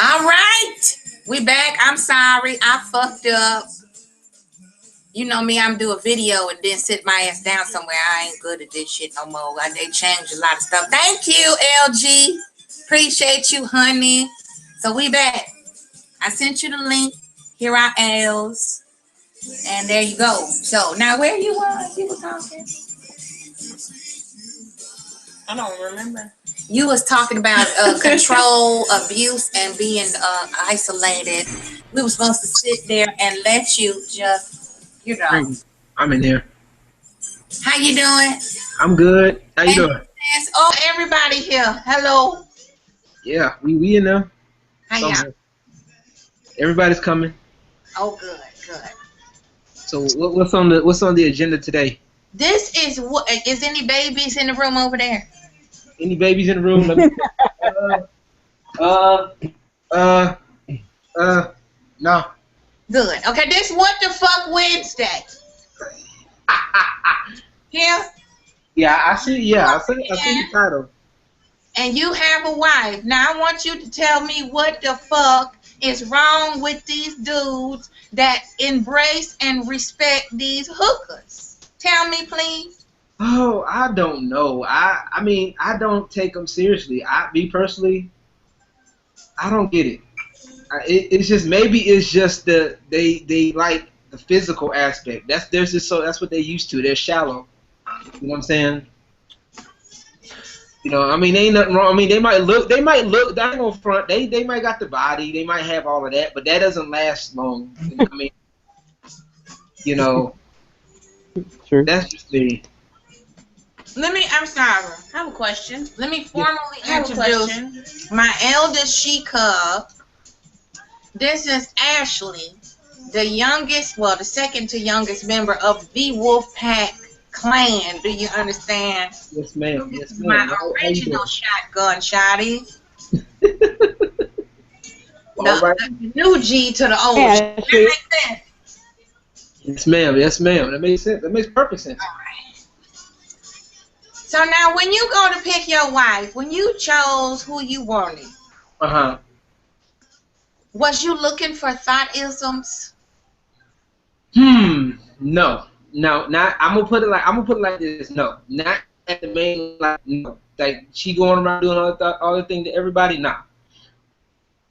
All right, we back. I'm sorry, I fucked up. You know me, I'm do a video and then sit my ass down somewhere. I ain't good at this shit no more. They changed a lot of stuff. Thank you, LG. Appreciate you, honey. So we back. I sent you the link. Here are L's. And there you go. So now where you was? You was talking. I don't remember. You was talking about control, abuse, and being isolated. We were supposed to sit there and let you just, you know. I'm in there. How you doing? I'm good. How you doing? Oh, everybody here. Hello. Yeah, we in there. How y'all? Everybody's coming. Oh, good, good. So what's on the agenda today? This is what is any babies in the room over there? Any babies in the room? No. Good. Okay, this What the Fuck Wednesday. Yeah. Yeah, I see. Yeah, I see the title. And you have a wife. Now I want you to tell me what the fuck is wrong with these dudes that embrace and respect these hookers. Tell me, please. Oh, I don't know. I mean, I don't take them seriously. Me personally, I don't get it. It's just maybe it's just they like the physical aspect. That's what they're used to. They're shallow. You know what I'm saying? You know, I mean, ain't nothing wrong. I mean, they might look, they ain't gonna front, they might got the body, they might have all of that, but that doesn't last long. You know what I mean? You know, True. That's just me. I'm sorry. I have a question. Let me formally introduce my eldest she-cub. This is Ashley, the youngest, well, the second to youngest member of the Wolfpack clan. Do you understand? Yes, ma'am. Yes, ma'am. My original shotgun shotty. The new G to the old. Yeah, That makes sense. Yes, ma'am. Yes, ma'am. That makes sense. That makes perfect sense. All right. So now, when you go to pick your wife, when you chose who you wanted, was you looking for thought-isms? No, not. I'm gonna put it like this. No, not at the main. Like, no, like she going around doing all the things to everybody. Nah.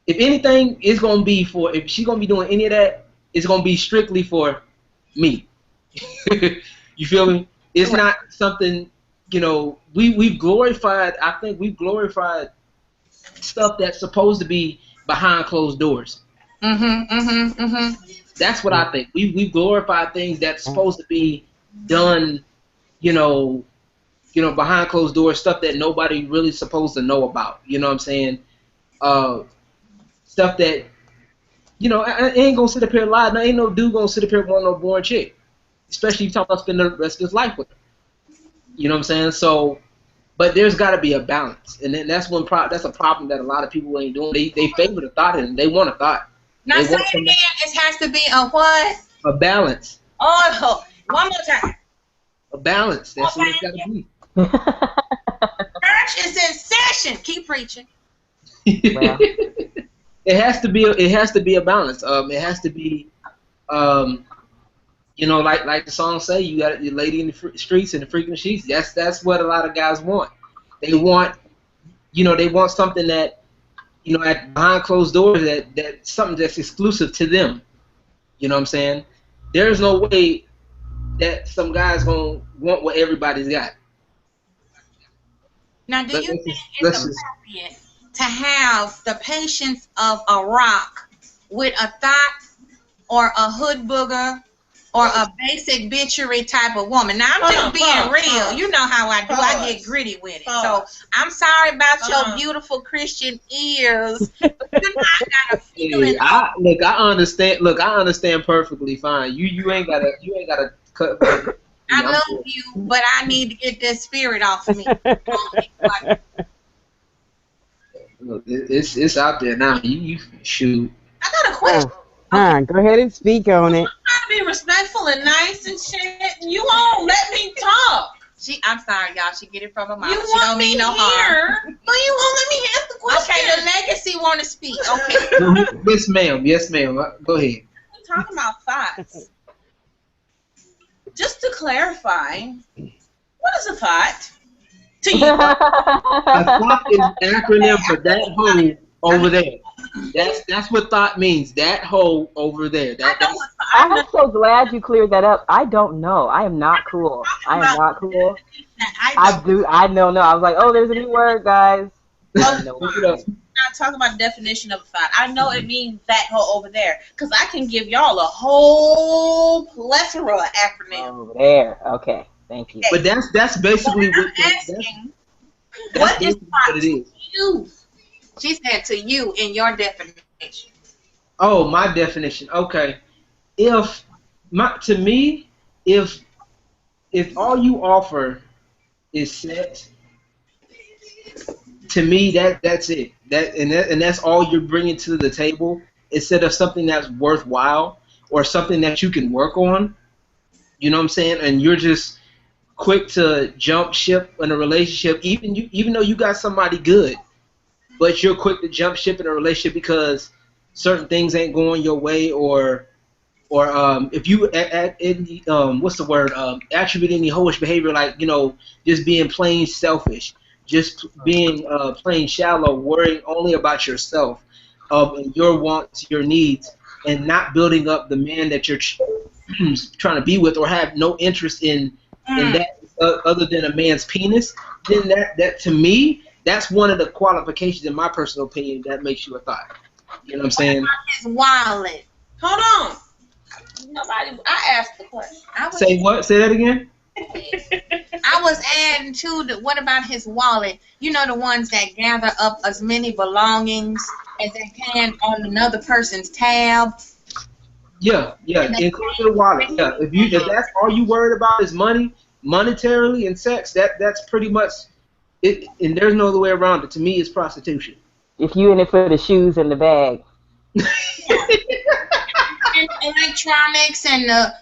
If anything, it's gonna be for. If she gonna be doing any of that, it's gonna be strictly for me. You feel me? It's not something. You know, we've glorified. I think we've glorified stuff that's supposed to be behind closed doors. That's what I think. We've glorified things that's supposed to be done, you know, behind closed doors, stuff that nobody really supposed to know about. You know what I'm saying? Stuff that, you know, I ain't gonna sit up here and lie. No, ain't no dude gonna sit up here and want no boring chick, especially if you talk about spending the rest of his life with her. You know what I'm saying? So, but there's got to be a balance, and then that's a problem that a lot of people ain't doing. They favor the thought, and they want a thought. Now say it again. It has to be a what? A balance. Oh, one more time. A balance. That's what it's got to be. Church is in session. Keep preaching. Well. It has to be a balance. It has to be, you know, like the song say, you got your lady in the streets and the freaking sheets. That's what a lot of guys want. They want, you know, they want something that, you know, at behind closed doors that something that's exclusive to them. You know what I'm saying? There's no way that some guys gonna want what everybody's got. Now, do you think it's appropriate to have the patience of a rock with a thought or a hood booger or a basic bitchery type of woman? Now, I'm just being real. You know how I do. I get gritty with it. So I'm sorry about your beautiful Christian ears. But you know I got a feeling. I understand. Look, I understand perfectly fine. You ain't gotta cut. I love you, but I need to get that spirit off of me. Look, it's out there now. You shoot. I got a question. Go ahead and speak on it. I'm trying to be respectful and nice and shit. You won't let me talk. I'm sorry, y'all. She get it from her mom. You she don't mean no harm. But you won't let me ask the question. Okay, the legacy want to speak. Okay. Yes, ma'am. Yes, ma'am. Go ahead. We're talking about thoughts. Just to clarify, what is a thought to you? A thought is an acronym for that hole over there. That's what thought means. That hole over there. That's I'm so glad you cleared that up. I don't know. I am not cool. I am not cool. I know. I was like, oh, there's a new word, guys. I know. Look it up. Not talking about the definition of a thought. I know it means that hole over there, because I can give y'all a whole plethora of acronyms. Over there. Okay. Thank you. But that's basically I'm what asking, that's what is basically thought what it to is. you? She said to you in your definition. Oh, my definition. Okay. If all you offer is sex, to me that's it. That's all you're bringing to the table, instead of something that's worthwhile or something that you can work on. You know what I'm saying? And you're just quick to jump ship in a relationship, even though you got somebody good, but you're quick to jump ship in a relationship because certain things ain't going your way, or if you what's the word, attribute any hoish behavior, like, you know, just being plain selfish, just being plain shallow, worrying only about yourself, and your wants, your needs, and not building up the man that you're trying to be with, or have no interest in that other than a man's penis, then that to me, that's one of the qualifications, in my personal opinion, that makes you a thought. You know what I'm saying? His wallet. Hold on. Nobody. I asked the question. Say what? Say that again? I was adding to what about his wallet? You know, the ones that gather up as many belongings as they can on another person's tab. Yeah, including the wallet. Yeah, if that's all you worried about is money, monetarily, and sex, that's pretty much it. And there's no other way around it. To me, it's prostitution. If you in it for the shoes and the bag. And electronics and a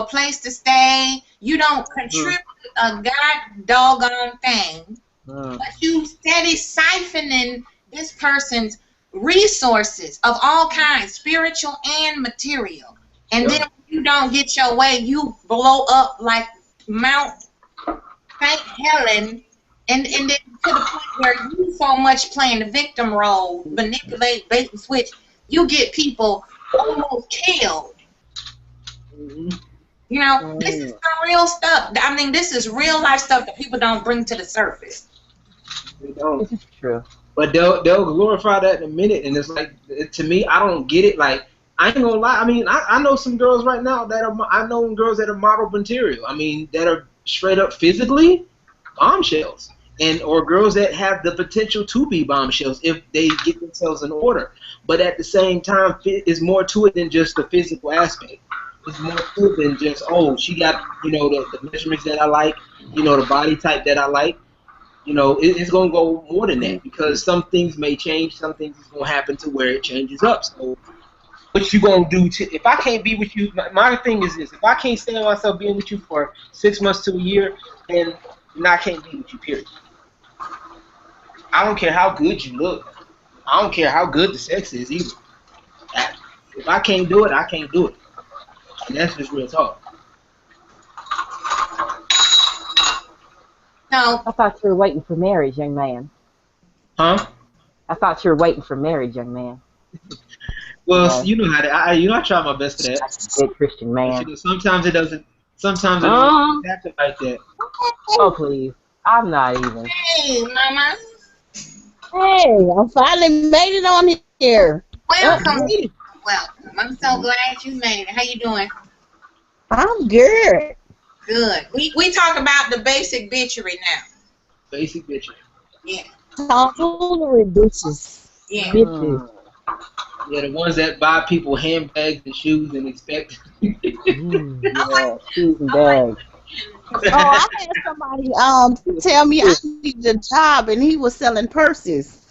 place to stay. You don't contribute a god doggone thing, but you steady siphoning this person's resources of all kinds, spiritual and material. And then when you don't get your way, you blow up like Mount St. Helen, and then to the point where you so much playing the victim role, manipulate, bait and switch, you get people almost killed. You know, this is some real stuff. I mean, this is real life stuff that people don't bring to the surface. They don't. This is true. But they'll glorify that in a minute, and it's like, to me, I don't get it. Like, I ain't gonna lie. I mean, I know some girls right now I know girls that are model material. I mean, that are straight up physically bombshells, or girls that have the potential to be bombshells if they get themselves in order. But at the same time, it's more to it than just the physical aspect. It's more to it than just, oh, she got, the measurements that I like, the body type that I like. It's going to go more than that, because some things may change, some things is going to happen to where it changes up. So what you going to do if I can't be with you, my thing is this: if I can't stand myself being with you for 6 months to a year, then I can't be with you, period. I don't care how good you look. I don't care how good the sex is either. If I can't do it, I can't do it. And that's just real talk. No. I thought you were waiting for marriage, young man. Huh? I thought you were waiting for marriage, young man. Well, you know how to, I try my best for that. Good Christian man. Sometimes it doesn't. Sometimes it doesn't happen like that. Oh please, I'm not even. Hey, Mama. Hey, I finally made it on here. Welcome. Welcome. I'm so glad you made it. How you doing? I'm good. Good. We talk about the basic bitchery now. Basic bitchery. Yeah. Tomfoolery bitches. Yeah. Bitches. Yeah, the ones that buy people handbags and shoes and expect. Yeah, shoes and bags. Oh, I had somebody tell me I needed a job, and he was selling purses.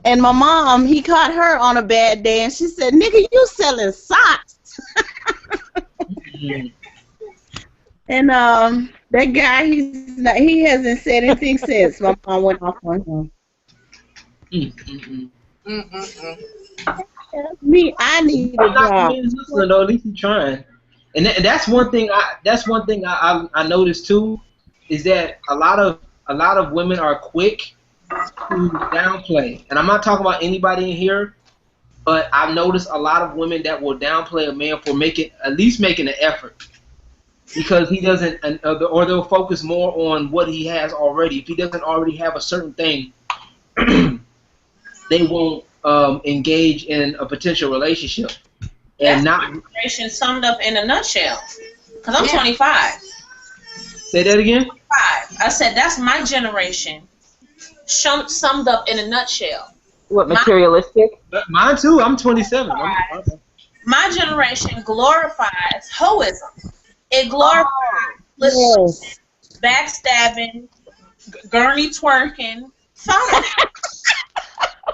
And my mom, he caught her on a bad day, and she said, "Nigga, you selling socks." And that guy, he hasn't said anything since my mom went off on him. Me, I need a I'm not job. being hustling though. At least he's trying. And that's one thing. I noticed too, is that a lot of women are quick to downplay. And I'm not talking about anybody in here, but I've noticed a lot of women that will downplay a man for at least making an effort, because he doesn't, or they'll focus more on what he has already. If he doesn't already have a certain thing, they won't engage in a potential relationship. And That's not my generation summed up in a nutshell. Because I'm 25. say that again. I said that's my generation summed up in a nutshell. What, materialistic? Mine too. I'm 27. My generation glorifies hoism. It glorifies Yes. backstabbing, gurney twerking, fun.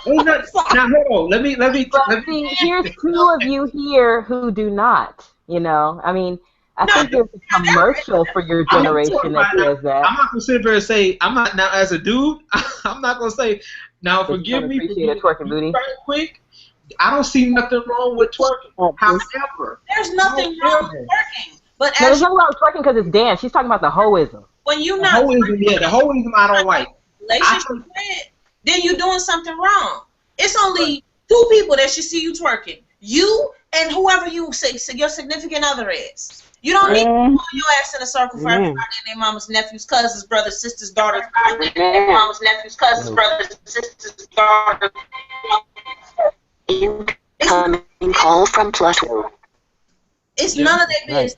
Now hold on. Let me. But see, here's two of you here who do not. You know, I mean, I think there's a commercial for your generation that says that. I'm not gonna sit there and say I'm not now as a dude. I'm not gonna say now. But you Forgive don't me for appreciate a being twerking booty. right quick. I don't see nothing wrong with twerking. However, There's nothing wrong with twerking. But No, there's as nothing wrong with twerking because it's dance. She's talking about the hoism. when you're the not hoism I don't like. relationship with, then you're doing something wrong. It's only two people that should see you twerking. You and whoever you say your significant other is. You don't need to put your ass in a circle for everybody and their mama's nephews, cousins, brothers, sisters, daughters, their mama's nephews, cousins, brothers, sisters, daughters. Incoming call from +1. It's none of their business.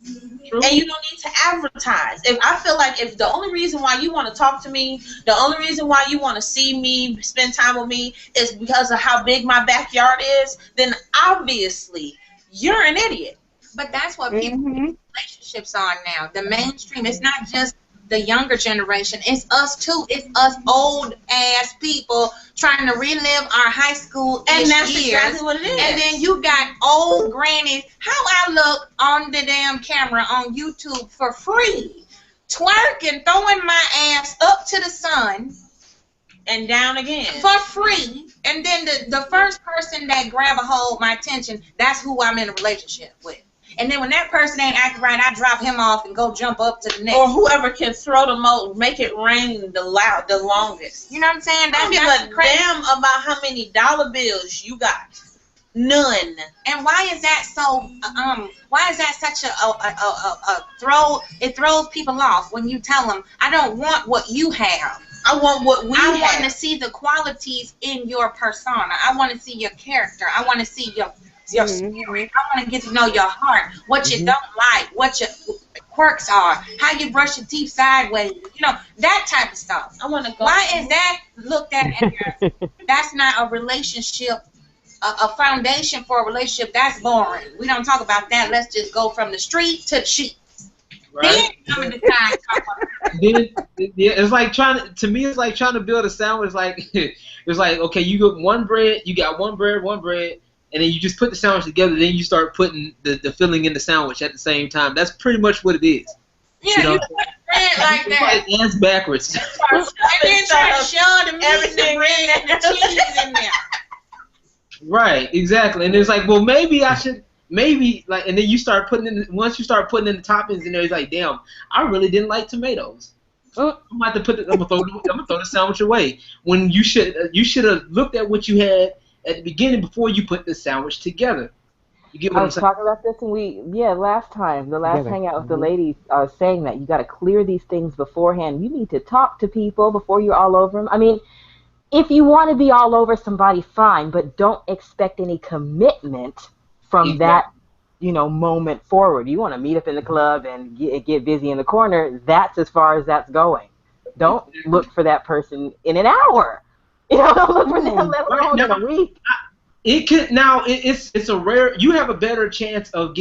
And you don't need to advertise. If I feel like if the only reason why you want to talk to me, the only reason why you want to see me, spend time with me, is because of how big my backyard is, then obviously you're an idiot. But that's what people relationships are now. The mainstream. It's not just the younger generation. It's us too. It's us old ass people trying to relive our high school And that's years. exactly what it is. And then you got old grannies. How I look on the damn camera on YouTube for free, twerking, throwing my ass up to the sun and down again. for free. And then the first person that grab a hold of my attention, that's who I'm in a relationship with. And then when that person ain't acting right, I drop him off and go jump up to the next. Or whoever can throw the most, make it rain the longest. You know what I'm saying? I don't give a damn about how many dollar bills you got. None. And why is that so? Why is that such a throw? It throws people off when you tell them, "I don't want what you have. I want what we I have." want to see the qualities in your persona. I want to see your character. I want to see your spirit. I want to get to know your heart, what you don't like, what your quirks are, how you brush your teeth sideways, you know, that type of stuff. I want to go. Why is that looked at as that's not a relationship, a foundation for a relationship? That's boring. We don't talk about that. Let's just go from the street to the sheets. Right? Then come into time. It's like to me, it's like trying to build a sandwich. It's like, okay, you got one bread, and then you just put the sandwich together. Then you start putting the filling in the sandwich at the same time. That's pretty much what it is. Yeah, You know? you put bread like that. It's like backwards. And then try to shove the meat and the bread and the cheese in there. Right, exactly. And it's like, well, maybe I should, and then you start putting in, once you start putting in the toppings in there, it's like, damn, I really didn't like tomatoes. I'm about to I'm gonna throw the sandwich away. When you should have looked at what you had at the beginning before you put the sandwich together. You get what I I'm was saying? talking about this, and the last hangout with the ladies, saying that you got to clear these things beforehand. You need to talk to people before you're all over them. I mean, if you want to be all over somebody, fine, but don't expect any commitment from that, moment forward. You want to meet up in the club and get busy in the corner. That's as far as that's going. Don't look for that person in an hour. Don't look for them, let alone in a week. It's a rare. You have a better chance of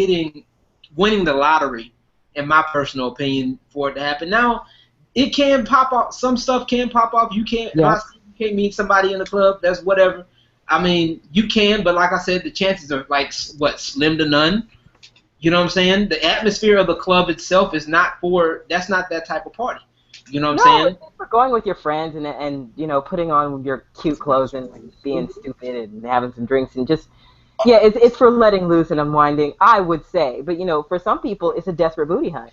winning the lottery, in my personal opinion, for it to happen. Now, it can pop off. Some stuff can pop off. You can't. Yes. You can't meet somebody in the club. That's whatever. I mean, you can, but like I said, the chances are slim to none. You know what I'm saying? The atmosphere of the club itself is not that's not that type of party. You know what I'm saying? For going with your friends and you know, putting on your cute clothes and being stupid and having some drinks and just, yeah, it's for letting loose and unwinding, I would say. But, you know, for some people, it's a desperate booty hunt.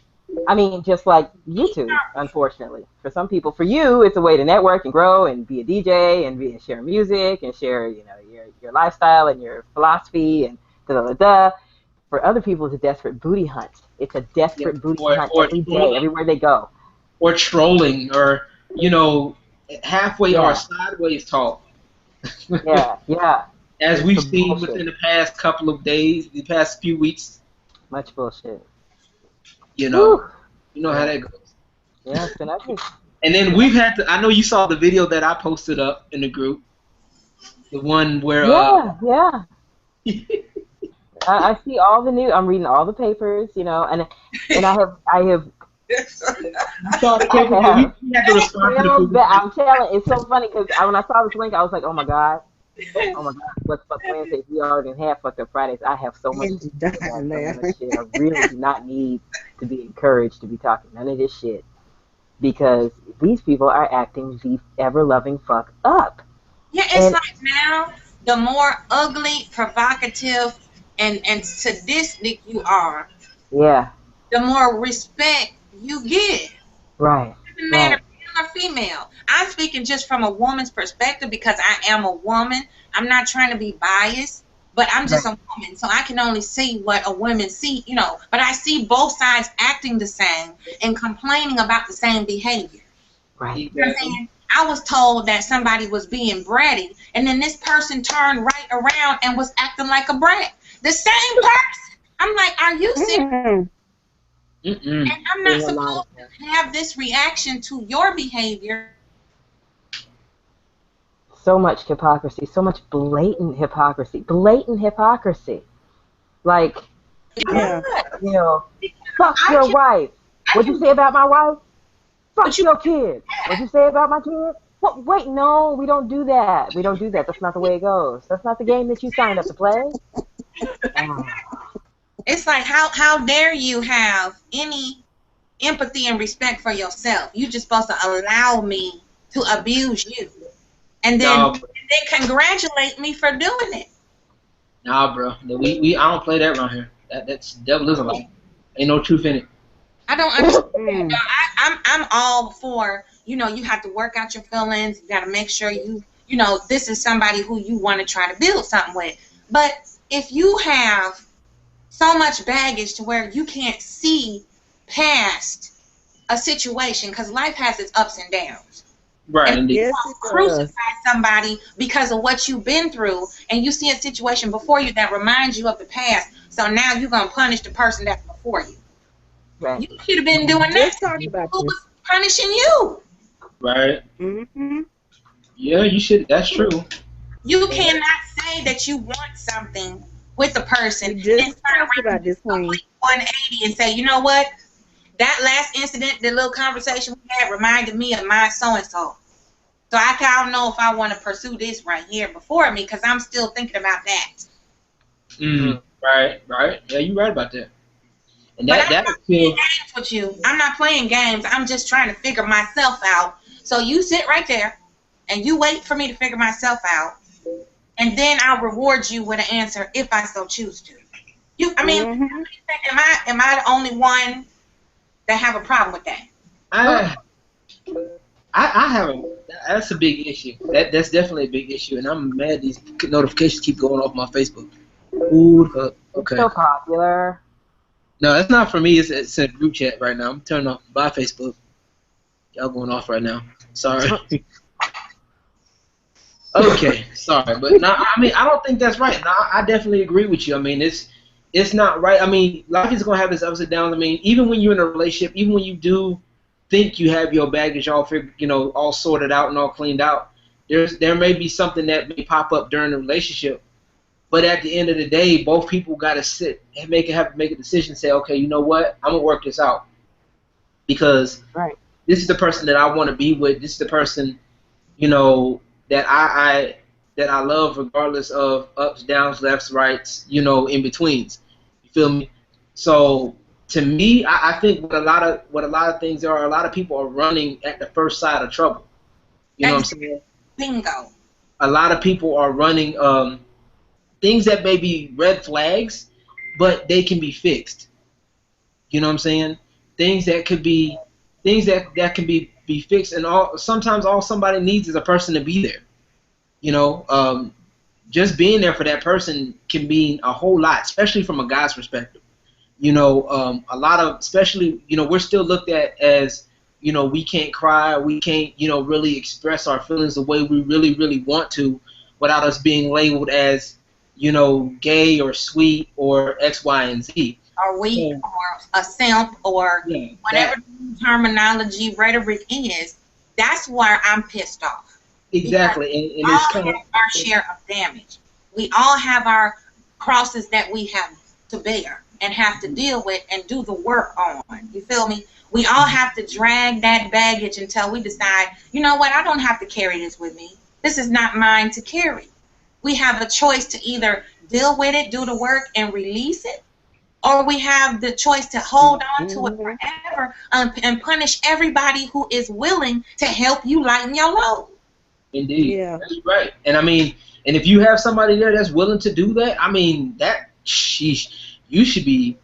I mean, just like YouTube, unfortunately. For some people, for you, it's a way to network and grow and be a DJ and share music and share, you know, your lifestyle and your philosophy and da-da-da-da. For other people, it's a desperate booty hunt. It's a desperate booty hunt every day, everywhere they go. Or trolling, or, you know, halfway or sideways talk. Yeah. As we've seen within the past couple of days, the past few weeks. Much bullshit. You know, you know how that goes. Yeah, it's been epic. And then we've had to, I know you saw the video that I posted up in the group. The one where... Yeah. I see all the news. I'm reading all the papers, you know, and I have. I'm telling, it's so funny because when I saw this link, I was like, oh my god, what's fuck Wednesdays? We already have fucked up Fridays. I have so much shit. I really do not need to be encouraged to be talking none of this shit because these people are acting the ever-loving fuck up. Yeah, it's like now, the more ugly, provocative, and sadistic you are, the more respect you get. Right. Doesn't matter male or female. I'm speaking just from a woman's perspective because I am a woman. I'm not trying to be biased, but I'm just a woman, so I can only see what a woman see, you know. But I see both sides acting the same and complaining about the same behavior. Right. You know what I'm saying? I was told that somebody was being bratty, and then this person turned right around and was acting like a brat. The same person. I'm like, are you serious? And I'm not supposed to have this reaction to your behavior. So much hypocrisy, so much blatant hypocrisy. Blatant hypocrisy. Like, you know, fuck your wife. What'd you say about my wife? Fuck your kid. What'd you say about my kid? What? Wait, no, we don't do that. We don't do that. That's not the way it goes. That's not the game that you signed up to play. It's like, how dare you have any empathy and respect for yourself? You're just supposed to allow me to abuse you. And then they congratulate me for doing it. Nah, bro. I don't play that around here. That's devil is a lie. Ain't no truth in it. I don't understand. I'm all for, you know, you have to work out your feelings. You got to make sure you know, this is somebody who you want to try to build something with. But if you have so much baggage to where you can't see past a situation, because life has its ups and downs. Right. And you crucify somebody because of what you've been through, and you see a situation before you that reminds you of the past. So now you're gonna punish the person that's before you. Right. You should have been doing that. Who was punishing you? Right. Yeah, you should. That's true. You cannot say that you want something with a person and turn around and 180 and say, you know what? That last incident, the little conversation we had reminded me of my so-and-so. So I don't know if I want to pursue this right here before me because I'm still thinking about that. Right. Yeah, you're right about that. And I'm not playing games with you. I'm not playing games. I'm just trying to figure myself out. So you sit right there and you wait for me to figure myself out. And then I'll reward you with an answer if I so choose to. Am I the only one that have a problem with that? I haven't. That's a big issue. That's definitely a big issue, and I'm mad these notifications keep going off my Facebook. Ooh, okay. It's so popular. No, that's not for me. It's a group chat right now. I'm turning off my Facebook. Y'all going off right now. Sorry. Okay, sorry, but no, I mean, I don't think that's right. No, I definitely agree with you. I mean, it's not right. I mean, life is gonna have its ups and downs. I mean, even when you're in a relationship, even when you do think you have your baggage all figured, you know, all sorted out and all cleaned out, there may be something that may pop up during the relationship. But at the end of the day, both people gotta sit and have to make a decision. Say, okay, you know what? I'm gonna work this out because this is the person that I want to be with. This is the person, you know, that I love regardless of ups, downs, lefts, rights, you know, in betweens. You feel me? So to me, I think what a lot of things are, a lot of people are running at the first sign of trouble. You know what I'm saying? Bingo. A lot of people are running things that may be red flags, but they can be fixed. You know what I'm saying? Things that could be that can be fixed, and sometimes all somebody needs is a person to be there. You know, just being there for that person can mean a whole lot, especially from a guy's perspective. You know, a lot of, especially, you know, we're still looked at as, you know, we can't cry, we can't, you know, really express our feelings the way we really, really want to without us being labeled as, you know, gay or sweet or X, Y, and Z. Or weak, or a simp, or whatever the terminology, rhetoric is. That's where I'm pissed off. Exactly. And it's kind of our share of damage. We all have our crosses that we have to bear and have to deal with and do the work on. You feel me? We all have to drag that baggage until we decide, you know what, I don't have to carry this with me. This is not mine to carry. We have a choice to either deal with it, do the work, and release it, or we have the choice to hold on to it forever and punish everybody who is willing to help you lighten your load. Indeed. Yeah. That's right. And I mean, and if you have somebody there that's willing to do that, I mean, that, sheesh, you should be,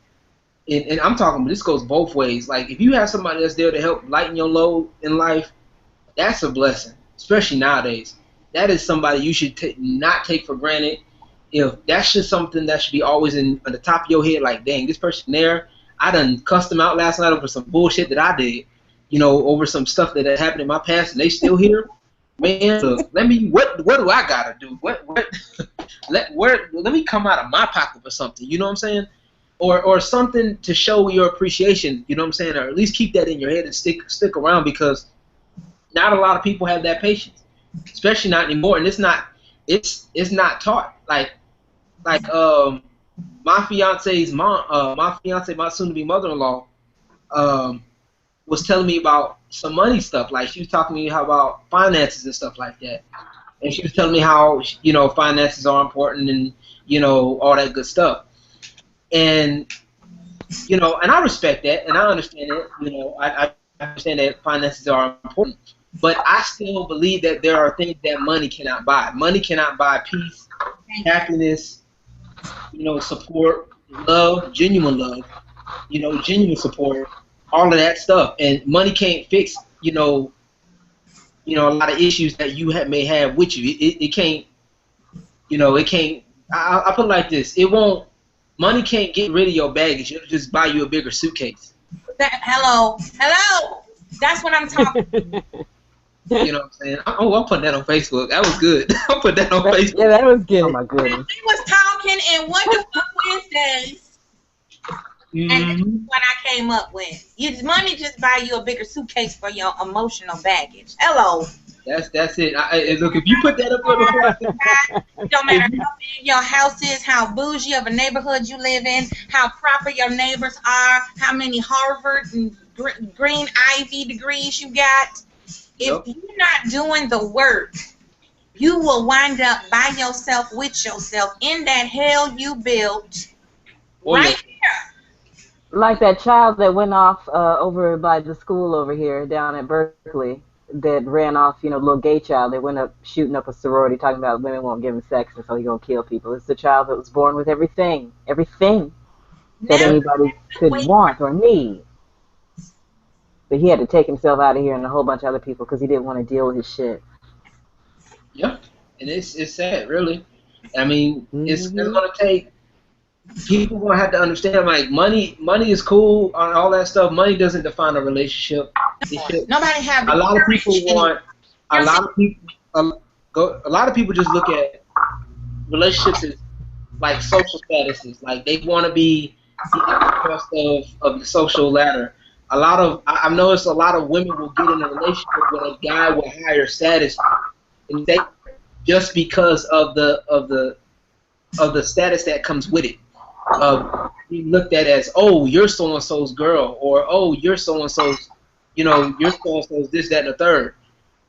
and I'm talking, this goes both ways. Like, if you have somebody that's there to help lighten your load in life, that's a blessing, especially nowadays. That is somebody you should not take for granted. If that's just something that should be always on the top of your head, like, dang, this person there, I done cussed them out last night over some bullshit that I did, you know, over some stuff that had happened in my past, and they still here. Man, look, let me, what do I gotta do? Let me come out of my pocket for something, you know what I'm saying? Or something to show your appreciation, you know what I'm saying? Or at least keep that in your head and stick around, because not a lot of people have that patience, especially not anymore. And it's not taught. Like my fiance's mom, my soon-to-be mother-in-law, was telling me about some money stuff. Like, she was talking to me about finances and stuff like that. And she was telling me how, you know, finances are important and, you know, all that good stuff. And, you know, and I respect that and I understand it. You know, I understand that finances are important. But I still believe that there are things that money cannot buy. Money cannot buy peace, happiness, you know, support, love, genuine support, all of that stuff. And money can't fix, you know, a lot of issues that you may have with you. It can't, you know, it can't. I put it like this: money can't get rid of your baggage. It'll just buy you a bigger suitcase. Hello. That's what I'm talking about. You know what I'm saying? I'm putting that on Facebook. That was good. I'll put that on Facebook. Yeah, that was good. Oh my goodness. We was talking in Wonderful Wednesdays. And that's what I came up with. Money just buy you a bigger suitcase for your emotional baggage. Hello. That's it. Look, if you put that up there before, it don't matter how big your house is, how bougie of a neighborhood you live in, how proper your neighbors are, how many Harvard and Green Ivy degrees you got. If you're not doing the work, you will wind up by yourself, with yourself, in that hell you built right here. Like that child that went off over by the school over here down at Berkeley that ran off, you know, little gay child. They went up shooting up a sorority talking about women won't give him sex and so he's going to kill people. It's the child that was born with everything that anybody could want or need. But he had to take himself out of here and a whole bunch of other people because he didn't want to deal with his shit. Yep, and it's sad, really. I mean, it's going to take. People going to have to understand, like, money is cool and all that stuff. Money doesn't define a relationship. Nobody have. A lot of people want. A lot of people just look at relationships as like social statuses. Like, they want to be the upper crust of the social ladder. I've noticed a lot of women will get in a relationship with a guy with higher status, and they just because of the status that comes with it. Be looked at as, oh, you're so and so's girl, or oh, you're so and so's, you know, you're so and so's this, that, and the third.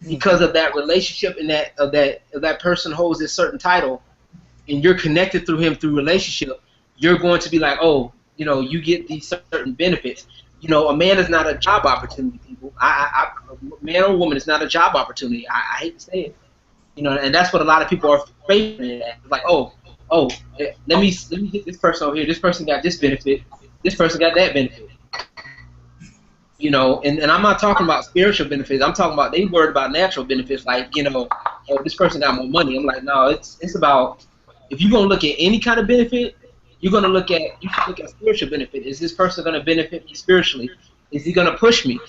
Because of that relationship and that person holds this certain title, and you're connected through him through relationship, you're going to be like, oh, you get these certain benefits. A man is not a job opportunity, people. A man or woman is not a job opportunity. I hate to say it. And that's what a lot of people are favoring at. Like, let me hit this person over here. This person got this benefit. This person got that benefit. And I'm not talking about spiritual benefits. I'm talking about they worried about natural benefits. Like, this person got more money. I'm like, no, it's about, if you're gonna look at any kind of benefit, you should look at spiritual benefit. Is this person gonna benefit me spiritually? Is he gonna push me,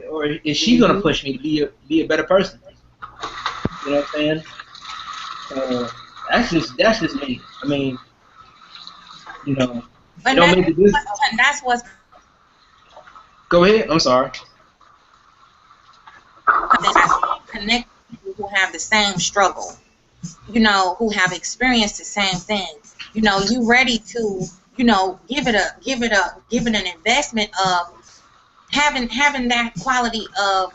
or is she gonna push me to be a better person? You know what I'm saying? That's just me. I mean, But that's what's Go ahead. I'm sorry. Connect people who have the same struggle, who have experienced the same thing. You ready to, give it an investment of having that quality of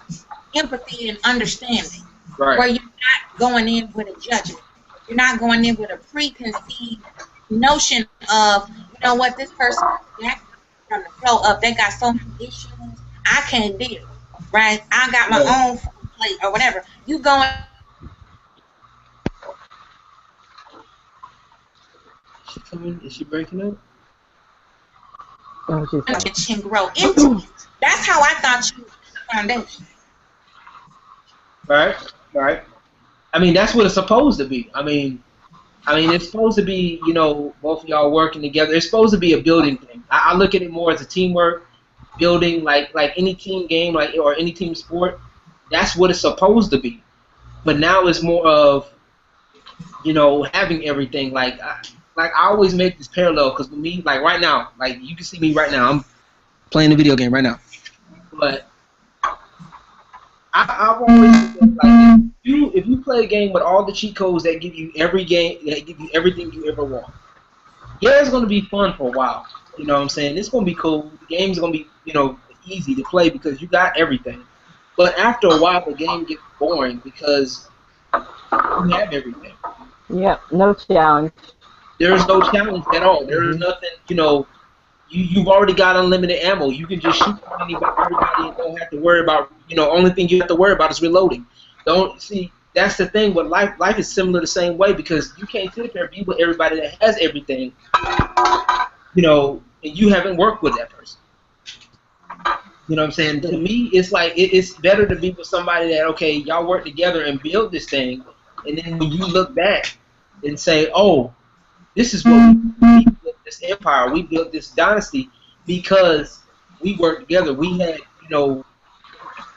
empathy and understanding. Right. Where you're not going in with a judgment. You're not going in with a preconceived notion of, what this person got from the flow of, they got so many issues, I can't deal. Right? I got my own plate or whatever. You going. Is she breaking up? And grow into it. That's how I thought you was the foundation. Right. I mean, that's what it's supposed to be. I mean, it's supposed to be, both of y'all working together. It's supposed to be a building thing. I look at it more as a teamwork, building, like any team game, or any team sport. That's what it's supposed to be. But now it's more of, having everything. Like I always make this parallel, because with me, like right now, like you can see me right now, I'm playing a video game right now. But I've always like, if you play a game with all the cheat codes that give you everything you ever want, it's gonna be fun for a while. You know what I'm saying? It's gonna be cool. The game's gonna be easy to play because you got everything. But after a while, the game gets boring because you have everything. Yep, no challenge. There is no challenge at all. There is nothing. You've already got unlimited ammo. You can just shoot everybody and don't have to worry about, only thing you have to worry about is reloading. That's the thing with life. Life is similar the same way, because you can't sit there and be with everybody that has everything, and you haven't worked with that person. You know what I'm saying? To me, it's like, it's better to be with somebody that, okay, y'all work together and build this thing, and then when you look back and say, oh, this is what we built this empire, we built this dynasty because we worked together. We had,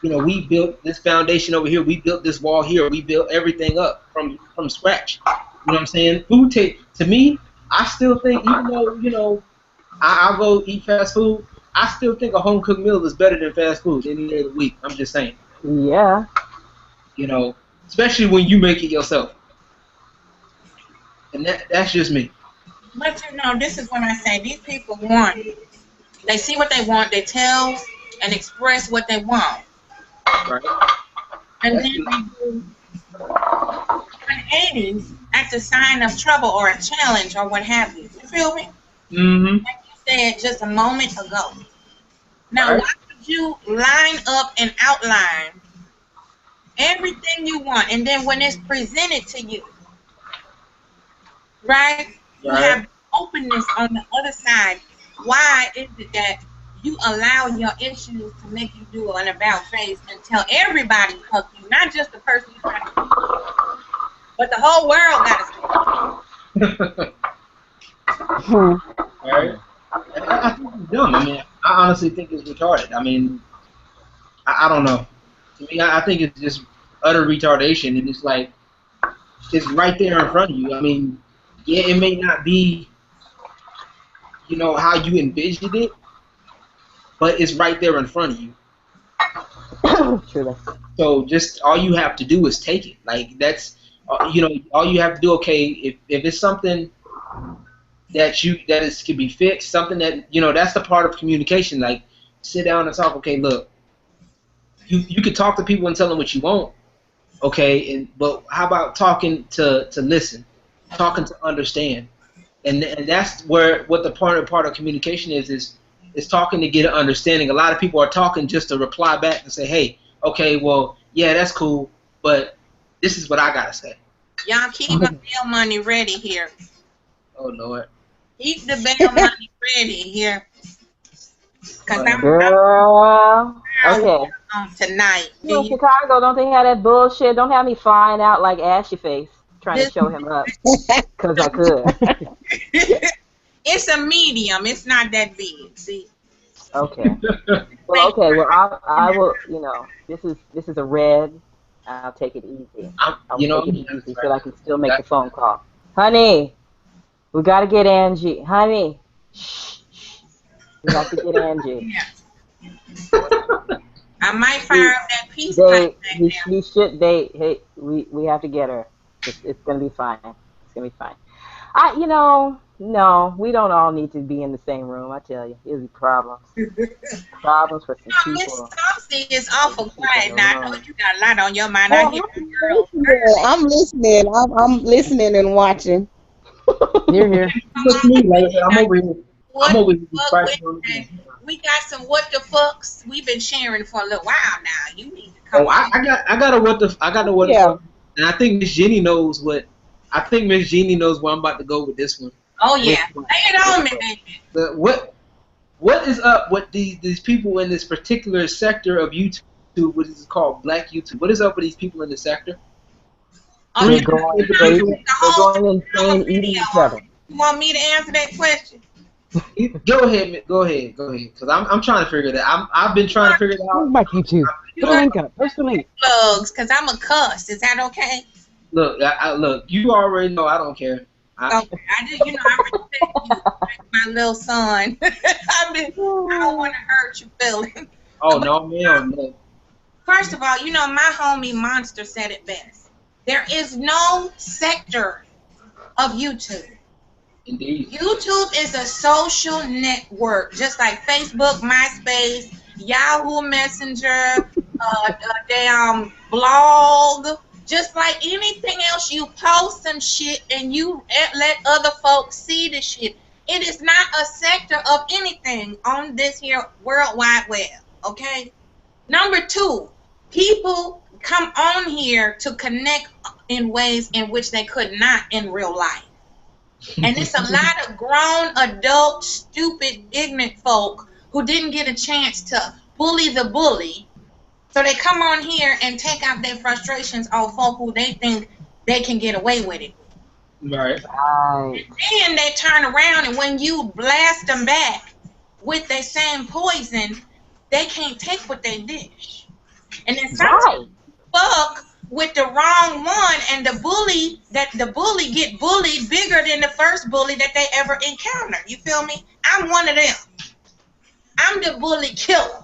we built this foundation over here. We built this wall here. We built everything up from scratch. You know what I'm saying? To me, I still think, even though, I'll go eat fast food, I still think a home cooked meal is better than fast food any day of the week. I'm just saying. Yeah. Especially when you make it yourself. And that's just me. But this is what I say. These people they see what they want, they tell and express what they want. Right. And then they do 180s at the sign of trouble or a challenge or what have you. You feel me? Mm-hmm. Like you said just a moment ago. Now, why would you line up and outline everything you want, and then when it's presented to you, right? You have openness on the other side. Why is it that you allow your issues to make you do an about face and tell everybody fuck you, not just the person you're trying to keep, but the whole world got to see. Right? I think it's dumb. I mean, I honestly think it's retarded. I mean, I don't know. To me, I think it's just utter retardation, and it's like, it's right there in front of you. I mean, yeah, it may not be, how you envisioned it, but it's right there in front of you. True. So just all you have to do is take it. Like, that's, all you have to do. Okay, if it's something that can be fixed, something that, that's the part of communication. Like, sit down and talk. Okay, look, you can talk to people and tell them what you want. Okay, but how about talking to listen, talking to understand? and that's where what the part of communication is talking to get an understanding. A lot of people are talking just to reply back and say, hey, okay, well, yeah, that's cool, but this is what I gotta say. Y'all keep my bail money ready here. Oh Lord. Keep the bail money ready here. Cause I'm Girl. Okay. Tonight. You in Chicago, don't they have that bullshit? Don't have me flying out like Ashy Face trying to show him up. Because I could. It's a medium. It's not that big. See? Okay. Well, okay. Well, I will, you know, this is a red. I'll take it easy. I'll take it easy so I can still make the phone call. Honey, we got to get Angie. Honey, shh. We got to get Angie. I might fire up that peace pipe back there. We should. Hey, we have to get her. It's gonna be fine. It's gonna be fine. No, we don't all need to be in the same room. I tell you, it'll be problems. Problems for some Miss people. Saucy is awful quiet now. I know you got a lot on your mind. I hear you, girl. I'm listening. I'm listening and watching. Here. Look me, like I said, I'm over here. I'm over here. We got some what the fucks we've been sharing for a little while now. You need to come. Oh, I got a what the fuck, and I think Miss Jenny knows what. I think Miss Jeannie knows where I'm about to go with this one. Oh yeah, lay it on me, baby. What is up with these people in this particular sector of YouTube? What is called Black YouTube? What is up with these people in the sector? Oh, They're going insane eating each other. You want me to answer that question? Go ahead, because I'm trying to figure that. I've been trying to figure it out. Back YouTube. Put a link up. Post a link. Plugs, because I'm a cuss. Is that okay? Look, look. You already know I don't care. I respect you like my little son. I don't want to hurt your feelings. Oh no, ma'am. No. First of all, my homie Monster said it best. There is no sector of YouTube. Indeed. YouTube is a social network, just like Facebook, MySpace, Yahoo Messenger, damn blog. Just like anything else, you post some shit and you let other folks see the shit. It is not a sector of anything on this here World Wide Web, okay? Number two, people come on here to connect in ways in which they could not in real life. And it's a lot of grown, adult, stupid, ignorant folk who didn't get a chance to bully the bully. So they come on here and take out their frustrations on folk who they think they can get away with it. Right. And then they turn around and when you blast them back with their same poison, they can't take what they dish. And then sometimes fuck with the wrong one and the bully get bullied bigger than the first bully that they ever encountered. You feel me? I'm one of them. I'm the bully killer.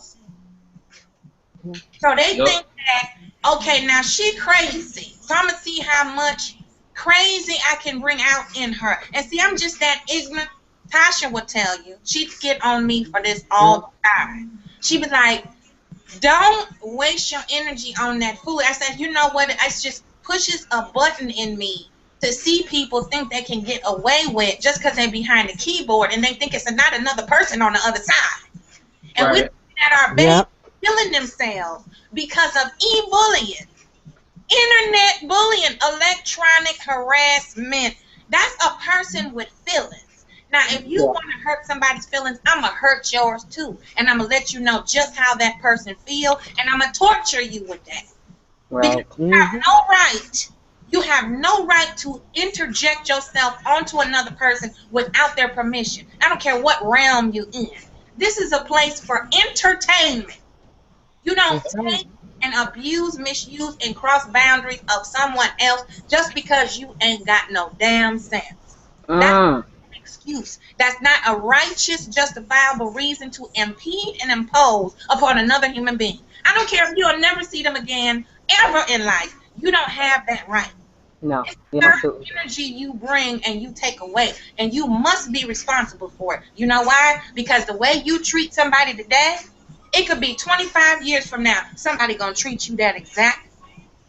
So they think that, okay, now she crazy. So I'm going to see how much crazy I can bring out in her. And see, I'm just that ignorant. Tasha would tell you. She'd get on me for this all the time. She was like, don't waste your energy on that food. I said, you know what? It just pushes a button in me to see people think they can get away with just because they're behind the keyboard and they think it's not another person on the other side. And we at our base killing themselves because of e-bullying, internet bullying, electronic harassment. That's a person with feelings. Now, if you want to hurt somebody's feelings, I'm going to hurt yours too. And I'm going to let you know just how that person feels, and I'm going to torture you with that. Right. Because you have no right. You have no right to interject yourself onto another person without their permission. I don't care what realm you're in. This is a place for entertainment. You don't take and abuse, misuse, and cross boundaries of someone else just because you ain't got no damn sense. That's not an excuse. That's not a righteous, justifiable reason to impede and impose upon another human being. I don't care if you'll never see them again, ever in life. You don't have that right. No. It's the energy you bring and you take away, and you must be responsible for it. You know why? Because the way you treat somebody today, it could be 25 years from now, somebody gonna treat you that exact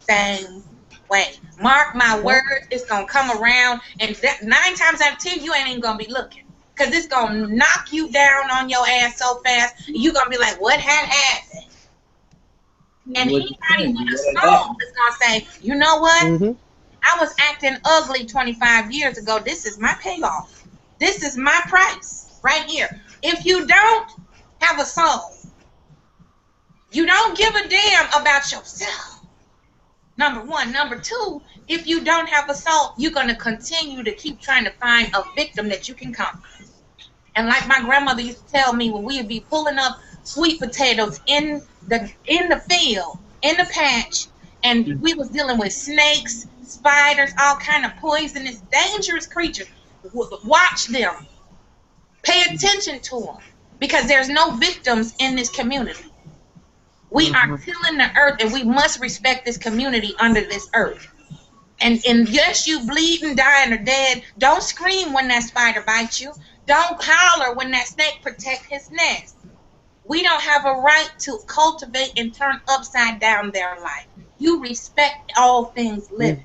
same way. Mark my words, it's gonna come around, and 9 times out of 10, you ain't even gonna be looking, cause it's gonna knock you down on your ass so fast. You gonna be like, what had happened? And anybody with a soul is gonna say, you know what? I was acting ugly 25 years ago. This is my payoff. This is my price right here. If you don't have a soul, you don't give a damn about yourself. Number one. Number two, if you don't have a soul, you're going to continue to keep trying to find a victim that you can conquer. And like my grandmother used to tell me, when we would be pulling up sweet potatoes in the field, in the patch, and we was dealing with snakes, spiders, all kind of poisonous, dangerous creatures. Watch them. Pay attention to them, because there's no victims in this community. We are tilling the earth, and we must respect this community under this earth. And yes, you bleeding, dying, or dead, don't scream when that spider bites you. Don't holler when that snake protects his nest. We don't have a right to cultivate and turn upside down their life. You respect all things living.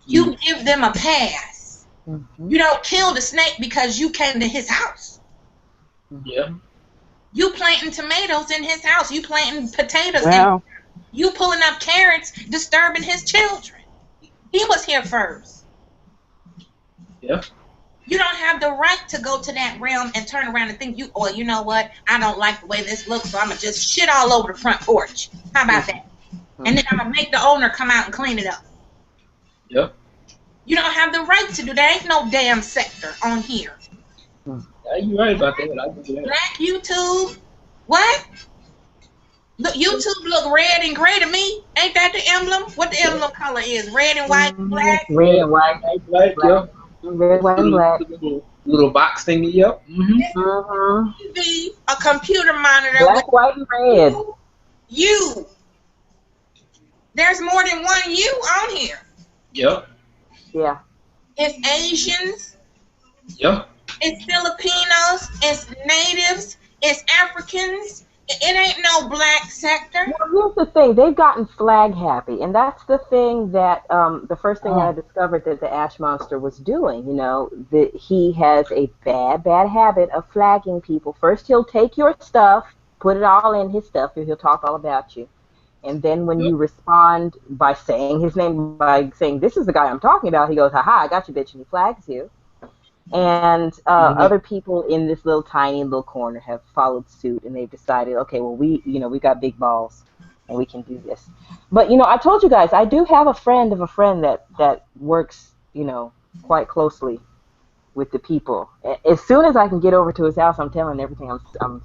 You give them a pass. You don't kill the snake because you came to his house. Yeah. You planting tomatoes in his house. You planting potatoes. Wow. You pulling up carrots, disturbing his children. He was here first. Yeah. You don't have the right to go to that realm and turn around and think, you know what? I don't like the way this looks, so I'm going to just shit all over the front porch. How about that? And then I'm going to make the owner come out and clean it up. Yep. You don't have the right to do that. There ain't no damn sector on here. Yeah, you're right about that. I can do that. Black YouTube? What? Look, YouTube look red and gray to me. Ain't that the emblem? What the emblem color is? Red and white, black? Red and white. Black, yeah. Red, white, and black. Little box thingy, yep. Be a computer monitor. Black, white, and red. You. There's more than one you on here. Yep. Yeah. It's Asians. Yep. It's Filipinos. It's natives. It's Africans. It ain't no black sector. Well, here's the thing. They've gotten flag happy, and that's the thing that the first thing that I discovered that the Ash Monster was doing. You know, that he has a bad habit of flagging people. First, he'll take your stuff, put it all in his stuff, and he'll talk all about you. And then when you respond by saying his name, by saying, this is the guy I'm talking about, he goes, haha, I got you, bitch, and he flags you. And other people in this little tiny little corner have followed suit, and they've decided, okay, well, we got big balls, and we can do this. But, I told you guys, I do have a friend of a friend that works, quite closely with the people. As soon as I can get over to his house, I'm telling everything. I'm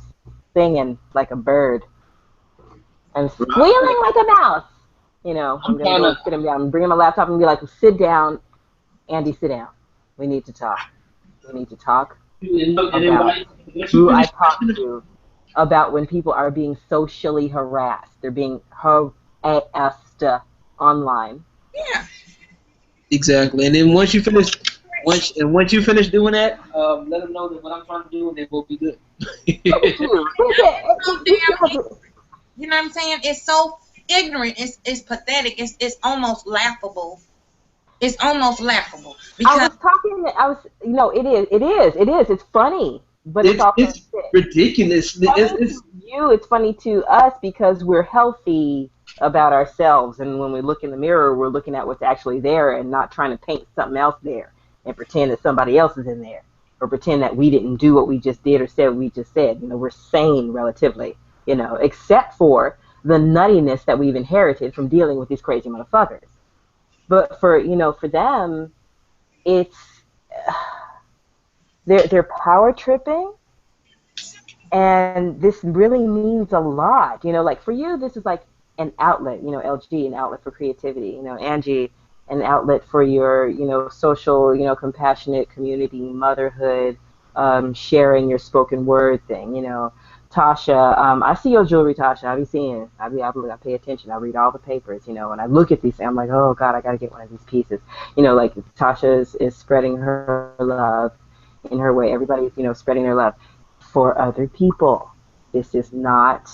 singing like a bird. I'm squealing like a mouse. I'm going to go sit him down and bring him a laptop and be like, sit down, Andy, sit down. We need to talk. We need to talk about who I talk to about when people are being socially harassed. They're being harassed online. Yeah. Exactly. And then once you finish doing that, let them know that what I'm trying to do, and then we'll be good. You know what I'm saying? It's so ignorant. It's pathetic. It's almost laughable. It's almost laughable. Because it is. It's funny, but it's also ridiculous. It's funny to us because we're healthy about ourselves, and when we look in the mirror, we're looking at what's actually there and not trying to paint something else there and pretend that somebody else is in there, or pretend that we didn't do what we just did or said what we just said. We're sane relatively, except for the nuttiness that we've inherited from dealing with these crazy motherfuckers. But for them, it's they're power tripping, and this really means a lot. Like for you, this is like an outlet. LG, an outlet for creativity. Angie, an outlet for your social, compassionate community, motherhood, sharing your spoken word thing. Tasha, I see your jewelry, Tasha. I be seeing. I pay attention. I read all the papers, and I look at these. I'm like, oh God, I gotta get one of these pieces. Like Tasha is spreading her love in her way. Everybody's spreading their love for other people. This is not,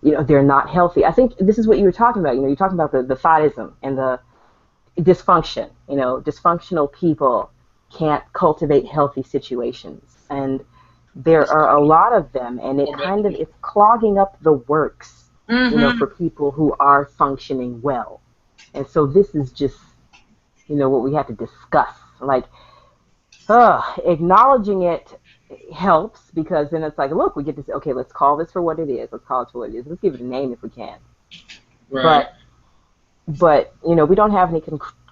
they're not healthy. I think this is what you were talking about. You're talking about the thoughtism and dysfunction. Dysfunctional people can't cultivate healthy situations, and there are a lot of them, and it's clogging up the works, Mm-hmm. for people who are functioning well. And so this is just, what we have to discuss. Like, acknowledging it helps, because then it's like, look, we get to say, okay, let's call this for what it is. Let's call it for what it is. Let's give it a name if we can. Right. But we don't have any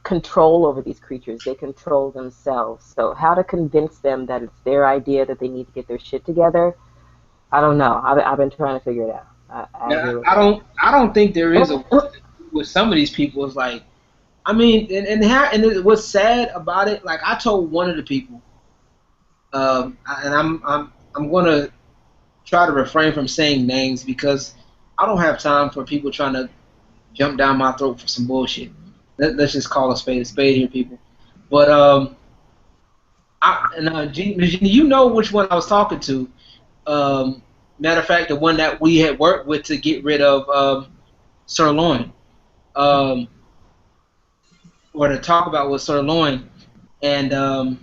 control over these creatures. They control themselves. So how to convince them that it's their idea, that they need to get their shit together, I don't know. I've been trying to figure it out. I don't think there is a with some of these people. It's like, I mean, and what's sad about it, like I told one of the people, and I'm gonna try to refrain from saying names because I don't have time for people trying to jump down my throat for some bullshit. Let's just call a spade here, people. But Jeannie, you know which one I was talking to. Matter of fact, the one that we had worked with to get rid of Sirloin, or to talk about with Sirloin, and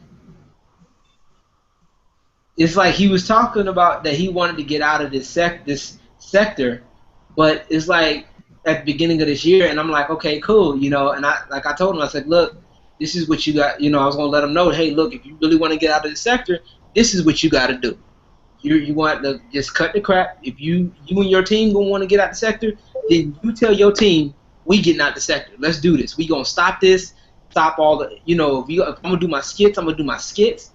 it's like he was talking about that he wanted to get out of this sector, but it's like at the beginning of this year, and I'm like, okay, cool, and I told him, I said, look, this is what you got, I was gonna let him know, hey, look, if you really want to get out of the sector, this is what you got to do. You want to just cut the crap. If you and your team gonna want to get out the sector, then you tell your team we getting out the sector. Let's do this. We gonna stop this. Stop all the. If I'm gonna do my skits, I'm gonna do my skits.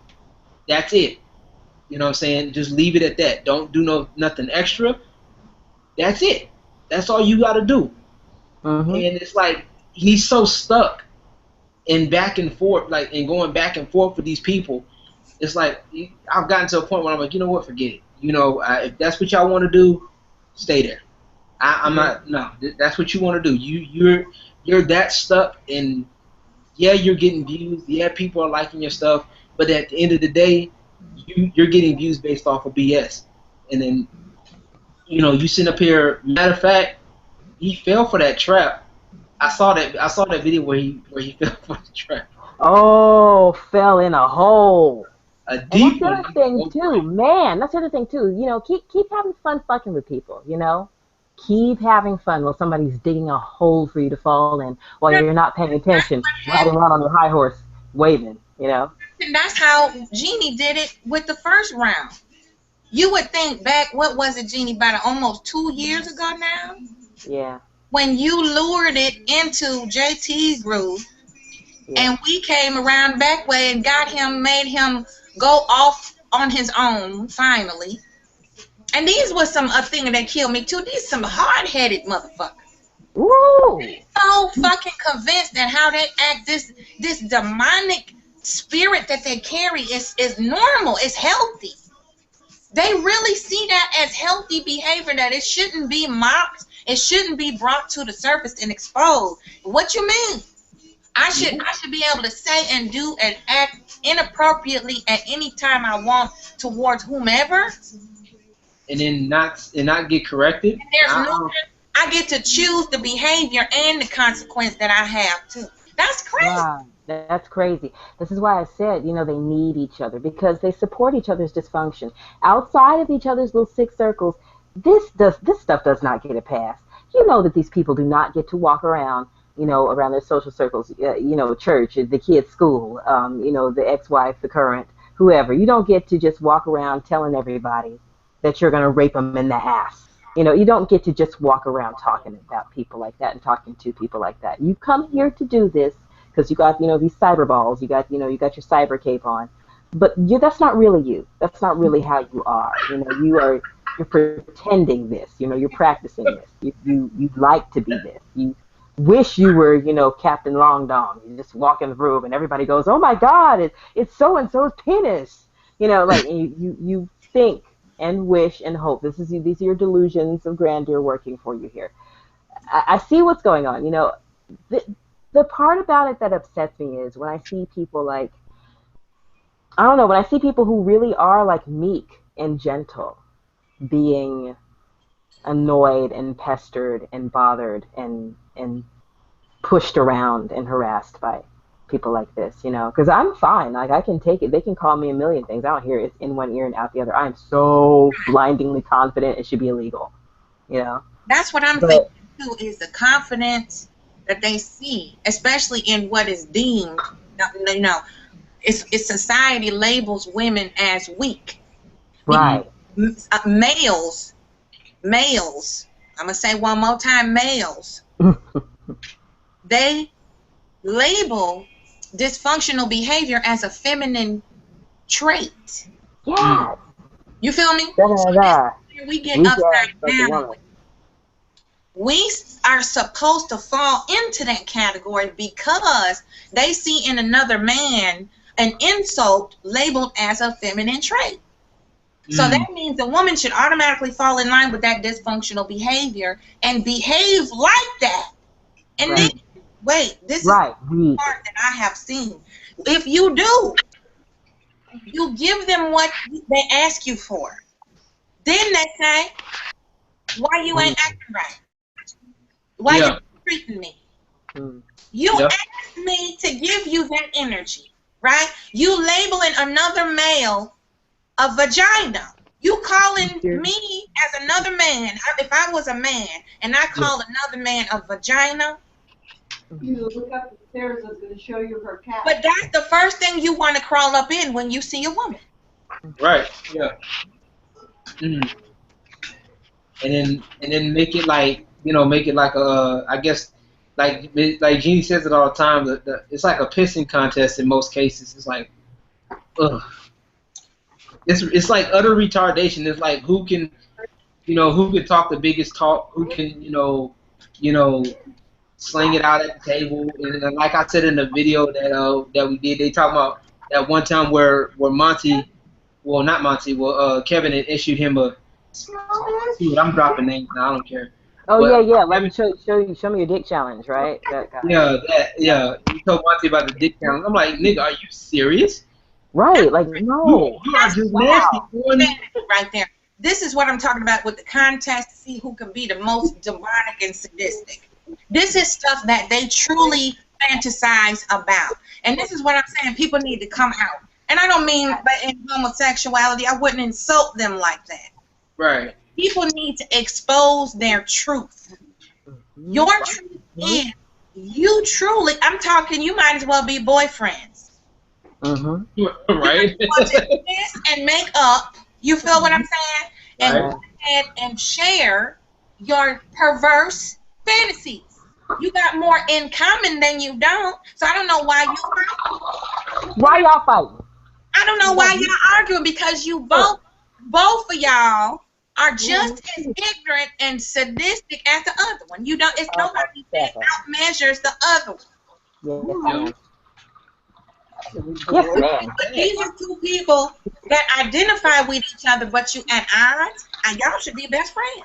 That's it. You know what I'm saying? Just leave it at that. Don't do nothing extra. That's it. That's all you got to do. Mm-hmm. And it's like he's so stuck in back and forth, and going back and forth with these people. It's like I've gotten to a point where I'm like, you know what, forget it. If that's what y'all want to do, stay there. I'm not. No, that's what you want to do. You're that stuck, and yeah, you're getting views. Yeah, people are liking your stuff, but at the end of the day, you're getting views based off of BS. And then, you sit up here. Matter of fact, he fell for that trap. I saw that video where he fell for the trap. Oh, fell in a hole. A deep one. That's the other thing too, man. That's the other thing too. Keep having fun fucking with people. Keep having fun while somebody's digging a hole for you to fall in while you're not paying attention, riding around on your high horse, waving. And that's how Jeannie did it with the first round. You would think back, what was it, Jeannie, about almost 2 years ago now? Yeah. When you lured it into JT's group, and we came around back way and made him go off on his own, finally. And these was a thing that killed me, too. These some hard-headed motherfuckers. Woo! So fucking convinced that how they act, this demonic spirit that they carry is normal, is healthy. They really see that as healthy behavior, that it shouldn't be mocked, it shouldn't be brought to the surface and exposed. What you mean? I should be able to say and do and act inappropriately at any time I want towards whomever, and then not get corrected. I get to choose the behavior and the consequence that I have too. That's crazy. Wow, that's crazy. This is why I said, they need each other, because they support each other's dysfunction. Outside of each other's little sick circles, this stuff does not get a pass. That these people do not get to walk around, around their social circles, church, the kids' school, the ex-wife, the current, whoever. You don't get to just walk around telling everybody that you're going to rape them in the ass. You don't get to just walk around talking about people like that and talking to people like that. You come here to do this because you got, these cyber balls, you got your cyber cape on, but that's not really you. That's not really how you are. You're pretending this. You're practicing this. You like to be this. You wish you were, Captain Long Dong. You just walk in the room and everybody goes, "Oh my God, it's so and so's penis." You think and wish and hope. These are your delusions of grandeur working for you here. I see what's going on. The part about it that upsets me is when I see people when I see people who really are meek and gentle being annoyed and pestered and bothered and pushed around and harassed by people like this, you know, because I'm fine. Like, I can take it. They can call me a million things. I don't hear it in one ear and out the other. I'm so blindingly confident it should be illegal, you know. That's what I'm thinking too, is the confidence that they see, especially in what is deemed, you know, it's society labels women as weak. Right. Males, I'm going to say one more time, males, they label dysfunctional behavior as a feminine trait. Yeah. You feel me? We get upside down. We are supposed to fall into that category because they see in another man an insult labeled as a feminine trait. So that means a woman should automatically fall in line with that dysfunctional behavior and behave like that. And then, wait, this is the part that I have seen. If you do, you give them what they ask you for. Then they say, why you ain't acting right? Why you treating me? You asked me to give you that energy, right? You labeling another male a vagina. You calling me as another man. If I was a man and I called another man a vagina. You look up the stairs, I was going to show you her cat. But that's the first thing you want to crawl up in when you see a woman. Right, yeah. And then make it like, you know, make it like a, I guess, like Jeannie says it all the time, it's like a pissing contest in most cases. It's like, ugh. It's like utter retardation. It's like who can talk the biggest talk, who can, you know, sling it out at the table. And like I said in the video that we did, they talk about that one time where Monty, well not Monty, Kevin had issued him a, dude, I'm dropping names now, I don't care. Oh, but, yeah. Let me show me your dick challenge, right? That guy. Yeah. You told Monty about the dick challenge. I'm like, nigga, are you serious? Right, like, no. You are just nasty. Right there. This is what I'm talking about with the contest to see who can be the most demonic and sadistic. This is stuff that they truly fantasize about. And this is what I'm saying. People need to come out. And I don't mean in homosexuality. I wouldn't insult them like that. Right. People need to expose their truth. Your truth is you truly, I'm talking, you might as well be boyfriends. Right. You want to do this and make up, you feel what I'm saying? And go ahead and share your perverse fantasies. You got more in common than you don't. So I don't know why you fighting. Why y'all fighting? I don't know why y'all arguing, because you both of y'all are just as ignorant and sadistic as the other one. You don't. It's nobody that outmeasures the other one. Yes, ma'am. But these are two people that identify with each other, but you at odds, and y'all should be best friends.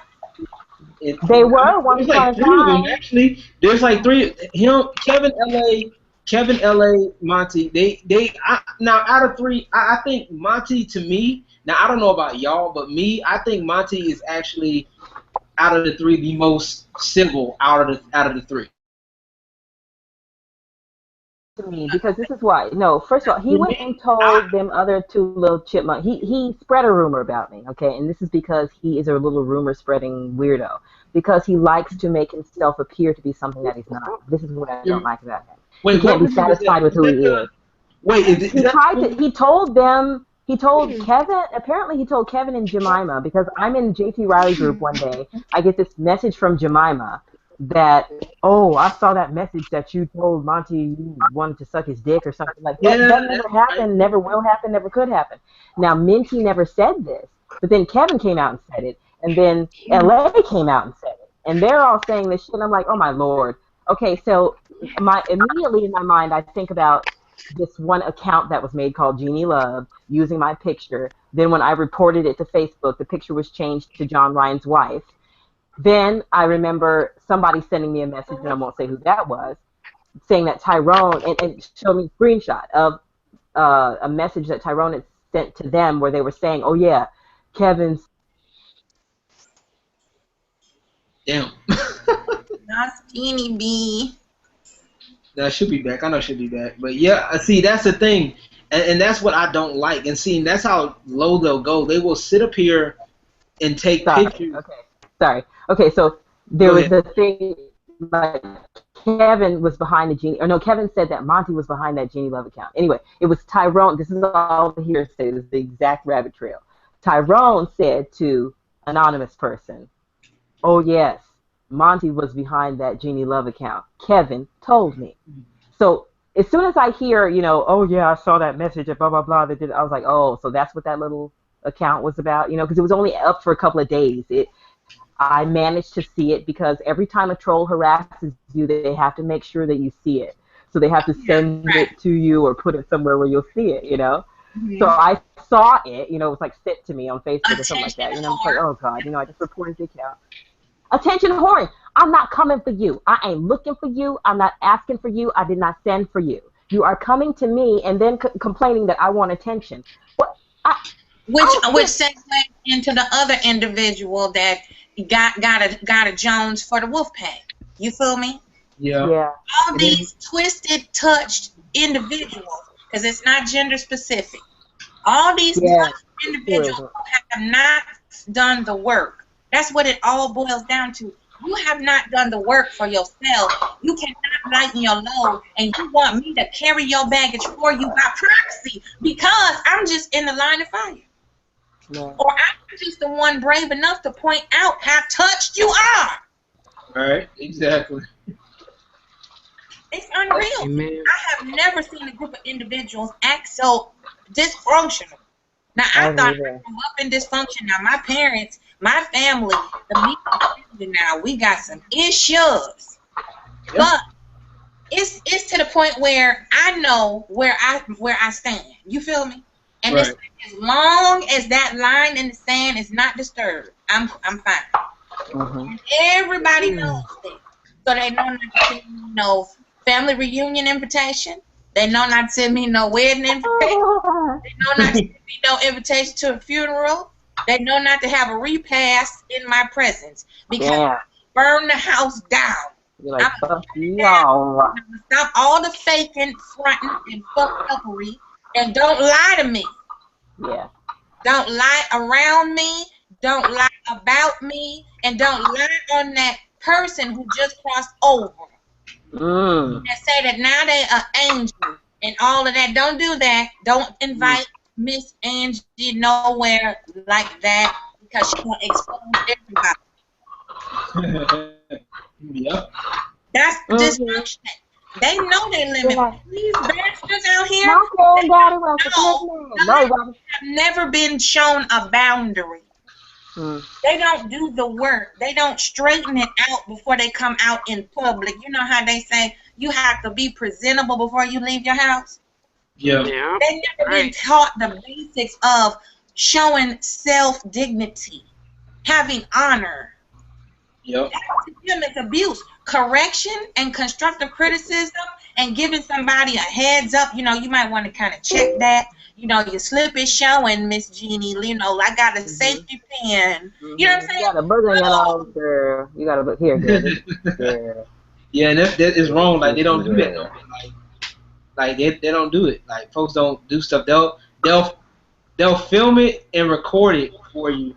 They were one like three of them, actually. There's like three. Him, Kevin, LA, Monty. Now out of three, I think Monty, to me. Now I don't know about y'all, but me, I think Monty is actually out of the three the most civil out of the three. To me, because this is why. No, first of all, he went and told them other two little chipmunks. He spread a rumor about me, okay, and this is because he is a little rumor spreading weirdo. Because he likes to make himself appear to be something that he's not. This is what I don't like about him. He can't be satisfied with who he is. Wait, He told them. He told Kevin. Apparently, he told Kevin and Jemima, because I'm in JT Riley group one day. I get this message from Jemima that, oh, I saw that message that you told Monty you wanted to suck his dick or something like that. That never happened, never will happen, never could happen. Now, Minty never said this, but then Kevin came out and said it, and then LA came out and said it, and they're all saying this shit, and I'm like, oh my lord. Okay, so immediately in my mind, I think about this one account that was made called Jeannie Love, using my picture. Then when I reported it to Facebook, the picture was changed to John Ryan's wife. Then I remember somebody sending me a message, and I won't say who that was, saying that Tyrone, and showed me a screenshot of a message that Tyrone had sent to them where they were saying, oh yeah, Kevin's... Damn. Not skinny B. No, she'll be back. I know she'll be back. But yeah, see, that's the thing. And that's what I don't like. And see, that's how low they'll go. They will sit up here and take pictures. Sorry. Okay, so there Go was ahead. the thing, like, Kevin was behind the Genie, or no, Kevin said that Monty was behind that Genie Love account. Anyway, it was Tyrone. This is all the hearsay. This is the exact rabbit trail. Tyrone said to anonymous person, oh, yes, Monty was behind that Genie Love account. Kevin told me. So as soon as I hear, oh, yeah, I saw that message at blah, blah, blah, they did, I was like, oh, so that's what that little account was about, because it was only up for a couple of days. I managed to see it because every time a troll harasses you, they have to make sure that you see it. So they have to send it to you or put it somewhere where you'll see it, Mm-hmm. So I saw it, it was like sent to me on Facebook or something like that. And I'm like, oh, God, I just reported the account. Attention whoring. I'm not coming for you. I ain't looking for you. I'm not asking for you. I did not send for you. You are coming to me and then complaining that I want attention. What? Which segues into the other individual that got a Jones for the Wolfpack. You feel me? Yeah. All these twisted, touched individuals, because it's not gender specific. All these touched individuals who have not done the work. That's what it all boils down to. You have not done the work for yourself. You cannot lighten your load, and you want me to carry your baggage for you by proxy because I'm just in the line of fire. No. Or I'm just the one brave enough to point out how touched you are. Right, exactly. It's unreal. Amen. I have never seen a group of individuals act so dysfunctional. Now, I thought I grew up in dysfunction. Now, my parents, my family, the media now, we got some issues. Yep. But it's to the point where I know where I stand. You feel me? And as long as that line in the sand is not disturbed, I'm fine. And everybody knows that. So they know not to send me no family reunion invitation. They know not to send me no wedding invitation. They know not to send me no invitation to a funeral. They know not to have a repast in my presence because I burn the house down. You're like, fuck y'all. I'm gonna stop all the faking, fronting, and fuck-uppery, and don't lie to me. Yeah. Don't lie around me. Don't lie about me. And don't lie on that person who just crossed over. And say that now they are angel and all of that. Don't do that. Don't invite Miss Angie nowhere like that because she will expose everybody. Yep. That's dysfunction. They know they limit. These bastards out here have never been shown a boundary. They don't do the work. They don't straighten it out before they come out in public. You know how they say you have to be presentable before you leave your house? Yeah. They've never been taught the basics of showing self-dignity, having honor. Yep. That to them is abuse. Correction and constructive criticism and giving somebody a heads up, you might want to kind of check that. Your slip is showing, Miss Jeannie. I got a safety pin. You know what I'm saying? You got a booger in your nose, girl. You got a book here, girl. Yeah, and that is wrong. Like they don't do that. No. Like they don't do it. Like folks don't do stuff. They'll film it and record it for you,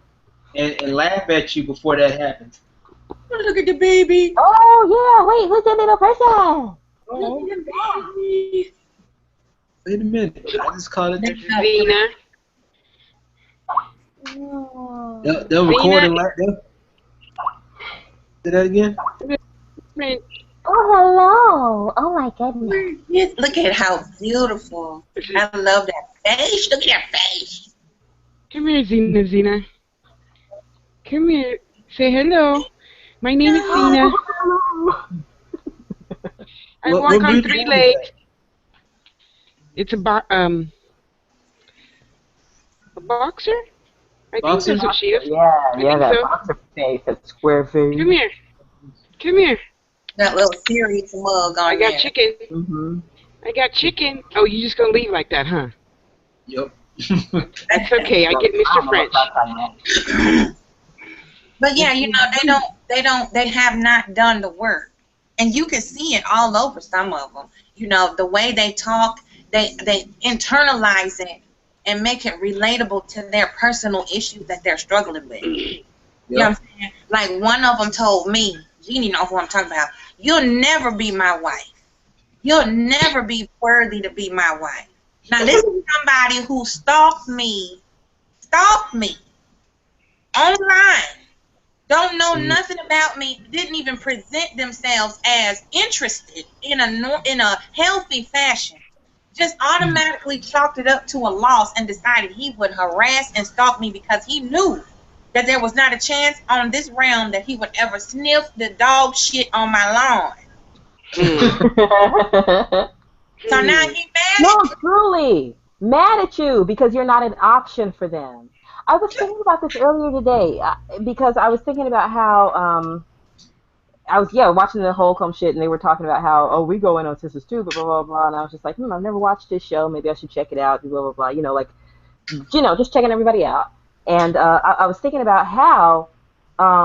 and laugh at you before that happens. Look at the baby. Oh yeah, wait, who's that little person? Look at the baby. Wait a minute. I just called it Zena. They'll record and laugh. Say that again. Oh, hello. Oh, my goodness. Yes, look at how beautiful. I love that face. Look at that face. Come here, Zena. Come here. Say hello. My name is Zena. I walk on 3 legs. It's a boxer? I think that's what she is. Yeah, that boxer face, that square face. Come here. That little serious mug on I got chicken. I got chicken. Oh, you just gonna leave like that, huh? Yep. That's okay. I get Mr. French. But yeah, they have not done the work. And you can see it all over some of them. You know, the way they talk, they internalize it and make it relatable to their personal issues that they're struggling with. You know what I'm saying? Like one of them told me, Jeannie know who I'm talking about, you'll never be my wife. You'll never be worthy to be my wife. Now this is somebody who stalked me online. Don't know nothing about me, didn't even present themselves as interested in a healthy fashion. Just automatically chalked it up to a loss and decided he would harass and stalk me because he knew that there was not a chance on this realm that he would ever sniff the dog shit on my lawn. So now he mad No, at you. truly mad at you because you're not an option for them. I was thinking about this earlier today because I was thinking about how I was watching the Holcomb shit and they were talking about how we go in on Sisters too, blah blah blah, and I was just like, I've never watched this show, maybe I should check it out, blah blah blah, just checking everybody out. And I was thinking about how I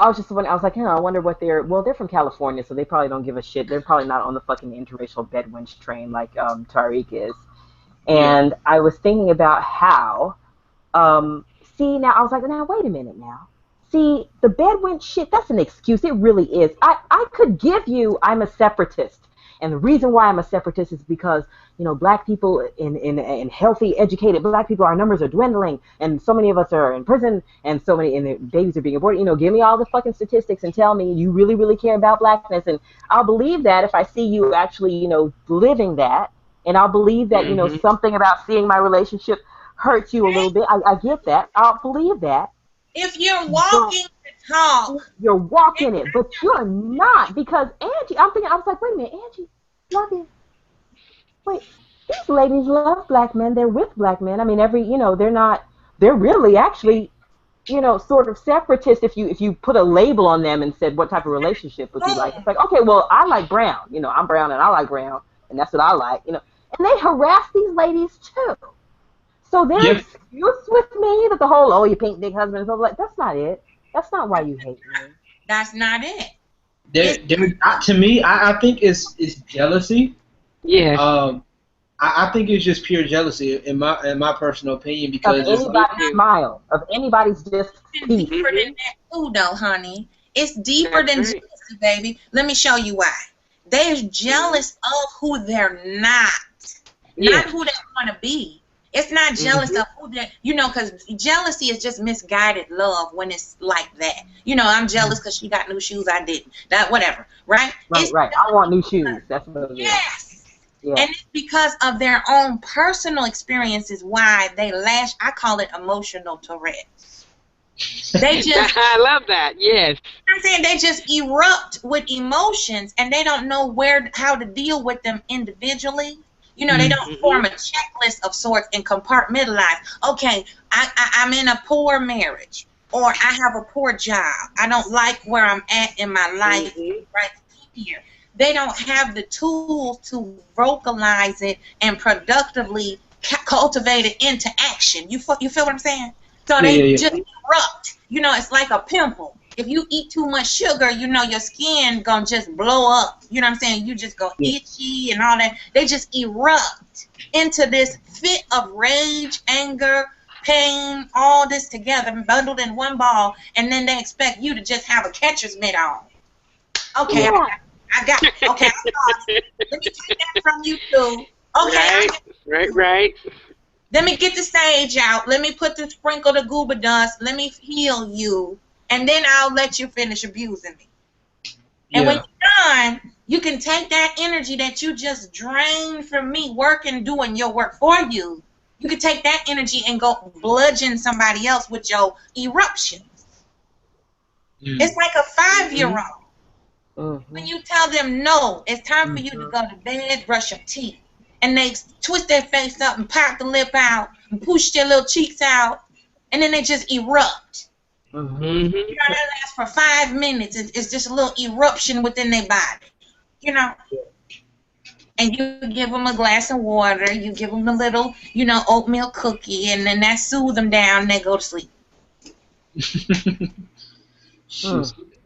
was like, I wonder what they're from California, so they probably don't give a shit. They're probably not on the fucking interracial bedwench train like Tariq is. And I was thinking about how now I was like, now wait a minute now. See, the bedwench shit, that's an excuse. It really is. I could give you I'm a separatist. And the reason why I'm a separatist is because, black people in healthy, educated black people, our numbers are dwindling, and so many of us are in prison, and so many and the babies are being aborted. Give me all the fucking statistics and tell me you really, really care about blackness, and I'll believe that if I see you actually, living that, and I'll believe that, something about seeing my relationship hurts you a little bit. I get that. I'll believe that. If you're walking the talk. You're walking it, but you're not, because Angie, I was like, wait a minute, Angie, wait, these ladies love black men, they're with black men. I mean, they're really actually, sort of separatist if you put a label on them and said what type of relationship would you like. It's like, okay, well, I like brown, I'm brown and I like brown, and that's what I like, and they harass these ladies too. So there's excuse with me that the whole, you pink dick husband and stuff like, that's not it. That's not why you hate me. That's not it. To me, I think it's jealousy. Yeah. I think it's just pure jealousy in my personal opinion, because of anybody's smile, of anybody's just it's deeper than that too, though, honey. It's deeper than jealousy, baby. Let me show you why. They're jealous of who they're not who they want to be. It's not jealous of who they're, because jealousy is just misguided love when it's like that. I'm jealous because she got new shoes, I didn't. That whatever, right? Right. I want new shoes. That's what it is. Yes. Yeah. And it's because of their own personal experiences why they lash. I call it emotional Tourette's. They just I love that. Yes. I'm saying they just erupt with emotions and they don't know how to deal with them individually. They don't form a checklist of sorts and compartmentalize. Okay, I'm in a poor marriage, or I have a poor job. I don't like where I'm at in my life right here. They don't have the tools to vocalize it and productively cultivate it into action. You feel what I'm saying? So they just erupt. It's like a pimple. If you eat too much sugar, your skin gonna just blow up. You know what I'm saying? You just go itchy and all that. They just erupt into this fit of rage, anger, pain, all this together, bundled in one ball, and then they expect you to just have a catcher's mitt on. Okay, I got it. Okay, let me take that from you too. Okay. Right. Let me get the sage out. Let me sprinkle the goober dust. Let me heal you. And then I'll let you finish abusing me. And when you're done, you can take that energy that you just drained from me working, doing your work for you. You can take that energy and go bludgeon somebody else with your eruptions. It's like a 5-year-old. When you tell them, no, it's time for you to go to bed, brush your teeth. And they twist their face up and pop the lip out and push their little cheeks out. And then they just erupt. They last for 5 minutes. It's just a little eruption within their body, And you give them a glass of water. You give them a little, oatmeal cookie, and then that soothes them down, and they go to sleep.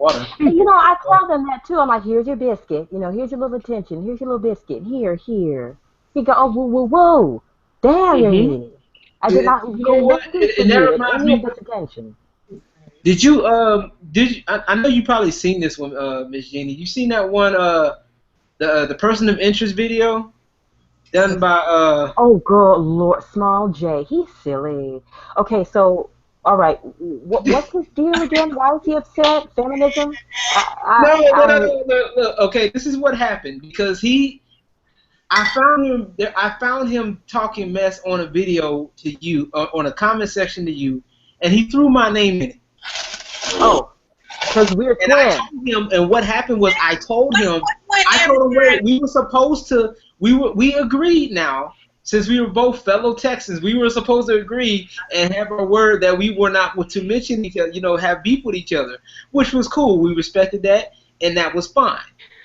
water. You know, I tell them that too. I'm like, here's your biscuit. You know, here's your little attention. Here's your little biscuit. Here. He go, oh, whoa. Damn, you're eating it. I did not You know what? do for And that you reminds any me. of this attention. Did you I know you probably seen this one, Miss Jeannie. You seen that one the person of interest video done by Oh, good Lord, Small J. He's silly. Okay, so, all right, what's his deal again? Why is he upset? Feminism? No. Okay, this is what happened because I found him talking mess on a video to you on a comment section to you, and he threw my name in it. Oh, because we're And I twins. told him, and what happened was I told him, wait, we were supposed to, we agreed now, since we were both fellow Texans, we were supposed to agree and have a word that we were not to mention each other, have beef with each other, which was cool. We respected that, and that was fine.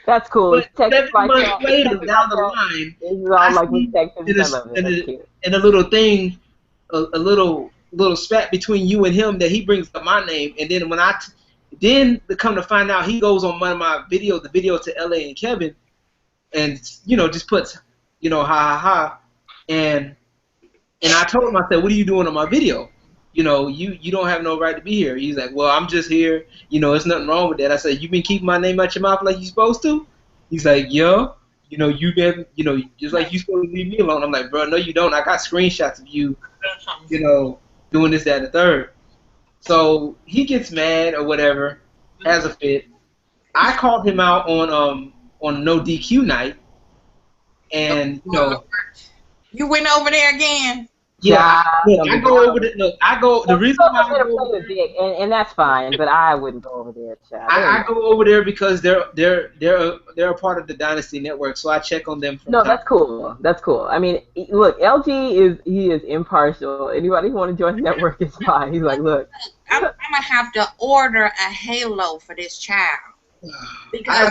That's cool. But Texas 7 like months that. later, Texas down like the that. line, This is all like with Texas. in I love it. That's cute. a little thing, a little spat between you and him that he brings up my name, and then when then to come to find out, he goes on one of my videos, the video to LA and Kevin, and just puts, ha ha ha, and I told him, I said, what are you doing on my video? You don't have no right to be here. He's like, well, I'm just here. There's nothing wrong with that. I said, you been keeping my name out your mouth like you supposed to? He's like, yeah. You've been, just like you supposed to leave me alone. I'm like, bro, no, you don't. I got screenshots of you, doing this, that, and the third. So he gets mad or whatever, has a fit. I called him out on no DQ night, and You went over there again. yeah, I go over there. Look, I go. The reason why I go over there, Vic, and that's fine, but I wouldn't go over there, child. I go over there because they're a part of the Dynasty Network, so I check on them. No, that's cool. That's cool. I mean, look, LG is impartial. Anybody who want to join the network is fine. He's like, look, I'm gonna have to order a halo for this child because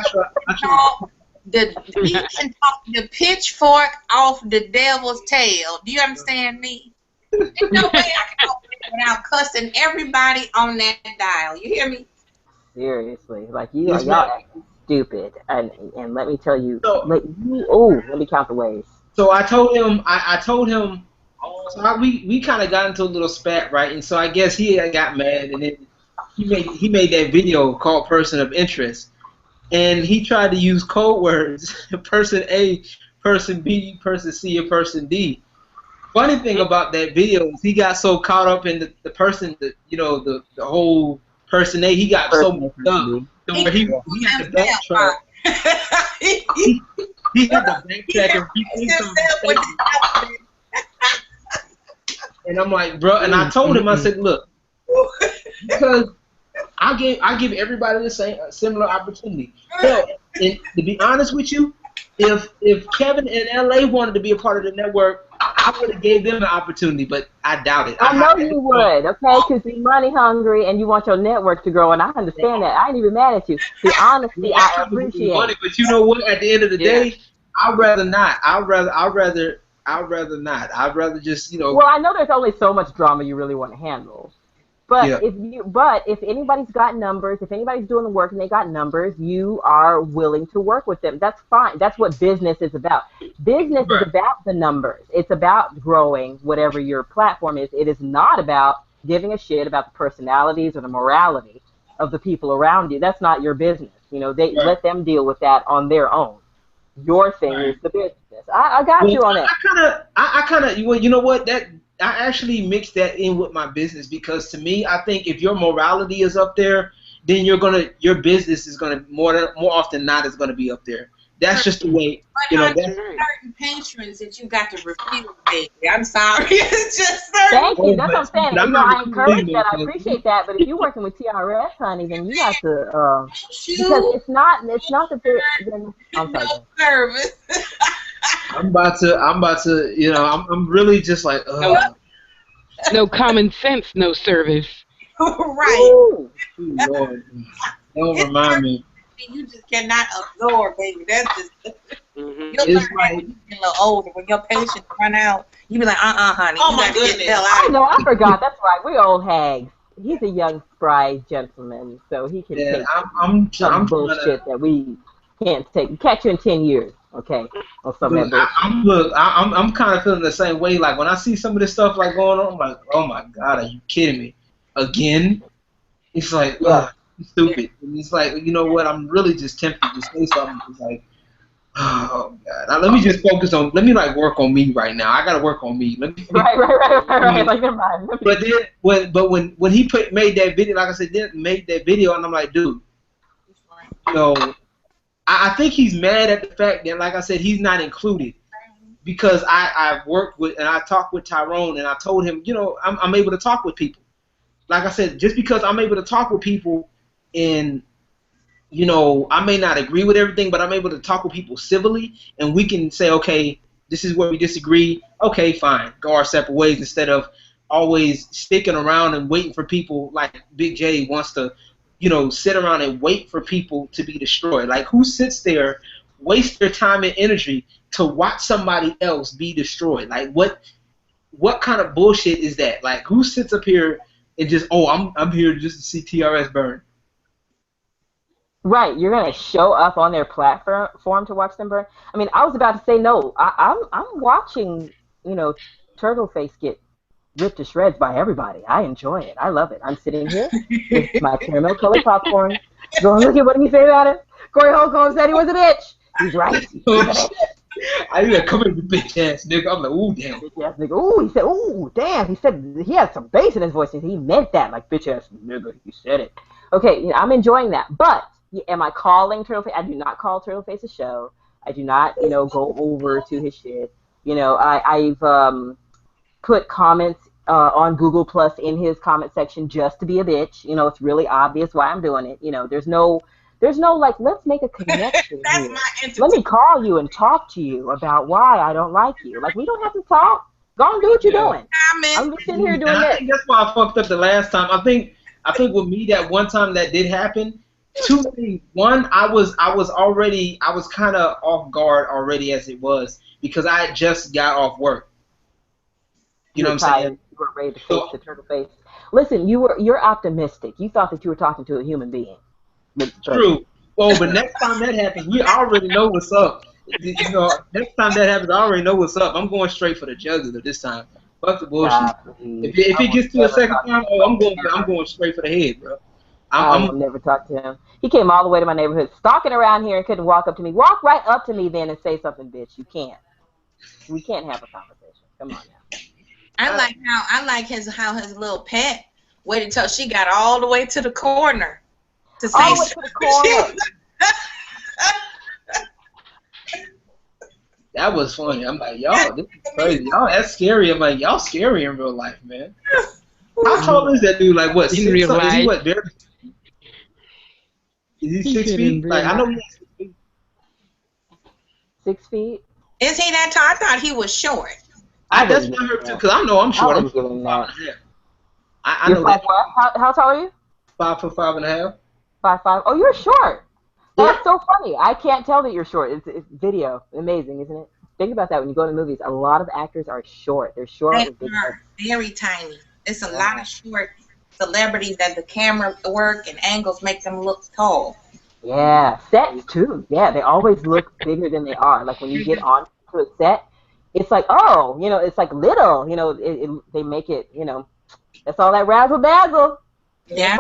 he can talk the pitchfork off the devil's tail. Do you understand me? There's no way I can open it without cussing everybody on that dial. You hear me? seriously, like Yes, y'all ma'am. acting stupid, and let me tell you, So- let me count the ways. So I told him. I told him. So we kind of got into a little spat, right? And so I guess he had got mad, and then he made that video called "Person of Interest," and he tried to use code words: person A, person B, person C, and person D. Funny thing about that video is he got so caught up in the person, the whole person A, he got so messed up. So where he had to backtrack. He had to backtrack and repeat some mistakes. And I'm like, bro, and I told him, I said, look, because I give everybody the same similar opportunity. Hell, and to be honest with you, if Kevin and LA wanted to be a part of the network, I would have gave them an opportunity, but I doubt it. I know you would, okay? Because you're money hungry and you want your network to grow, and I understand that. I ain't even mad at you. The honesty, I appreciate. But you know what? At the end of the day, I'd rather not. I'd rather not. I'd rather just, Well, I know there's only so much drama you really want to handle. But Yeah. if anybody's got numbers, if anybody's doing the work and they got numbers, you are willing to work with them. That's fine. That's what business is about. Business Right. is about the numbers. It's about growing whatever your platform is. It is not about giving a shit about the personalities or the morality of the people around you. That's not your business. They let them deal with that on their own. Your thing is the business. I got you on that. I kind of, you know what? That I actually mix that in with my business because to me, I think if your morality is up there, then your business is gonna more often than not is gonna be up there. That's just the way. But there's certain patrons that you got to refuse, baby. I'm sorry. It's just certain. Thank you. That's what I'm saying. But I'm not I encourage refusing that. I because- appreciate that. But if you're working with TRS, honey, then you got to because it's not that they're. I'm sorry. No service. I'm about to, I'm really just like, No common sense, no service. Right. Ooh. Lord, don't remind me. You just cannot absorb, baby. That's just. Mhm. You'll It's learn that when you get a little older. When your patience run out, you be like, honey. Oh, you my gotta get the goodness. hell I out. know. I forgot. That's right. We old hags. he's a young, spry gentleman, so he can Yeah, take I'm some trying bullshit that we can't take. Catch you in 10 years, okay? Or some of that bullshit. I'm kind of feeling the same way. Like when I see some of this stuff like going on, I'm like, oh my god, are you kidding me? Again? It's like, Yeah. stupid. And it's like, you know what? I'm really just tempted to say something. It's like, oh god. Now let me just focus on. Let me like work on me right now. I gotta work on me. Let me. Right. Like never mind. But then when he made that video, like I said, then made that video, and I'm like, dude, you know, I think he's mad at the fact that, like I said, he's not included because I've worked with and I talked with Tyrone and I told him, you know, I'm able to talk with people. Like I said, just because I'm able to talk with people and, you know, I may not agree with everything, but I'm able to talk with people civilly and we can say, okay, this is where we disagree. Okay, fine. Go our separate ways instead of always sticking around and waiting for people like Big J wants to, you know, sit around and wait for people to be destroyed. Like, who sits there, waste their time and energy to watch somebody else be destroyed? Like, what kind of bullshit is that? Like, who sits up here and just, I'm here just to see TRS burn? Right, you're gonna show up on their platform to watch them burn. I mean, I was about to say no. I'm watching, you know, Turtleface get ripped to shreds by everybody. I enjoy it. I love it. I'm sitting here with my caramel colored popcorn, going, look at what did he say about it? Corey Holcomb said he was a bitch. He's right. I knew that coming, bitch ass nigga. I'm like, ooh, damn. Bitch ass nigga. Ooh, he said, ooh, damn. He said he had some bass in his voice. He meant that, like bitch ass nigga. He said it. Okay, you know, I'm enjoying that. But am I calling Turtleface? I do not call Turtleface a show. I do not, you know, go over to his shit. You know, I've put comments on Google Plus in his comment section just to be a bitch. You know, it's really obvious why I'm doing it. You know, there's no like, let's make a connection here. Let me call you and talk to you about why I don't like you. Like, we don't have to talk. Go and do what you're doing. I'm just sitting here doing I this. think that's why I fucked up the last time. I think with me that one time that did happen. Two things. One, I was kind of off guard already as it was because I had just got off work. You know what I'm saying? You were ready to face the Turtleface. Listen, you're optimistic. You thought that you were talking to a human being. True. Well, but next time that happens, we already know what's up. You know, next time that happens, I already know what's up. I'm going straight for the jugular this time. Fuck the bullshit. If it gets to a second time, I'm going straight for the head, bro. I will never talk to him. He came all the way to my neighborhood, stalking around here and couldn't walk up to me. Walk right up to me then and say something, bitch. You can't. We can't have a conversation. Come on now. I like how his little pet waited till she got all the way to the corner to say all the way to the corner. That was funny. I'm like, y'all, this is crazy. Y'all, that's scary. I'm like, y'all scary in real life, man. How tall is that dude? Like, what? In real life. Is he what? Is he 6 feet? Like, I know he's 6 feet. 6 feet? Is he that tall? I thought he was short. That's what I heard too, because I know I'm short. I'm 5'5". I know that. How tall are you? 5'5.5". 5'5". Oh, you're short. That's so funny. I can't tell that you're short. It's video. Amazing, isn't it? Think about that when you go to movies. A lot of actors are short. They're short. They are very tiny. It's a lot of short celebrities that the camera work and angles make them look tall. Yeah, sets too. Yeah, they always look bigger than they are. Like when you get onto a set, it's like, oh, you know, it's like little. You know, they make it. You know, that's all that razzle dazzle. Yeah.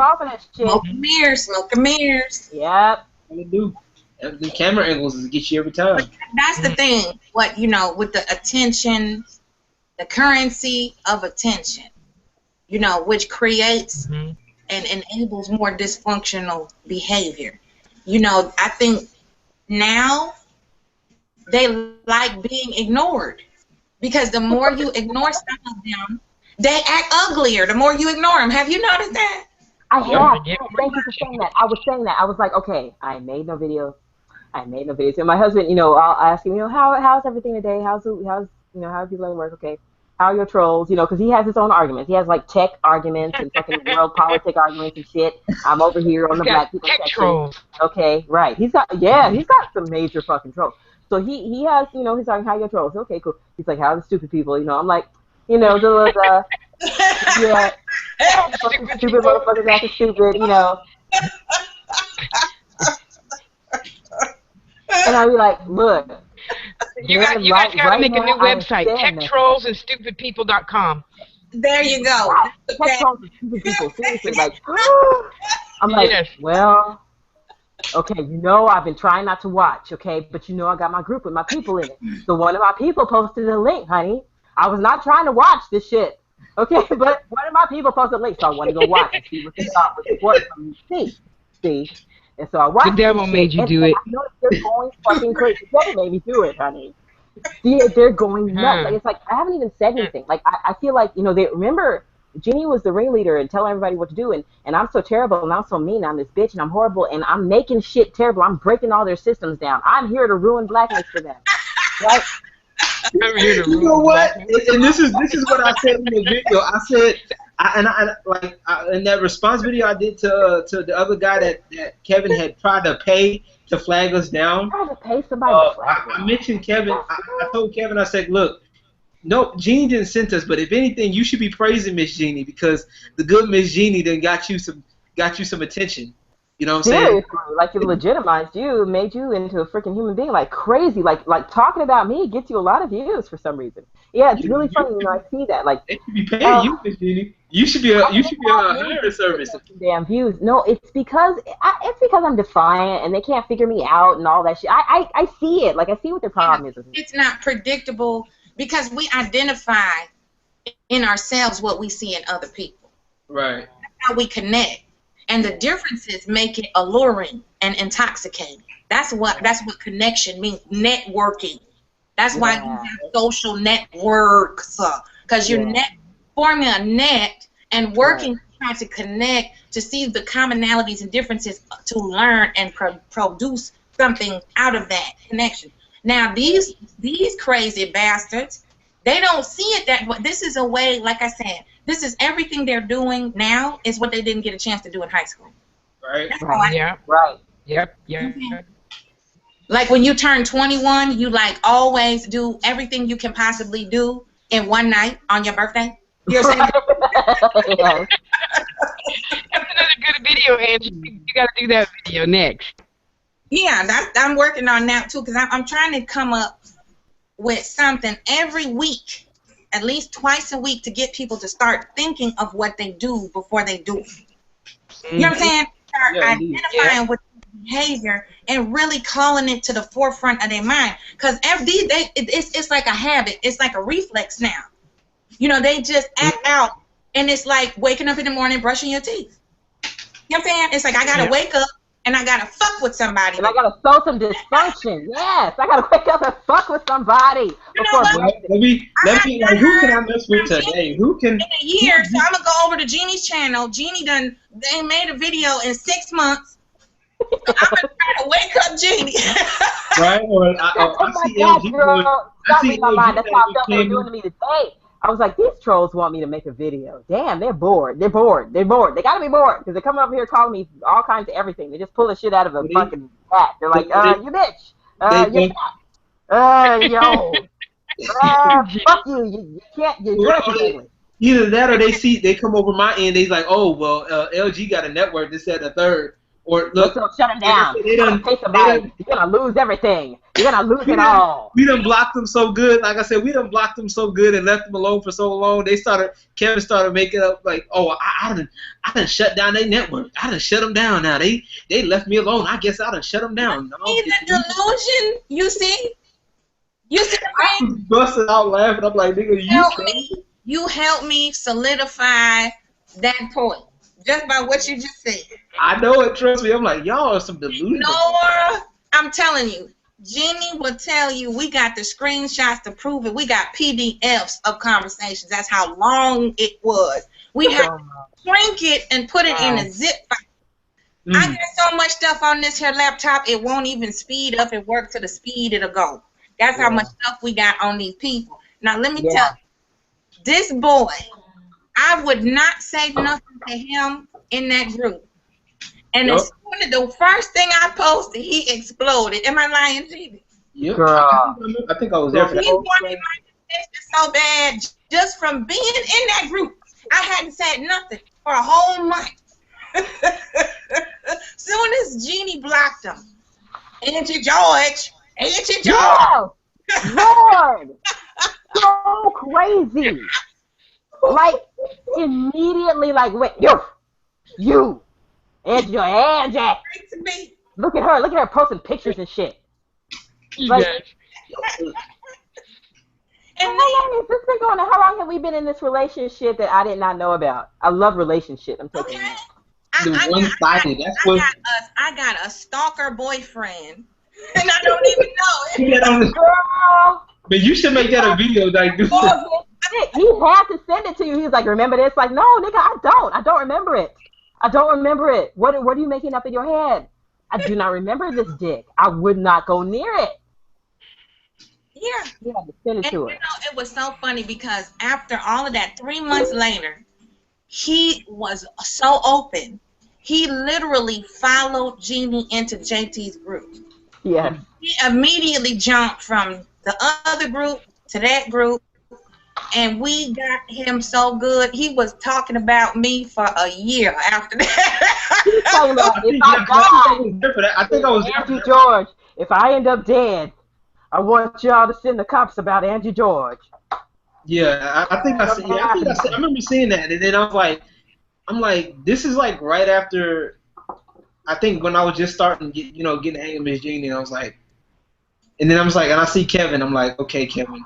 Smoke and mirrors. Smoke and mirrors. Yep. What they do? The camera angles is get you every time. But that's the thing. What, you know, with the attention, the currency of attention, you know, which creates and enables more dysfunctional behavior. You know, I think now they like being ignored because the more you ignore some of them, they act uglier the more you ignore them. Have you noticed that? I have. Thank you for saying that. I was saying that. I was like, okay, I made no videos. And my husband, you know, I'll ask him, you know, how's everything today? How's you know, how are people at work? Okay. How are your trolls? You know, because he has his own arguments. He has like tech arguments and fucking world politics arguments and shit. I'm over here on the black people section. Trolls. Okay, right. He's got some major fucking trolls. So he has, you know, he's like, how are your trolls? Okay, cool. He's like, how are the stupid people? You know, I'm like, you know, yeah. Stupid motherfuckers acting stupid, you know. And I'd be like, look. You guys gotta make a new website, techtrollsandstupidpeople.com. There you go. Right. Tech trolls and stupid people, seriously, like, I'm like, Yes. well, okay, you know I've been trying not to watch, okay, but you know I got my group with my people in it. So one of my people posted a link, honey. I was not trying to watch this shit, okay, but one of my people posted a link, so I wanted to go watch and see what they thought was important for me to see. And so I watched The devil made you do it. I know they're going fucking crazy. The devil made me do it, honey. They're going nuts. Like, it's like, I haven't even said anything. Like, I feel like, you know, they remember Jeannie was the ringleader and telling everybody what to do, and I'm so terrible, and I'm so mean, I'm this bitch, and I'm horrible, and I'm making shit terrible. I'm breaking all their systems down. I'm here to ruin blackness for them. Right? I'm here to You know what? And this is what I said in the video. I said, in that response video I did to the other guy that Kevin had tried to pay to flag us down. Trying to pay somebody to flag I mentioned Kevin. I told Kevin, I said, look, no, Jeannie didn't send us, but if anything, you should be praising Miss Jeannie because the good Miss Jeannie then got you some attention. You know what I'm saying? Seriously, like, it legitimized you, made you into a freaking human being, like crazy. Like talking about me gets you a lot of views for some reason. Yeah, it's really funny when I see that. Like, they should be paying you, Miss Jeannie. You should be a hiring service. Damn views. No, it's because I'm defiant and they can't figure me out and all that shit. I see it. Like, I see what their problem is. It's not predictable because we identify in ourselves what we see in other people. Right. That's how we connect. And the differences make it alluring and intoxicating. That's what connection means. Networking. That's why you have social networks, because you're forming a net and working, trying to connect to see the commonalities and differences to learn and produce something out of that connection. Now these crazy bastards, they don't see it that way. This is a way, like I said, this is everything they're doing now is what they didn't get a chance to do in high school. Right. Yep. Like when you turn 21, you like always do everything you can possibly do in one night on your birthday. You know what I'm saying? Yes. That's another good video, Angie. You got to do that video next. Yeah, I'm working on that too because I'm trying to come up with something every week, at least twice a week, to get people to start thinking of what they do before they do it. You know what I'm saying? Start identifying with behavior and really calling it to the forefront of their mind. Because it's like a habit. It's like a reflex now. You know, they just act out, and it's like waking up in the morning, brushing your teeth. You know what I'm saying? It's like I got to wake up, and I got to fuck with somebody. And I got to sow some dysfunction. Yes, I got to wake up and fuck with somebody. You know what? Let me who can I mess with today? Who can? In a year, so I'm going to go over to Jeannie's channel. Jeannie they made a video in 6 months. I'm going to try to wake up Jeannie. Right? Or I see LG doing. I see LG That's how I felt they were doing to me today. I was like, these trolls want me to make a video. Damn, they're bored. They gotta be bored because they're coming over here calling me all kinds of everything. They just pull the shit out of a fucking hat. They're like, you bitch. You fat. Yo. Fuck you. You can't. You're either that or they come over my end. They's like, oh well, LG got a network. This, that, and the third. Or look, so shut them down. You're gonna lose everything. You're gonna lose it all. We done blocked them so good. Like I said, we done blocked them so good and left them alone for so long. Kevin started making up like, oh, I done shut down their network. I done shut them down now. They left me alone. I guess I done shut them down. See the delusion? You see? You see the I was busting out laughing. I'm like, nigga, you help me solidify that point. Just by what you just said. I know it, trust me. I'm like, y'all are some delusional. Nora, I'm telling you, Jeannie will tell you we got the screenshots to prove it. We got PDFs of conversations. That's how long it was. We have to shrink it and put it in a zip file. I got so much stuff on this here laptop, it won't even speed up and work to the speed it'll go. That's how much stuff we got on these people. Now, let me tell you, this boy, I would not say nothing to him in that group. And as soon as the first thing I posted, he exploded. Am I lying, Jeannie? Yep. Girl. I think I was there for that. He wanted my attention so bad just from being in that group. I hadn't said nothing for a whole month. Soon as Jeannie blocked him, Auntie George, Auntie George. Yeah. Lord, so crazy. Like immediately, like wait, you, Angie, Right to me. look at her posting pictures and shit. Like, how long has this been going on? How long have we been in this relationship that I did not know about? I love relationships. I'm taking Okay. that. One-sided. That's what. I got a stalker boyfriend, and I don't even know it. Yeah, Girl, but you should make that a video, like, dude. he had to send it to you. He was like, remember this? Like, no, nigga, I don't remember it. I don't remember it. What are you making up in your head? I do not remember this dick. I would not go near it. Yeah. You had to send it And to you her. know, it was so funny because after all of that, 3 months later, he was so open. He literally followed Jeannie into JT's group. Yes. He immediately jumped from the other group to that group, and we got him so good. He was talking about me for a year after that. He's talking about if I think I was there for Angie that. George, if I end up dead, I want y'all to send the cops about Angie George. Yeah, I think I see. Yeah, I remember seeing that, and then I'm like, this is like right after. I think when I was just starting, getting the hang of Miss Jeannie, and I was like, and then I was like, and I see Kevin, I'm like, okay, Kevin.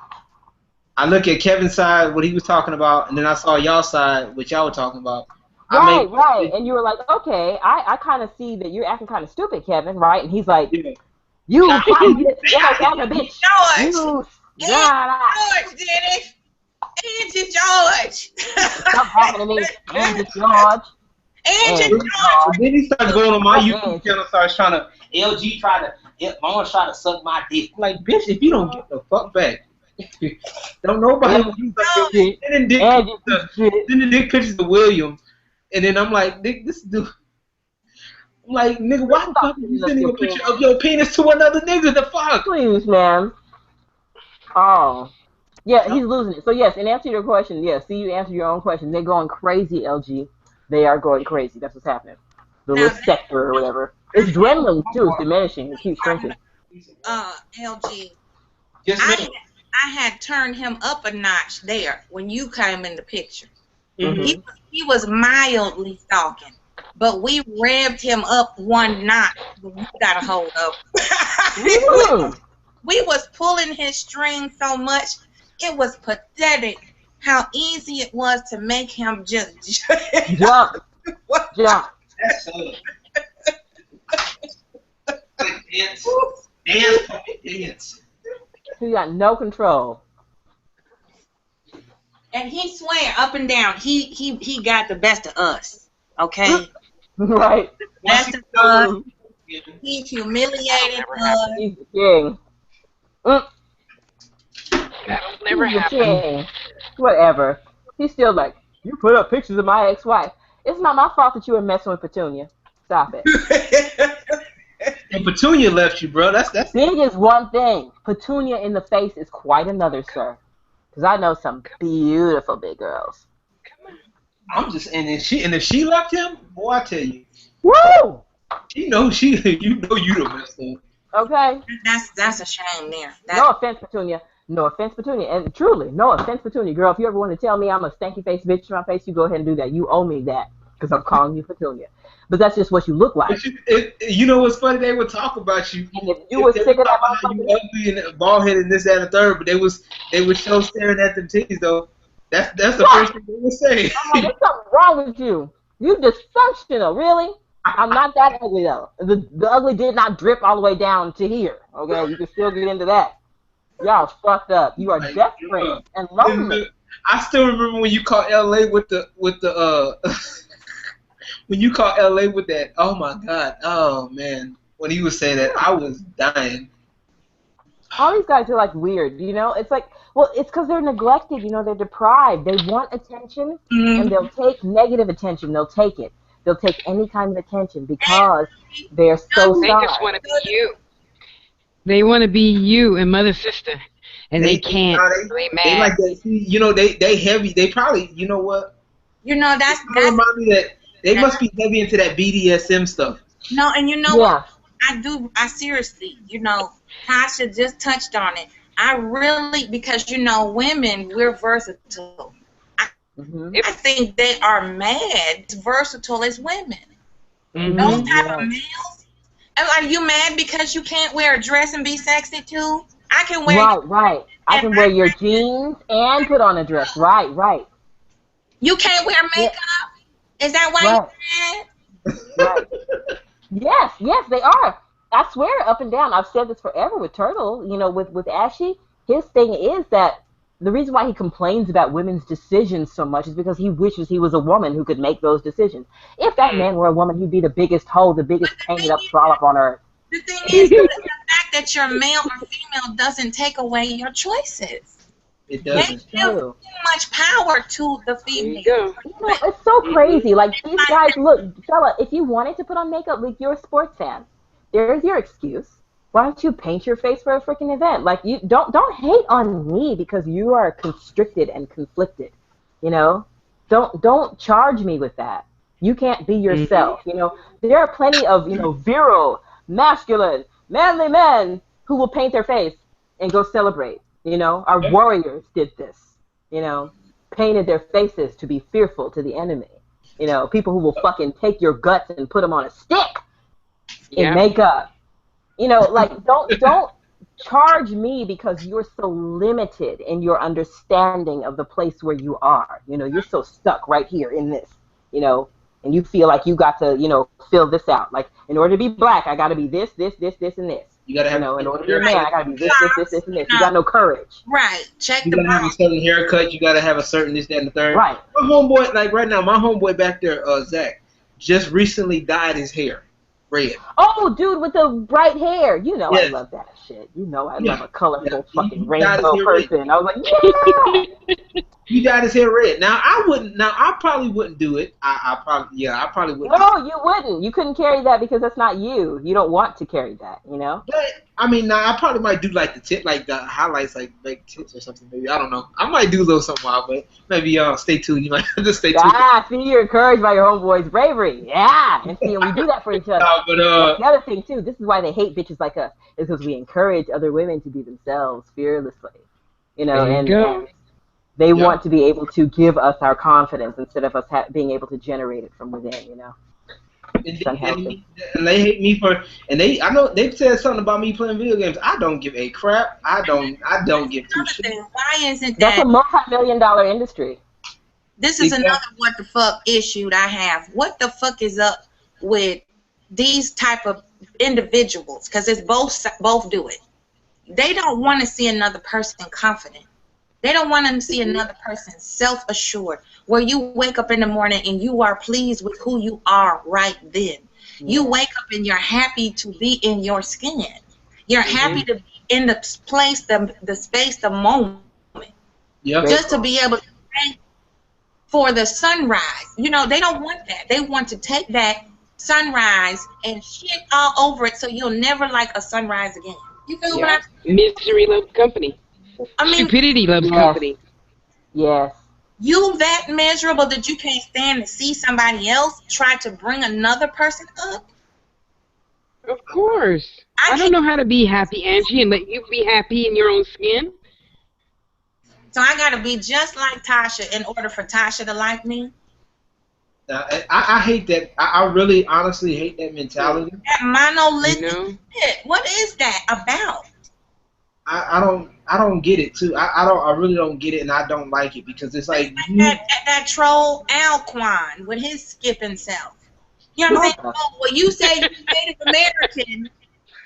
I look at Kevin's side, what he was talking about, and then I saw y'all's side, what y'all were talking about. Right. And you were like, okay, I kind of see that you're acting kind of stupid, Kevin, right? And he's like, Yeah. you bitch. You, George did it. Auntie George. Stop talking to me, Angie George. Auntie George. And then he started going on my YouTube channel, starts trying to Mama try to suck my dick. I'm like, bitch, if you don't get the fuck back, don't nobody use up your dick. And then the dick pictures of William, and then I'm like, Nick, this dude. I'm like, nigga, why the fuck are you sending a picture of your penis to another nigga? The fuck? Please, man. Oh. Yeah, he's losing it. So, yes, in answer to your question, yes, see, you answer your own question. They're going crazy, LG. They are going crazy. That's what's happening. The little sector or whatever. It's dwindling, too. It's diminishing. It keeps shrinking. LG. Just I had turned him up a notch there when you came in the picture. Mm-hmm. He was mildly stalking, but we revved him up one notch. We got a hold of. We was pulling his string so much, it was pathetic how easy it was to make him just jump. That's so. Dance. He got no control. And he swear up and down, he got the best of us. Okay? Right. Best of us. He humiliated us. He's the king. That'll never happen. Whatever. He's still like, you put up pictures of my ex-wife. It's not my fault that you were messing with Petunia. Stop it. And Petunia left you, bro. That's Big is one thing. Petunia in the face is quite another, sir. Because I know some beautiful big girls. I'm just and if she left him, boy, I tell you. Woo! You know you the best thing. Okay. That's a shame there. No offense, Petunia. No offense, Petunia. And truly, no offense, Petunia. Girl, if you ever want to tell me I'm a stanky face bitch to my face, you go ahead and do that. You owe me that. Because I'm calling you Petunia. But that's just what you look like. You know what's funny? They would talk about you. And if you were sick of that motherfucker, you ugly and bald headed and this, that, and the third, but they would show staring at them titties though. That's the first thing they would say. I'm like, there's something wrong with you. You dysfunctional, really? I'm not that ugly though. The ugly did not drip all the way down to here. Okay, you can still get into that. Y'all fucked up. You are desperate and lonely. I still remember when you called LA with the when you called LA with that. Oh my God. Oh man. When he was saying that, I was dying. All these guys are like weird, you know? It's like, well, it's because they're neglected, you know, they're deprived. They want attention, and they'll take negative attention. They'll take it. They'll take any kind of attention because they're so They starved. just want to be you. They want to be you and mother sister, and they can't. They mad. They like that. You know, they heavy. They probably, you know what? You know, that's remind me that they must be heavy into that BDSM stuff. no, and you know what? I seriously, you know, Tasha just touched on it. I really, because, you know, women, we're versatile. I think they are mad as versatile as women. Those type of males. Are you mad because you can't wear a dress and be sexy too? I can wear. Right. I can wear your jeans and put on a dress. Right. You can't wear makeup. Is that why you're mad? Right. Yes, they are. I swear, up and down. I've said this forever with Turtle. You know, with Ashy, his thing is that the reason why he complains about women's decisions so much is because he wishes he was a woman who could make those decisions. If that man were a woman, he'd be the biggest hoe, the biggest painted up trollop on earth. The thing is, the fact that you're male or female doesn't take away your choices. It doesn't. They give too much power to the female. You know, it's so crazy. Like, these guys, look, fella, if you wanted to put on makeup, like, you're a sports fan. There's your excuse. Why don't you paint your face for a freaking event? Like, you don't hate on me because you are constricted and conflicted. You know, don't charge me with that. You can't be yourself. You know, there are plenty of, you know, virile, masculine, manly men who will paint their face and go celebrate. You know, our warriors did this. You know, painted their faces to be fearful to the enemy. You know, people who will fucking take your guts and put them on a stick in makeup. You know, like, don't charge me because you're so limited in your understanding of the place where you are. You know, you're so stuck right here in this, you know, and you feel like you got to, you know, fill this out. Like, in order to be black, I got to be this, and this. You got to have, you know, in order to be a man, I got to be this, and this. You got no courage. Right. Check the box. You got to have a certain haircut. You got to have a certain this, that, and the third. Right. My homeboy, like right now, my homeboy back there, Zach, just recently dyed his hair red. Oh, dude with the bright hair. You know I love that shit. You know I love a colorful fucking rainbow person. I was like, yeah. He dyed his hair red. Now I probably wouldn't do it. I probably wouldn't. No, you wouldn't. You couldn't carry that because that's not you. You don't want to carry that, you know? But I mean, now I probably might do like the tip, like the highlights, like make tips or something. Maybe I don't know. I might do a little something wild, but maybe stay tuned. You might just stay tuned. See, you're encouraged by your homeboy's bravery. Yeah, and see, we do that for each other. But the other thing too, this is why they hate bitches like us, is because we encourage other women to be themselves fearlessly, you know, and they want to be able to give us our confidence instead of us being able to generate it from within, you know. And they hate me for, and I know they've said something about me playing video games. I don't give a crap. I don't give two shits. Why isn't that? That's a multi-million-dollar industry. This is another what the fuck issue I have. What the fuck is up with these type of individuals? Because it's both do it. They don't want to see another person confident. They don't want to see another person self-assured, where you wake up in the morning and you are pleased with who you are right then. You wake up and you're happy to be in your skin. You're happy to be in the place, the space, the moment. Just to be able to thank for the sunrise. You know, they don't want that. They want to take that sunrise and shit all over it so you'll never like a sunrise again. You feel what I'm saying? Misery loves company. I mean, stupidity loves company. Yes. You that miserable that you can't stand to see somebody else try to bring another person up? Of course. I don't know how to be happy, Angie, and let you be happy in your own skin. So I gotta be just like Tasha in order for Tasha to like me? I hate that. I really, honestly hate that mentality. That monolithic shit. What is that about? I don't get it too. I really don't get it, and I don't like it because it's like that troll Alquan with his skipping self. You know what I'm saying? Oh, well, you say you're Native American.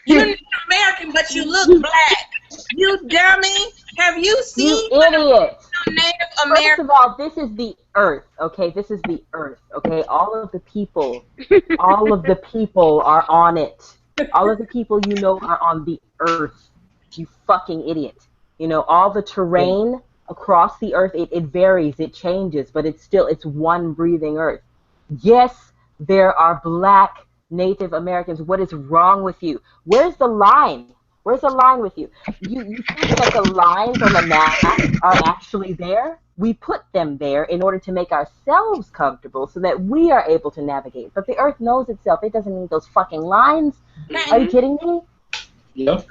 You're Native American, but you look black. You dummy. Have you seen? You idiot. Native American. First of all, this is the earth, okay? This is the earth, okay? All of the people are on it. All of the people you know are on the earth. You fucking idiot. You know, all the terrain across the earth, it varies, it changes, but it's one breathing earth. Yes, there are black Native Americans. What is wrong with you? Where's the line? Where's the line with you? You think that the lines on the map are actually there? we put them there in order to make ourselves comfortable so that we are able to navigate. But the earth knows itself. It doesn't need those fucking lines. Are you kidding me? Yeah.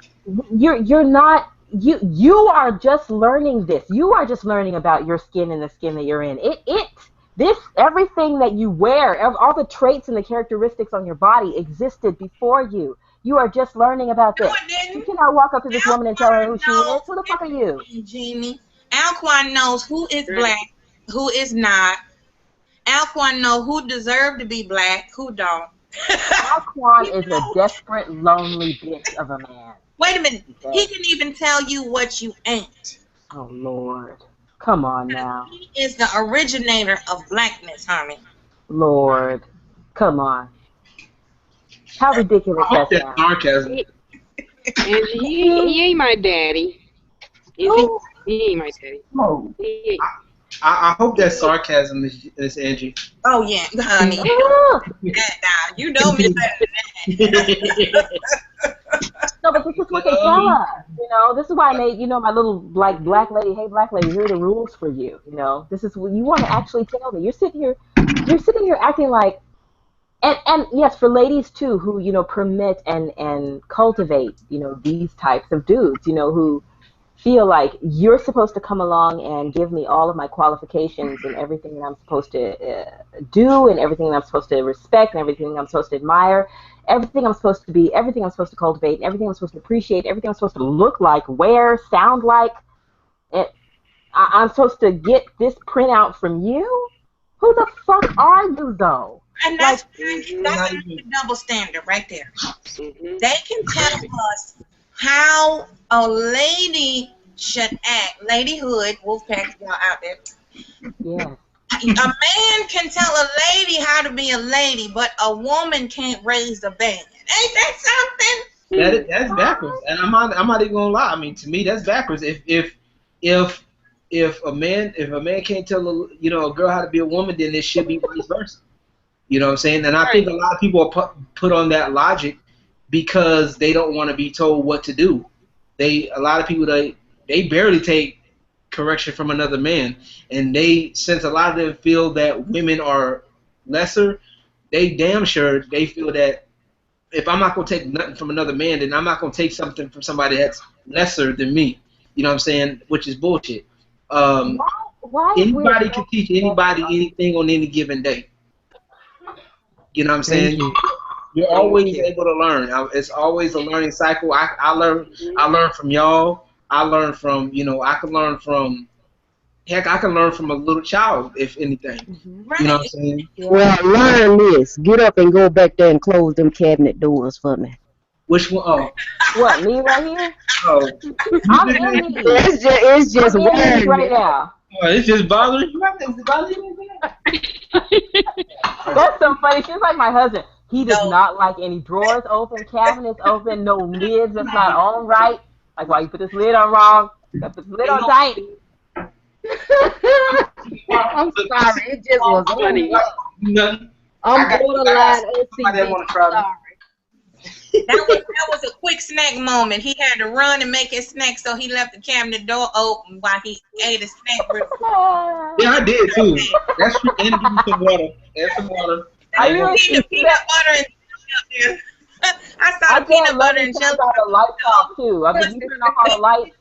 You're not. You are just learning this. You are just learning about your skin and the skin that you're in. This everything that you wear, all the traits and the characteristics on your body existed before you. You are just learning about this. You cannot walk up to this woman and tell her who she is. Who the fuck are you? Jeannie, Alquan knows who is black, who is not. Alquan knows who deserve to be black, who don't. Alquan is a desperate, lonely bitch of a man. Wait a minute. He can even tell you what you ain't. Oh, Lord. Come on now. He is the originator of blackness, honey. Lord. Come on. How ridiculous I hope that that's sounds. sarcasm. And he ain't my daddy. Is he? He ain't my daddy. No. He ain't. I hope that's sarcasm, Miss Angie. Oh, yeah, honey. You know me better than that. No, but this is what they tell us. You know, this is why I made, my little black lady. Hey, black lady, here are the rules for you. You know, this is what you want to actually tell me. You're sitting here acting like, and yes, for ladies too, who permit and cultivate, these types of dudes, who feel like you're supposed to come along and give me all of my qualifications and everything that I'm supposed to do and everything that I'm supposed to respect and everything I'm supposed to admire, everything I'm supposed to be, everything I'm supposed to cultivate, everything I'm supposed to appreciate, everything I'm supposed to look like, wear, sound like. I'm supposed to get this printout from you? Who the fuck are you, though? And that's a double standard right there. They can tell us how a lady should act. Ladyhood, Wolfpack, y'all out there. Yeah. A man can tell a lady how to be a lady, but a woman can't raise a band. Ain't that something? That's backwards, and I'm not even gonna lie. I mean, to me, that's backwards. If a man can't tell a girl how to be a woman, then it should be vice versa. You know what I'm saying? And I think a lot of people are put on that logic because they don't want to be told what to do. A lot of people they barely take correction from another man, and since a lot of them feel that women are lesser, they damn sure they feel that if I'm not gonna take nothing from another man, then I'm not gonna take something from somebody that's lesser than me. You know what I'm saying? Which is bullshit. Why anybody can teach anybody anything on any given day. You know what I'm saying? You're always able to learn. It's always a learning cycle. I learn from y'all. I learn from, I can learn from, heck, I can learn from a little child, if anything. Right. You know what I'm saying? Well, learn this. Get up and go back there and close them cabinet doors for me. Which one? Oh. What, me right here? Oh. I'm in me. It's just I'm in me right now. Oh, it's just bothering you? That's so funny. She's like my husband. He does not like any drawers open, cabinets open, no lids that's not on right. Like, why you put this lid on wrong? You gotta put the lid on tight. I'm sorry. It just was funny. Nothing. I'm borderline OCD. Sorry. That was a quick snack moment. He had to run and make his snack, so he left the cabinet door open while he ate his snack. Yeah, I did too. That's true. And give me some water. Add some water. I peanut butter and jelly. I saw peanut butter and jelly. The lights off too. I mean, you turn off all the lights.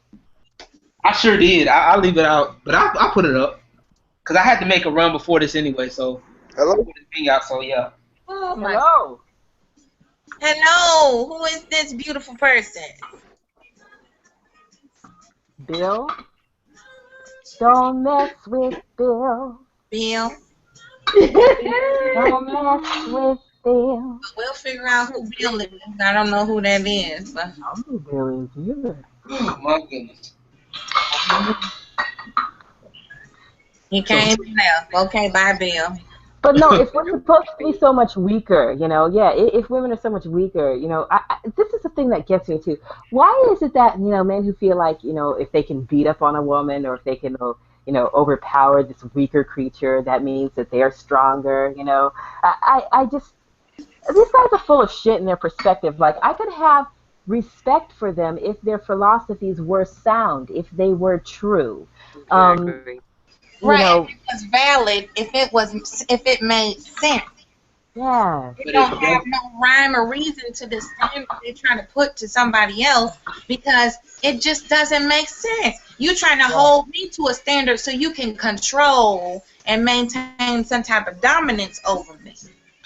I sure did. I'll leave it out, but I put it up because I had to make a run before this anyway. So hello, put this thing out. So yeah. Oh my. Hello. Hello. Who is this beautiful person? Bill. Don't mess with Bill. Bill. Don't mess with Bill. We'll figure out who Bill is. I don't know who that is, but I know who Bill is. Yeah. Oh my goodness. He came and left. Okay, bye, Bill. But no, if we're supposed to be so much weaker, if women are so much weaker, this is the thing that gets me too. Why is it that, men who feel like, if they can beat up on a woman or if they can, overpower this weaker creature, that means that they're stronger, I just, these guys are full of shit in their perspective. Like, I could have respect for them if their philosophies were sound, if they were true. Exactly. Right. know, If it was valid, if it made sense. yeah. They don't have no rhyme or reason to the standard they're trying to put to somebody else because it just doesn't make sense. You're trying to hold me to a standard so you can control and maintain some type of dominance over me.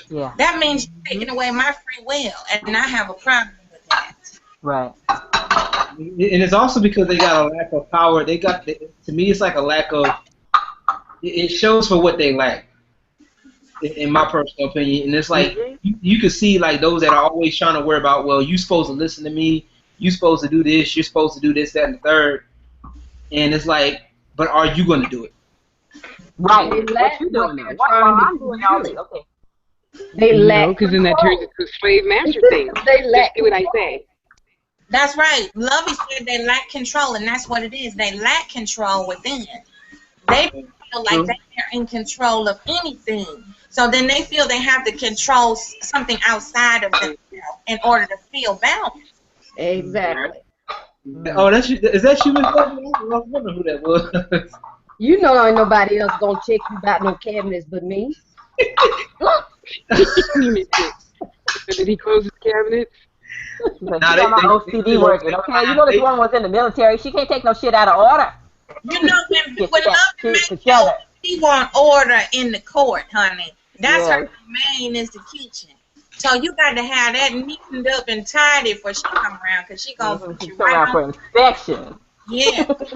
Yeah. That means you're taking away my free will, and I have a problem with that. Right. And it's also because they got a lack of power. To me, it's like a lack of. It shows for what they lack, in my personal opinion. And it's like you can see like those that are always trying to worry about, well, you're supposed to listen to me, you're supposed to do this, you're supposed to do this, that, and the third. And it's like, but are you going to do it? Right. They What lack you what doing they're now? What trying to I'm doing all do. this. Okay. They lack because then that turns into a slave master thing. They lack Just do what I say. That's right. Lovey said they lack control, and that's what it is. They lack control within. They feel like they're in control of anything. So then they feel they have to control something outside of themselves in order to feel balanced. Exactly. Oh, is that you, Miss Lovely? I was wondering who that was. You know ain't nobody else gonna check you about no cabinets but me. Did he close his cabinet? Like, nah, you got my OCD working, okay? You know this woman was in the military. She can't take no shit out of order. You know, when Lovey makes sure she want order in the court, honey. That's her domain is the kitchen. So you got to have that neatened up and tidy before she come around, because she gonna put you right around for inspection. Yeah. That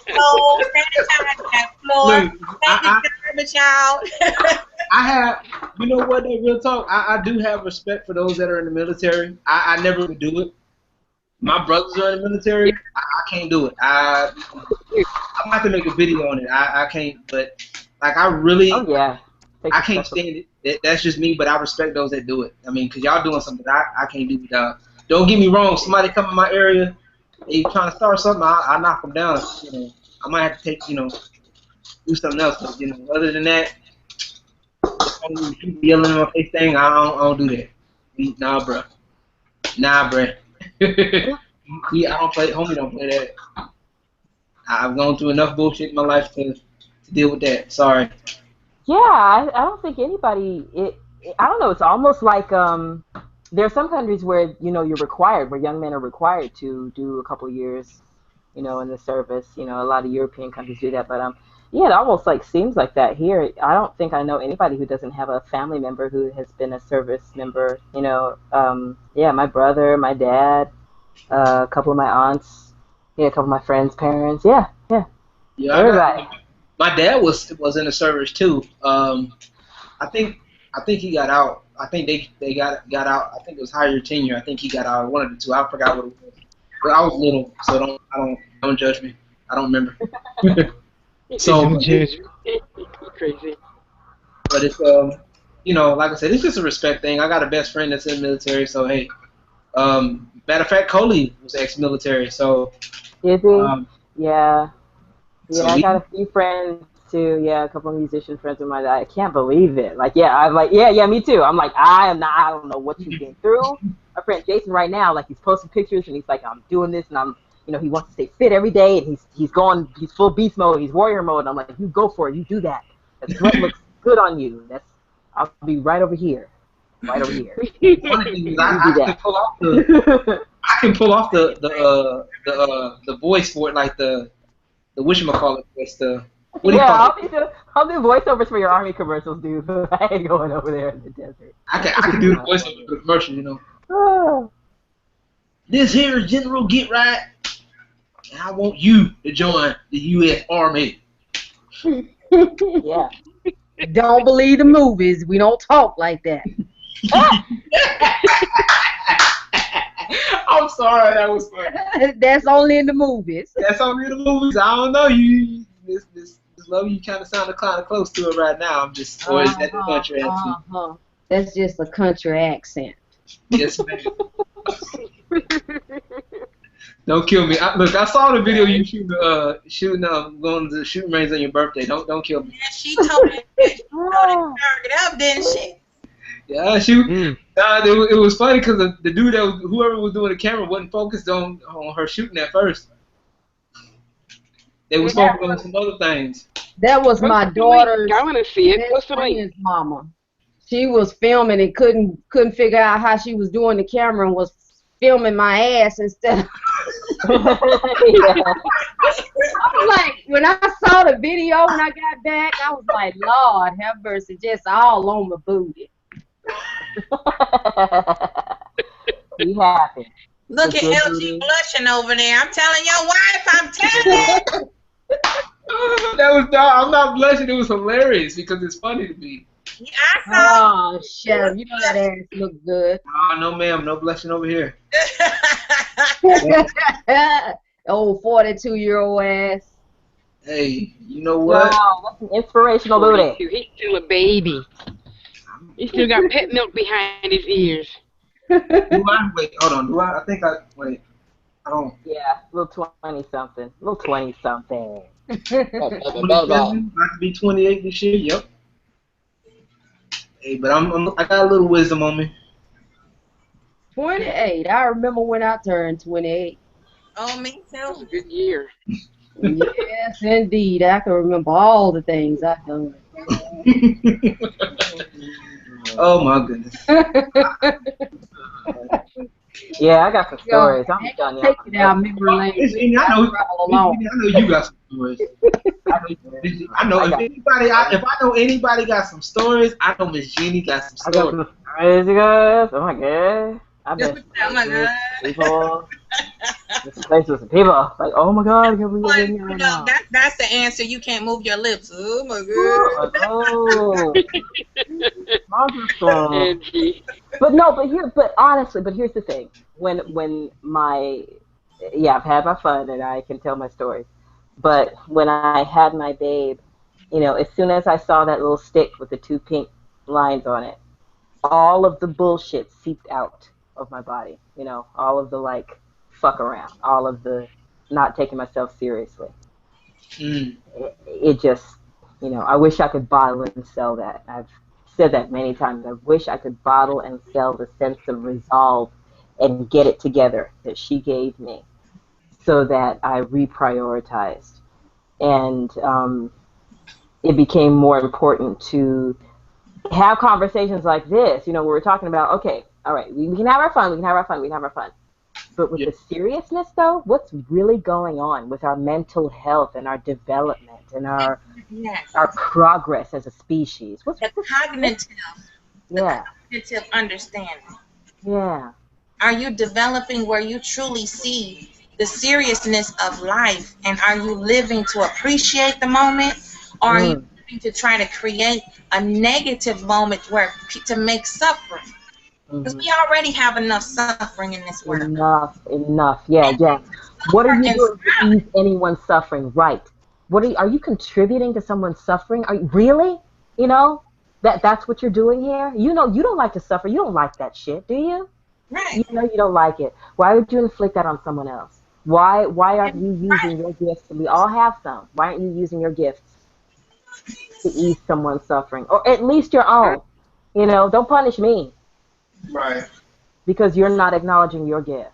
floor, sanitize that floor, take the garbage out. I have, you know what, that real talk, I do have respect for those that are in the military. I never would do it. My brothers are in the military. I can't do it. I'm gonna have to make a video on it. I can't, but like I really, I can't stand it. That's just me, but I respect those that do it. I mean, because y'all doing something that I can't do without. Don't get me wrong, somebody come in my area, they trying to start something, I knock them down. You know, I might have to take, do something else, but, other than that, people yelling in my face thing, I don't do that. Nah, bruh. I don't play, homie don't play that. I've gone through enough bullshit in my life to deal with that. Sorry. Yeah, I don't think anybody, I don't know, it's almost like, there are some countries where, you're required, where young men are required to do a couple of years, in the service. A lot of European countries do that, but, yeah, it almost seems like that here. I don't think I know anybody who doesn't have a family member who has been a service member. Yeah, my brother, my dad, a couple of my aunts, a couple of my friends' parents. Yeah, everybody. My dad was in the service too. I think he got out. I think they got out. I think it was higher tenure. I think he got out. One of the two. I forgot what it was. But I was little, so don't judge me. I don't remember. So crazy. But it's like I said, it's just a respect thing. I got a best friend that's in the military, so hey. Matter of fact, Coley was ex-military, so. Is he? Yeah. So I got a few friends too. Yeah, a couple of musician friends of mine. I can't believe it. Me too. I'm like, I don't know what you've been through. My friend Jason right now, he's posting pictures and he's like, I'm doing this and I'm. He wants to stay fit every day, and he's full beast mode, he's warrior mode, and I'm like, you go for it, you do that. That sweat looks good on you. I'll be right over here. Right over here. I can pull off the voice for it, like the whatchamacallit, I'll do voiceovers for your army commercials, dude, but I ain't going over there in the desert. I can do the voiceover for the commercial, This here is General Get Right. And I want you to join the U.S. Army. Yeah. Don't believe the movies. We don't talk like that. I'm sorry, that was funny. That's only in the movies. That's only in the movies. I don't know. You, this love, you kind of sound kind of close to it right now. I'm just, or is that the country accent? That's just a country accent. Yes, ma'am. Don't kill me. Look, I saw the video you shooting going to the shooting range on your birthday. Don't kill me. Yeah, she told me to target up, didn't she? Yeah, it was funny because the dude whoever was doing the camera wasn't focused on her shooting at first. They was focused on some other things. That was my Post the link. daughter's I want to see it. best Post the link. friend's mama. She was filming and couldn't figure out how she was doing the camera and was filming my ass instead of Yeah. I was like, when I saw the video when I got back, I was like, Lord have mercy, just all on my booty. Be happy. Look at Good LG booty. blushing over there. I'm telling your wife, I'm telling you. That was no, I'm not blushing. It was hilarious because it's funny to me. I saw. Oh, shut up. You know that ass look good. Oh, no, ma'am, no blushing over here. Old 42-year-old ass. Hey, you know what? Wow, that's an inspirational booty. He's still a baby. He still got pet milk behind his ears. Do I? Wait, hold on. Do I? I think I. Wait. I don't. Yeah, little 20-something. Little 20-something. I'm 27, about to be 28 this year. Yep. Hey, but I got a little wisdom on me. 28. I remember when I turned 28. Oh, me too. Good year. Yes, indeed. I can remember all the things I've done. Oh my goodness. Yeah, I got some stories. I'm telling Take y'all. it out memory lane. Virginia, I know you got some stories. I know if I know anybody got some stories, I know Miss Jeannie got some I got stories. some crazy guys. Oh my god. I bet Oh my God. people. This place with some people. Like, oh my god, I can't believe Like, you're in you here right know, now. that's the answer. You can't move your lips. Oh my God. Oh. Monster. Angie. But honestly, here's the thing. When I've had my fun and I can tell my stories. But when I had my babe, you know, as soon as I saw that little stick with the 2 pink lines on it, all of the bullshit seeped out of my body. You know, all of the like fuck around, all of the not taking myself seriously. It just, you know, I wish I could bottle and sell that. I've said that many times. I wish I could bottle and sell the sense of resolve and get it together that she gave me so that I reprioritized. And it became more important to have conversations like this, you know, where we're talking about, okay, all right, we can have our fun, we can have our fun. But with the seriousness, though, what's really going on with our mental health and our development and our progress as a species? What's cognitive understanding. Yeah. Are you developing where you truly see the seriousness of life, and are you living to appreciate the moment, or are you living to try to create a negative moment where to make suffering? Because we already have enough suffering in this world. Enough. Yeah. What are you doing to ease anyone's suffering? Right. Are you contributing to someone's suffering? Are you really? You know, that's what you're doing here? You know, you don't like to suffer. You don't like that shit, do you? Right. You know you don't like it. Why would you inflict that on someone else? Why aren't you using your gifts? We all have some. Why aren't you using your gifts to ease someone's suffering? Or at least your own. You know, don't punish me. Right. Because you're not acknowledging your gifts.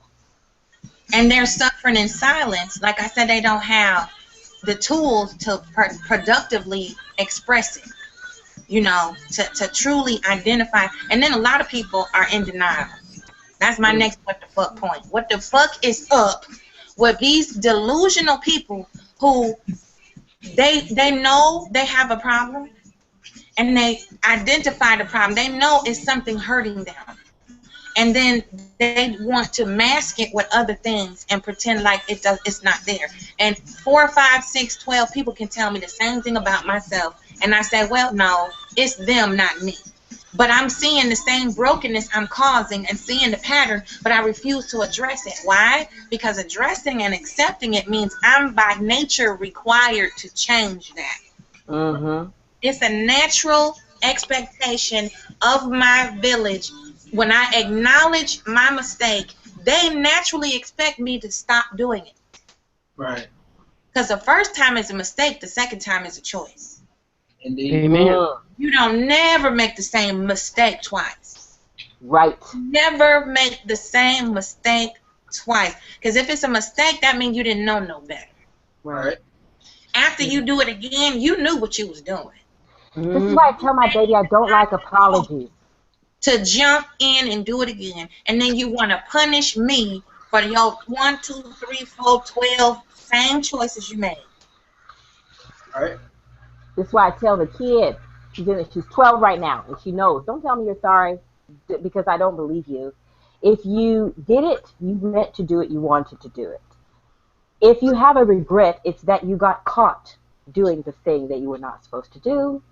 And they're suffering in silence. Like I said, they don't have the tools to productively express it. You know, to truly identify. And then a lot of people are in denial. That's my next what the fuck point. What the fuck is up with these delusional people who they know they have a problem and they identify the problem. They know it's something hurting them. And then they want to mask it with other things and pretend like it's not there. And 4, 5, 6, 12 people can tell me the same thing about myself. And I say, well, no, it's them, not me. But I'm seeing the same brokenness I'm causing and seeing the pattern, but I refuse to address it. Why? Because addressing and accepting it means I'm by nature required to change that. Mm-hmm. It's a natural expectation of my village. When I acknowledge my mistake, they naturally expect me to stop doing it. Right. Because the first time is a mistake, the second time is a choice. Indeed. Amen. You don't never make the same mistake twice. Right. Never make the same mistake twice. Because if it's a mistake, that means you didn't know no better. Right. after you do it again, you knew what you was doing. This is why I tell my baby I don't like apologies. To jump in and do it again, and then you want to punish me for your 1, 2, 3, 4, 12 same choices you made. All right. This is why I tell the kid, she's 12 right now, and she knows, don't tell me you're sorry because I don't believe you. If you did it, you meant to do it, you wanted to do it. If you have a regret, it's that you got caught doing the thing that you were not supposed to do.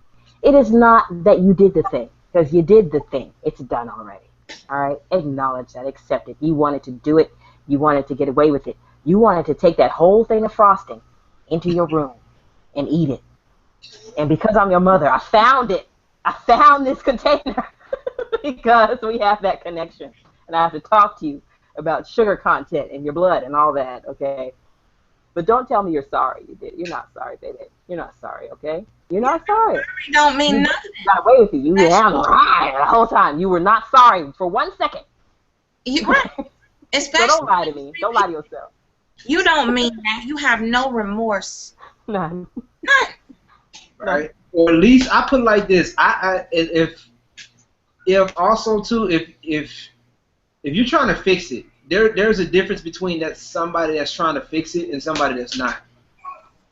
It is not that you did the thing, because you did the thing. It's done already. All right? Acknowledge that. Accept it. You wanted to do it. You wanted to get away with it. You wanted to take that whole thing of frosting into your room and eat it. And because I'm your mother, I found it. I found this container because we have that connection. And I have to talk to you about sugar content in your blood and all that, okay? But don't tell me you're sorry. You're not sorry, baby. You're not sorry, okay? You're not sorry. Don't mean nothing. You got away with it. You were the whole time. You were not sorry for 1 second. Right. So don't lie to me. Don't lie to yourself. You don't mean that. You have no remorse. None. Right. Or at least I put it like this. If also too, if you're trying to fix it, there's a difference between that somebody that's trying to fix it and somebody that's not.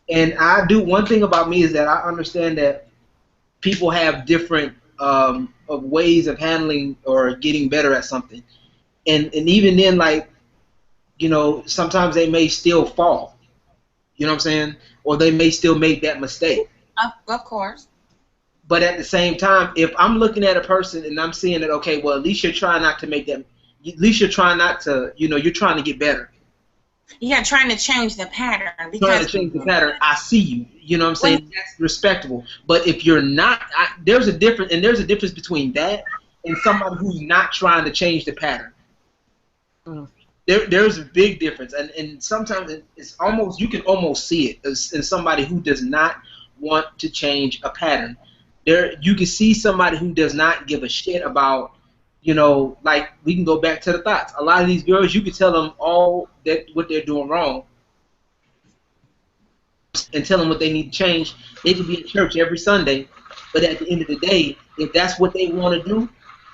And I do one thing about me is that I understand that people have different of ways of handling or getting better at something, and even then, like, you know, sometimes they may still fall. You know what I'm saying? Or they may still make that mistake. Of course. But at the same time, if I'm looking at a person and I'm seeing that, okay, well, at least you're trying not to make that. At least you're trying not to, you know, you're trying to get better. Yeah, trying to change the pattern. Because trying to change the pattern. I see you. You know what I'm saying? That's respectable. But if you're not, there's a difference, and there's a difference between that and somebody who's not trying to change the pattern. There's a big difference, and sometimes it's almost, you can almost see it in somebody who does not want to change a pattern. There, you can see somebody who does not give a shit about, you know, like, we can go back to the thoughts. A lot of these girls, you can tell them all that what they're doing wrong and tell them what they need to change. They can be in church every Sunday, but at the end of the day, if that's what they want to do,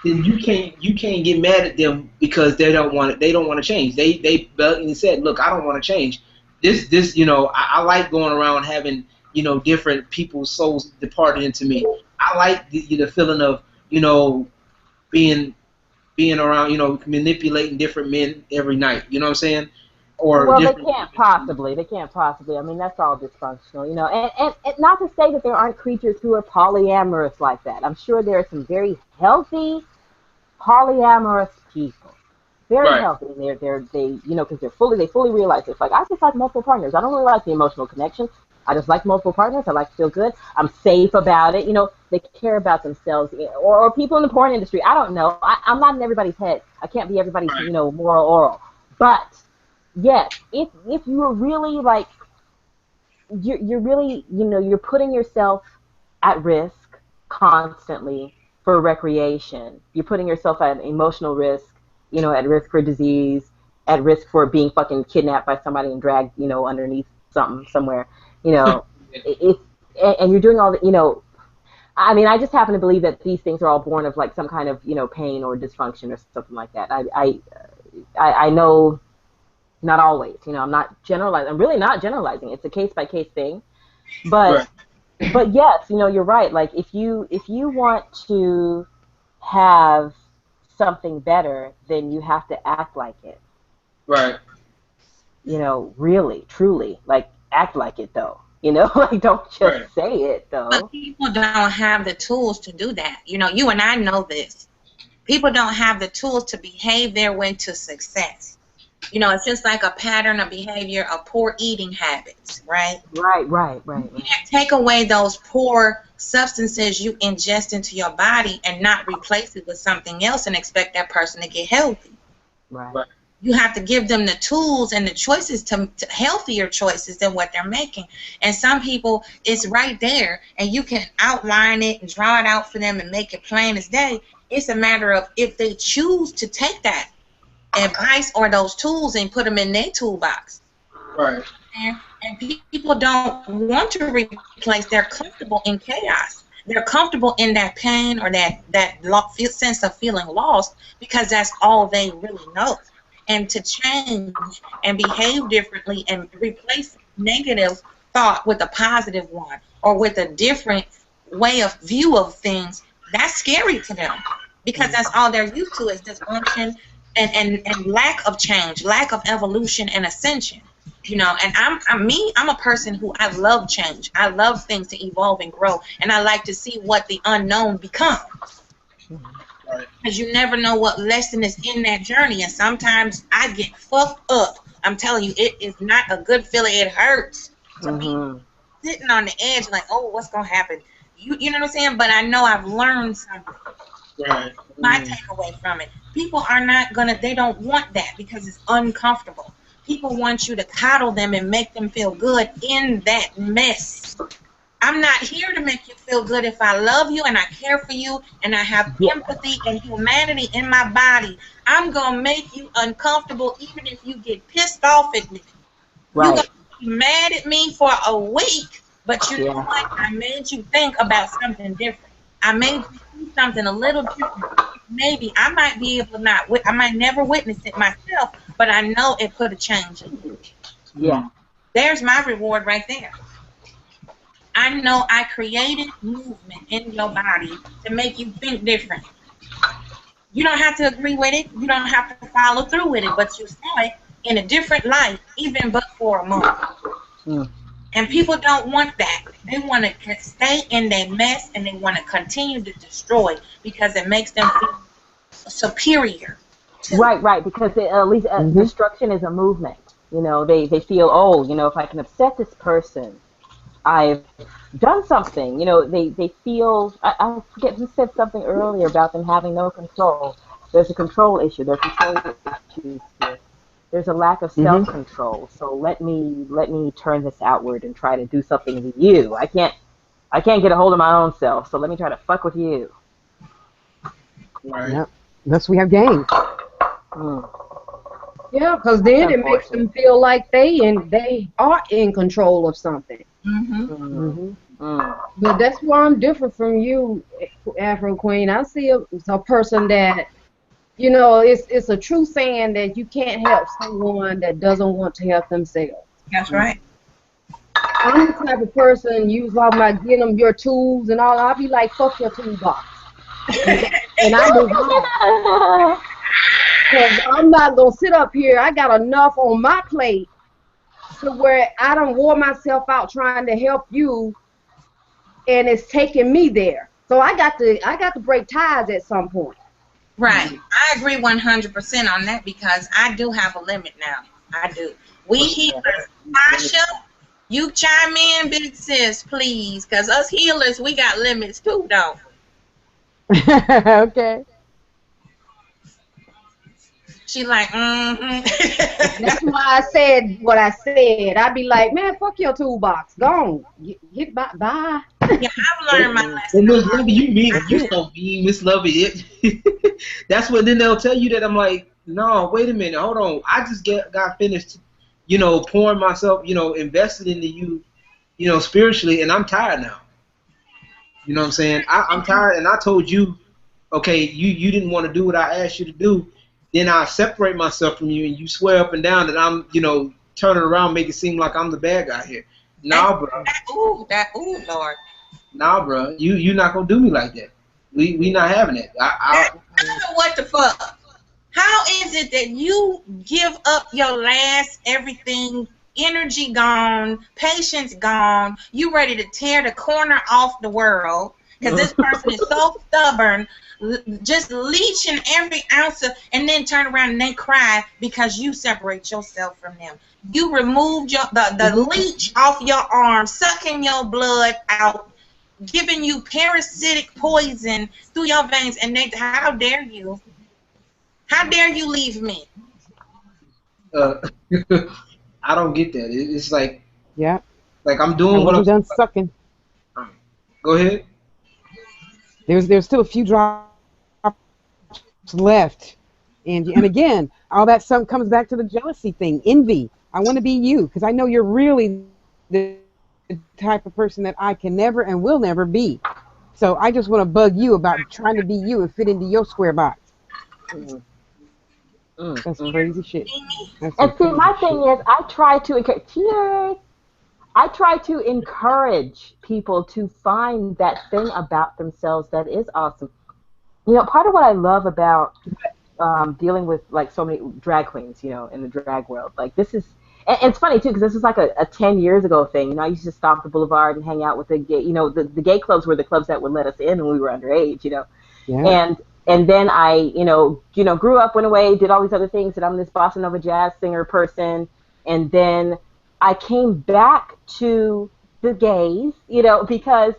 then you can't get mad at them because they don't want to change. They blatantly said, look, I don't want to change. This you know, I like going around having, you know, different people's souls departed into me. I like the feeling of, you know, being around, you know, manipulating different men every night. You know what I'm saying? Or well, they can't possibly. I mean, that's all dysfunctional, you know. And not to say that there aren't creatures who are polyamorous like that. I'm sure there are some very healthy polyamorous people, very healthy. They you know, because they fully realize it. It's like, I just like multiple partners. I don't really like the emotional connection. I just like multiple partners. I like to feel good. I'm safe about it. You know, they care about themselves. Or people in the porn industry. I don't know. I'm not in everybody's head. I can't be everybody's, you know, moral oral. But yes, if you're really like, you're really, you know, you're putting yourself at risk constantly for recreation. You're putting yourself at emotional risk, you know, at risk for disease, at risk for being fucking kidnapped by somebody and dragged, you know, underneath somewhere. You know, and you're doing all the, you know, I mean, I just happen to believe that these things are all born of like some kind of, you know, pain or dysfunction or something like that. I know, not always, you know, I'm not generalizing. I'm really not generalizing. It's a case-by-case thing. But but yes, you know, you're right. Like, if you want to have something better, then you have to act like it. Right. You know, really, truly, like, act like it, though. You know, like, don't just say it, though. But people don't have the tools to do that. You know, you and I know this. People don't have the tools to behave their way to success. You know, it's just like a pattern of behavior of poor eating habits, right? Right. You can't take away those poor substances you ingest into your body and not replace it with something else and expect that person to get healthy. Right. You have to give them the tools and the choices to healthier choices than what they're making. And some people, it's right there, and you can outline it and draw it out for them and make it plain as day. It's a matter of if they choose to take that advice or those tools and put them in their toolbox. Right. And people don't want to replace. They're comfortable in chaos. They're comfortable in that pain or that sense of feeling lost because that's all they really know. And to change and behave differently and replace negative thought with a positive one or with a different way of view of things, that's scary to them because that's all they're used to is dysfunction and lack of change, lack of evolution and ascension. You know, and I'm a person who I love change. I love things to evolve and grow, and I like to see what the unknown becomes. Because you never know what lesson is in that journey, and sometimes I get fucked up. I'm telling you, it is not a good feeling. It hurts to be sitting on the edge, like, oh, what's gonna happen? You know what I'm saying? But I know I've learned something. Right. My takeaway from it: people are not gonna. They don't want that because it's uncomfortable. People want you to coddle them and make them feel good in that mess. I'm not here to make you feel good. If I love you and I care for you and I have empathy and humanity in my body, I'm going to make you uncomfortable even if you get pissed off at me. Right. You're going to be mad at me for a week, but you know what? I made you think about something different. I made you do something a little different. Maybe I might be able to I might never witness it myself, but I know it put a change in you. Yeah. There's my reward right there. I know I created movement in your body to make you think different. You don't have to agree with it. You don't have to follow through with it, but you saw it in a different light, even but for a month. And people don't want that. They want to stay in their mess and they want to continue to destroy because it makes them feel superior. Right, because at least destruction is a movement. You know, they feel, oh, you know, if I can upset this person, I've done something. You know, they feel, I forget who said something earlier about them having no control. There's a control issue. There are control issues here. There's a lack of self-control. So let me turn this outward and try to do something with you. I can't get a hold of my own self. So let me try to fuck with you. Right. Yep. Thus we have gained. Yeah, because then it makes them feel like they are in control of something. But that's why I'm different from you, Afro Queen. I see a person that, you know, it's a true saying that you can't help someone that doesn't want to help themselves. That's right. I'm the type of person you talking about getting them your tools and all. I'll be like, fuck your toolbox. And I move on. Because I'm not going to sit up here. I got enough on my plate to where I don't wore myself out trying to help you, and it's taking me there. So I got to break ties at some point. Right. I agree 100% on that because I do have a limit now. I do. We healers, Tasha, you chime in, big sis, please, because us healers, we got limits too, though. Okay. She like, That's why I said what I said. I'd be like, man, fuck your toolbox. Go on. Hit bye. Yeah, I've learned my lesson. Well, Miss Lovey, you so mean, Miss Lovey. That's what then they'll tell you that I'm like, no, wait a minute, hold on. I just got finished, you know, pouring myself, you know, invested into you, you know, spiritually, and I'm tired now. You know what I'm saying? I'm tired, and I told you, okay, you didn't want to do what I asked you to do. Then I separate myself from you, and you swear up and down that I'm, you know, turning around, make it seem like I'm the bad guy here. Nah, bro. Ooh, Lord. Nah, bro. You not gonna do me like that. We not having it. I don't know what the fuck. How is it that you give up your last everything, energy gone, patience gone, you ready to tear the corner off the world because this person is so stubborn, just leeching every ounce of, and then turn around and they cry because you separate yourself from them. You removed the leech off your arm, sucking your blood out, giving you parasitic poison through your veins, and they, how dare you? How dare you leave me? I don't get that. It's like, yeah, like I'm doing what I'm done sucking. Go ahead. There's still a few drops left, and again, all that comes back to the jealousy thing, envy. I want to be you because I know you're really the type of person that I can never and will never be. So I just want to bug you about trying to be you and fit into your square box. That's crazy shit. That's And some see, crazy my shit. thing is, I try to encourage. Cheers. I try to encourage people to find that thing about themselves that is awesome. You know, part of what I love about dealing with like so many drag queens, you know, in the drag world, like this is, and it's funny too because this is like a 10 years ago thing. You know, I used to stop at the Boulevard and hang out with the gay, you know, the gay clubs were the clubs that would let us in when we were underage, you know, Yeah. and then I, grew up, went away, did all these other things, and I'm this bossa nova jazz singer person, and then I came back to the gays, you know, because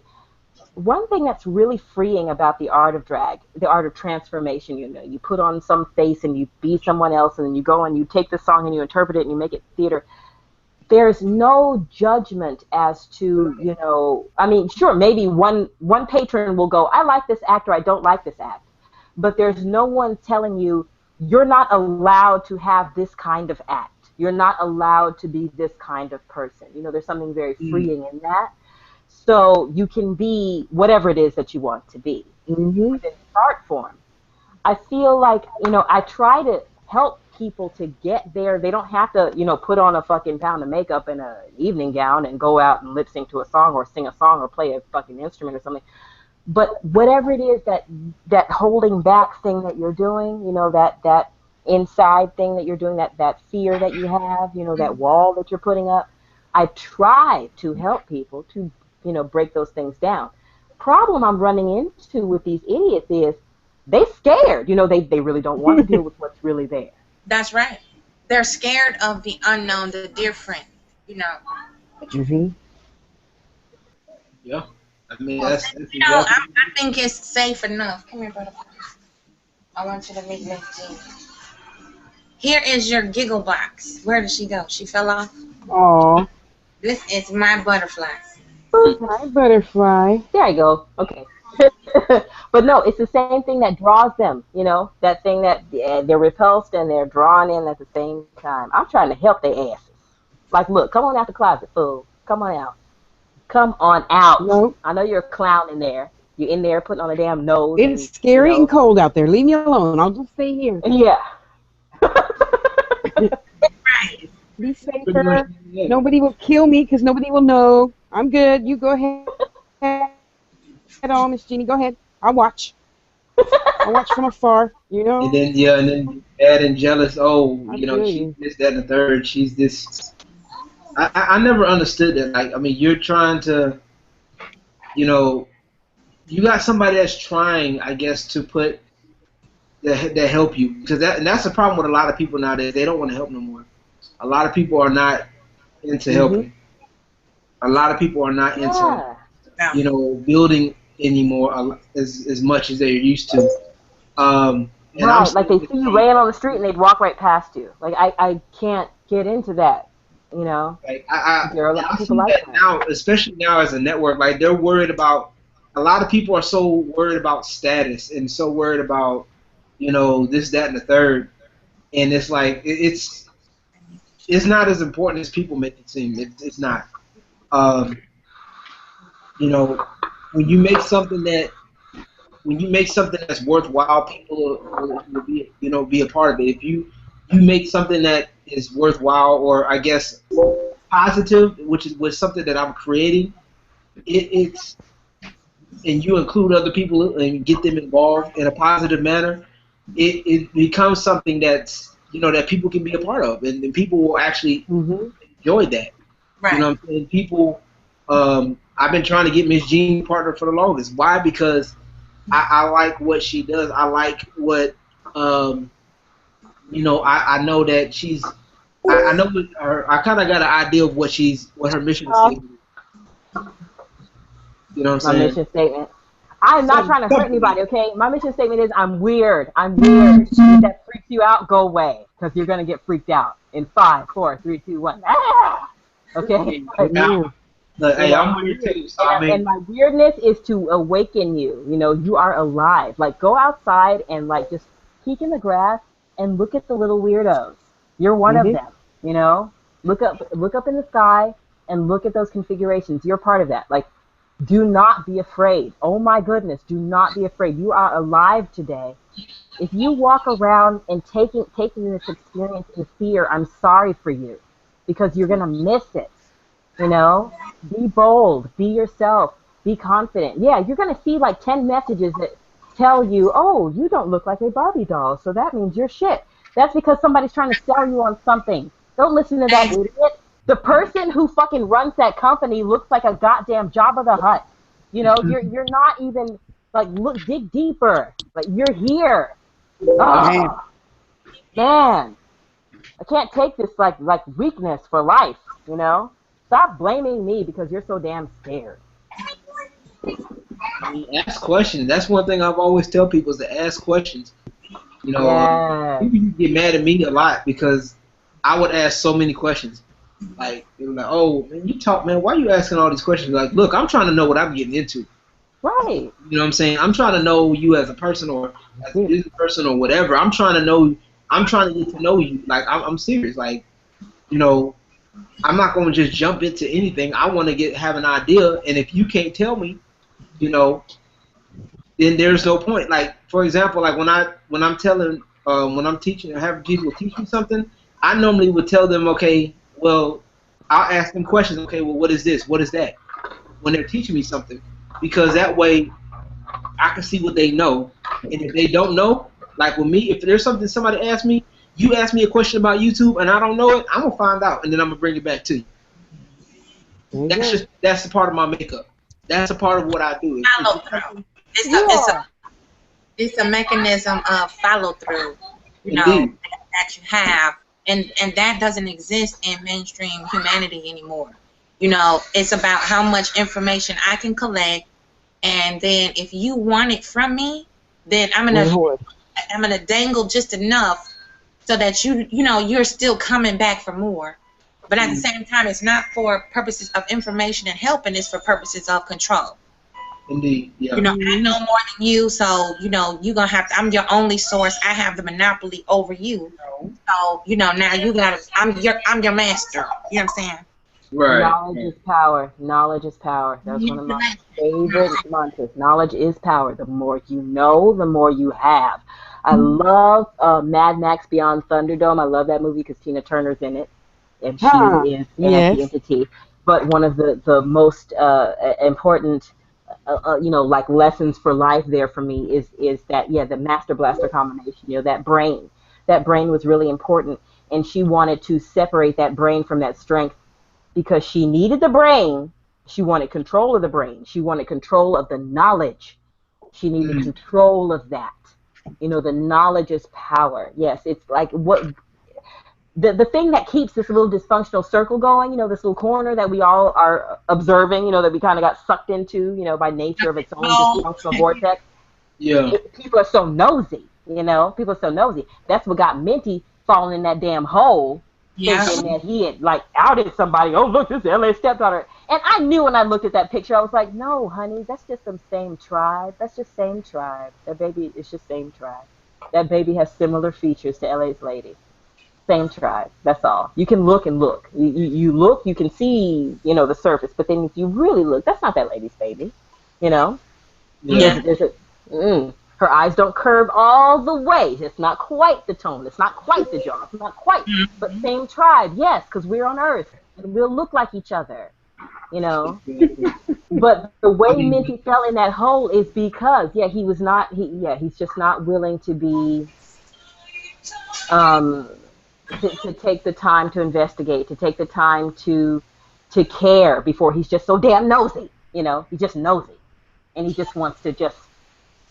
one thing that's really freeing about the art of drag, the art of transformation, you know, you put on some face and you be someone else, and then you go and you take the song and you interpret it and you make it theater. There's no judgment as to, you know, I mean, sure, maybe one patron will go, I like this act or I don't like this act, but there's no one telling you you're not allowed to have this kind of act. You're not allowed to be this kind of person. You know, there's something very freeing in that. So you can be whatever it is that you want to be within the art form. I feel like, you know, I try to help people to get there. They don't have to, you know, put on a fucking pound of makeup and an evening gown and go out and lip sync to a song or sing a song or play a fucking instrument or something. But whatever it is that holding back thing that you're doing, you know, that inside thing that you're doing, that fear that you have, you know, that wall that you're putting up, I try to help people to, you know, break those things down. Problem I'm running into with these idiots is they scared. You know, they really don't want to deal with what's really there. That's right. They're scared of the unknown, the different, you know. Yeah. I mean, Well, that's you know, I think it's safe enough. Come here, butterfly. I want you to meet Miss Jean. Here is your giggle box. Where did she go? She fell off? Aw. This is my butterfly. Hi, butterfly. There you go. Okay. But no, it's the same thing that draws them, you know, that thing that they're repulsed and they're drawn in at the same time. I'm trying to help their asses. Like, look, come on out the closet, fool. Come on out. Come on out. Nope. I know you're a clown in there. You're in there putting on a damn nose. It's and, scary you know, and cold out there. Leave me alone. I'll just stay here. Yeah. Be safer. Nobody will kill me because nobody will know. I'm good. You go ahead. Head on, Miss Jeannie. Go ahead. I'll watch. I'll watch from afar. You know. And then bad and jealous. Oh, I you know, feel she's you. this, that, and the third. She's this. I never understood that. Like, I mean, you're trying to, you know, you got somebody that's trying, I guess, to put that help you, because that's the problem with a lot of people nowadays. They don't want to help no more. A lot of people are not into helping. A lot of people are not into, you know, building anymore as much as they're used to. And right, like they see you laying on the street and they'd walk right past you. Like I can't get into that, you know. Like there are a lot of I see people like that now, especially now as a network. Like they're worried about. A lot of people are so worried about status and so worried about, you know, this, that, and the third. And it's like it's not as important as people make it seem. It's not. You know, when you make something that's worthwhile, people will be, you know, be a part of it. If you make something that is worthwhile, or I guess positive, which was something that I'm creating, it's and you include other people and get them involved in a positive manner, it becomes something that's, you know, that people can be a part of, and people will actually enjoy that. Right. You know what I'm saying? People, I've been trying to get Miss Jean partner for the longest. Why? Because I like what she does. I like what, you know, I know that she's, I know her, I kind of got an idea of what her mission statement is. You know what I'm saying? My mission statement. I'm not trying to hurt anybody, okay? My mission statement is I'm weird. I'm weird. If that freaks you out, go away, because you're going to get freaked out in 5, 4, 3, 2, 1. Ah! Okay? Hey, I'm weird too. So I mean, and my weirdness is to awaken you. You know, you are alive. Like, go outside and, like, just peek in the grass and look at the little weirdos. You're one of them, you know? Look up in the sky and look at those configurations. You're part of that. Like, do not be afraid. Oh my goodness, do not be afraid. You are alive today. If you walk around and taking this experience in fear, I'm sorry for you, because you're gonna miss it. You know, be bold, be yourself, be confident. Yeah, you're gonna see like 10 messages that tell you, oh, you don't look like a Barbie doll, so that means you're shit. That's because somebody's trying to sell you on something. Don't listen to that idiot. The person who fucking runs that company looks like a goddamn Jabba the Hutt. You know, you're not even like, look, dig deeper. Like, you're here. Oh, man, I can't take this like weakness for life. You know, stop blaming me because you're so damn scared. Ask questions. That's one thing I've always tell people is to ask questions. You know, people get mad at me a lot because I would ask so many questions. Like, they were like, oh, man, you talk, man, why are you asking all these questions? Like, look, I'm trying to know what I'm getting into. Right. You know what I'm saying? I'm trying to know you as a person or as a business person or whatever. I'm trying to get to know you. Like, I'm serious. Like, you know, I'm not going to just jump into anything. I want to have an idea, and if you can't tell me, you know, then there's no point. Like, for example, like when I'm teaching or having people teach me something, I normally would tell them, okay, well, I'll ask them questions. Okay, well, what is this? What is that? When they're teaching me something, because that way I can see what they know, and if they don't know, like with me, if there's something somebody asks me, you ask me a question about YouTube and I don't know it, I'm gonna find out and then I'm gonna bring it back to you. That's a part of my makeup. That's a part of what I do. Follow through. It's a mechanism of follow through, you know, that you have, and that doesn't exist in mainstream humanity anymore. You know, it's about how much information I can collect, and then if you want it from me, then I'm gonna dangle just enough so that you're still coming back for more. But at the same time, it's not for purposes of information and helping, it's for purposes of control. Indeed, yeah. You know, I know more than you, so, you know, you're going to have to, I'm your only source. I have the monopoly over you. So, you know, now you got to, I'm your master. You know what I'm saying? Right. Knowledge is power. Knowledge is power. That's one of my favorite mantras. Knowledge is power. The more you know, the more you have. I love Mad Max Beyond Thunderdome. I love that movie because Tina Turner's in it. And she is an entity. But one of the most important, you know, like lessons for life there for me is that, the Master Blaster combination, you know, that brain. That brain was really important. And she wanted to separate that brain from that strength because she needed the brain. She wanted control of the brain. She wanted control of the knowledge. She needed control of that. You know, the knowledge is power. Yes, it's like what the thing that keeps this little dysfunctional circle going, you know, this little corner that we all are observing, you know, that we kind of got sucked into, you know, by nature of its own dysfunctional vortex. Yeah. People are so nosy, you know. People are so nosy. That's what got Minty falling in that damn hole, thinking that he had, like, outed somebody. Oh, look, this is LA stepdaughter. And I knew when I looked at that picture, I was like, no, honey, that's just the same tribe. That's just same tribe. That baby is just same tribe. That baby has similar features to LA's lady. Same tribe. That's all. You can look and look. You look, you can see, you know, the surface. But then if you really look, that's not that lady's baby, you know? Yeah. Her eyes don't curve all the way. It's not quite the tone. It's not quite the jaw. It's not quite. But same tribe, yes, because we're on Earth. And we'll look like each other, you know? But the way Minty fell in that hole is because, he's just not willing to be, to take the time to investigate, to take the time to care before he's just so damn nosy, you know? He's just nosy. And he just wants to just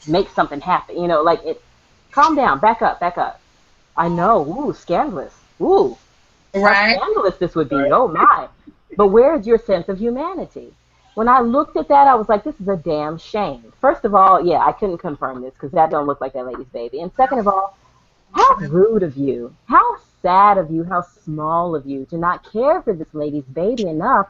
make something happen, you know, like it. Calm down, back up. I know, ooh, scandalous, ooh, how scandalous this would be. Oh my! But where's your sense of humanity? When I looked at that, I was like, this is a damn shame. First of all, I couldn't confirm this because that don't look like that lady's baby. And second of all, how rude of you, how sad of you, how small of you to not care for this lady's baby enough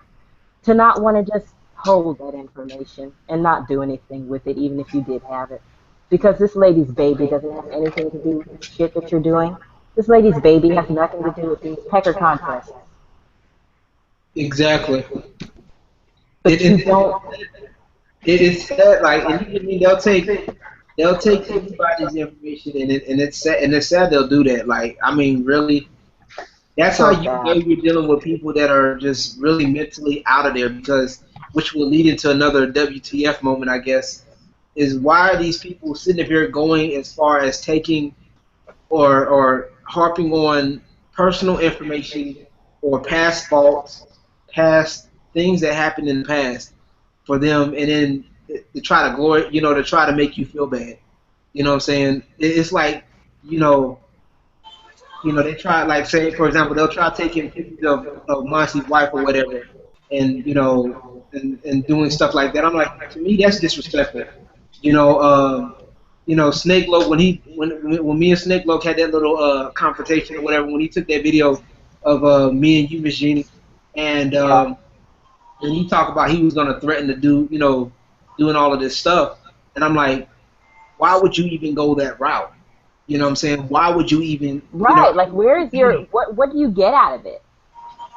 to not want to just hold that information and not do anything with it, even if you did have it. Because this lady's baby doesn't have anything to do with the shit that you're doing. This lady's baby has nothing to do with these pecker contests. Exactly. But you don't. It is sad. Like, and I mean, they'll take anybody's information, and it's sad they'll do that. Like, I mean, really, that's how So you know sad. you're dealing with people that are just really mentally out of there, because which will lead into another WTF moment, I guess. Is why are these people sitting up here going as far as taking or harping on personal information or past faults, past things that happened in the past for them, and then to try to glory, to try to make you feel bad. You know what I'm saying? It's like, you know, they try, like, say, for example, they'll try taking pictures of Monty's wife or whatever, and and doing stuff like that. I'm like, to me, that's disrespectful. You know, Snake Loke, when me and Snake Loke had that little confrontation or whatever, when he took that video of me and you, Miss Jeannie, and he talked about he was gonna threaten to do, doing all of this stuff, and I'm like, why would you even go that route? You know what I'm saying? Why would you even? Right. Like, where is your what do you get out of it?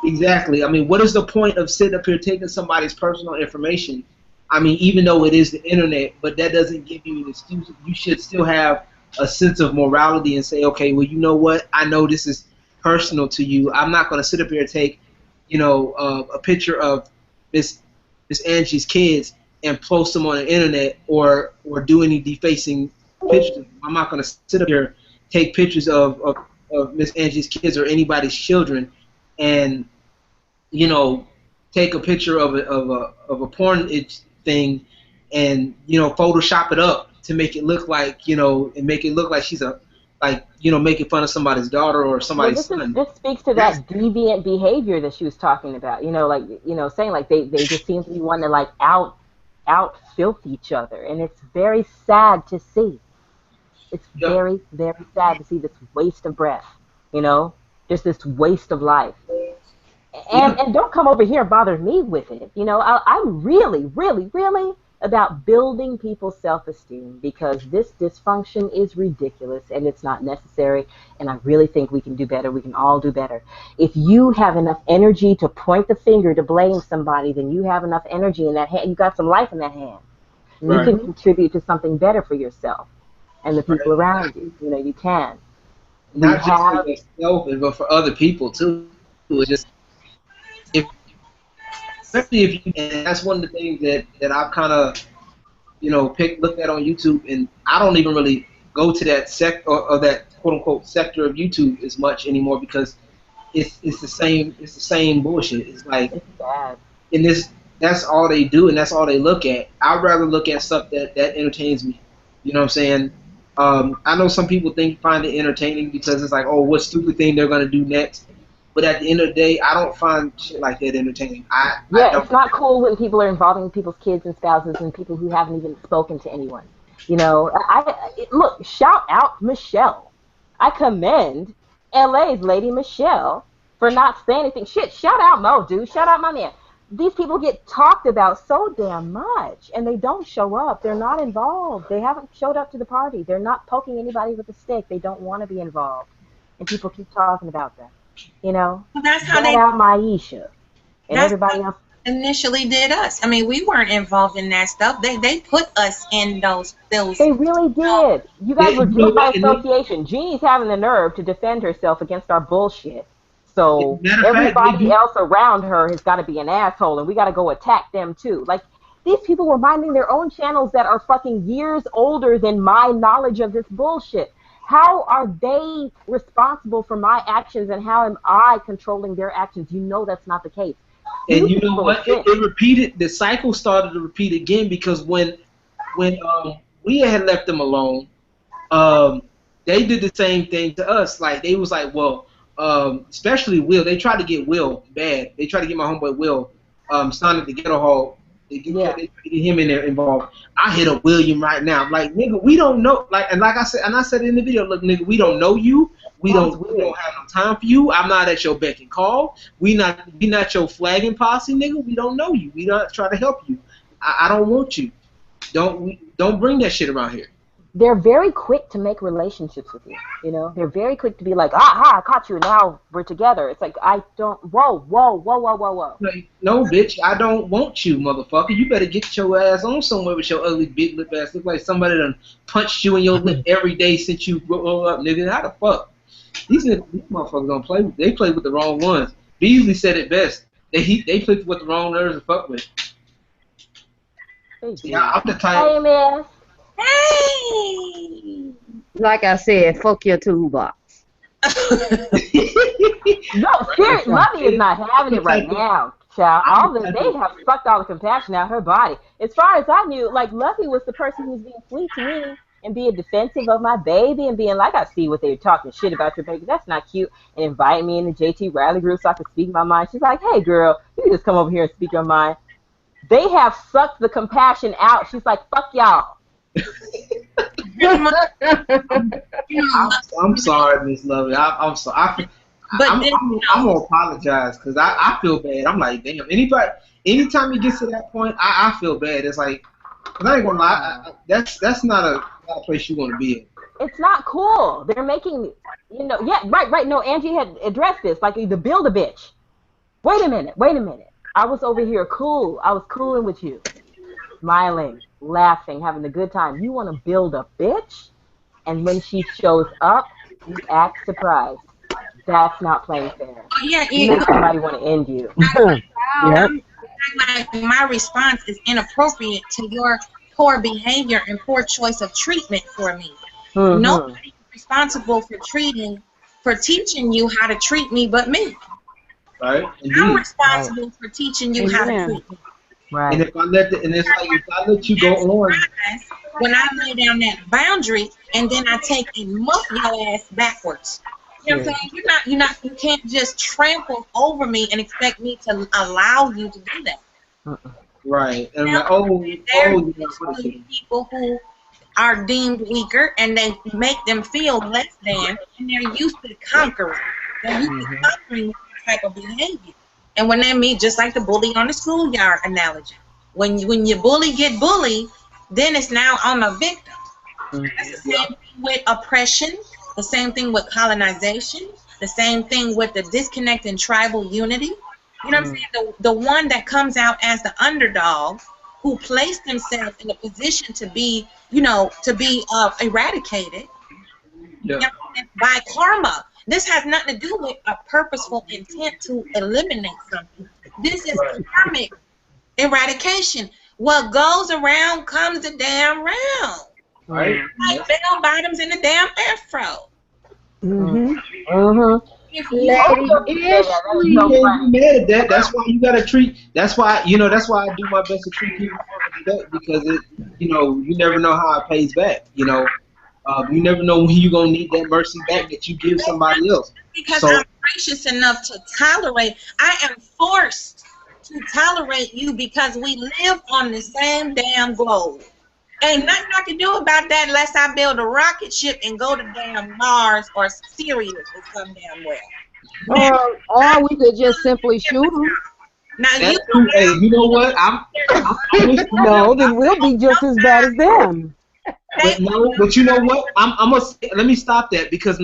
Exactly. I mean, what is the point of sitting up here taking somebody's personal information? I mean, even though it is the internet, but that doesn't give you an excuse. You should still have a sense of morality and say, okay, well, you know what? I know this is personal to you. I'm not going to sit up here and take, a picture of Miss Angie's kids and post them on the internet or do any defacing pictures. I'm not going to sit up here, take pictures of Miss Angie's kids or anybody's children, and take a picture of a porn thing, and Photoshop it up to make it look like and make it look like she's making fun of somebody's daughter or somebody's son. This speaks to that deviant behavior that she was talking about. Saying like they just seem to be wanting to like out filth each other, and it's very sad to see. It's very, very sad to see this waste of breath. Just this waste of life. And don't come over here and bother me with it. I'm really, really, really about building people's self-esteem, because this dysfunction is ridiculous and it's not necessary, and I really think we can do better. We can all do better. If you have enough energy to point the finger to blame somebody, then you have enough energy in that hand. You got some life in that hand. Right. You can contribute to something better for yourself and the people around you. You can. Not just for yourself, but for other people too. It's just especially if you, and that's one of the things that I've kind of, looked at on YouTube, and I don't even really go to that or that quote unquote sector of YouTube as much anymore, because it's the same bullshit. It's like, it's bad. And that's all they do, and that's all they look at. I'd rather look at stuff that entertains me. You know what I'm saying? I know some people find it entertaining because it's like, oh, what stupid thing they're gonna do next. But at the end of the day, I don't find shit like that entertaining. It's not cool when people are involving people's kids and spouses and people who haven't even spoken to anyone. Look, shout out Michelle. I commend LA's Lady Michelle for not saying anything. Shit, shout out Mo, dude. Shout out my man. These people get talked about so damn much, and they don't show up. They're not involved. They haven't showed up to the party. They're not poking anybody with a stick. They don't want to be involved, and people keep talking about them. Well, that's how they out Maisha and everybody else initially did us. I mean, we weren't involved in that stuff. They put us in those. They really did. You guys were guilt by association. Jeannie's having the nerve to defend herself against our bullshit. So everybody else around her has got to be an asshole, and we got to go attack them too. Like, these people were minding their own channels that are fucking years older than my knowledge of this bullshit. How are they responsible for my actions, and how am I controlling their actions? That's not the case. And you know what? It repeated. The cycle started to repeat again, because when we had left them alone, they did the same thing to us. Like, they was like, well, especially Will. They tried to get Will bad. They tried to get my homeboy Will, Sonic the Ghetto Hall. They tried to get him in there involved. I hit up William right now. I'm like, nigga, we don't know. I said in the video, look, nigga, we don't know you. We don't have no time for you. I'm not at your beck and call. We not your flagging posse, nigga. We don't know you. We not try to help you. I don't want you. Don't bring that shit around here. they're very quick to make relationships with you. You know, they're very quick to be like, aha, I caught you, and now we're together. It's like, I don't, whoa. Like, no, bitch, I don't want you, motherfucker. You better get your ass on somewhere with your ugly big lip ass. Look like somebody done punched you in your lip every day since you grew up, nigga. How the fuck? These motherfuckers don't play. They play with the wrong ones. Beasley said it best. They play with the wrong nerves to fuck with. Yeah, I'm the type. Hey, man. Hey. Like I said, fuck your toolbox. No, seriously, Lovey is not having it right now, child. They have sucked all the compassion out of her body. As far as I knew, like, Lovey was the person who was being sweet to me and being defensive of my baby and being like, I see what they were talking shit about your baby. That's not cute. And inviting me in the JT Riley group so I could speak my mind. She's like, hey, girl, you can just come over here and speak your mind. They have sucked the compassion out. She's like, fuck y'all. I'm sorry, Miss Lovey. I'm sorry. I'm gonna apologize because I feel bad. I'm like, damn. Anytime it gets to that point, I feel bad. It's like, cause I ain't gonna lie. That's not a place you want to be in. It's not cool. They're making, yeah, right. No, Angie had addressed this. Like, the build a bitch. Wait a minute. I was over here cool. I was cooling with you, smiling, laughing, having a good time. You want to build a bitch, and when she shows up, you act surprised. That's not playing fair. Yeah, you make somebody want to end you. Yep. My response is inappropriate to your poor behavior and poor choice of treatment for me. Mm-hmm. Nobody is responsible for teaching you how to treat me but me. Right. I'm responsible for teaching you how to treat me. Right. And if I let you go on, when I lay down that boundary and then I take and muff your ass backwards. You know what I'm saying? You can't just trample over me and expect me to allow you to do that. Right. And now, people who are deemed weaker and they make them feel less than, and they're used to conquering. They're used to conquering this type of behavior. And when they meet, just like the bully on the schoolyard analogy, when your bully get bullied, then it's now on the victim. That's the same thing with oppression, the same thing with colonization, the same thing with the disconnect in tribal unity. You know what I'm saying? The one that comes out as the underdog who placed themselves in a position to be, eradicated by karma. This has nothing to do with a purposeful intent to eliminate something. This is karmic eradication. What goes around comes the damn round. Right. Like bell bottoms in the damn afro. If you mad at that, that's why you gotta treat. That's why I do my best to treat people because you never know how it pays back. You never know when you're gonna need that mercy back that you give somebody else. Because I'm gracious enough to tolerate. I am forced to tolerate you because we live on the same damn globe. Ain't nothing I can do about that unless I build a rocket ship and go to damn Mars or Sirius or some damn well. Or we could just simply shoot them. Now you know what? No, then we'll be just as bad as them. But you know what? Let me stop that because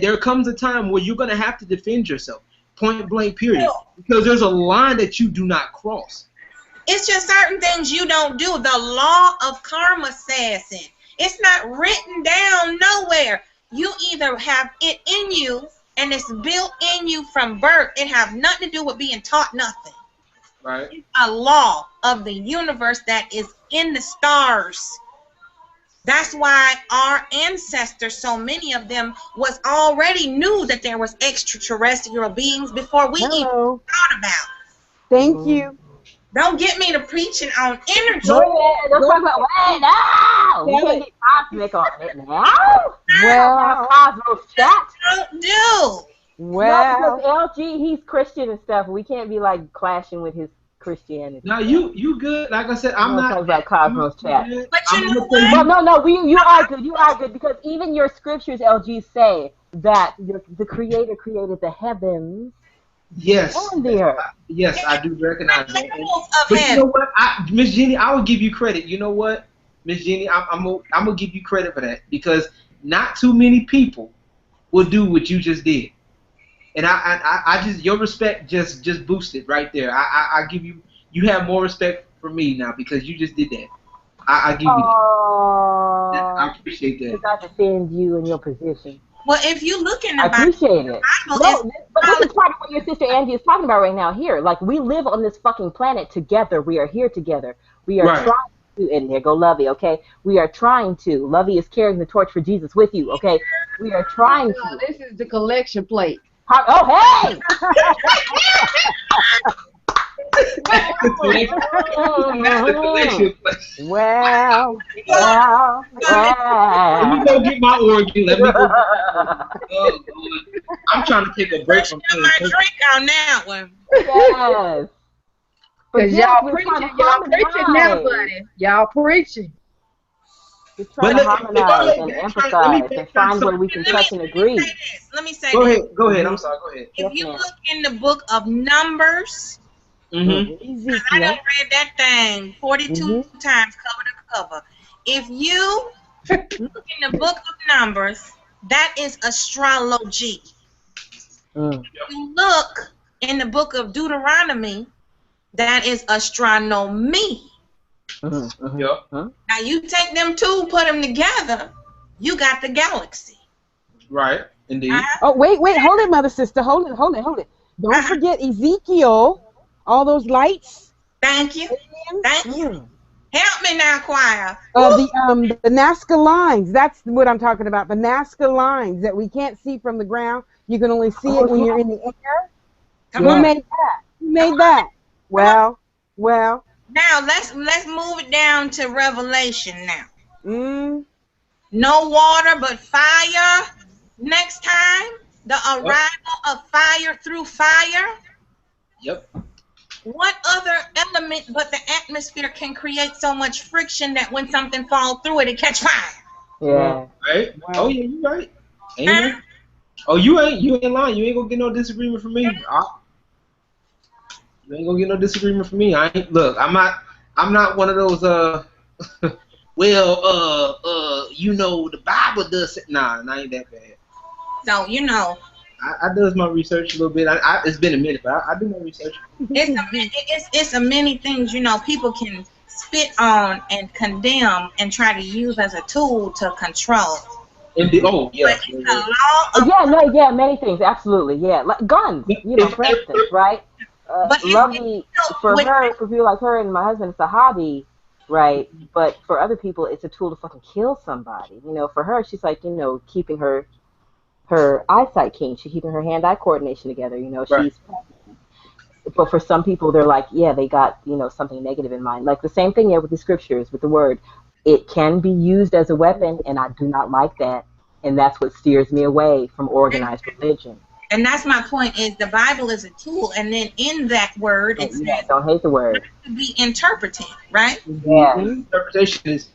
there comes a time where you're gonna have to defend yourself, point blank, period. Because there's a line that you do not cross. It's just certain things you don't do. The law of karma says it. It's not written down nowhere. You either have it in you and it's built in you from birth. It have nothing to do with being taught nothing. Right. It's a law of the universe that is in the stars. That's why our ancestors, so many of them, was already knew that there was extraterrestrial beings before we even thought about it. Thank you. Don't get me to preaching on energy. Don't talk about we can't get cosmic on it now. Well, Cosmos chat. Don't do. Well, no, because LG, he's Christian and stuff. We can't be like clashing with his Christianity. No, you good. Like I said, I'm not talking about Cosmos chat. But you know what? No, you are good. You are good because even your scriptures, LG, say that the Creator created the heavens. Yes. And the earth. Yes, I do recognize that. But you know what, Miss Jenny, I will give you credit. You know what? Miss Jeannie, I'm gonna give you credit for that because not too many people will do what you just did, and I just your respect just boosted right there. I give you have more respect for me now because you just did that. I give you that. I appreciate that. Because I defend you in your position. Well, if you look in the I appreciate it. Bible, No, but this is part of what your sister Angie is talking about right now here. Like, we live on this fucking planet together. We are here together. We are trying to, and there go Lovey, okay? We are trying to. Lovey is carrying the torch for Jesus with you, okay? We are trying to. This is the collection plate. Oh, hey! Well. Let me go get my organ. Let me go. I'm trying to take a break from my drink on that one. Yes. Because y'all preaching now, buddy. Y'all preaching. We're trying to harmonize and emphasize and find where we can touch and agree. Let me say this. Go ahead. I'm sorry. Go ahead. If you look in the book of Numbers, I done read that thing 42 times cover to cover. If you look in the book of Numbers, that is astrology. If you look in the book of Deuteronomy, that is astronomy. Now you take them two, put them together, you got the galaxy. Right, indeed. Oh, wait, hold it, mother sister. Hold it. Don't forget Ezekiel, all those lights. Thank you. Thank you. Help me now, choir. The Nazca lines, that's what I'm talking about. The Nazca lines that we can't see from the ground. You can only see it when you're in the air. Who made that? Who made that? Well. Now let's move it down to Revelation now. No water but fire. Next time, the arrival of fire through fire. Yep. What other element but the atmosphere can create so much friction that when something falls through it, it catch fire? Yeah. Right. Wow. Oh yeah, you right. Ain't Oh, you ain't lying. You ain't gonna get no disagreement from me. You ain't gonna get no disagreement from me. I'm not one of those you know the Bible does it. Nah, I ain't that bad. So I does my research a little bit. It's been a minute, but I do my research. It's a many things people can spit on and condemn and try to use as a tool to control. Many things, absolutely, like guns, for instance, right? Lovey, for people like her and my husband, it's a hobby, right? But for other people, it's a tool to fucking kill somebody. For her, she's like, keeping her eyesight keen. She's keeping her hand-eye coordination together. She's. But for some people, they're like, they got something negative in mind. Like the same thing with the scriptures, with the word. It can be used as a weapon, and I do not like that. And that's what steers me away from organized religion. And that's my point, is the Bible is a tool, and then in that word, it says, don't hate the word. To be interpreted, right? Yeah. Interpretation is,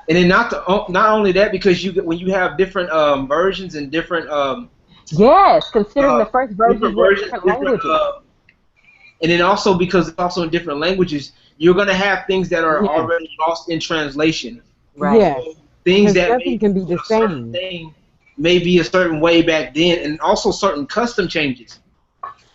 and then not only that, because when you have different versions and different considering the first version in different languages. And then also because it's also in different languages, you're going to have things that are already lost in translation. Right. Yeah. Things that nothing can be the same. Maybe a certain way back then, and also certain custom changes.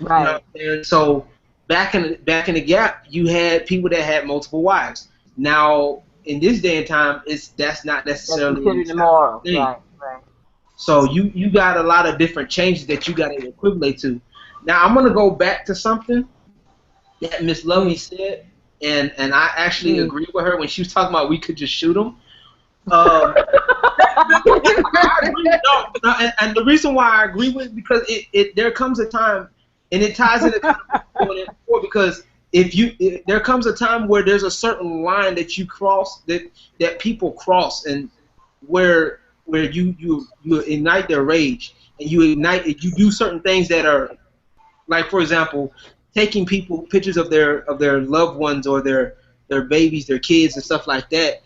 Right. And so back in the gap, you had people that had multiple wives. Now in this day and time, that's not necessarily considered immoral. Right. So you got a lot of different changes that you got to equivalent to. Now I'm gonna go back to something that Miss Lovey said, and I actually agree with her when she was talking about we could just shoot them. And the reason why I agree with it, because there comes a time, and it ties into because there comes a time where there's a certain line that you cross, that people cross, and where you ignite their rage, and you do certain things that are, like, for example, taking pictures of their loved ones or their babies, their kids, and stuff like that.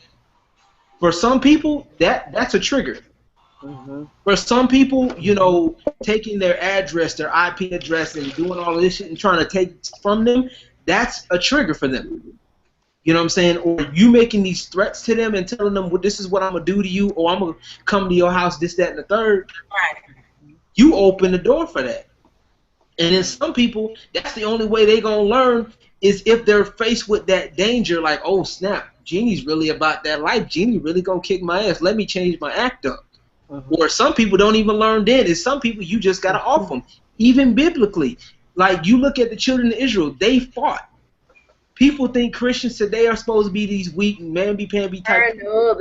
For some people, that's a trigger. Mm-hmm. For some people, taking their address, their IP address, and doing all this shit and trying to take from them, that's a trigger for them. You know what I'm saying? Or you making these threats to them and telling them, well, this is what I'm going to do to you, or I'm going to come to your house, this, that, and the third. Right. You open the door for that. And then some people, that's the only way they going to learn is if they're faced with that danger, like, oh, snap, Jeannie's really about that life. Jeannie really going to kick my ass. Let me change my act up. Or some people don't even learn then. It's some people you just got to off them. Even biblically. Like, you look at the children of Israel, they fought. People think Christians today are supposed to be these weak, mamby-pamby type. No,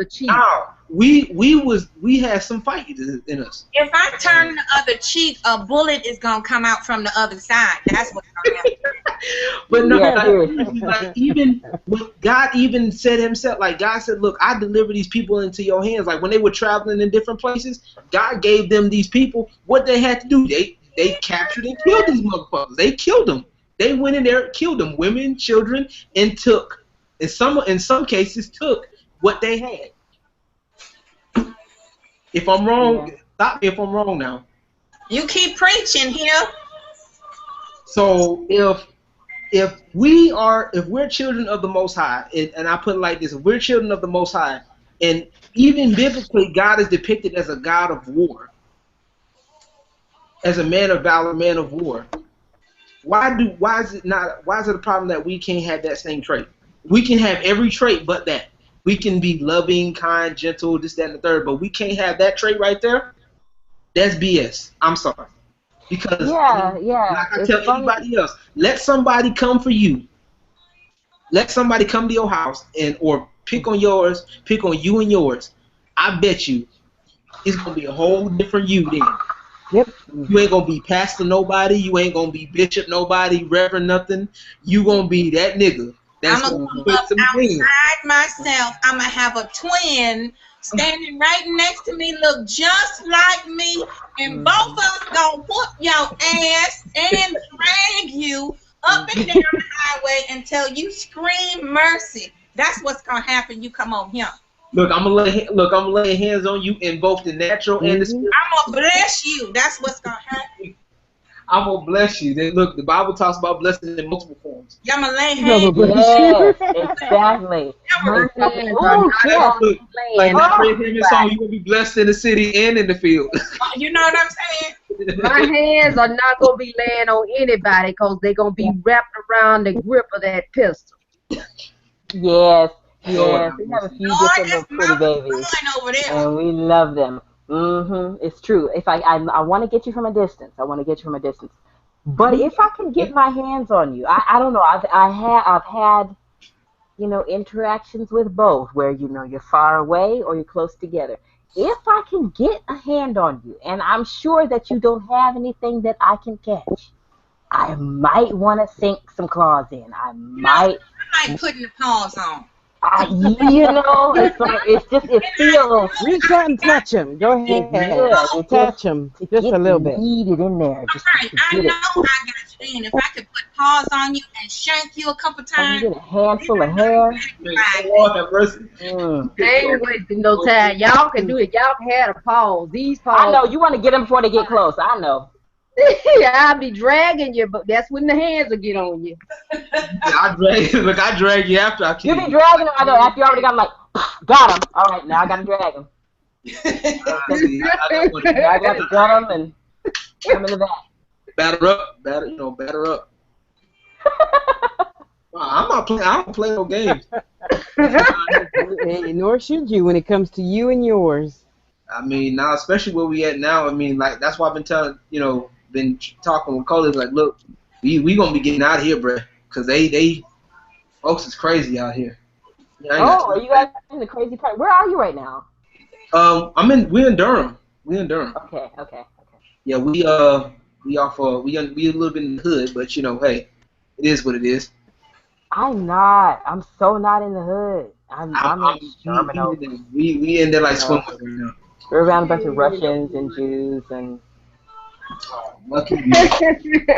we had some fight in us. If I turn the other cheek, a bullet is gonna come out from the other side. That's what's gonna happen. But no, like even God even said himself, like God said, look, I deliver these people into your hands. Like when they were traveling in different places, God gave them these people. What they had to do, they captured and killed these motherfuckers. They killed them. They went in there, killed them, women, children, and took, in some cases, took what they had. If I'm wrong, stop me if I'm wrong now. You keep preaching here. So if we're children of the Most High, and I put it like this, if we're children of the Most High, and even biblically, God is depicted as a God of war, as a man of valor, man of war. Why is it a problem that we can't have that same trait? We can have every trait but that. We can be loving, kind, gentle, this, that, and the third, but we can't have that trait right there. That's BS. I'm sorry. Because like I tell anybody else, let somebody come for you. Let somebody come to your house or pick on you and yours. I bet you it's gonna be a whole different you then. Yep. You ain't gonna be pastor nobody. You ain't gonna be bishop nobody, reverend nothing. You gonna be that nigga. That's I'm gonna look outside myself. I'm gonna have a twin standing right next to me, look just like me, and both of us gonna whoop your ass and drag you up and down the highway until you scream mercy. That's what's gonna happen. You come on here. Look, I'm gonna lay hands on you in both the natural and the spiritual. I'm gonna bless you. That's what's gonna happen. I'm gonna bless you. Then look, the Bible talks about blessing in multiple forms. I'm gonna lay hands. Yes, exactly. Like that Fred Hammond song, you gonna be blessed in the city and in the field. You know what I'm saying? My hands are not gonna be laying on anybody because they're gonna be wrapped around the grip of that pistol. Yes. Yes, we have a few different little pretty babies, and we love them. It's true. If I want to get you from a distance, But if I can get my hands on you, I don't know. I've had interactions with both, where you're far away or you're close together. If I can get a hand on you, and I'm sure that you don't have anything that I can catch, I might want to sink some claws in. I might putting the paws on. It feels. Reach out and touch him. Go ahead. Touch him just a little bit. Need it in there. I know I got you. And if I could put paws on you and shank you a couple times. Get a handful of hair. They ain't wasting no time. Y'all can do it. Y'all can have a pause. These paws. I know. You want to get them before they get close. I know. I'll be dragging you, but that's when the hands will get on you. I drag you after I kill you. You be dragging them, I know, after you already got them, got him. All right, now I got to drag him. I got to drum him and put him in the back. Batter up. I'm not playing. I don't play no games. Nor should you when it comes to you and yours. I mean, now, especially where we at now, I mean, like, that's why I've been telling, been talking with colleagues, like, look, we gonna be getting out of here, bro, because they folks is crazy out here. Are you guys in the crazy part? Where are you right now? We're in Durham. Okay. Yeah, we a little bit in the hood, but hey, it is what it is. I'm not. I'm so not in the hood. I'm in Sherman Oaks. We in there like swimming right now. We're around a bunch of Russians and Jews and.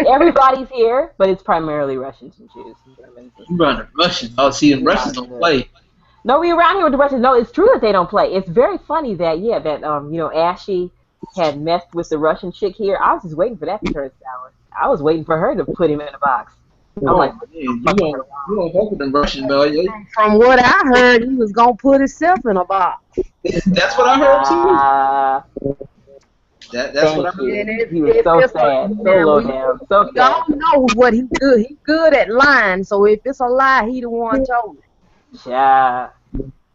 Everybody's here, but it's primarily Russians and Jews. You run the Russians. Oh, see, the Russians don't play. No, we around here with the Russians. No, it's true that they don't play. It's very funny that Ashley had messed with the Russian chick here. I was just waiting for that to turn sour. I was waiting for her to put him in a box. I'm like, man, you don't fuck with them Russians, man. From what I heard, he was gonna put himself in a box. That's what I heard too. That's what I heard. He was so sad, so low down, so sad. Y'all know what he good. He good at lying. So if it's a lie, he the one told it. Yeah.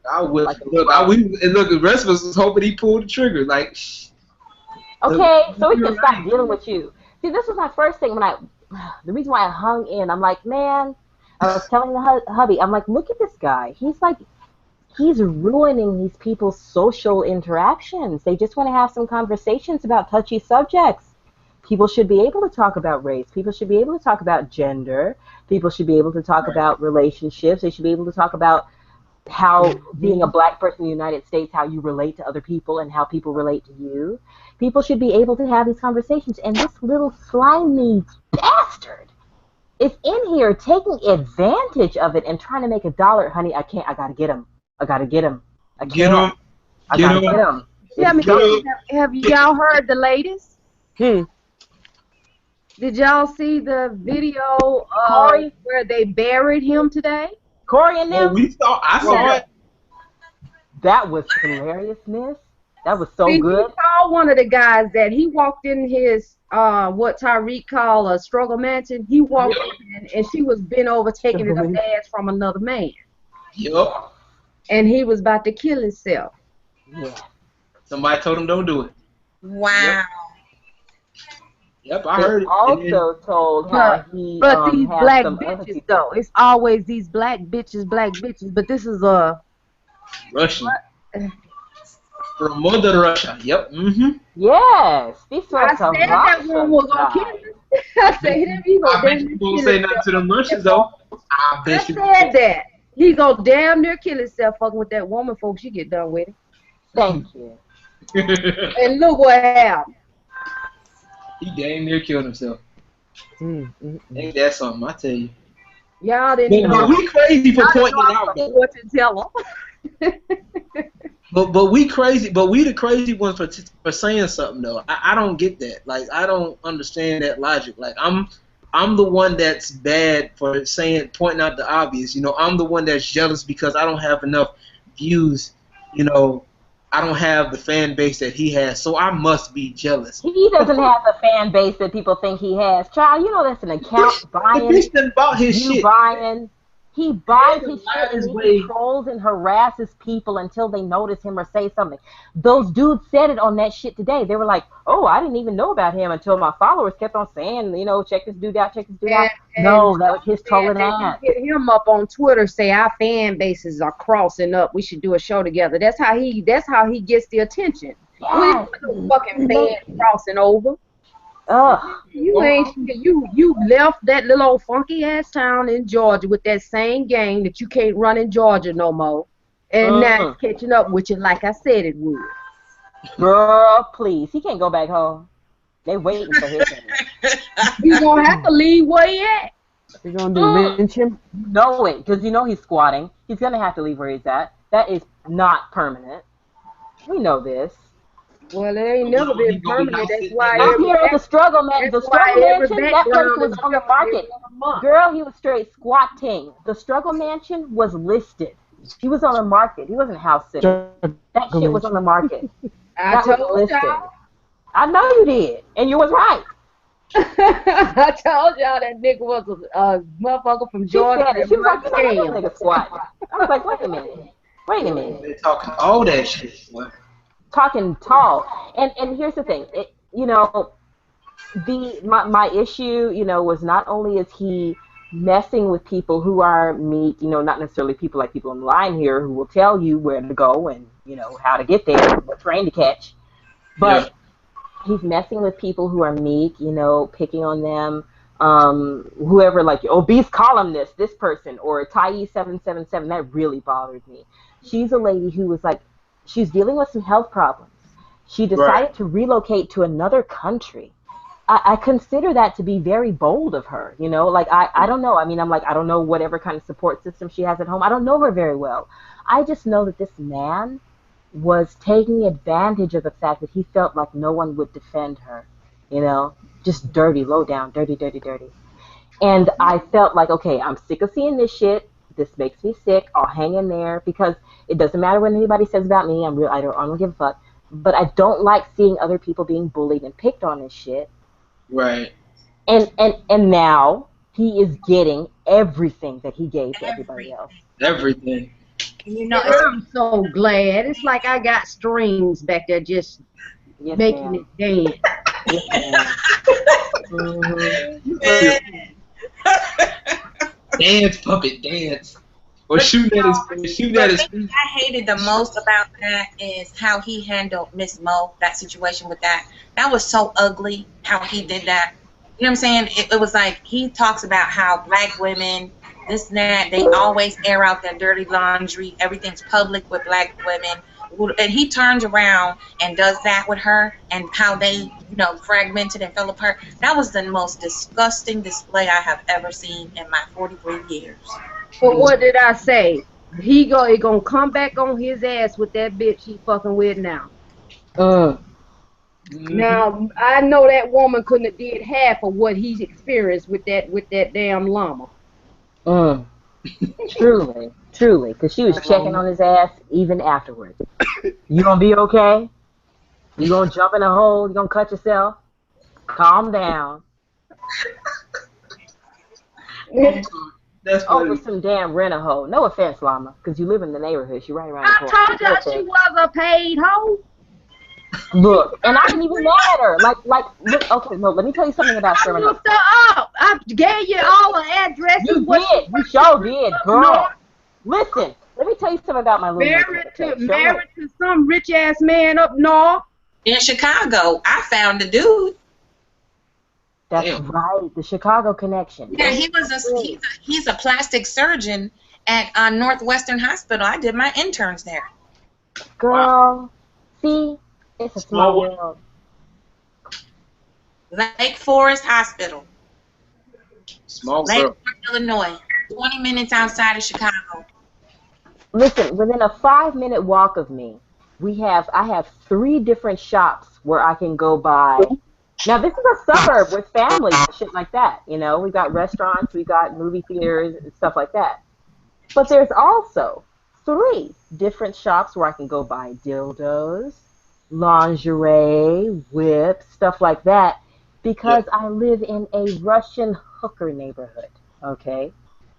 Look, the rest of us was hoping he pulled the trigger. Like, okay, so we can stop dealing with you. See, this was my first thing when the reason why I hung in, I'm like, man, I was telling the hubby, I'm like, look at this guy. He's ruining these people's social interactions. They just want to have some conversations about touchy subjects. People should be able to talk about race. People should be able to talk about gender. People should be able to talk about relationships. They should be able to talk about how being a black person in the United States, how you relate to other people and how people relate to you. People should be able to have these conversations. And this little slimy bastard is in here taking advantage of it and trying to make $1. Honey, I can't. I got to get him. I gotta get him. I gotta get him. Yeah, have y'all heard the latest? Did y'all see the video where they buried him today? Corey and them? I saw it. That was hilarious, miss. That was so good. He saw one of the guys that he walked in his, what Tyreek called a struggle mansion. He walked in and she was bent over taking his ass from another man. Yup. And he was about to kill himself. Yeah. Somebody told him don't do it. Wow. Yep, I heard it. Also told how he But these black bitches, though. It's always these black bitches. But this is a... Russian. From Mother Russia. Yep. Mm-hmm. Yes. These I said that one was going to kill him. I said him. I bet you won't say nothing to them Russians, though. I bet you said that. He gonna damn near kill himself fucking with that woman before she get done with it. Thank you. And look what happened. He damn near killed himself. Ain't that something, I tell you. Y'all didn't But we crazy for pointing it out, though. What to tell them. But we crazy, but we the crazy ones for saying something though. I don't get that. Like I don't understand that logic. Like I'm the one that's bad for pointing out the obvious. You know, I'm the one that's jealous because I don't have enough views. You know, I don't have the fan base that he has, so I must be jealous. He doesn't have the fan base that people think he has. Child, you know that's an account buying. The bitch done bought his shit. He buys his shit and he controls and harasses people until they notice him or say something. Those dudes said it on that shit today. They were like, oh, I didn't even know about him until my followers kept on saying, you know, check this dude out, check this dude out. No, that was his trolling ass. Hit him up on Twitter, say our fan bases are crossing up. We should do a show together. That's how he gets the attention. Yes. We fucking fans crossing over. You left that little old funky ass town in Georgia with that same gang that you can't run in Georgia no more, and now it's catching up with you like I said it would. Girl, please, he can't go back home. They waiting for his. He's gonna have to leave where he at. They're gonna do lynch him. No way, because you know he's squatting. He's gonna have to leave where he's at. That is not permanent. We know this. Well, it ain't never been permanent. That's why I'm here at the struggle mansion. The struggle mansion, that place was on the market. Girl, he was straight squatting. The struggle mansion was listed. He was on the market. He wasn't house sitting. That shit was on the market. I told y'all. I know you did, and you was right. I told y'all that nigga was a motherfucker from Georgia. She was like, you know, that nigga squat. I was like, wait a minute. They're talking all that shit. What? Talking tall, and here's the thing, you know, my issue, you know, was not only is he messing with people who are meek, you know, not necessarily people like people in line here who will tell you where to go and, you know, how to get there, what train to catch, but he's messing with people who are meek, you know, picking on them, whoever, like obese columnist, this person, or Thais777, that really bothered me. She's a lady who was like, she's dealing with some health problems. She decided to relocate to another country. I consider that to be very bold of her, you know, like I don't know. I mean, I'm like, I don't know whatever kind of support system she has at home. I don't know her very well. I just know that this man was taking advantage of the fact that he felt like no one would defend her, you know, just dirty, low down, dirty. And I felt like, okay, I'm sick of seeing this shit. This makes me sick. I'll hang in there because it doesn't matter what anybody says about me. I don't give a fuck. But I don't like seeing other people being bullied and picked on and shit. Right. And now he is getting everything that he gave to everybody else. Everything. You know, I'm so glad. It's like I got strings back there just making it dance. Dance, puppet, dance. Or shoot at his feet. I hated the most about that is how he handled Miss Mo, that situation with that. That was so ugly how he did that. You know what I'm saying? It was like he talks about how black women, this and that, they always air out their dirty laundry. Everything's public with black women. And he turns around and does that with her and how they, fragmented and fell apart. That was the most disgusting display I have ever seen in my 43 years. But what did I say? He gonna come back on his ass with that bitch he fucking with now. Now I know that woman couldn't have did half of what he's experienced with that damn llama. Truly, because she was checking on his ass even afterwards. You gonna be okay? You gonna jump in a hole? You gonna cut yourself? Calm down. That's over some damn rent-a-hoe. No offense, Llama, because you live in the neighborhood. She right around the corner. I told y'all she was a paid hoe. Look, and I didn't even mad at her. Look, okay, no, let me tell you something about Sherman. I looked her up. I gave you all the addresses. You did. You sure did, girl. Listen, let me tell you something about my little married to some rich-ass man up north. In Chicago, I found a dude. That's right, the Chicago connection. Yeah, he's a plastic surgeon at Northwestern Hospital. I did my interns there. Girl, see, it's a small world. Lake Forest Hospital. Small Lake world. Forest, Illinois. 20 minutes outside of Chicago. Listen, within a 5-minute walk of me, I have 3 different shops where I can go buy. Now, this is a suburb with families and shit like that, We got restaurants, we got movie theaters, and stuff like that. But there's also 3 different shops where I can go buy dildos, lingerie, whips, stuff like that, because I live in a Russian hooker neighborhood, okay?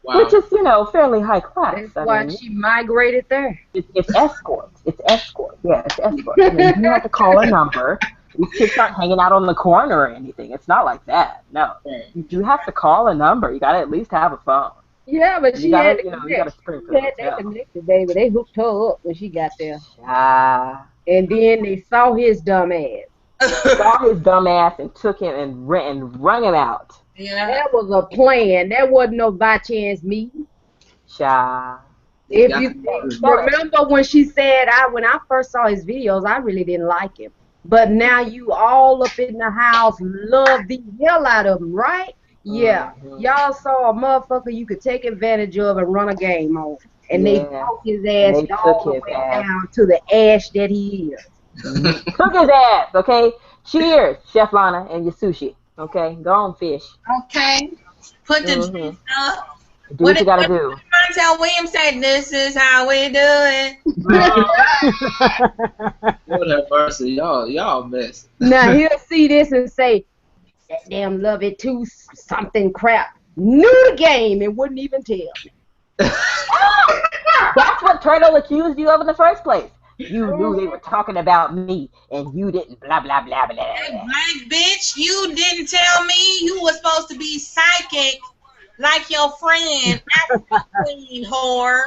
Wow. Which is, fairly high class. That's why she migrated there. It's escort. It's escort. Yeah, it's escort. You have to call a number. These kids aren't hanging out on the corner or anything. It's not like that. No. You do have to call a number. You got to at least have a phone. Yeah, but you had to spring for that connected, baby. They hooked her up when she got there. Ah. And then they saw his dumb ass. And took him and rung him out. Yeah. That was a plan. That wasn't no by chance meeting. If you remember when she said, when I first saw his videos, I really didn't like him. But now you all up in the house love the hell out of him, right? Yeah. Y'all saw a motherfucker you could take advantage of and run a game on. And they took his ass all the way down to the ash that he is. Took his ass, okay? Cheers, Chef Lana and your sushi. Okay, go on, fish. Okay. Put the juice up. Do what you gotta do. Montel Williams said, "This is how we do it." Lord have mercy, y'all mess. Now he'll see this and say, "That damn Love It Too something crap. Knew the game and wouldn't even tell me." That's what Turtle accused you of in the first place. You knew they were talking about me, and you didn't blah, blah, blah, blah. Hey, black bitch, you didn't tell me you were supposed to be psychic like your friend, queen whore.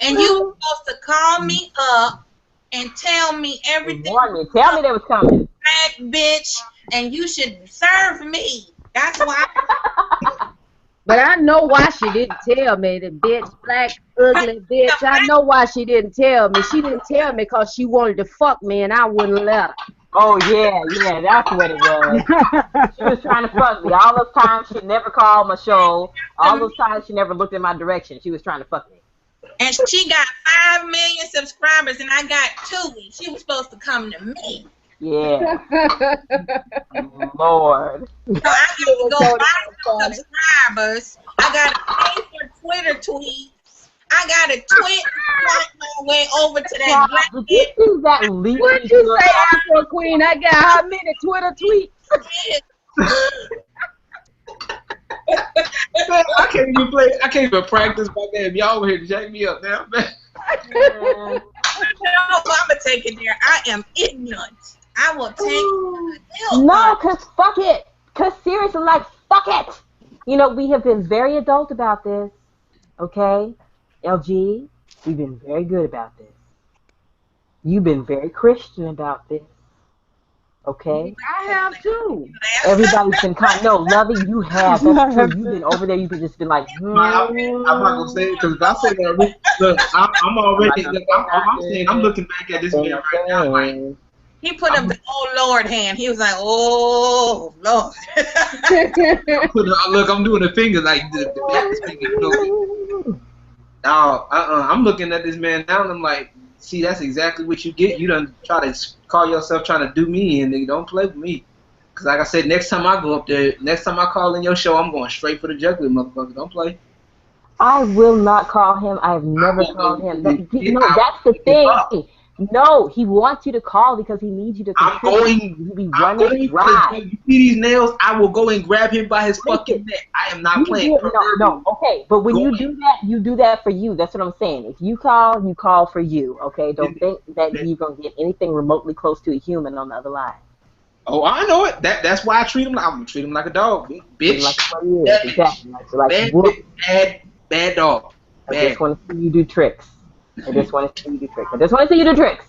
And you were supposed to call me up and tell me everything. Tell me they was coming. Black bitch, and you should serve me. That's why. But I know why she didn't tell me, the bitch, black, ugly bitch. I know why she didn't tell me. She didn't tell me because she wanted to fuck me and I wouldn't let her. Oh, yeah, that's what it was. She was trying to fuck me. All those times she never called my show. All those times she never looked in my direction. She was trying to fuck me. And she got 5 million subscribers and I got 2. She was supposed to come to me. Yeah. Lord. So I had to go buy subscribers. I gotta pay for Twitter tweets. I gotta tweet my way over to that black Did you see that leak? What'd you say, Afro Queen? I got how many Twitter tweets? Man, I can't even play. I can't even practice my damn. Y'all over here to jack me up now, man. I'm gonna take it there. I am ignorant. I will take No, cause fuck it. Cause seriously, like fuck it. You know, we have been very adult about this. Okay, LG, we've been very good about this. You've been very Christian about this. Okay. I have too. Everybody's been kind. No, Lovey, you have. That's true. You've been over there. You've just been like. I'm not gonna say it because if I say that, look, I'm already. Look, I'm saying I'm looking back at this man right now. Like, he put up the oh Lord hand. He was like, oh Lord. look, I'm doing the finger like the blackest finger. You know? No, I'm looking at this man now and I'm like, see, that's exactly what you get. You done try to call yourself trying to do me, and they don't play with me. Because like I said, next time I go up there, next time I call in your show, I'm going straight for the jugular, motherfucker. Don't play. I will not call him. I have never called him. No, that's the thing. No, he wants you to call because he needs you to contribute. He'll be running dry. You see these nails? I will go and grab him by his fucking neck. I am not playing. No, okay. But when you do that, you do that for you. That's what I'm saying. If you call for you. Okay? Don't think that you're going to get anything remotely close to a human on the other line. Oh, I know it. That's why I treat him like I'm gonna treat him like a dog, bitch. Like what he is, exactly. Bad dog. Bad. I just want to see you do tricks. I just want to see you do tricks.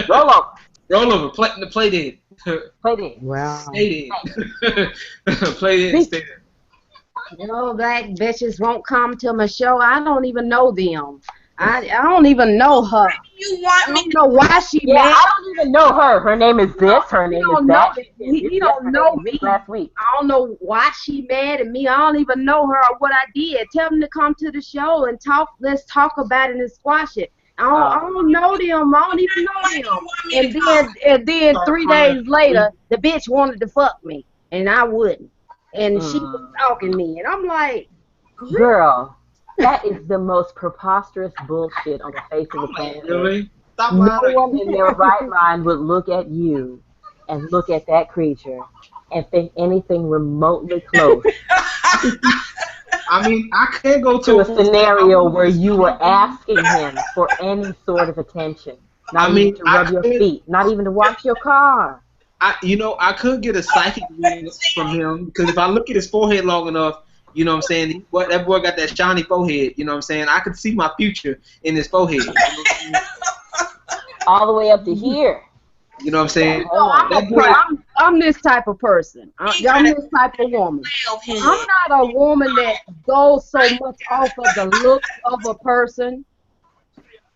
Roll over. Roll over. Play dead. Play dead. Wow. Stay dead. Play dead. Stay dead. No, black bitches won't come to my show. I don't even know them. I don't even know her. You want me? I don't know why she mad. I don't even know her. Her name is this. Her name is that. He don't know me. Last week. I don't know why she mad at me. I don't even know her or what I did. Tell them to come to the show and talk. Let's talk about it and squash it. I don't know them. I don't even know them. And then 3 days later, the bitch wanted to fuck me, and I wouldn't. And she was stalking me, and I'm like, girl. That is the most preposterous bullshit on the face of the planet. Really? No one in their right mind would look at you and look at that creature and think anything remotely close. I mean, I can't go to a scenario where you were asking him for any sort of attention. Not even to rub your feet, not even to wash your car. I could get a psychic reading from him because if I look at his forehead long enough, you know what I'm saying? That boy got that shiny forehead. You know what I'm saying? I could see my future in his forehead. All the way up to here. You know what I'm saying? I'm this type of person. I'm this type of woman. I'm not a woman that goes so much off of the looks of a person.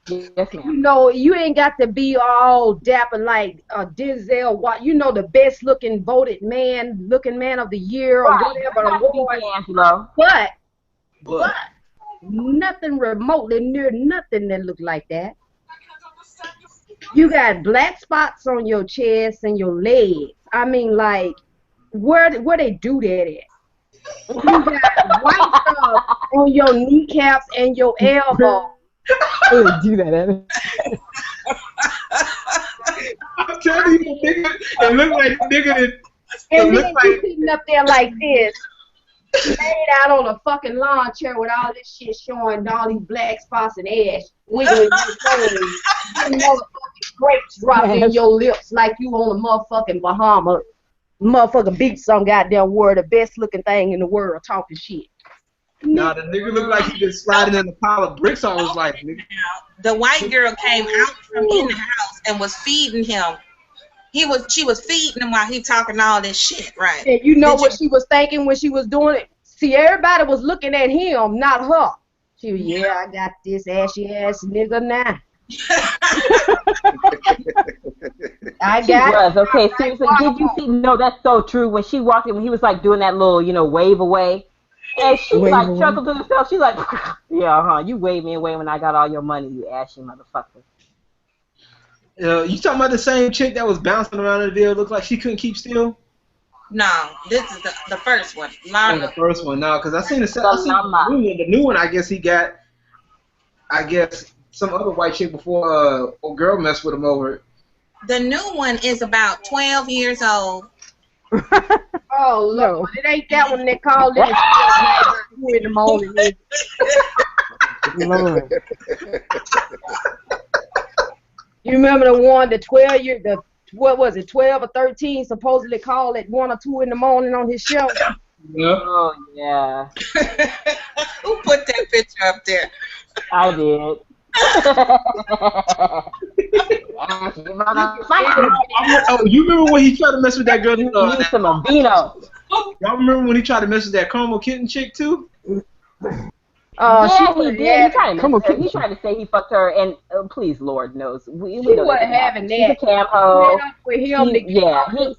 Yes, ma'am. You know, you ain't got to be all dapper like Denzel. The best looking voted man of the year or whatever award. But nothing remotely near nothing that look like that. You got black spots on your chest and your legs. I mean, like, where they do that at? You got white stuff on your kneecaps and your elbows. Do that, Evan. I'm telling you, nigga, it look like nigga. And then you sitting up there like this, laid out on a fucking lawn chair with all this shit showing, all these black spots and ash, wiggling your toes, getting motherfucking grapes dropping in your lips like you on a motherfucking Bahama, motherfucking beach some goddamn word, the best looking thing in the world, talking shit. Nah, the nigga looked like he just sliding in a pile of bricks all his life, nigga. The white girl came out from in the house and was feeding him. She was feeding him while he talking all this shit, right? And you know what she was thinking when she was doing it? See, everybody was looking at him, not her. She was, I got this ashy ass nigga now. Okay, seriously, did you see? No, that's so true. When she walked in, when he was like doing that little, wave away. And she like chuckled to herself. She's like, you waved me away when I got all your money, you ashy motherfucker. You talking about the same chick that was bouncing around in the video? Looked like she couldn't keep still. No, this is the first one. Oh, the Lana. first one, no, because I seen the new one. The new one, I guess he got, I guess, some other white chick before old girl messed with him over it. The new one is about 12 years old. Oh, no. It ain't that one they called it at 2 in the morning. Lord. You remember the one, the 12-year, what was it, 12 or 13, supposedly called at 1 or 2 in the morning on his show? Yeah. Oh, yeah. Who put that picture up there? I did. Oh, you remember when he tried to mess with that girl? Need some Aveeno. Y'all remember when he tried to mess with that Como Kitten chick too? Yeah, he did. He tried to Come on, mess with her. He tried to say he fucked her, and please, Lord knows, we She know wasn't that. having She's a that. cam hoe. With him He didn't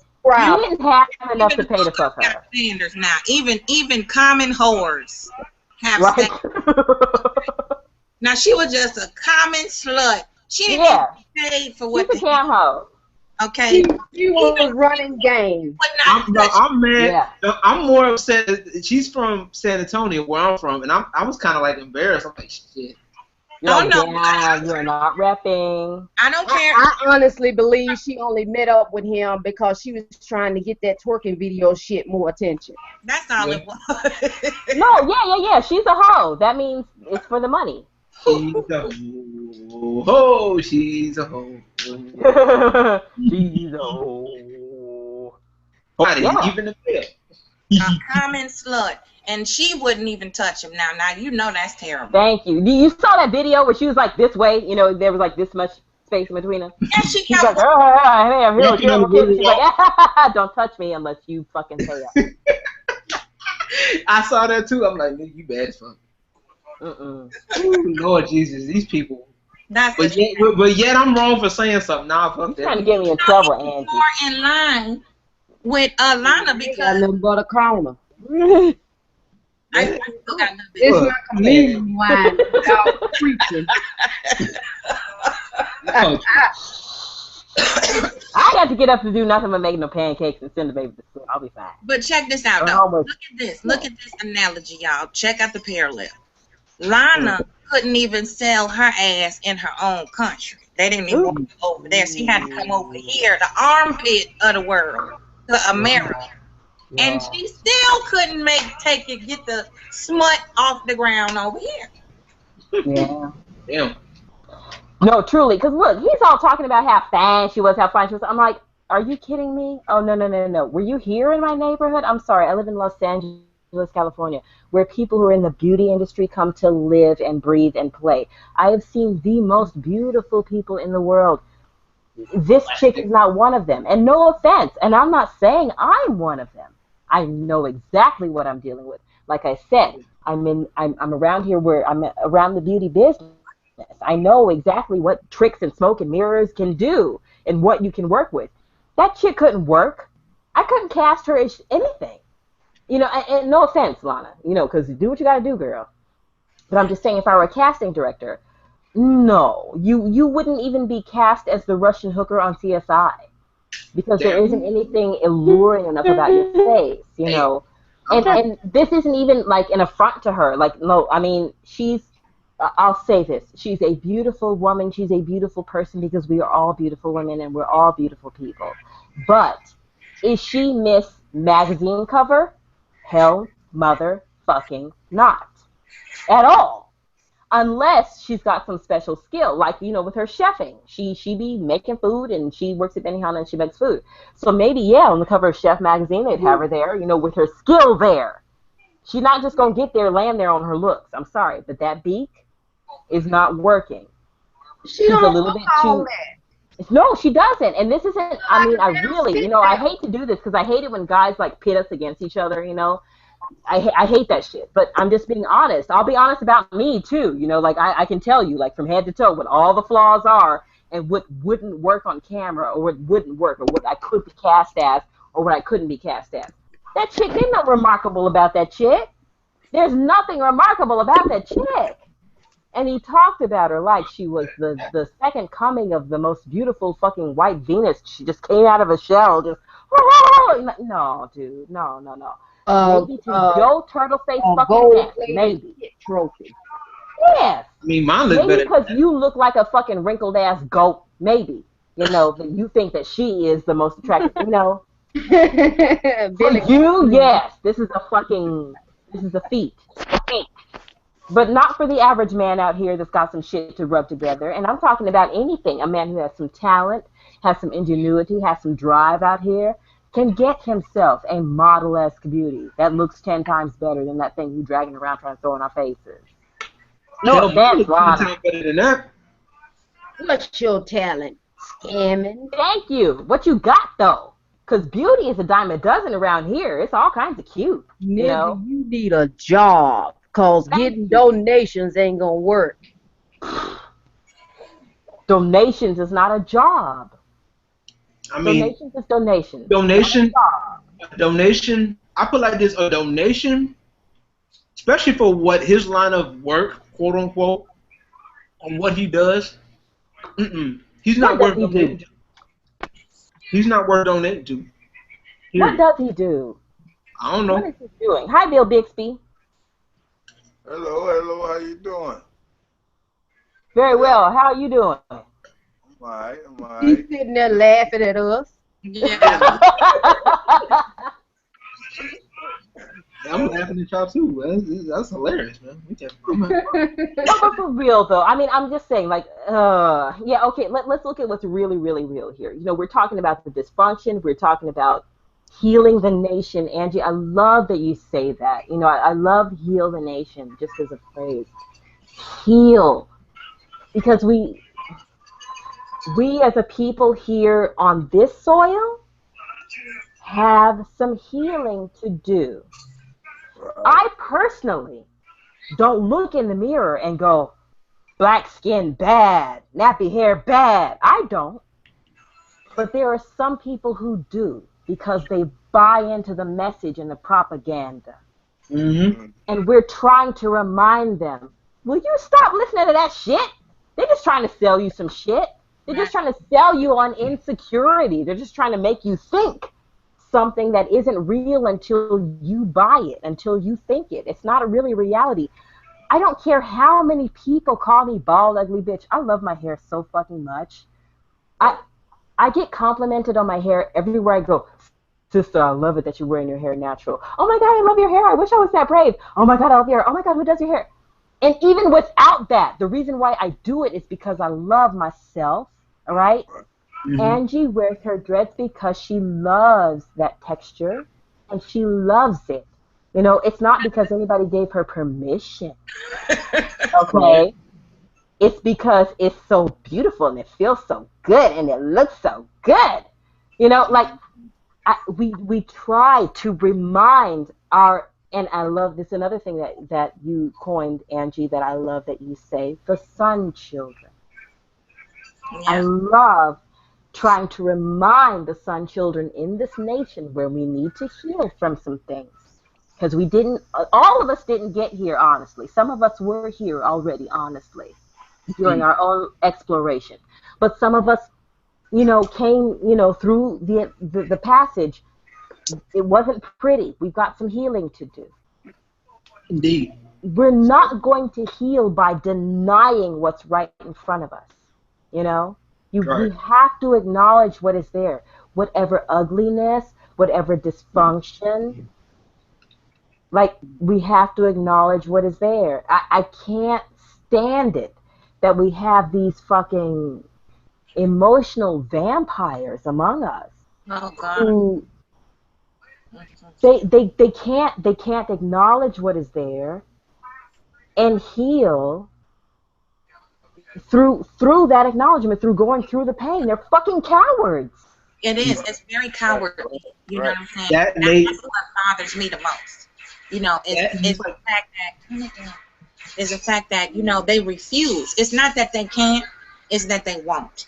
have enough to pay to fuck her. Standards now. Even common whores have Right. standards. Now she was just a common slut. She didn't even get paid for what She's a cam hoe. Okay. She was running game. I'm mad. Yeah. No, I'm more upset. She's from San Antonio, where I'm from, and I was kind of like embarrassed. I'm like, shit. You're like, no. yeah, you're not repping. I don't care. I honestly believe she only met up with him because she was trying to get that twerking video shit more attention. That's all it was. No, yeah. She's a hoe. That means it's for the money. She's a hoe. She's a hoe. She's a hoe. Yeah. Even the bed. A common slut. And she wouldn't even touch him now. Now, you know that's terrible. Thank you. You saw that video where she was like this way? You know, there was like this much space in between them? Yeah, she's like, she's like, don't touch me unless you fucking say that. I saw that too. I'm like, nigga, you bad as fuck. Ooh, Lord Jesus, these people. But yet I'm wrong for saying something. Nah, fuck that. Trying to get me in trouble, Angie. More in line with Lana because got nothing but a corner. I still got nothing. It's like a million wine without preaching. I got to get up to do nothing but make no pancakes and send the baby to school. I'll be fine. But check this out, though. Look at this. Look at this analogy, y'all. Check out the parallel. Lana couldn't even sell her ass in her own country. They didn't even want to go over there. She had to come over here, the armpit of the world, to America. Yeah. And she still couldn't get the smut off the ground over here. Yeah. Damn. No, truly, because look, he's all talking about how fine she was, how fine she was. I'm like, are you kidding me? Oh, no. Were you here in my neighborhood? I'm sorry, I live in Los Angeles, California, where people who are in the beauty industry come to live and breathe and play. I have seen the most beautiful people in the world. This chick is not one of them. And no offense, and I'm not saying I'm one of them. I know exactly what I'm dealing with. Like I said, I'm around here where I'm around the beauty business. I know exactly what tricks and smoke and mirrors can do and what you can work with. That chick couldn't work. I couldn't cast her as anything. You know, and no offense, Lana, you know, because do what you got to do, girl. But I'm just saying, if I were a casting director, no, you wouldn't even be cast as the Russian hooker on CSI because there isn't anything alluring enough about your face, you know. And this isn't even like an affront to her. Like, no, I mean, I'll say this. She's a beautiful woman. She's a beautiful person because we are all beautiful women and we're all beautiful people. But is she Miss Magazine cover? Hell, motherfucking not. At all. Unless she's got some special skill, like, you know, with her chefing. She be making food and she works at Benihana and she makes food. So maybe, yeah, on the cover of Chef Magazine, they'd have her there, you know, with her skill there. She's not just going to get there, land there on her looks. I'm sorry, but that beak is not working. She's a little bit too. No, she doesn't. And this isn't, I mean, I really, you know, I hate to do this because I hate it when guys, like, pit us against each other, you know. I hate that shit. But I'm just being honest. I'll be honest about me, too. You know, like, I can tell you, like, from head to toe what all the flaws are and what wouldn't work on camera or what wouldn't work or what I could be cast as or what I couldn't be cast as. That chick, there's nothing remarkable about that chick. There's nothing remarkable about that chick. And he talked about her like she was the second coming of the most beautiful fucking white Venus. She just came out of a shell, just, no, dude. No. Maybe to your turtle face fucking gold neck. Maybe. Trophy. Yes. I mean, mine looks Maybe better. because you look like a fucking wrinkled ass goat. Maybe. You know, that you think that she is the most attractive. You know. For you, yes. This is a feat. But not for the average man out here that's got some shit to rub together. And I'm talking about anything. A man who has some talent, has some ingenuity, has some drive out here, can get himself a model-esque beauty that looks 10 times better than that thing you dragging around trying to throw in our faces. No offense, Lana. Better than that. What's your talent? Scamming. Thank you. What you got, though? Because beauty is a dime a dozen around here. It's all kinds of cute. You know? You need a job. Because getting donations ain't going to work. Donations is not a job. I mean, donations is donations. Donation. I put like this: a donation, especially for what his line of work, quote unquote, on what he does. He's not worth donating to. He's not worth donating to. What does he do? I don't know. What is he doing? Hi, Bill Bixby. Hello, how you doing? Very well. How are you doing? I'm alright. He's sitting there laughing at us. Yeah. I'm laughing at y'all too. That's hilarious, man. No, but for real though, I mean, I'm just saying, like, yeah, okay. Let's look at what's really, really real here. You know, we're talking about the dysfunction. We're talking about healing the nation. Angie, I love that you say that. You know, I love heal the nation just as a phrase. Heal, because we as a people here on this soil have some healing to do. I personally don't look in the mirror and go, black skin bad, nappy hair bad. I don't. But there are some people who do because they buy into the message and the propaganda. Mm-hmm. And we're trying to remind them, will you stop listening to that shit? They're just trying to sell you some shit. They're just trying to sell you on insecurity. They're just trying to make you think something that isn't real until you buy it, until you think it. It's not a really reality. I don't care how many people call me bald, ugly bitch. I love my hair so fucking much. I get complimented on my hair everywhere I go. Sister, I love it that you're wearing your hair natural. Oh my God, I love your hair. I wish I was that brave. Oh my God, I love your hair. Oh my God, who does your hair? And even without that, the reason why I do it is because I love myself, all right? Mm-hmm. Angie wears her dreads because she loves that texture, and she loves it. You know, it's not because anybody gave her permission, okay? It's because it's so beautiful, and it feels so good, and it looks so good. You know, like, we try to remind our, and I love this, another thing that you coined, Angie, that I love that you say, the sun children. Yeah. I love trying to remind the sun children in this nation where we need to heal from some things. Because we didn't, all of us didn't get here, honestly. Some of us were here already, honestly, during our own exploration. But some of us, you know, came, you know, through the passage. It wasn't pretty. We've got some healing to do. Indeed. We're not going to heal by denying what's right in front of us. You know? We have to acknowledge what is there. Whatever ugliness, whatever dysfunction. Like, we have to acknowledge what is there. I can't stand it that we have these fucking emotional vampires among us. Oh God. Who they can't acknowledge what is there and heal through that acknowledgement, through going through the pain. They're fucking cowards. It is. It's very cowardly. You know what I'm saying? That's what bothers me the most. You know, it's the fact that you know, they refuse. It's not that they can't, it's that they won't.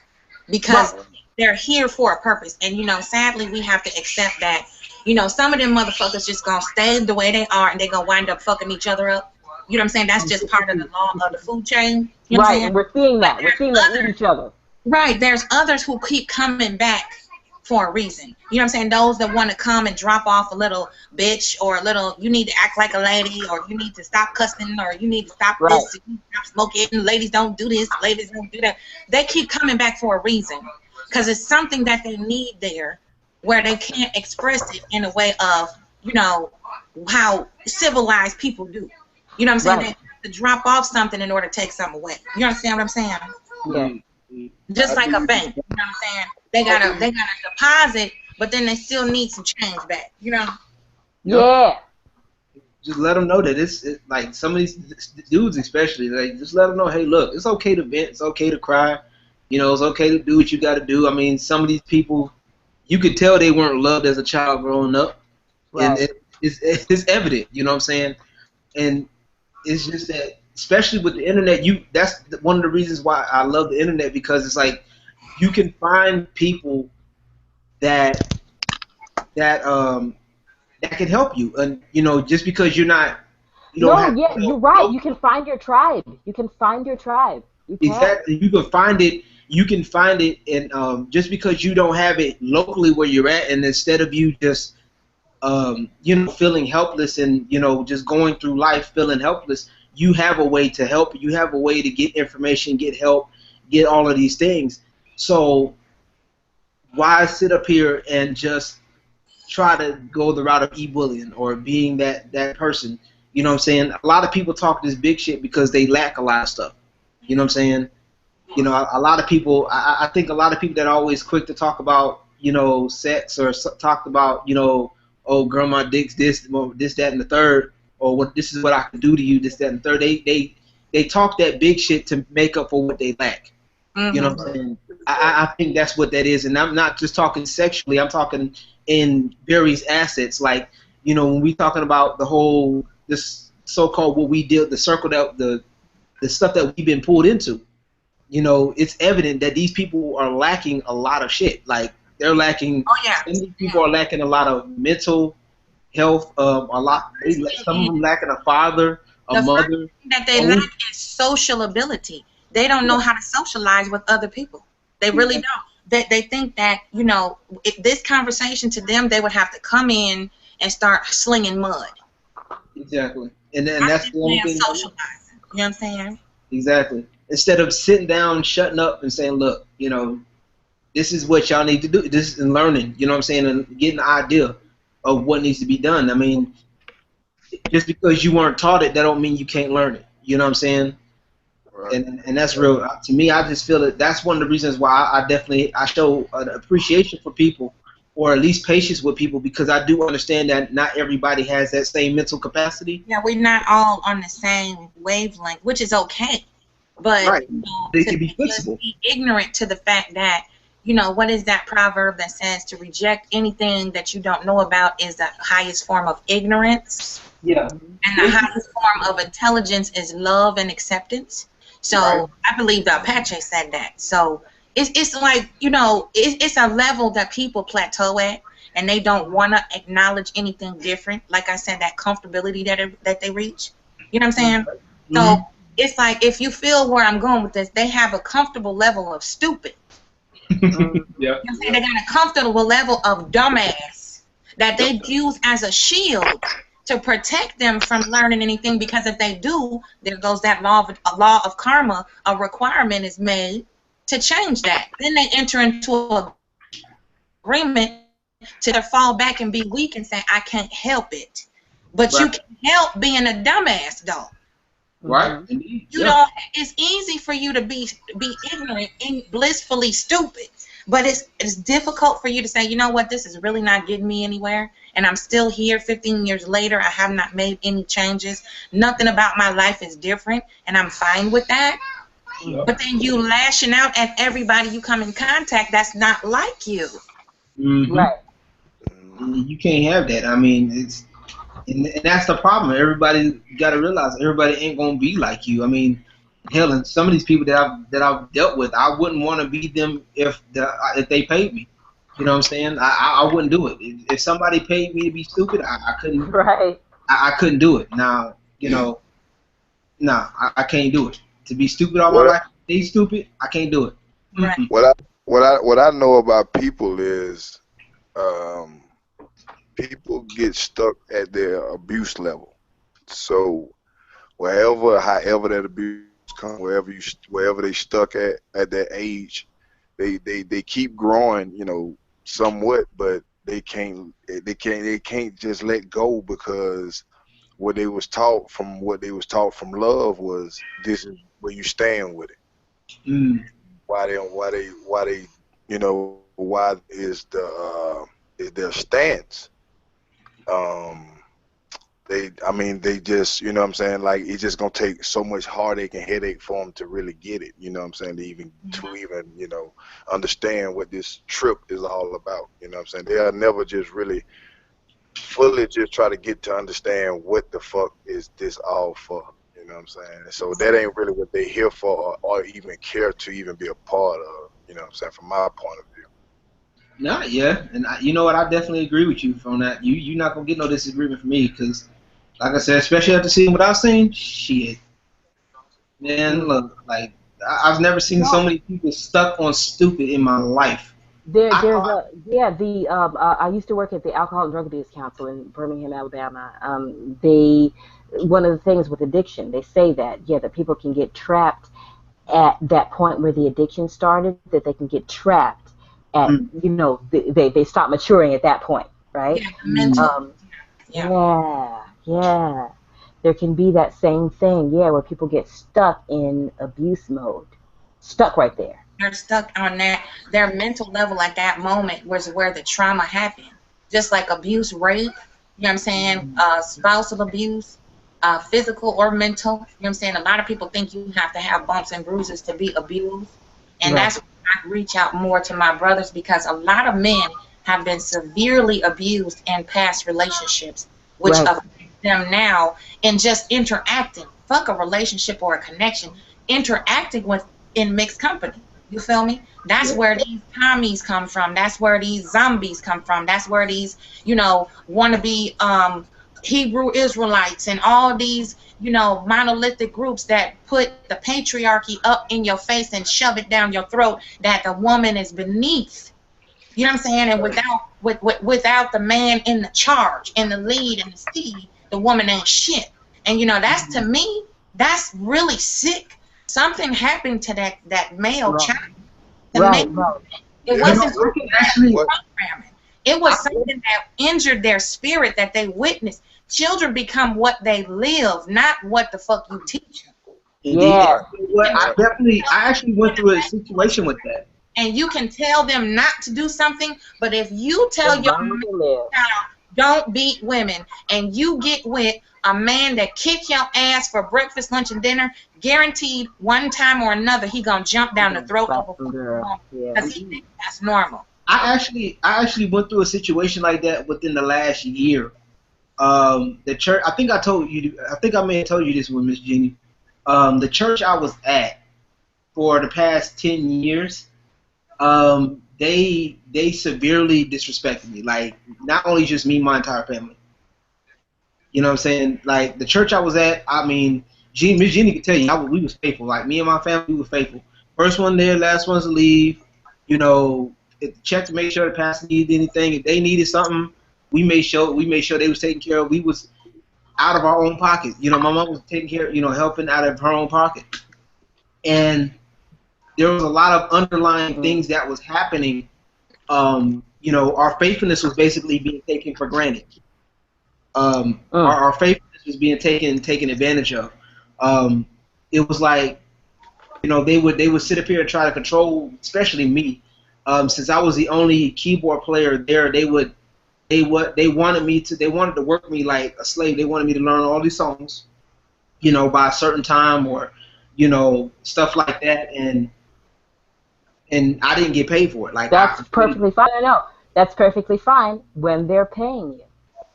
Because they're here for a purpose. And, you know, sadly, we have to accept that, you know, some of them motherfuckers just gonna stay the way they are and they're gonna wind up fucking each other up. You know what I'm saying? That's just part of the law of the food chain. You know what I'm saying? We're seeing that. We're seeing them eat each other. Right. There's others who keep coming back for a reason. You know what I'm saying? Those that want to come and drop off a little bitch or a little, you need to act like a lady, or you need to stop cussing, or you need to stop this, you need to stop smoking, ladies don't do this, ladies don't do that. They keep coming back for a reason because it's something that they need there where they can't express it in a way of, you know, how civilized people do. You know what I'm saying? They have to drop off something in order to take something away. You understand what I'm saying? Yeah. Just like a bank. You know what I'm saying? They gotta deposit, but then they still need some change back. You know? Yeah. Just let them know that it's like some of these dudes, especially, like just let them know, hey, look, it's okay to vent, it's okay to cry, you know, it's okay to do what you got to do. I mean, some of these people, you could tell they weren't loved as a child growing up, and it's evident. You know what I'm saying? And it's just that, especially with the internet, that's one of the reasons why I love the internet, because it's like you can find people that can help you, and you know, just because you're not, you're right. You can find your tribe. You can find your tribe. Exactly. You can find it. You can find it, and just because you don't have it locally where you're at, and instead of you just you know, feeling helpless and, you know, just going through life feeling helpless, you have a way to help. You have a way to get information, get help, get all of these things. So why sit up here and just try to go the route of e-bullying or being that person? You know what I'm saying? A lot of people talk this big shit because they lack a lot of stuff. You know what I'm saying? You know, a lot of people, I think a lot of people that are always quick to talk about, you know, sex, or talk about, you know, oh, girl, my dick's this, that, and the third, or what, this is what I can do to you, this, that, and the third. They talk that big shit to make up for what they lack. You know what I'm saying? I think that's what that is, and I'm not just talking sexually. I'm talking in various assets. Like, you know, when we talking about the whole, this so-called what we did, the circle that the stuff that we've been pulled into. You know, it's evident that these people are lacking a lot of shit. Like, they're lacking. Oh yeah. Some people are lacking a lot of mental health. Some of them lacking a father, a mother. The first thing that they lack is social ability. They don't know how to socialize with other people. They really don't. They think that, you know, if this conversation to them, they would have to come in and start slinging mud. Exactly. And then that's the only thing. Socializing. You know what I'm saying? Exactly. Instead of sitting down, shutting up, and saying, look, you know, this is what y'all need to do. This is learning, you know what I'm saying, and getting the idea of what needs to be done. I mean, just because you weren't taught it, that don't mean you can't learn it. You know what I'm saying? Right. And that's real. To me, I just feel that that's one of the reasons why I show an appreciation for people, or at least patience with people, because I do understand that not everybody has that same mental capacity. Yeah, we're not all on the same wavelength, which is okay. But you know, they can be flexible. Be ignorant to the fact that, you know, what is that proverb that says to reject anything that you don't know about is the highest form of ignorance? Yeah. And the highest form of intelligence is love and acceptance. So I believe the Apache said that. So it's like, you know, it's a level that people plateau at, and they don't want to acknowledge anything different. Like I said, that comfortability that they reach. You know what I'm saying? Mm-hmm. So it's like, if you feel where I'm going with this, they have a comfortable level of stupid. Yeah. You know what I'm saying? They got a comfortable level of dumbass that they use as a shield to protect them from learning anything, because if they do, there goes that law of karma. A requirement is made to change that. Then they enter into an agreement to fall back and be weak and say, I can't help it. But you can help being a dumbass, though. Right. You don't. It's easy for you to be ignorant and blissfully stupid, but it's difficult for you to say, you know what, this is really not getting me anywhere, and I'm still here 15 years later. I have not made any changes. Nothing about my life is different, and I'm fine with that. But then you lashing out at everybody you come in contact that's not like you. Mm-hmm. Right. You can't have that. I mean, it's. And that's the problem. Everybody got to realize everybody ain't gonna be like you. I mean, hell, and some of these people that I've dealt with, I wouldn't want to be them if they paid me. You know what I'm saying? I wouldn't do it. If somebody paid me to be stupid, I couldn't. Right. I couldn't do it. Now, you know, I can't do it. To be stupid all my life, stay stupid, I can't do it. Right. What what I know about people is people get stuck at their abuse level. So however that abuse comes, wherever they stuck at that age, they keep growing, somewhat, but they can't just let go, because what they was taught from love was, this is where you stand with it. Why is their stance? They just, you know what I'm saying, like, it's just gonna take so much heartache and headache for them to really get it, you know what I'm saying, to even understand what this trip is all about, you know what I'm saying. They'll never just really fully just try to get to understand what the fuck is this all for, you know what I'm saying. So that ain't really what they here for, or even care to even be a part of, you know what I'm saying, from my point of view. Nah, yeah, and you know what? I definitely agree with you on that. You're not gonna get no disagreement from me, because, like I said, especially after seeing what I've seen, shit, man, look, like, I've never seen so many people stuck on stupid in my life. I used to work at the Alcohol and Drug Abuse Council in Birmingham, Alabama. One of the things with addiction, they say that people can get trapped at that point where the addiction started, that they can get trapped at, they stop maturing at that point, right? Yeah, mental. Yeah. There can be that same thing, where people get stuck in abuse mode. Stuck right there. They're stuck on their mental level at that moment was where the trauma happened. Just like abuse, rape, you know what I'm saying, spousal abuse, physical or mental, you know what I'm saying. A lot of people think you have to have bumps and bruises to be abused. And that's why I reach out more to my brothers, because a lot of men have been severely abused in past relationships, which affect them now in just interacting. Fuck a relationship or a connection. Interacting with in mixed company. You feel me? That's where these commies come from. That's where these zombies come from. That's where these, wannabe Hebrew Israelites and all these, monolithic groups that put the patriarchy up in your face and shove it down your throat, that the woman is beneath. You know what I'm saying? And without the man in the charge, in the lead, in the seat, the woman ain't shit. And that's, to me, that's really sick. Something happened to that male child. It wasn't programming. It was something that injured their spirit that they witnessed. Children become what they live, not what the fuck you teach them. Yeah. I actually went through a situation with that. And you can tell them not to do something, but if you tell your child, don't beat women, and you get with a man that kick your ass for breakfast, lunch, and dinner, guaranteed one time or another he gonna jump down the throat of a woman, because he thinks that's normal. I actually went through a situation like that within the last year. The church, I think I may have told you this one, Miss Jeannie. The church I was at for the past 10 years, they severely disrespected me. Like, not only just me, my entire family. You know what I'm saying? Like, the church I was at, Miss Jeannie can tell you, we was faithful. Like, me and my family, we were faithful. First one there, last ones to leave. Check to make sure the pastor needed anything. If they needed something, we made sure they was taken care of. We was out of our own pocket. My mom was taking care, helping out of her own pocket. And there was a lot of underlying things that was happening. Our faithfulness was basically being taken for granted. Our faithfulness was being taken advantage of. It was like, they would sit up here and try to control, especially me. Since I was the only keyboard player there, they wanted to work me like a slave. They wanted me to learn all these songs, by a certain time, or, stuff like that, and I didn't get paid for it. Like, that's perfectly fine. No, that's perfectly fine when they're paying you.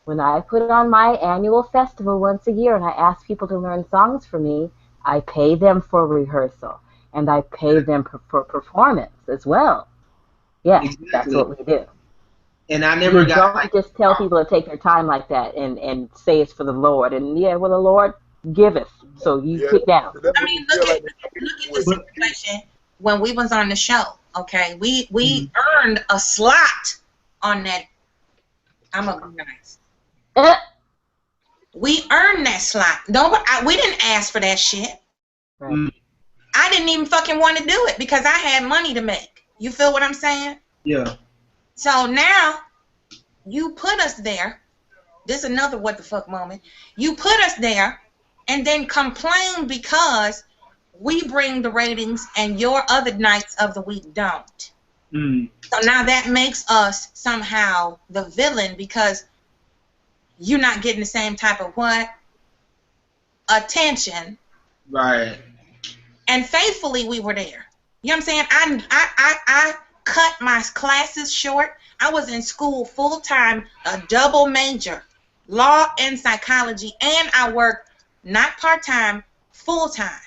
When I put on my annual festival once a year and I ask people to learn songs for me, I pay them for rehearsal, and I pay them for performance as well. Yeah, exactly. That's what we do. And I never don't just tell people to take their time like that and say it's for the Lord. And the Lord giveth, so you sit down. I mean, look at the situation. when we was on the show, okay, we earned a slot on that. I'm gonna be nice. We earned that slot. We didn't ask for that shit. Right. I didn't even fucking want to do it because I had money to make. You feel what I'm saying? Yeah. So now you put us there. This is another what the fuck moment. You put us there and then complain because we bring the ratings and your other nights of the week don't. So now that makes us somehow the villain because you're not getting the same type of what? Attention. Right. And faithfully we were there. You know what I'm saying? I cut my classes short. I was in school full time, a double major, law and psychology, and I worked not part time, full time.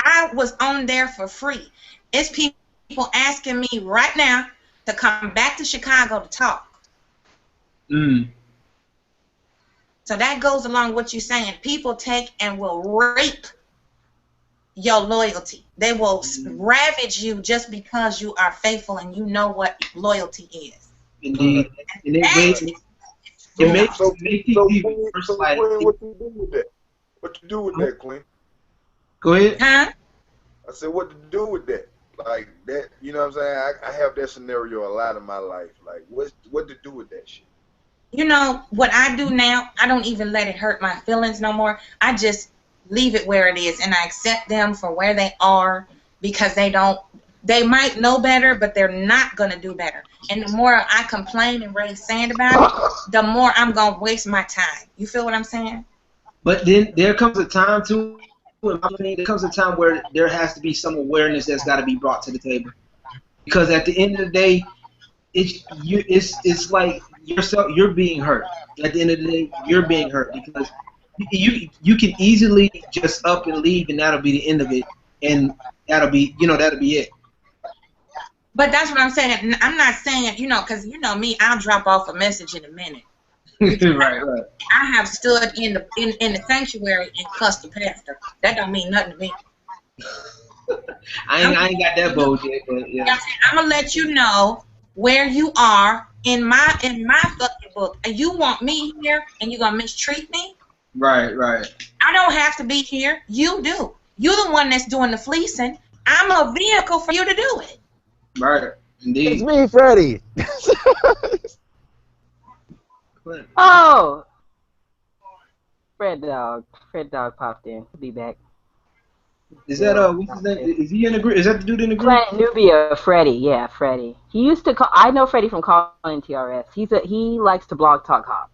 I was on there for free. It's people asking me right now to come back to Chicago to talk. So that goes along with what you're saying. People take and will rape your loyalty. They will ravage you just because you are faithful and you know what loyalty is. Indeed. And it makes people first like. What you do with that? What you do with that, Queen? Go ahead. Huh? I said, what to do with that? Like that, you know what I'm saying? I have that scenario a lot in my life. Like, what to do with that shit? You know, what I do now, I don't even let it hurt my feelings no more. I just leave it where it is, and I accept them for where they are because they might know better, but they're not going to do better. And the more I complain and raise sand about it, the more I'm going to waste my time. You feel what I'm saying? But then there comes a time, too, in my opinion, there comes a time where there has to be some awareness that's got to be brought to the table. Because at the end of the day, it's like you're being hurt. At the end of the day, you're being hurt because you can easily just up and leave, and that'll be the end of it, and that'll be it. But that's what I'm saying. I'm not saying, because you know me, I'll drop off a message in a minute. Right. I have stood in the sanctuary and cussed the pastor. That don't mean nothing to me. I ain't got that bold yet, but yeah. I'm gonna let you know where you are in my fucking book. You want me here, and you're gonna mistreat me? Right. I don't have to be here. You do. You're the one that's doing the fleecing. I'm a vehicle for you to do it. Right. Indeed. It's me, Freddie. Oh, Fred Dog popped in. He'll be back. Is that what's his name? Is he in the group? Is that the dude in the group? Planet Nubia, Freddie. Yeah, Freddie. He used to call. I know Freddie from calling TRS. He likes to blog talk hop.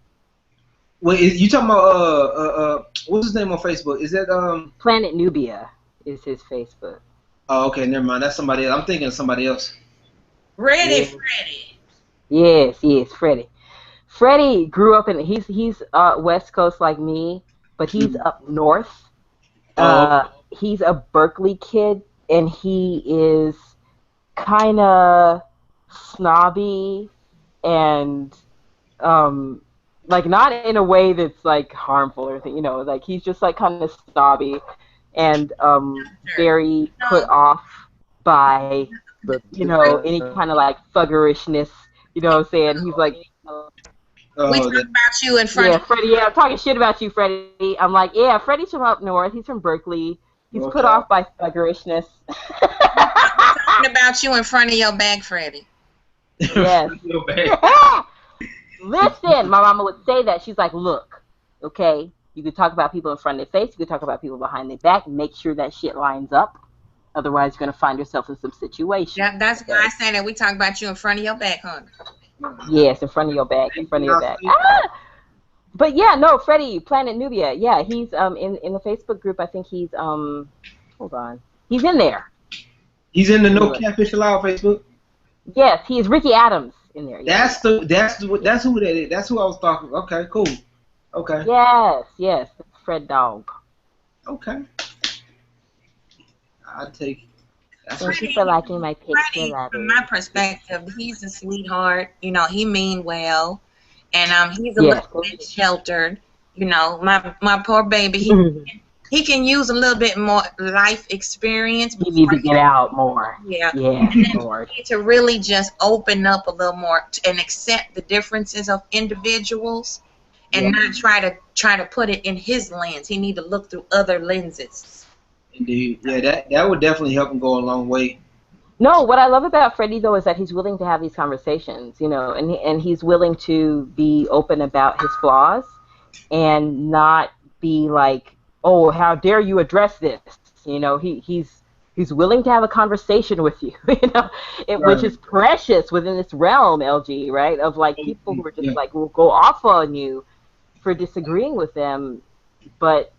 Wait, you talking about what's his name on Facebook? Is that Planet Nubia is his Facebook. Oh, okay, never mind. That's somebody else. I'm thinking of somebody else. Freddie. Yes, Freddie. Freddie grew up in he's West Coast like me, but he's up north. He's a Berkeley kid, and he is kind of snobby and like not in a way that's like harmful or anything, like he's just like kind of snobby and very put off by any kind of like thuggerishness, you know what I'm saying? He's like we talk about you in front of Freddie, I'm talking shit about you, Freddie. I'm like, Freddie's from up north, he's from Berkeley. He's put off by thuggerishness. Talking about you in front of your bag, Freddie. Yes. Listen, my mama would say that. She's like, look, okay, you can talk about people in front of their face, you can talk about people behind their back, make sure that shit lines up. Otherwise, you're going to find yourself in some situation. Yeah, that's why I say that we talk about you in front of your back, honey. Yes, in front of your back, But yeah, no, Freddie, Planet Nubia, yeah, he's in the Facebook group. I think he's hold on, he's in there. He's in the No Catfish Allowed Facebook. Yes, he's Ricky Adams in there. Yes. That's who that is. That's who I was talking. Okay, cool. Okay. Yes, Fred Dog. Okay. I'll take it. Thank you for liking my picture. From my perspective, he's a sweetheart. He mean well. And he's a little bit sheltered. My poor baby, he he can use a little bit more life experience. You need to get out more. Yeah. Yeah, Lord. To really just open up a little more and accept the differences of individuals and not try to put it in his lens. He need to look through other lenses. Indeed. Yeah, that would definitely help him go a long way. No, what I love about Freddie though is that he's willing to have these conversations, you know, and he's willing to be open about his flaws and not be like, oh, how dare you address this? You know, he's willing to have a conversation with you, you know, which is precious within this realm, LG, right? Of like people who are just like will go off on you for disagreeing with them, but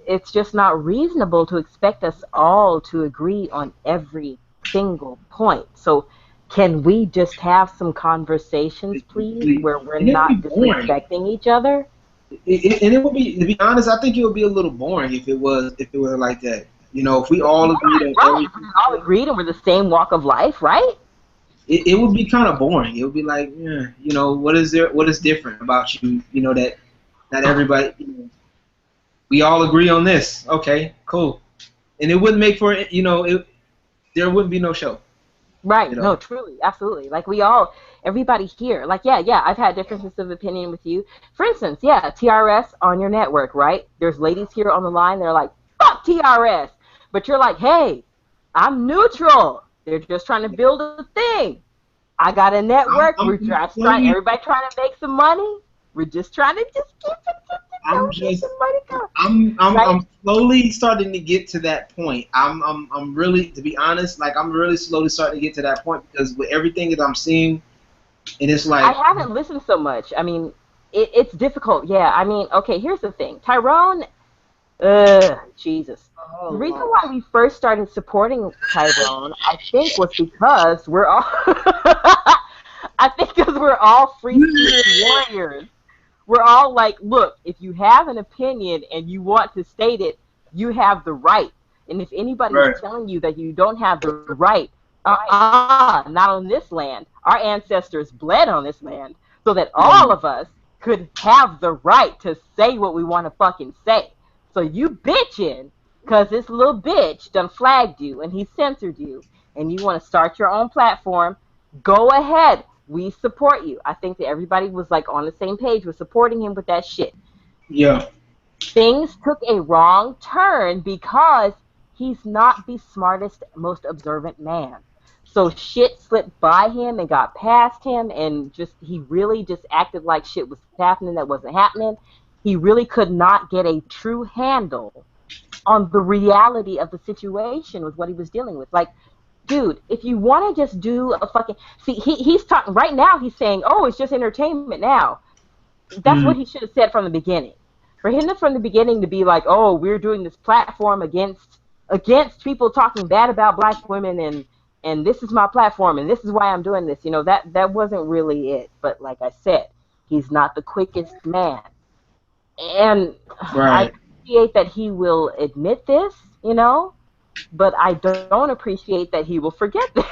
it's just not reasonable to expect us all to agree on every single point. So can we just have some conversations, please, where we're not disrespecting each other? And it would be, to be honest, I think it would be a little boring if it was like that. You know, if we all agreed on everything. If we all agreed and we're the same walk of life, right? It would be kind of boring. It would be like, you know, what is different about you? You know, that not everybody, you know, we all agree on this. Okay, cool. And it wouldn't make for, you know, there wouldn't be no show. Right. You know? No, truly, absolutely. Like everybody here, like, yeah, I've had differences of opinion with you. For instance, TRS on your network, right? There's ladies here on the line, they're like, fuck TRS. But you're like, hey, I'm neutral. They're just trying to build a thing. I got a network. Everybody trying to make some money. We're just trying to keep I'm slowly starting to get to that point. I'm really, to be honest, like I'm really slowly starting to get to that point because with everything that I'm seeing, and it's like I haven't listened so much. I mean, it's difficult. Yeah. I mean, okay. Here's the thing, Tyrone. Jesus. The reason why we first started supporting Tyrone, I think, was because we're all free speech warriors. We're all like, look, if you have an opinion and you want to state it, you have the right. And if anybody is telling you that you don't have the right, not on this land. Our ancestors bled on this land so that all of us could have the right to say what we want to fucking say. So you bitching because this little bitch done flagged you and he censored you and you want to start your own platform, go ahead. We support you. I think that everybody was like on the same page with supporting him with that shit. Yeah. Things took a wrong turn because he's not the smartest, most observant man. So shit slipped by him and got past him and he really just acted like shit was happening that wasn't happening. He really could not get a true handle on the reality of the situation with what he was dealing with. Like, dude, if you want to just do a fucking... See, he's talking... Right now, he's saying, oh, it's just entertainment now. That's what he should have said from the beginning. For him from the beginning to be like, oh, we're doing this platform against people talking bad about black women and this is my platform and this is why I'm doing this. You know, that wasn't really it. But like I said, he's not the quickest man. And I appreciate that he will admit this, you know, but I don't appreciate that he will forget this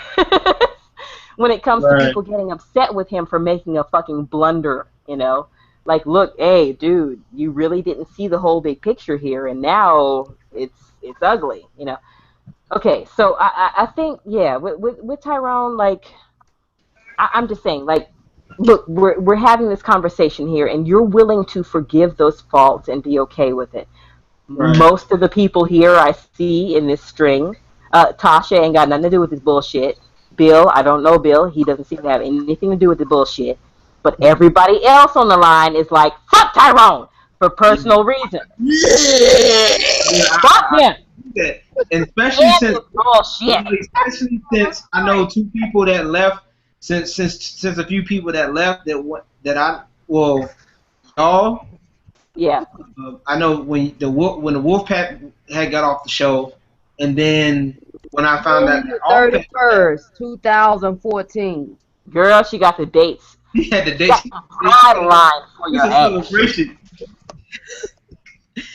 when it comes to people getting upset with him for making a fucking blunder, you know. Like, look, hey, dude, you really didn't see the whole big picture here, and now it's ugly, you know. Okay, so I think, yeah, with Tyrone, like, I'm just saying, like, look, we're having this conversation here, and you're willing to forgive those faults and be okay with it. Most of the people here I see in this string, Tasha ain't got nothing to do with this bullshit. Bill, I don't know Bill. He doesn't seem to have anything to do with the bullshit. But everybody else on the line is like, fuck Tyrone for personal reasons. Fuck him. And especially since I know two people that left, since a few people that left y'all. Yeah. I know when the Wolfpack had got off the show, and then when I found out 31st, 2014. Girl, she got the dates. She had the dates. Line for your celebration.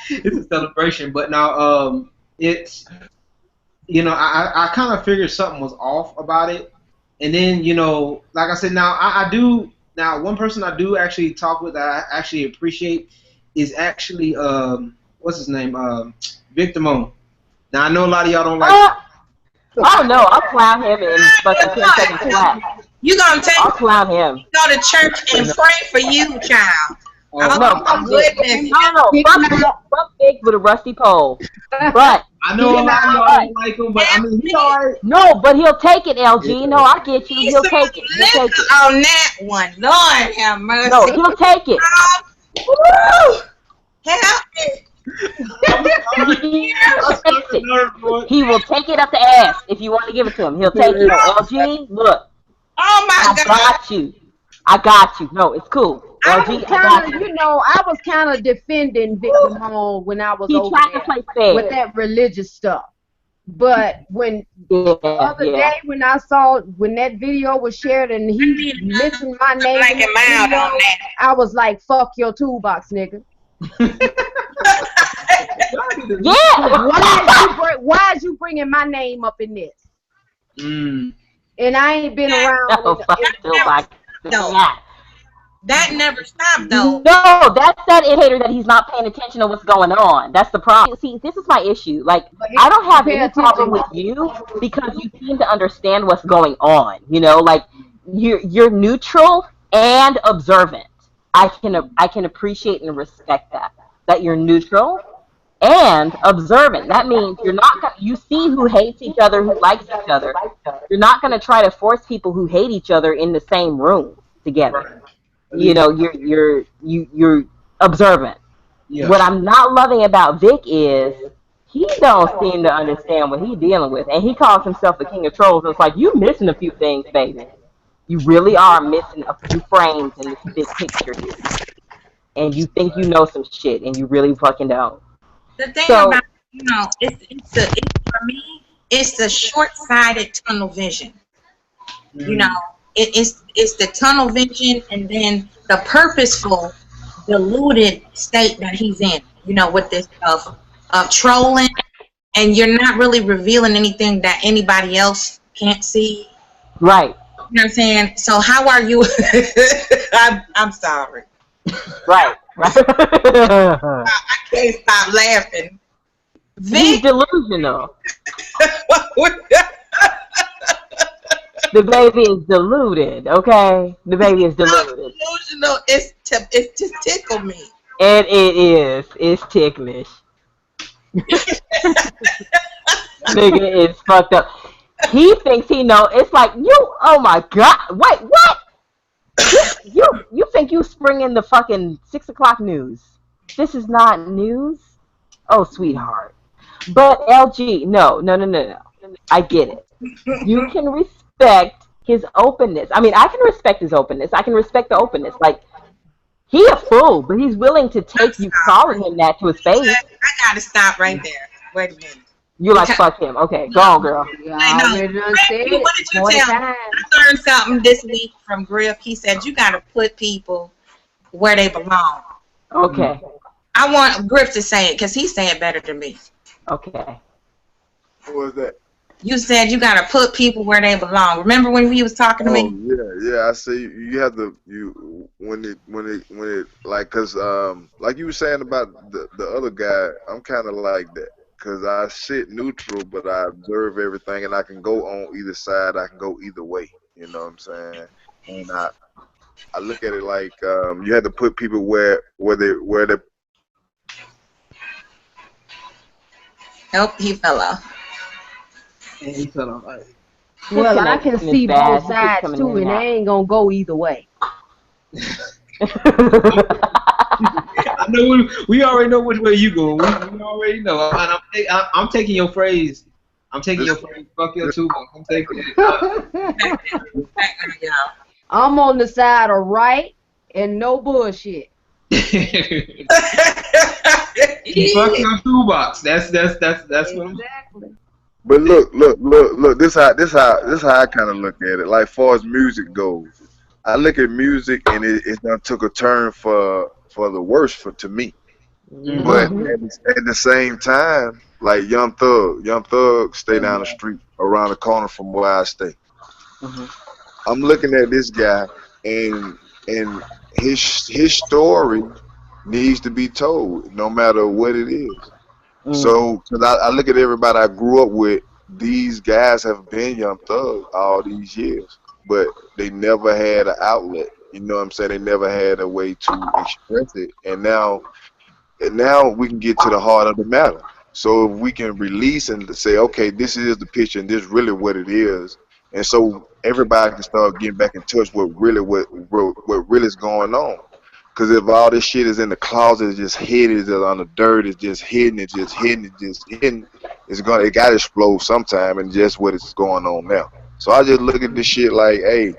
It's a celebration, but now it's, you know, I kind of figured something was off about it, and then, you know, like I said, now I do. Now one person I do actually talk with that I actually appreciate is actually what's his name? Victor Moon. Now I know a lot of y'all don't like. Oh no, I'll clown him in fucking 10 seconds flat. You gonna take? I'll clown him. Go to church and pray for you, child. Oh No, goodness! fuck Big with a rusty pole. But I know a lot of y'all don't like him, but I mean, he alright. no, but he'll take it, LG. No, I get you. He'll take it. He'll take it. On that one, Lord have mercy. No, he'll take it. Woo! Help me. He will take it up the ass if you want to give it to him. He'll take it. LG, look. Oh my God. I got you. No, it's cool. LG, I was kind of defending Victor Moon when I was He over tried to there play fair. with that religious stuff. But when the other day when that video was shared and he mentioned my name in the video, I was like, "Fuck your toolbox, nigga." Yeah. Why is you bringing my name up in this? Mm. And I ain't been around. No. That never stopped though. No, that's that indicator that he's not paying attention to what's going on. That's the problem. See, this is my issue. Like, I don't have any problem with you because you seem to understand what's going on. You know, like you're neutral and observant. I can appreciate and respect that you're neutral and observant. That means you're not gonna, you see who hates each other, who likes each other. You're not going to try to force people who hate each other in the same room together. You know, you're observant. Yes. What I'm not loving about Vic is he don't seem to understand what he's dealing with, and he calls himself the king of trolls. It's like, you missing a few things, baby. You really are missing a few frames in this big picture here, and you think you know some shit, and you really fucking don't. The thing about, for me, it's the short-sighted tunnel vision. Mm. You know, it's the tunnel vision and then the purposeful, deluded state that he's in. You know, with this of trolling, and you're not really revealing anything that anybody else can't see. Right. You know what I'm saying? So how are you? I'm sorry. Right. I can't stop laughing. He's delusional. The baby is deluded, okay? The baby is deluded. Delusional. It's just tickle me. And it is. It's ticklish. Nigga is fucked up. He thinks he know. It's like, oh my God. Wait, what? You think you spring in the fucking 6 o'clock news. This is not news? Oh, sweetheart. But LG, no. I get it. You can respect his openness. I mean, I can respect his openness. I can respect the openness. Like, he a fool, but he's willing to take you calling him that to his face. I gotta stop right there. Wait a minute. You like, fuck him. Okay, go on, girl. What did you tell me? I learned something this week from Griff. He said you gotta put people where they belong. Okay. I want Griff to say it because he said it better than me. Okay. What was that? You said you gotta put people where they belong. Remember when he was talking to me? Yeah. I say you have to when it like, cause like you were saying about the other guy, I'm kind of like that. Cause I sit neutral, but I observe everything, and I can go on either side. I can go either way. You know what I'm saying? And I look at it like you had to put people where they. Nope, he fell off. And he fell off. Well, I can see both sides too, and I ain't gonna go either way. I know we already know which way you go. We already know. I'm taking your phrase. I'm taking your phrase. Fuck your toolbox. I'm taking it. I'm on the side of right and no bullshit. Fuck your toolbox. That's what I'm saying. But look. This how I kind of look at it. Like, far as music goes, I look at music and it done took a turn for the worse to me. Mm-hmm. But at the same time, like Young Thug stay down the street around the corner from where I stay. Mm-hmm. I'm looking at this guy and his story needs to be told, no matter what it is. So, cause I look at everybody I grew up with. These guys have been Young Thug all these years, but they never had an outlet. You know what I'm saying? They never had a way to express it, and now we can get to the heart of the matter. So if we can release and say, okay, this is the picture, and this is really what it is, and so everybody can start getting back in touch with what really is going on. Because if all this shit is in the closet, it's just hidden, it's just on the dirt, it's just hidden, it's just hidden, it gotta explode sometime, and just what is going on now. So I just look at this shit like, hey,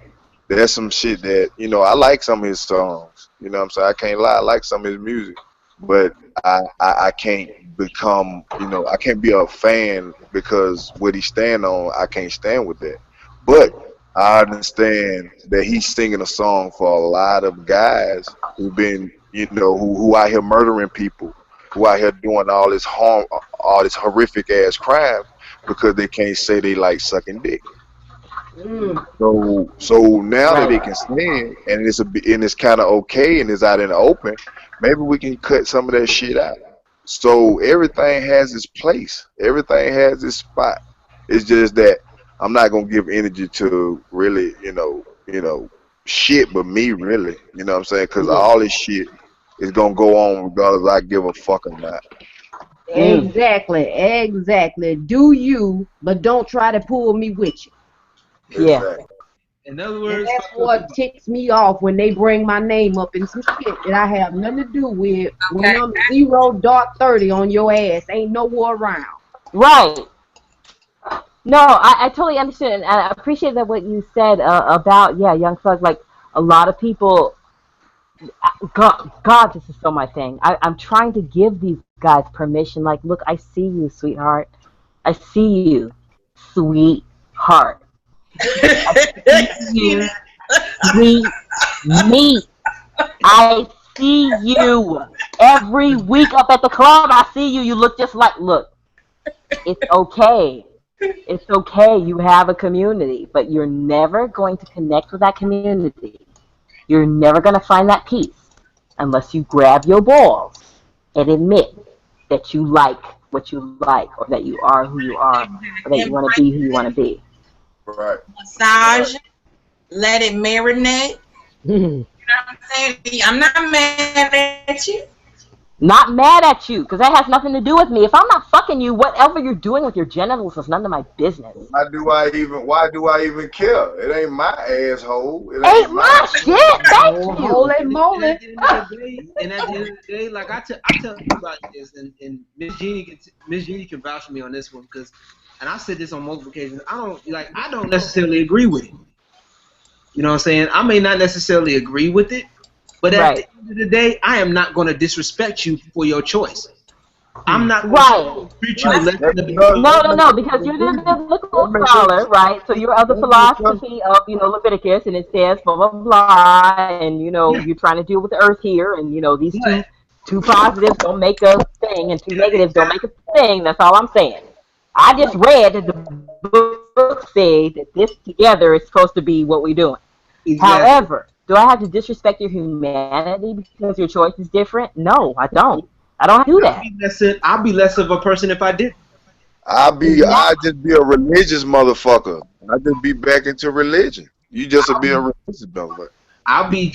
there's some shit that, I like some of his songs. You know what I'm saying? I can't lie, I like some of his music. But I can't become, I can't be a fan because what he stand on, I can't stand with that. But I understand that he's singing a song for a lot of guys who've been, who out here murdering people, who out here doing all this harm, all this horrific ass crime because they can't say they like sucking dick. So now that they can stand and it's kind of okay and it's out in the open, maybe we can cut some of that shit out. So everything has its place. Everything has its spot. It's just that I'm not gonna give energy to really, shit, but me really. You know what I'm saying? Because all this shit is gonna go on regardless I give a fuck or not. Exactly. Do you, but don't try to pull me with you. Yeah. Exactly. In other words, And that's what ticks me off when they bring my name up in some shit that I have nothing to do with. When I'm 0 dark 30 on your ass, ain't nowhere around. Right. No, I totally understand, and I appreciate that what you said about Young Thug. Like a lot of people, God, this is so my thing. I'm trying to give these guys permission. Like, look, I see you, sweetheart. I see you, sweetheart. I see you, sweet meat. I see you every week up at the club. I see you. You look just like. Look, it's okay. It's okay, you have a community, but you're never going to connect with that community. You're never going to find that peace unless you grab your balls and admit that you like what you like, or that you are who you are, or that you want to be who you want to be. Right. Massage, let it marinate. You know what I'm saying? I'm not mad at you. Not mad at you, because that has nothing to do with me. If I'm not fucking you, whatever you're doing with your genitals is none of my business. Why do I even care? It ain't my asshole. It ain't my shit. Thank you. Holy moly. And at the end of the day, like I tell you about this, and Miss Jeannie can vouch for me on this one, because, and I said this on multiple occasions. I don't necessarily agree with it. You know what I'm saying? I may not necessarily agree with it, but at the end of the day, I am not going to disrespect you for your choice. I'm not going to treat you less than the No, because you're the biblical scholar, right? So you're of the philosophy of, Leviticus, and it says blah, blah, blah, and, you're trying to deal with the earth here, and, these two positives don't make a thing, and two negatives don't make a thing. That's all I'm saying. I just read that the book say that this together is supposed to be what we're doing. Exactly. However, do I have to disrespect your humanity because your choice is different? No, I don't. I don't do that. I'll be less of a person if I did. I'd just be a religious motherfucker. I'd just be back into religion. You just be a religious motherfucker. I'll be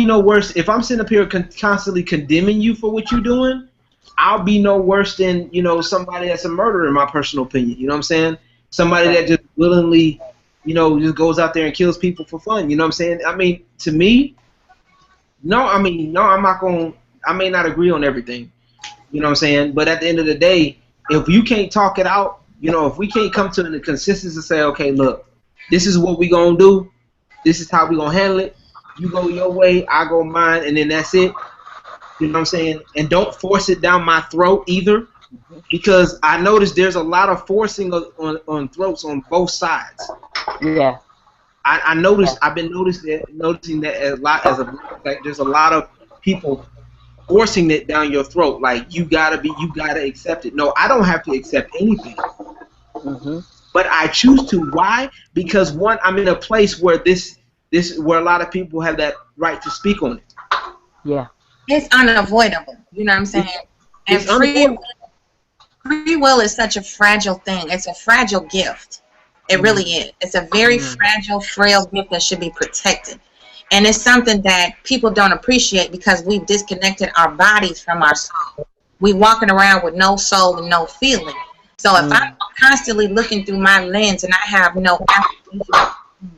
no worse if I'm sitting up here constantly condemning you for what you're doing. I'll be no worse than somebody that's a murderer, in my personal opinion. You know what I'm saying? Somebody that just willingly, just goes out there and kills people for fun. You know what I'm saying? I mean, to me, I'm not going to, I may not agree on everything. You know what I'm saying? But at the end of the day, if you can't talk it out, if we can't come to the consensus and say, okay, look, this is what we going to do. This is how we going to handle it. You go your way, I go mine, and then that's it. You know what I'm saying? And don't force it down my throat either. Because I noticed there's a lot of forcing on throats on both sides. Yeah. I noticed. I've been noticing that a lot there's a lot of people forcing it down your throat. Like you gotta accept it. No, I don't have to accept anything. But I choose to. Why? Because one, I'm in a place where this this is where a lot of people have that right to speak on it. Yeah. It's unavoidable. You know what I'm saying? And free will is such a fragile thing. It's a fragile gift. It really is. It's a very fragile, frail gift that should be protected. And it's something that people don't appreciate because we've disconnected our bodies from our soul. We walking around with no soul and no feeling. So if I'm constantly looking through my lens and I have no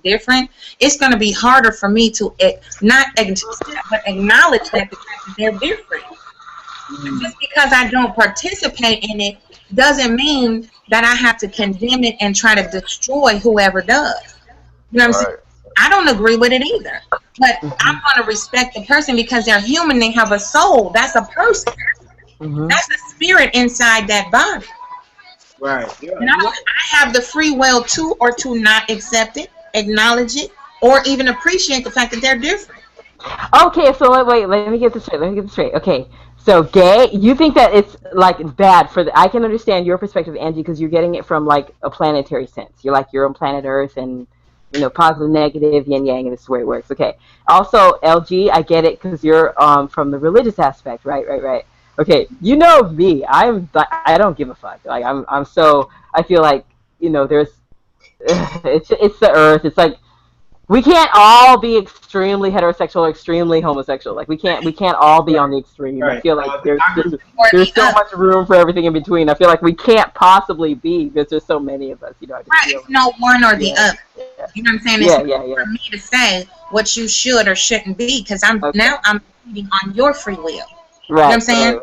different, it's going to be harder for me to not but acknowledge that the fact that they're different. Just because I don't participate in it doesn't mean that I have to condemn it and try to destroy whoever does. You know what I'm saying? I don't agree with it either. But I'm going to respect the person because they're human. They have a soul. That's a person. That's a spirit inside that body. Right. Yeah. And I have the free will to or to not accept it, acknowledge it, or even appreciate the fact that they're different. Okay, so wait, let me get this straight. Okay, so gay, you think that it's like bad for I can understand your perspective, Angie, because you're getting it from like a planetary sense. You're like you're on planet Earth and, you know, positive, negative, yin yang, and this is where it works. Okay. Also, LG, I get it because you're from the religious aspect, right. Okay, you know me. I don't give a fuck. Like I'm so I feel like, you know, there's it's the earth. It's like we can't all be extremely heterosexual or extremely homosexual. Like we can't all be on the extreme. I feel like there's so much room for everything in between. I feel like we can't possibly be because there's so many of us. You know, It's no one or the other. You know what I'm saying? It's for me to say what you should or shouldn't be because I'm feeding on your free will. You know what I'm saying?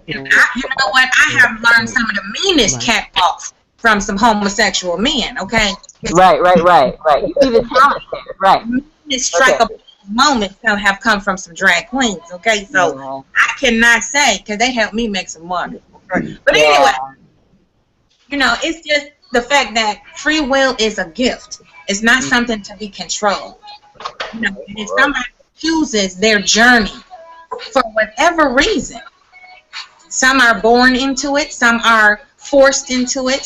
You know what? I have learned some of the meanest catwalks from some homosexual men, okay? Right. You see the talent there, right. Meanest strikeable moments have come from some drag queens, okay? So I cannot say, because they helped me make some money. Okay? But anyway, you know, it's just the fact that free will is a gift. It's not something to be controlled. You know, and if somebody chooses their journey for whatever reason, some are born into it, some are forced into it,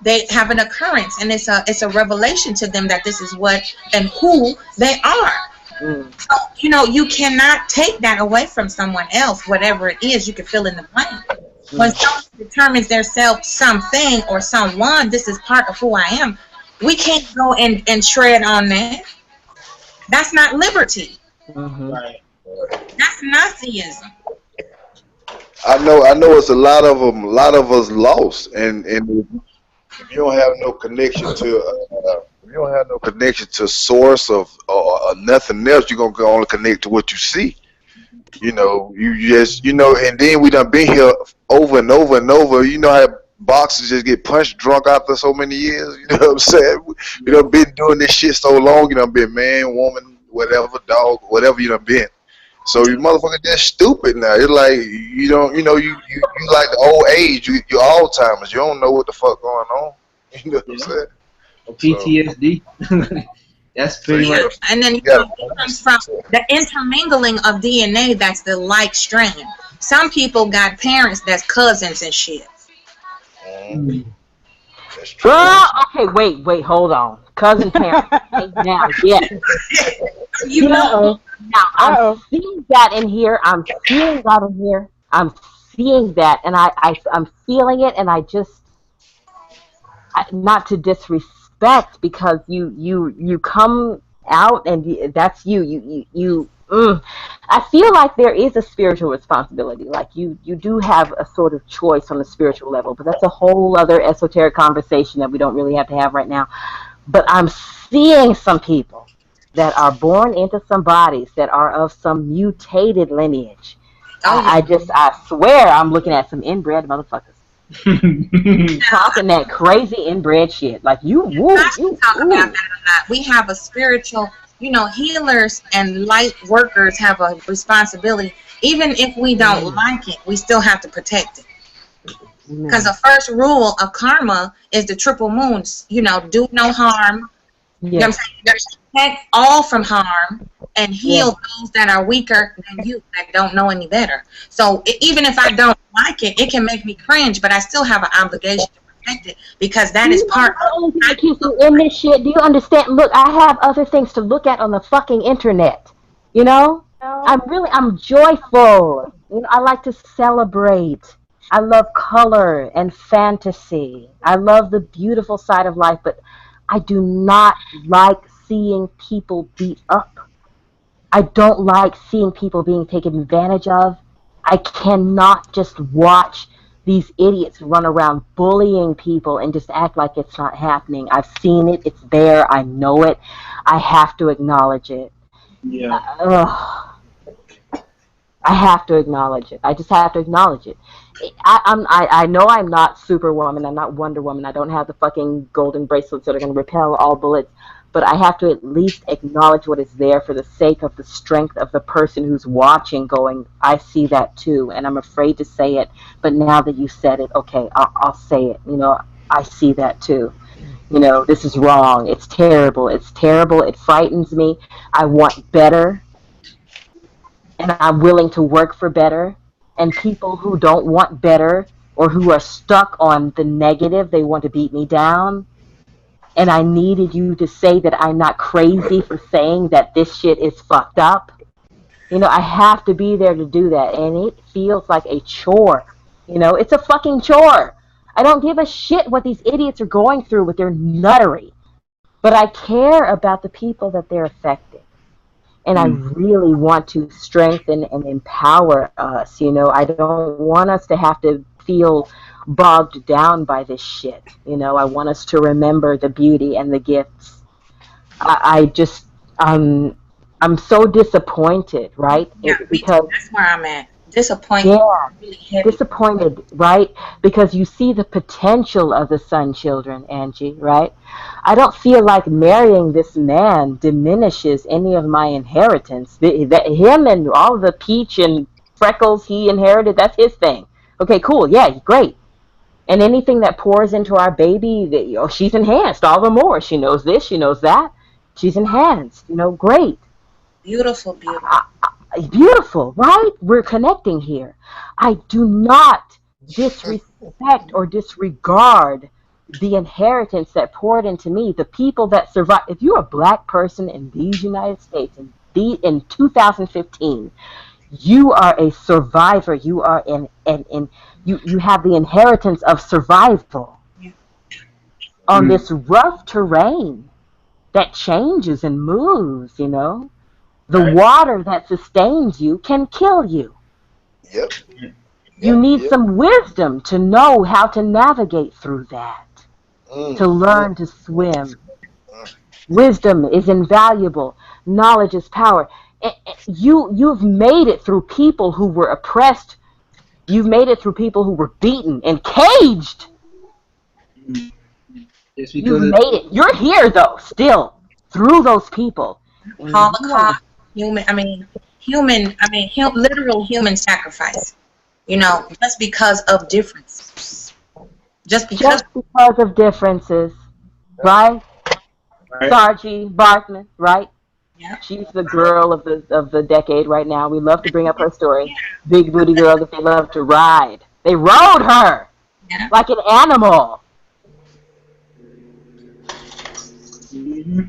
they have an occurrence, and it's a revelation to them that this is what and who they are. So, you know, you cannot take that away from someone else, whatever it is. You can fill in the blank. When someone determines themselves something or someone, this is part of who I am, we can't go and tread on that. That's not liberty. Right. That's Nazism. I know it's a lot of them. A lot of us lost, and if you don't have no connection to source of or nothing else, you're gonna only connect to what you see. You know, you just and then we done been here over and over and over. You know how boxers just get punched drunk after so many years. You know what I'm saying? We done been doing this shit so long. You done been man, woman, whatever, dog, whatever you done been. So you motherfucker just stupid now. It's like you like the old age. You Alzheimer's. You don't know what the fuck going on. You know what I'm saying? Or PTSD. That's pretty much. And then it comes from the intermingling of DNA. That's the like strand. Some people got parents that's cousins and shit. That's true. Okay, wait, hold on. Cousin parents. Now, yes. You know. Now, I'm seeing that in here. I'm seeing that, and I'm feeling it, and not to disrespect, because you come out, and that's you. I feel like there is a spiritual responsibility. Like you do have a sort of choice on the spiritual level, but that's a whole other esoteric conversation that we don't really have to have right now. But I'm seeing some people that are born into some bodies that are of some mutated lineage. I swear I'm looking at some inbred motherfuckers. Talking that crazy inbred shit. Like you talk about that a lot. We have a spiritual, healers and light workers have a responsibility. Even if we don't like it, we still have to protect it. Because the first rule of karma is the triple moons. Do no harm. You know what I'm saying? Protect all from harm and heal those that are weaker than you, that don't know any better. So even if I don't like it, it can make me cringe, but I still have an obligation to respect it because that is part of I keep you in this shit. Do you understand? Look, I have other things to look at on the fucking internet. You know? I'm joyful. You know, I like to celebrate. I love color and fantasy. I love the beautiful side of life, but I do not like seeing people beat up. I don't like seeing people being taken advantage of. I cannot just watch these idiots run around bullying people and just act like it's not happening. I've seen it. It's there. I know it. I have to acknowledge it. Yeah. I have to acknowledge it. I just have to acknowledge it. I know I'm not Superwoman. I'm not Wonder Woman. I don't have the fucking golden bracelets that are going to repel all bullets. But I have to at least acknowledge what is there for the sake of the strength of the person who's watching going, I see that too, and I'm afraid to say it. But now that you said it, okay, I'll say it. You know, I see that too. You know, this is wrong. It's terrible. It's terrible. It frightens me. I want better. And I'm willing to work for better. And people who don't want better or who are stuck on the negative, they want to beat me down. And I needed you to say that I'm not crazy for saying that this shit is fucked up. You know, I have to be there to do that. And it feels like a chore. You know, it's a fucking chore. I don't give a shit what these idiots are going through with their nuttery. But I care about the people that they're affecting. And I really want to strengthen and empower us. You know, I don't want us to have to feel bogged down by this shit. You know, I want us to remember the beauty and the gifts. I'm so disappointed, right? Yeah, because that's where I'm at. Disappointed. Yeah, really heavy. disappointed, right? Because you see the potential of the Sun children, Angie, right? I don't feel like marrying this man diminishes any of my inheritance. Him and all the peach and freckles he inherited, that's his thing. Okay, cool, yeah, great. And anything that pours into our baby, she's enhanced all the more. She knows this, she knows that. She's enhanced, you know, great. Beautiful, beautiful. Beautiful, right? We're connecting here. I do not disrespect or disregard the inheritance that poured into me, the people that survive. If you're a black person in these United States in 2015, you are a survivor. You are you have the inheritance of survival on this rough terrain that changes and moves, you know. The water that sustains you can kill you. Yep. You need some wisdom to know how to navigate through that, to learn to swim. Wisdom is invaluable. Knowledge is power. You've made it through people who were oppressed. You've made it through people who were beaten and caged. You've made it. You're here, though, still, through those people. Holocaust. Literal human sacrifice. You know, just because of differences. Just because of differences, right? Sargie Bartman, right? Yeah. She's the girl of the decade right now. We love to bring up her story. Big booty girl that they love to ride. They rode her like an animal. Yeah.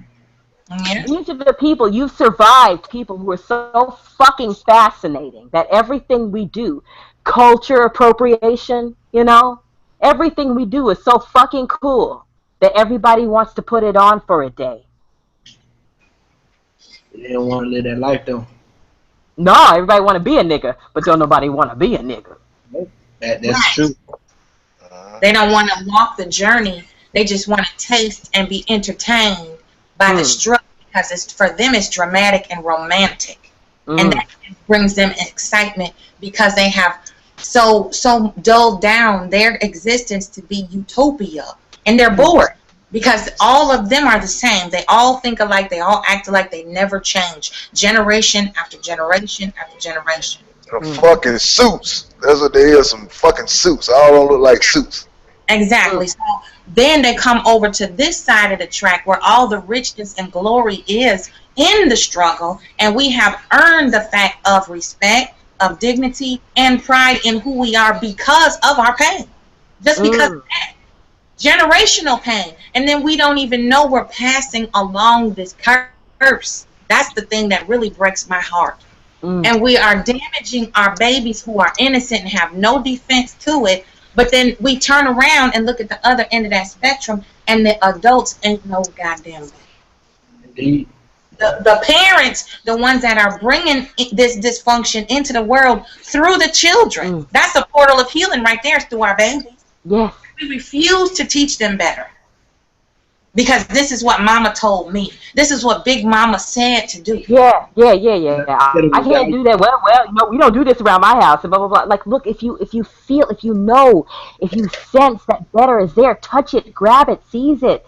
These are the people, you've survived people who are so fucking fascinating that everything we do, culture appropriation, you know, everything we do is so fucking cool that everybody wants to put it on for a day. They don't want to live that life, though. No, everybody want to be a nigga, but don't nobody want to be a nigga. That's true. They don't want to walk the journey. They just want to taste and be entertained by the struggle, because for them it's dramatic and romantic, and that brings them excitement because they have so dulled down their existence to be utopia, and they're bored because all of them are the same. They all think alike. They all act alike. They never change, generation after generation after generation. Fucking suits. That's what they is. Some fucking suits. All don't look like suits. Exactly. So then they come over to this side of the track where all the richness and glory is in the struggle, and we have earned the fact of respect, of dignity, and pride in who we are because of our pain. Just because of that. Generational pain. And then we don't even know we're passing along this curse. That's the thing that really breaks my heart. And we are damaging our babies who are innocent and have no defense to it. But then we turn around and look at the other end of that spectrum, and the adults ain't no goddamn better. Indeed. The parents, the ones that are bringing this dysfunction into the world through the children. That's a portal of healing right there, through our babies. Yes. We refuse to teach them better. Because this is what mama told me. This is what Big Mama said to do. Yeah. I can't do that. Well, you know, we don't do this around my house and blah, blah, blah. Like, look, if you feel, if you know, if you sense that better is there, touch it, grab it, seize it,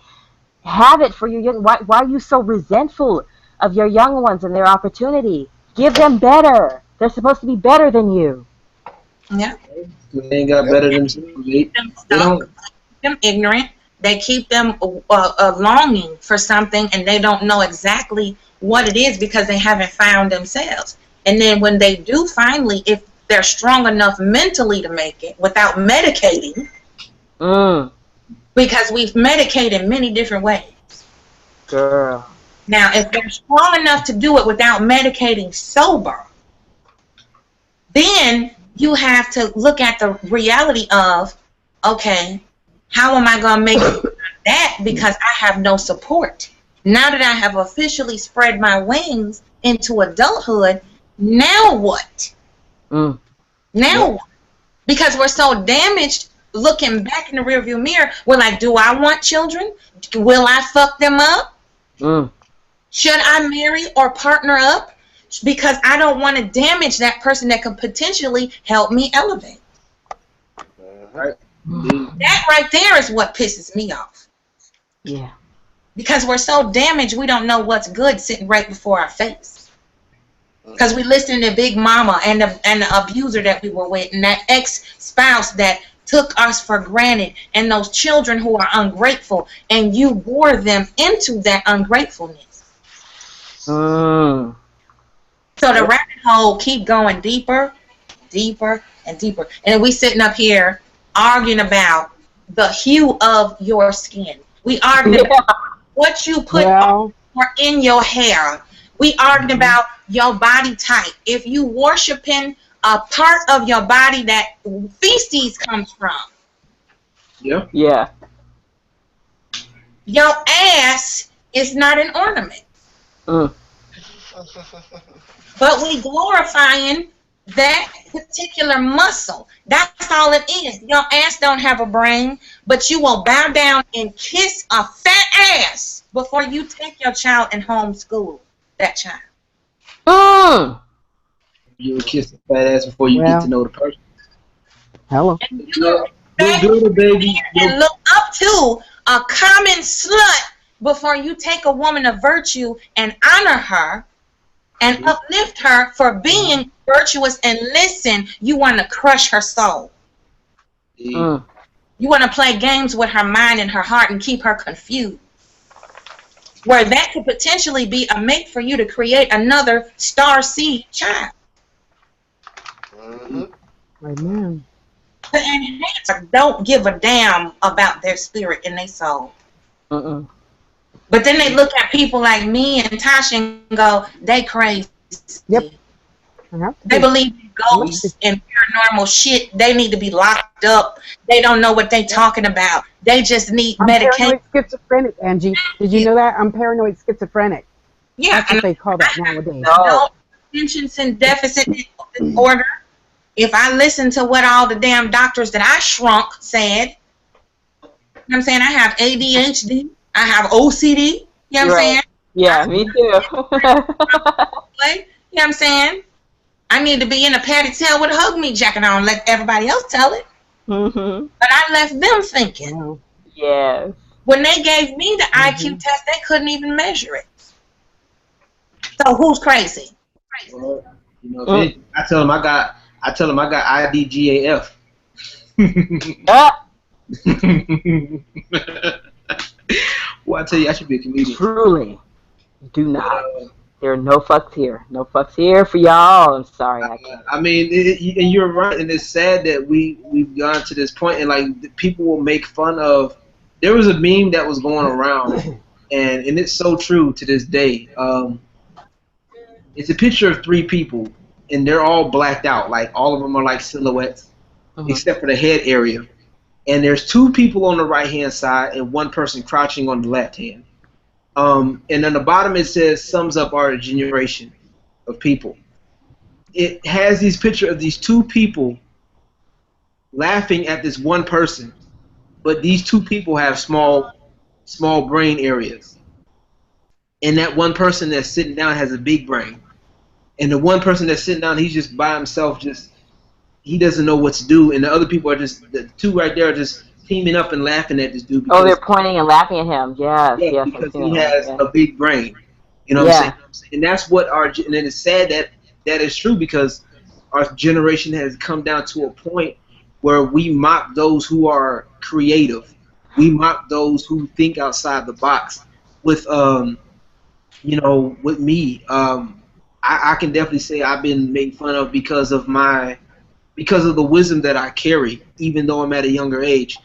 have it for your young. Why are you so resentful of your young ones and their opportunity? Give them better. They're supposed to be better than you. Yeah. They ain't got better than you. They don't. Keep them ignorant. They keep them longing for something, and they don't know exactly what it is because they haven't found themselves. And then when they do finally, if they're strong enough mentally to make it without medicating, because we've medicated many different ways. Girl. Now, if they're strong enough to do it without medicating sober, then you have to look at the reality of, okay, how am I going to make that because I have no support? Now that I have officially spread my wings into adulthood, now what? Now what? Because we're so damaged looking back in the rearview mirror, we're like, do I want children? Will I fuck them up? Should I marry or partner up? Because I don't want to damage that person that could potentially help me elevate. Right. That right there is what pisses me off. Yeah. Because we're so damaged, we don't know what's good sitting right before our face. Because we listen to Big Mama and the abuser that we were with, and that ex-spouse that took us for granted, and those children who are ungrateful, and you bore them into that ungratefulness. So the rabbit hole keep going deeper, deeper, and deeper. And we sitting up here arguing about the hue of your skin. We arguing about what you put on or in your hair. We arguing about your body type. If you worshiping a part of your body that feces comes from. Yeah. Yeah. Your ass is not an ornament. But we glorifying that particular muscle. That's all it is. Your ass don't have a brain, but you will bow down and kiss a fat ass before you take your child and homeschool that child. You will kiss a fat ass before you get to know the person. Hello. And you and look up to a common slut before you take a woman of virtue and honor her and uplift her for being virtuous and listen. You want to crush her soul. You want to play games with her mind and her heart and keep her confused. Where that could potentially be a mate for you to create another star seed child. Amen. The enhancer don't give a damn about their spirit and their soul. But then they look at people like me and Tasha and go, they crazy. Yep. They believe in ghosts and paranormal shit. They need to be locked up. They don't know what they talking about. They just need medication. Paranoid schizophrenic, Angie. Did you know that? I'm paranoid schizophrenic. Yeah. That's what they call that nowadays. No attention and deficit disorder. If I listen to what all the damn doctors that I shrunk said, you know what I'm saying? I have ADHD. I have OCD. You know what I'm saying? Yeah, me too. You know what I'm saying? I need to be in a padded tail with a hug me jacket on. Let everybody else tell it. But I left them thinking. Yes. When they gave me the IQ test, they couldn't even measure it. So who's crazy? Well, you know, I tell them I got IDGAF. Well, I tell you, I should be a comedian. Truly, do not. There are no fucks here. No fucks here for y'all. I'm sorry. I can't. I mean, and you're right, and it's sad that we've gone to this point, and like people will make fun of there was a meme that was going around, and it's so true to this day. It's a picture of 3 people, and they're all blacked out. Like all of them are like silhouettes, except for the head area. And there's 2 people on the right hand side and 1 person crouching on the left hand. And on the bottom it says sums up our generation of people. It has these picture of these 2 people laughing at this 1 person, but these 2 people have small brain areas. And that 1 person that's sitting down has a big brain. And the 1 person that's sitting down, he's just by himself, he doesn't know what to do. And the other people are the 2 right there are just teaming up and laughing at this dude. They're pointing and laughing at him. Yes, yes. Because he has a big brain. You know what I'm saying? And that's what and it's sad that is true, because our generation has come down to a point where we mock those who are creative. We mock those who think outside the box. With with me, I can definitely say I've been made fun of because of the wisdom that I carry, even though I'm at a younger age.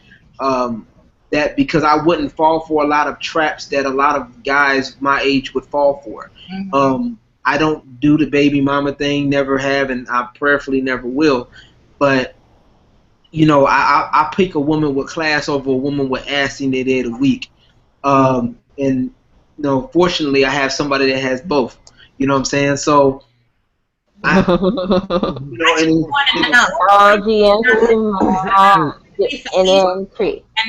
That because I wouldn't fall for a lot of traps that a lot of guys my age would fall for. I don't do the baby mama thing, never have, and I prayerfully never will. But I pick a woman with class over a woman with ass any day of the week. And fortunately, I have somebody that has both. You know what I'm saying? So, and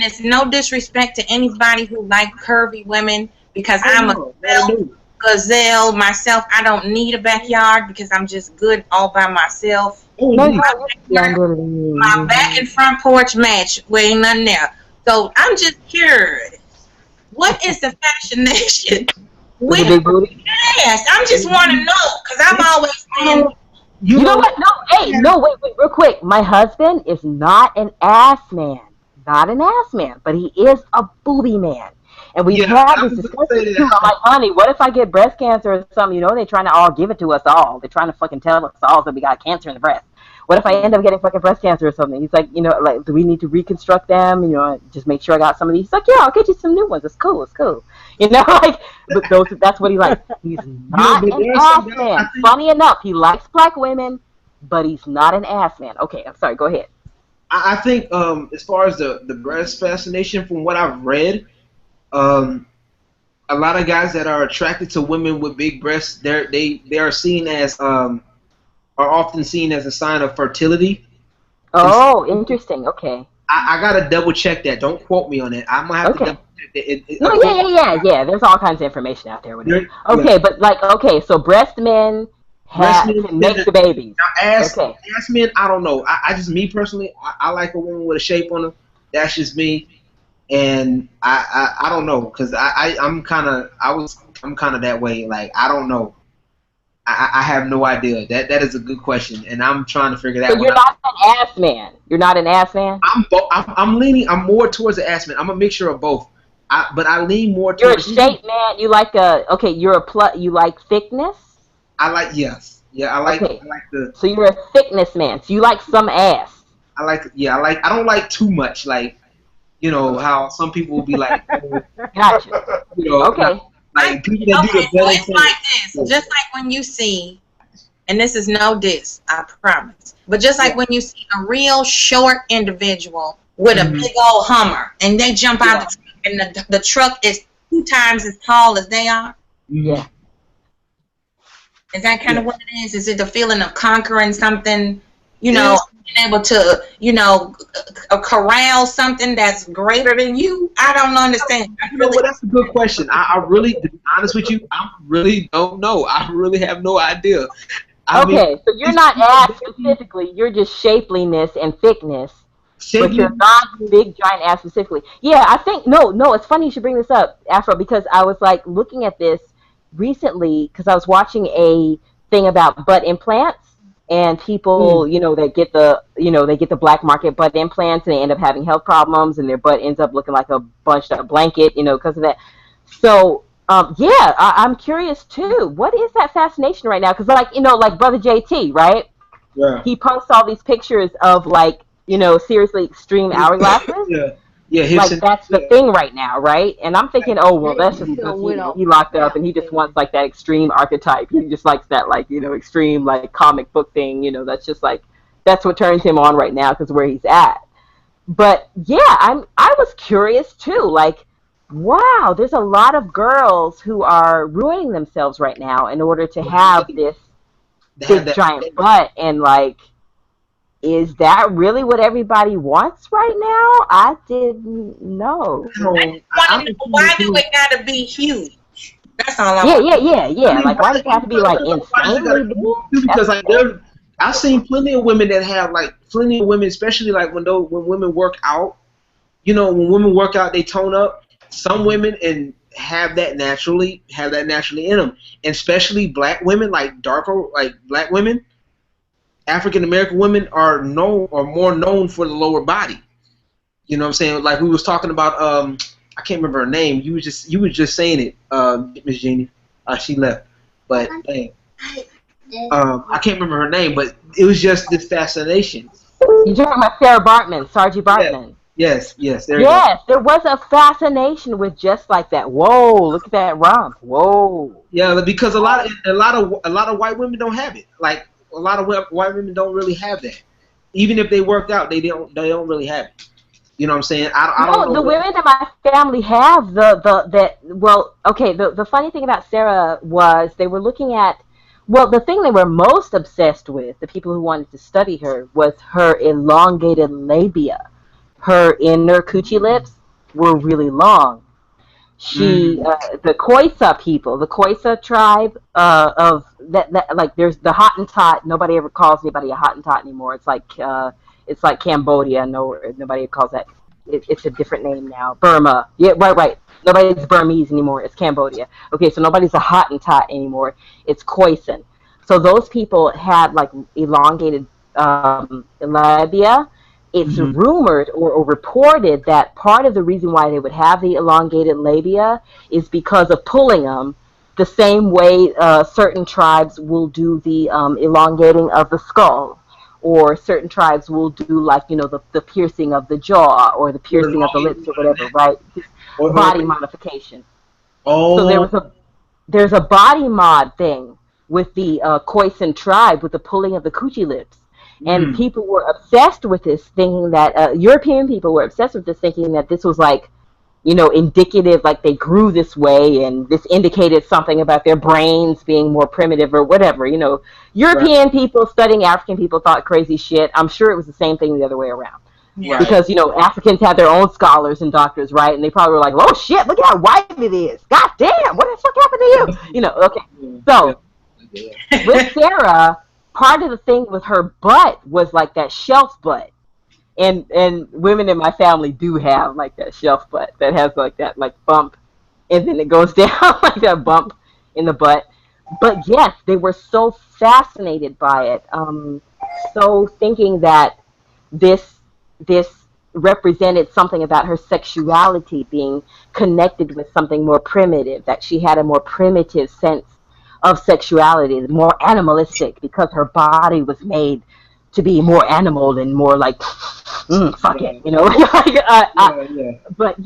it's no disrespect to anybody who like curvy women, because I'm a gazelle myself. I don't need a backyard because I'm just good all by myself. My back and front porch match, where ain't nothing there. So I'm just curious, what is the fascination with yes? I just want to know, because I'm always saying, you know what? Wait, real quick. My husband is not an ass man. Not an ass man, but he is a booby man. And we've had this discussion too. I'm like, honey, what if I get breast cancer or something? They're trying to all give it to us all. They're trying to fucking tell us all that we got cancer in the breast. What if I end up getting fucking breast cancer or something? He's like, do we need to reconstruct them? Just make sure I got some of these. He's like, yeah, I'll get you some new ones. It's cool. But that's what he likes. He's not an ass man. Funny enough, he likes black women, but he's not an ass man. Okay, I'm sorry. Go ahead. I think as far as the breast fascination, from what I've read, a lot of guys that are attracted to women with big breasts, they are seen as are often seen as a sign of fertility. Oh, interesting. Okay. I gotta double check that. Don't quote me on it. I'm gonna have to double check that. Yeah. There's all kinds of information out there with it. Okay, but so breast men can make the babies. Now, ass men, I don't know. I just, me personally, I like a woman with a shape on her. That's just me. And I don't know, because I'm kind of that way. Like, I don't know. I have no idea. That is a good question, and I'm trying to figure that out. So you're not an ass man. You're not an ass man. I'm more towards the ass man. I'm a mixture of both. But I lean more towards. You're a shape man. You like you like thickness. I like I like the. So you're a thickness man. So you like some ass. I don't like too much, like, how some people will be like. Gotcha. Okay. Like people that do the better it's like this. Just like when you see, and this is no diss, I promise. But just like when you see a real short individual with a big old Hummer, and they jump out the truck, and the truck is 2 times as tall as they are. Yeah. Is that kind of what it is? Is it the feeling of conquering something? Being able to, corral something that's greater than you? I don't understand. That's a good question. I really, to be honest with you, I really don't know. I really have no idea. So you're not ass specifically. You're just shapeliness and thickness. But you're not big, giant ass specifically. Yeah, I think, no, it's funny you should bring this up, Afro, because I was, looking at this recently, because I was watching a thing about butt implants. And people, that get the black market butt implants, and they end up having health problems, and their butt ends up looking like a bunched up blanket, because of that. So, I'm curious too. What is that fascination right now? Because, like Brother JT, right? Yeah. He posts all these pictures of seriously extreme hourglasses. Yeah. Yeah, like that's the thing right now, right? And I'm thinking, oh well, that's just because he locked up and he just wants like that extreme archetype. He just likes that like extreme like comic book thing. That's just like that's what turns him on right now because where he's at. But yeah, I was curious too. Like, wow, there's a lot of girls who are ruining themselves right now in order to have this big giant butt, and like, is that really what everybody wants right now? I didn't know. Why do it gotta be huge? That's all I want. Yeah. Like, why does it have to be like insanely big? Because like I've seen plenty of women that have like plenty of women, especially like when women work out. When women work out, they tone up. Some women and have that naturally in them, and especially black women, like darker, like black women. African American women are more known for the lower body. You know what I'm saying? Like we was talking about, I can't remember her name. You was just saying it, Miss Jeannie. She left, but dang. I can't remember her name, but it was just this fascination. You're talking about Sarah Bartman, Sargie Bartman. Yes. There was a fascination with just like that. Whoa, look at that rump. Whoa. Yeah, because a lot of white women don't have it. Like a lot of white women don't really have that. Even if they worked out, they don't really have it. You know what I'm saying? I don't know. The women in my family have the funny thing about Sarah was they were looking at, the thing they were most obsessed with, the people who wanted to study her, was her elongated labia. Her inner coochie lips were really long. The Khoisan people, the Khoisan tribe of that like there's the Hottentot. Nobody ever calls anybody a Hottentot anymore. It's like Cambodia. Nobody calls that. It's a different name now. Burma. Yeah, right. Nobody's Burmese anymore. It's Cambodia. Okay, so nobody's a Hottentot anymore. It's Khoisan. So those people had like elongated labia. It's rumored or reported that part of the reason why they would have the elongated labia is because of pulling them the same way certain tribes will do the elongating of the skull, or certain tribes will do like, the piercing of the jaw or the piercing of the lips or whatever, right? Body modification. Oh. So there's a body mod thing with the Khoisan tribe with the pulling of the coochie lips. And people were obsessed with this, thinking that European people were obsessed with this, thinking that this was like, indicative, like they grew this way, and this indicated something about their brains being more primitive or whatever. European people studying African people thought crazy shit. I'm sure it was the same thing the other way around. Right. Because, Africans had their own scholars and doctors, right? And they probably were like, oh shit, look how white it is. God damn, what the fuck happened to you? Okay. So, with Sarah, part of the thing with her butt was like that shelf butt, and women in my family do have like that shelf butt that has like that like bump, and then it goes down like that bump in the butt. But yes, they were so fascinated by it, so thinking that this represented something about her sexuality being connected with something more primitive, that she had a more primitive sense of sexuality, more animalistic, because her body was made to be more animal and more like, fuck it, But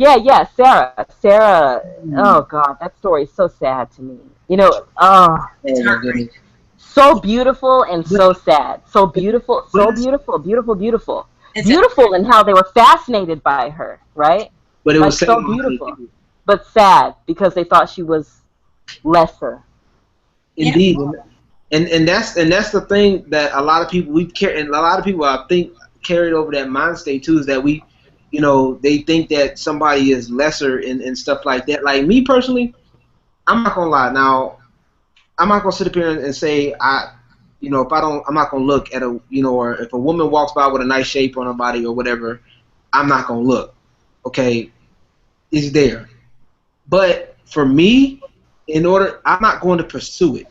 Sarah, oh God, that story is so sad to me. So beautiful and so sad. So beautiful, beautiful in how they were fascinated by her, right? But it was so beautiful, but sad because they thought she was lesser. Indeed, and that's the thing that a lot of people and a lot of people I think carried over that mind state too, is that they think that somebody is lesser and stuff like that. Like me personally, I'm not gonna lie. Now, I'm not gonna sit up here and say I'm not gonna look at or if a woman walks by with a nice shape on her body or whatever, I'm not gonna look. Okay, it's there, but for me, I'm not going to pursue it.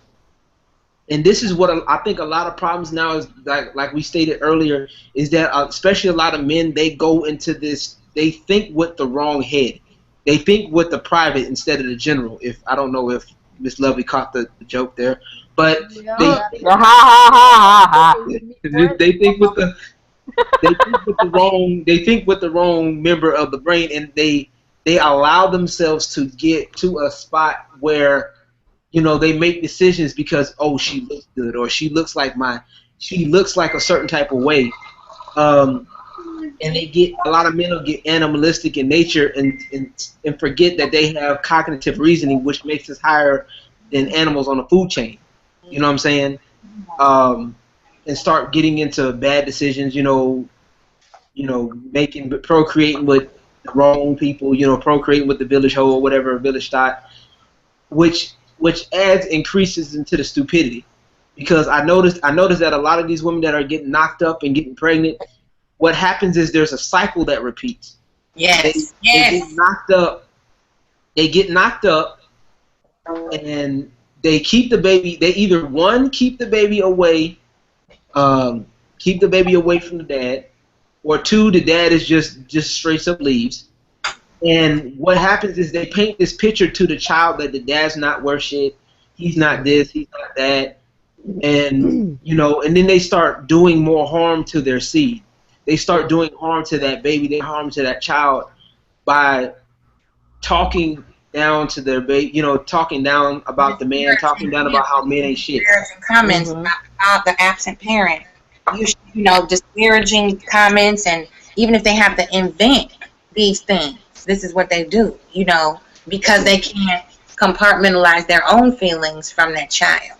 And this is what I think a lot of problems now is, like we stated earlier, is that especially a lot of men, they go into this, they think with the wrong head. They think with the private instead of the general. I don't know if Miss Lovely caught the joke there, but they think with they think with the wrong member of the brain, and they allow themselves to get to a spot where, you know, they make decisions because, oh, she looks good, or she looks like a certain type of way. And a lot of men will get animalistic in nature and forget that they have cognitive reasoning, which makes us higher than animals on the food chain. You know what I'm saying? And start getting into bad decisions, procreating with the wrong people, procreating with the village hoe or whatever, village thought, which increases into the stupidity. Because I noticed that a lot of these women that are getting knocked up and getting pregnant, what happens is there's a cycle that repeats. Yes. They get knocked up, and they keep the baby. They either keep the baby away, from the dad, or two, the dad is just straight up leaves. And what happens is they paint this picture to the child that the dad's not worth shit. He's not this. He's not that. And and then they start doing more harm to their seed. They start doing harm to that baby. They harm to that child by talking down to their baby. Talking down about the man, talking down about how men ain't shit. Comments about the absent parent. Disparaging comments, and even if they have to invent these things, this is what they do. Because they can't compartmentalize their own feelings from that child.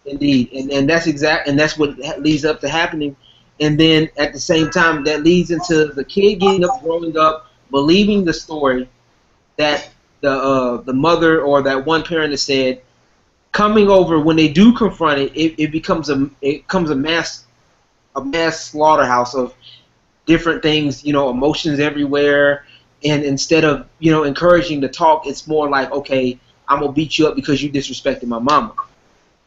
Indeed, and that's what leads up to happening. And then at the same time, that leads into the kid growing up, believing the story that the mother or that one parent has said. Coming over, when they do confront it, it becomes a mass slaughterhouse of different things. Emotions everywhere. And instead of encouraging the talk, it's more like, okay, I'm gonna beat you up because you disrespected my mama.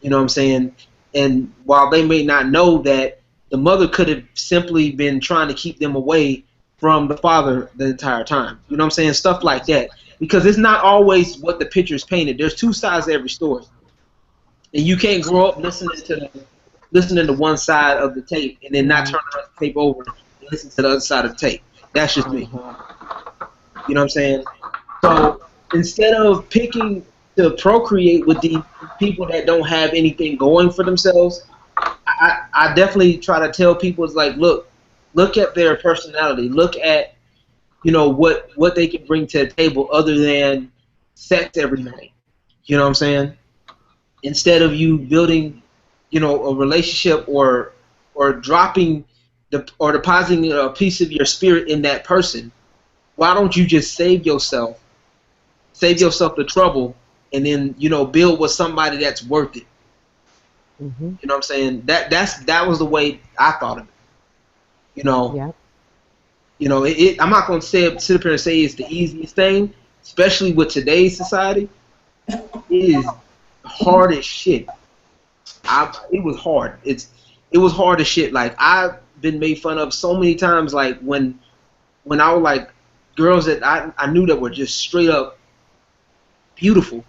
You know what I'm saying? And while they may not know that, the mother could have simply been trying to keep them away from the father the entire time. You know what I'm saying? Stuff like that. Because it's not always what the picture is painted. There's two sides to every story. And you can't grow up listening to one side of the tape and then not turn the tape over and listen to the other side of the tape. That's just me. You know what I'm saying? So instead of picking to procreate with these people that don't have anything going for themselves, I definitely try to tell people, it's like, look at their personality, look at what they can bring to the table other than sex every night. You know what I'm saying? Instead of you building a relationship or dropping or depositing a piece of your spirit in that person, why don't you just save yourself the trouble, and then build with somebody that's worth it. Mm-hmm. You know what I'm saying? That was the way I thought of it. Yeah. I'm not going to sit up here and say it's the easiest thing, especially with today's society. It is hard as shit. It was hard. It was hard as shit. Like, I've been made fun of so many times. Like when I was like girls that I knew that were just straight up beautiful,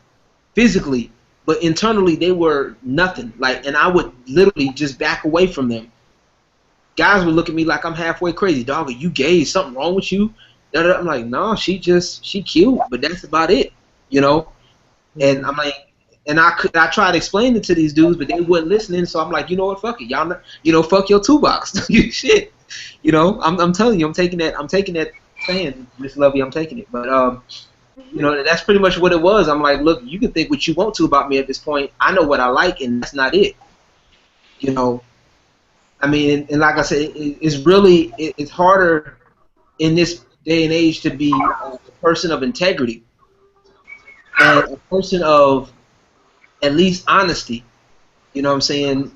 physically. But internally, they were nothing. Like, and I would literally just back away from them. Guys would look at me like I'm halfway crazy. Dog, are you gay? Is something wrong with you? I'm like, no, she cute, but that's about it, And I'm like, and I tried to explain it to these dudes, but they wouldn't listen. So I'm like, you know what? Fuck it, y'all. Fuck your toolbox. Shit. I'm telling you, I'm taking that stand, Miss Lovey. I'm taking it, but that's pretty much what it was. I'm like, look, you can think what you want to about me at this point. I know what I like, and that's not it. I mean, and like I said, it's harder in this day and age to be a person of integrity and a person of at least honesty. You know what I'm saying?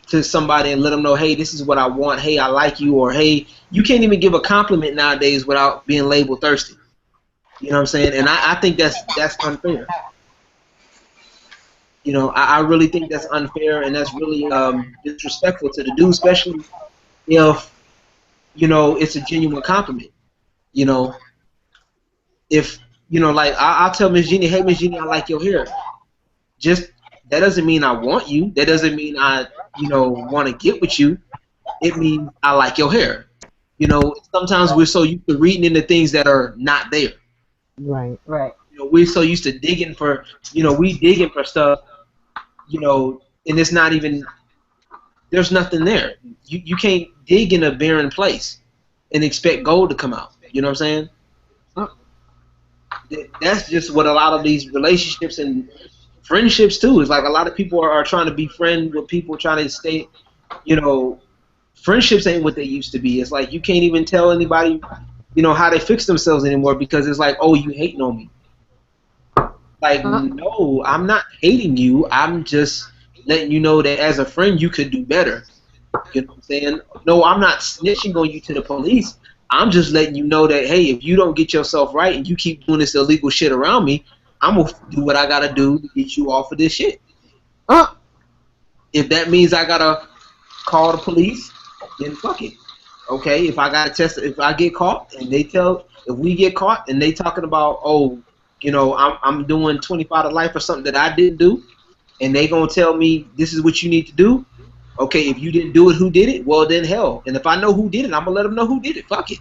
To somebody and let them know, hey, this is what I want. Hey, I like you. Or hey, you can't even give a compliment nowadays without being labeled thirsty. You know what I'm saying? And I think that's unfair. I really think that's unfair, and that's really disrespectful to the dude, especially if, it's a genuine compliment. If, like, I'll tell Miss Jeannie, hey, Miss Jeannie, I like your hair. Just, that doesn't mean I want you. That doesn't mean I, want to get with you. It means I like your hair. You know, sometimes we're so used to reading into things that are not there. Right. Right. You know, we're so used to digging for, we digging for stuff, and it's not even, there's nothing there. You can't dig in a barren place and expect gold to come out. You know what I'm saying? That's just what a lot of these relationships and friendships too is like. A lot of people are trying to be friends with people, trying to stay, friendships ain't what they used to be. It's like you can't even tell anybody, how they fix themselves anymore because it's like, oh, you hating on me. Like, no, I'm not hating you. I'm just letting you know that as a friend you could do better. You know what I'm saying? No, I'm not snitching on you to the police. I'm just letting you know that, hey, if you don't get yourself right and you keep doing this illegal shit around me, I'm going to do what I got to do to get you off of this shit. If that means I got to call the police, then fuck it. Okay, if I got to test, if I get caught and if we get caught and they talking about, oh, I'm doing 25 to life or something that I didn't do, and they going to tell me this is what you need to do. Okay, if you didn't do it, who did it? Well, then hell. And if I know who did it, I'm going to let them know who did it. Fuck it.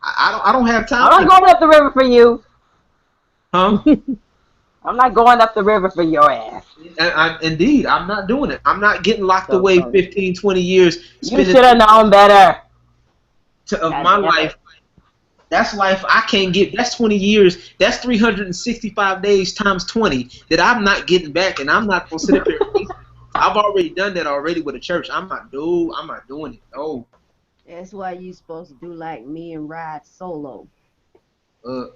I don't have time. I'm not going up the river for you. Huh? I'm not going up the river for your ass. Indeed, I'm not doing it. I'm not getting locked away 15, 20 years. You should have known better. Of my life. That's life I can't get. That's 20 years. That's 365 days times 20 that I'm not getting back, and I'm not going to sit up here. I've already done that already with the church. I'm not doing it. No. That's why you supposed to do like me and ride solo. I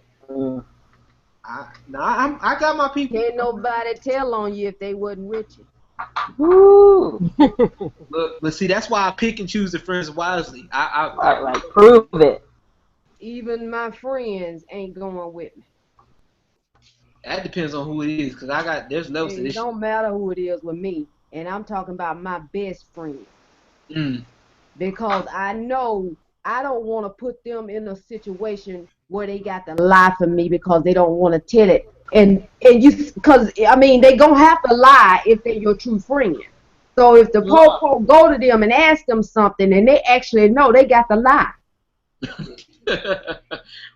got my people. Can't nobody tell on you if they wasn't with you. Woo. Look, but see, that's why I pick and choose the friends wisely. I like prove it. Even my friends ain't going with me. That depends on who it is, cause there's levels to this. It don't matter who it is with me, and I'm talking about my best friend. Because I know I don't want to put them in a situation where they got to lie for me because they don't want to tell it, because they gonna have to lie if they're your true friend. So if the po go to them and ask them something, and they actually know, they got to lie.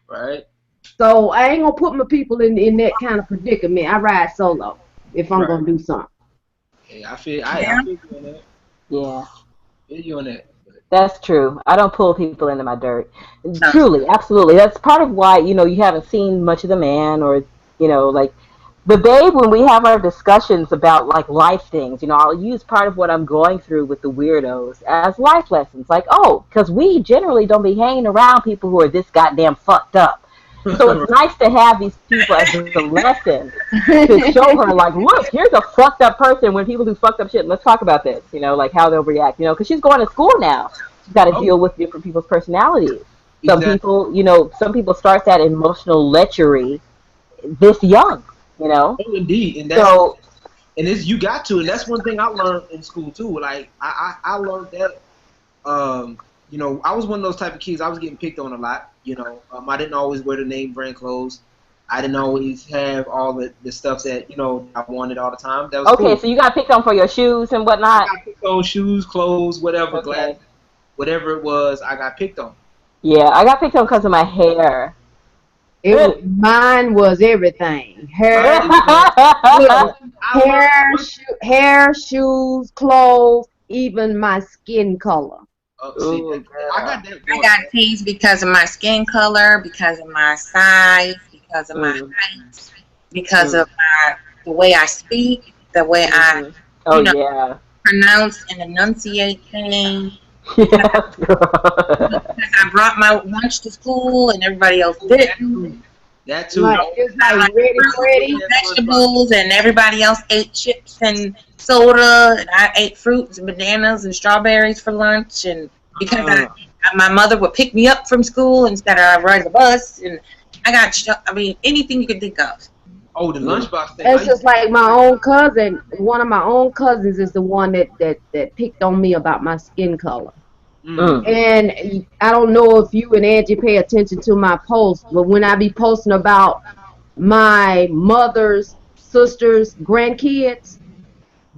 Right. So I ain't gonna put my people in that kind of predicament. I ride solo if I'm gonna do something. Hey, I feel you on that. Yeah. I feel you on that. That's true. I don't pull people into my dirt. Truly, absolutely. That's part of why, you haven't seen much of the man, or, like, but babe, when we have our discussions about, like, life things, I'll use part of what I'm going through with the weirdos as life lessons. Like, because we generally don't be hanging around people who are this goddamn fucked up. So it's nice to have these people as a lesson to show her, like, look, here's a fucked up person. When people do fucked up shit, let's talk about this, like how they'll react, because she's going to school now. She's got to deal with different people's personalities. Some people, some people start that emotional lechery this young, Oh, indeed. And that's, you got to, and that's one thing I learned in school too. Like, I learned that, I was one of those type of kids. I was getting picked on a lot. I didn't always wear the name brand clothes. I didn't always have all the stuff that I wanted all the time. That was okay. Cool. So you got picked on for your shoes and whatnot. I got picked on shoes, clothes, whatever, glass, whatever it was. I got picked on. Yeah, I got picked on because of my hair. Mine was everything. Hair, shoes, clothes, even my skin color. I got teased because of my skin color, because of my size, because of my height, because of the way I speak, the way I pronounce and enunciate things. Because I brought my lunch to school and everybody else didn't. That too. Like ready, vegetables, and everybody else ate chips and soda, and I ate fruits and bananas and strawberries for lunch. And because my mother would pick me up from school instead of riding the bus, and anything you could think of. Oh, the lunchbox thing. It's just like my own cousin. One of my own cousins is the one that picked on me about my skin color. And I don't know if you and Angie pay attention to my posts, but when I be posting about my mother's sister's grandkids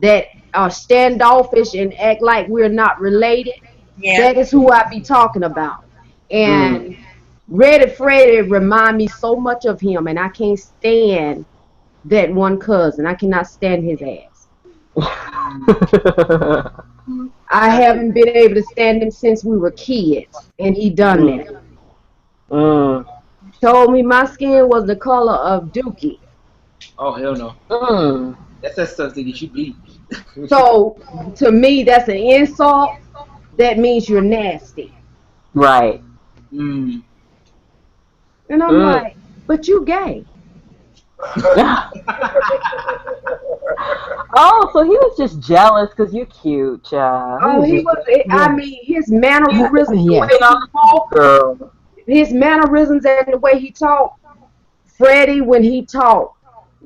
that are standoffish and act like we're not related, That is who I be talking about. And Reddy Freddy remind me so much of him, and I can't stand that one cousin. I cannot stand his ass. I haven't been able to stand him since we were kids, and he done that. Told me my skin was the color of Dookie. Oh, hell no. That's that stuff that get you beat. So, to me, that's an insult. That means you're nasty. Right. And I'm like, but you gay. Oh, so he was just jealous because you're cute, child. Oh, he was. I mean, his mannerisms, girl. His mannerisms and the way he talked. Freddie, when he talked,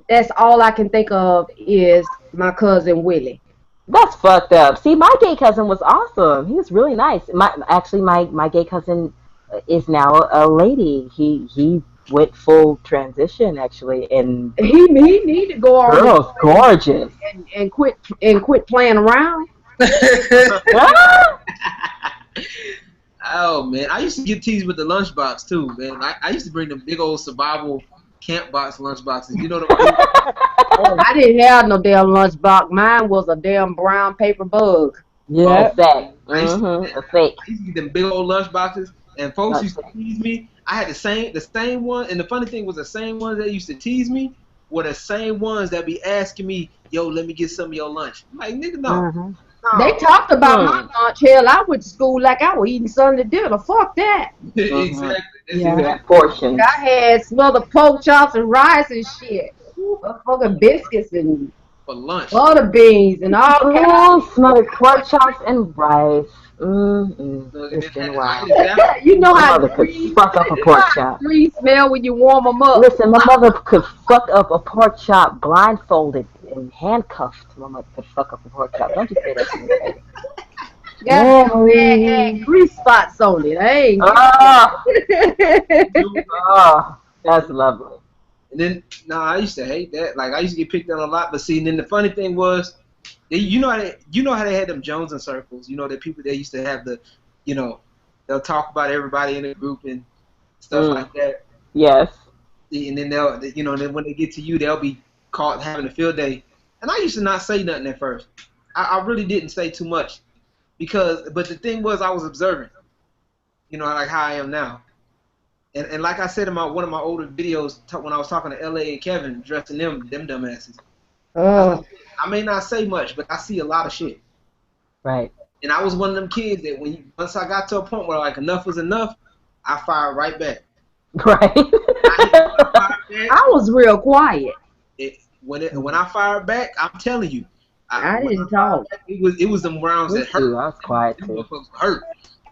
that's all I can think of is my cousin Willie. That's fucked up. See, my gay cousin was awesome. He was really nice. My gay cousin is now a lady. He went full transition actually, and he need to go on. Girl's gorgeous. And quit playing around. Oh man, I used to get teased with the lunchbox too, man. I used to bring them big old survival camp box lunchboxes. You know what I mean? I didn't have no damn lunchbox. Mine was a damn brown paper bug. Yeah, I used to get them big old lunchboxes, and folks used to tease me. I had the same one, and the funny thing was the same ones that used to tease me were the same ones that be asking me, "Yo, let me get some of your lunch." I'm like, nigga, no. No. They talked about my lunch. Hell, I went to school like I was eating Sunday dinner. Fuck that. Exactly. Yeah, portion. I had smothered pork chops and rice and shit. Fucking biscuits and for lunch. butter beans and all kinds. Smothered pork chops and rice. It's been a while. You know my how mother could fuck up a pork chop. grease smell when you warm them up. Listen, my mother could fuck up a pork chop blindfolded and handcuffed. My mother could fuck up a pork chop. Don't you say that to me, baby. Had grease spots on it. Hey. That's lovely. And then, I used to hate that. Like, I used to get picked on a lot. But see, and then the funny thing was, you know how they had them Jones and circles. You know, the people that used to have the, they'll talk about everybody in the group and stuff like that. Yes. And then then when they get to you, they'll be caught having a field day. And I used to not say nothing at first. I really didn't say too much but the thing was I was observant. Like how I am now. And like I said in one of my older videos when I was talking to LA and Kevin, dressing them dumbasses. I may not say much, but I see a lot of shit. Right. And I was one of them kids that once I got to a point where like enough was enough, I fired right back. Right. I was real quiet. When I fired back, I'm telling you, I didn't talk. It was them rounds that hurt. I was quiet too. Motherfuckers hurt,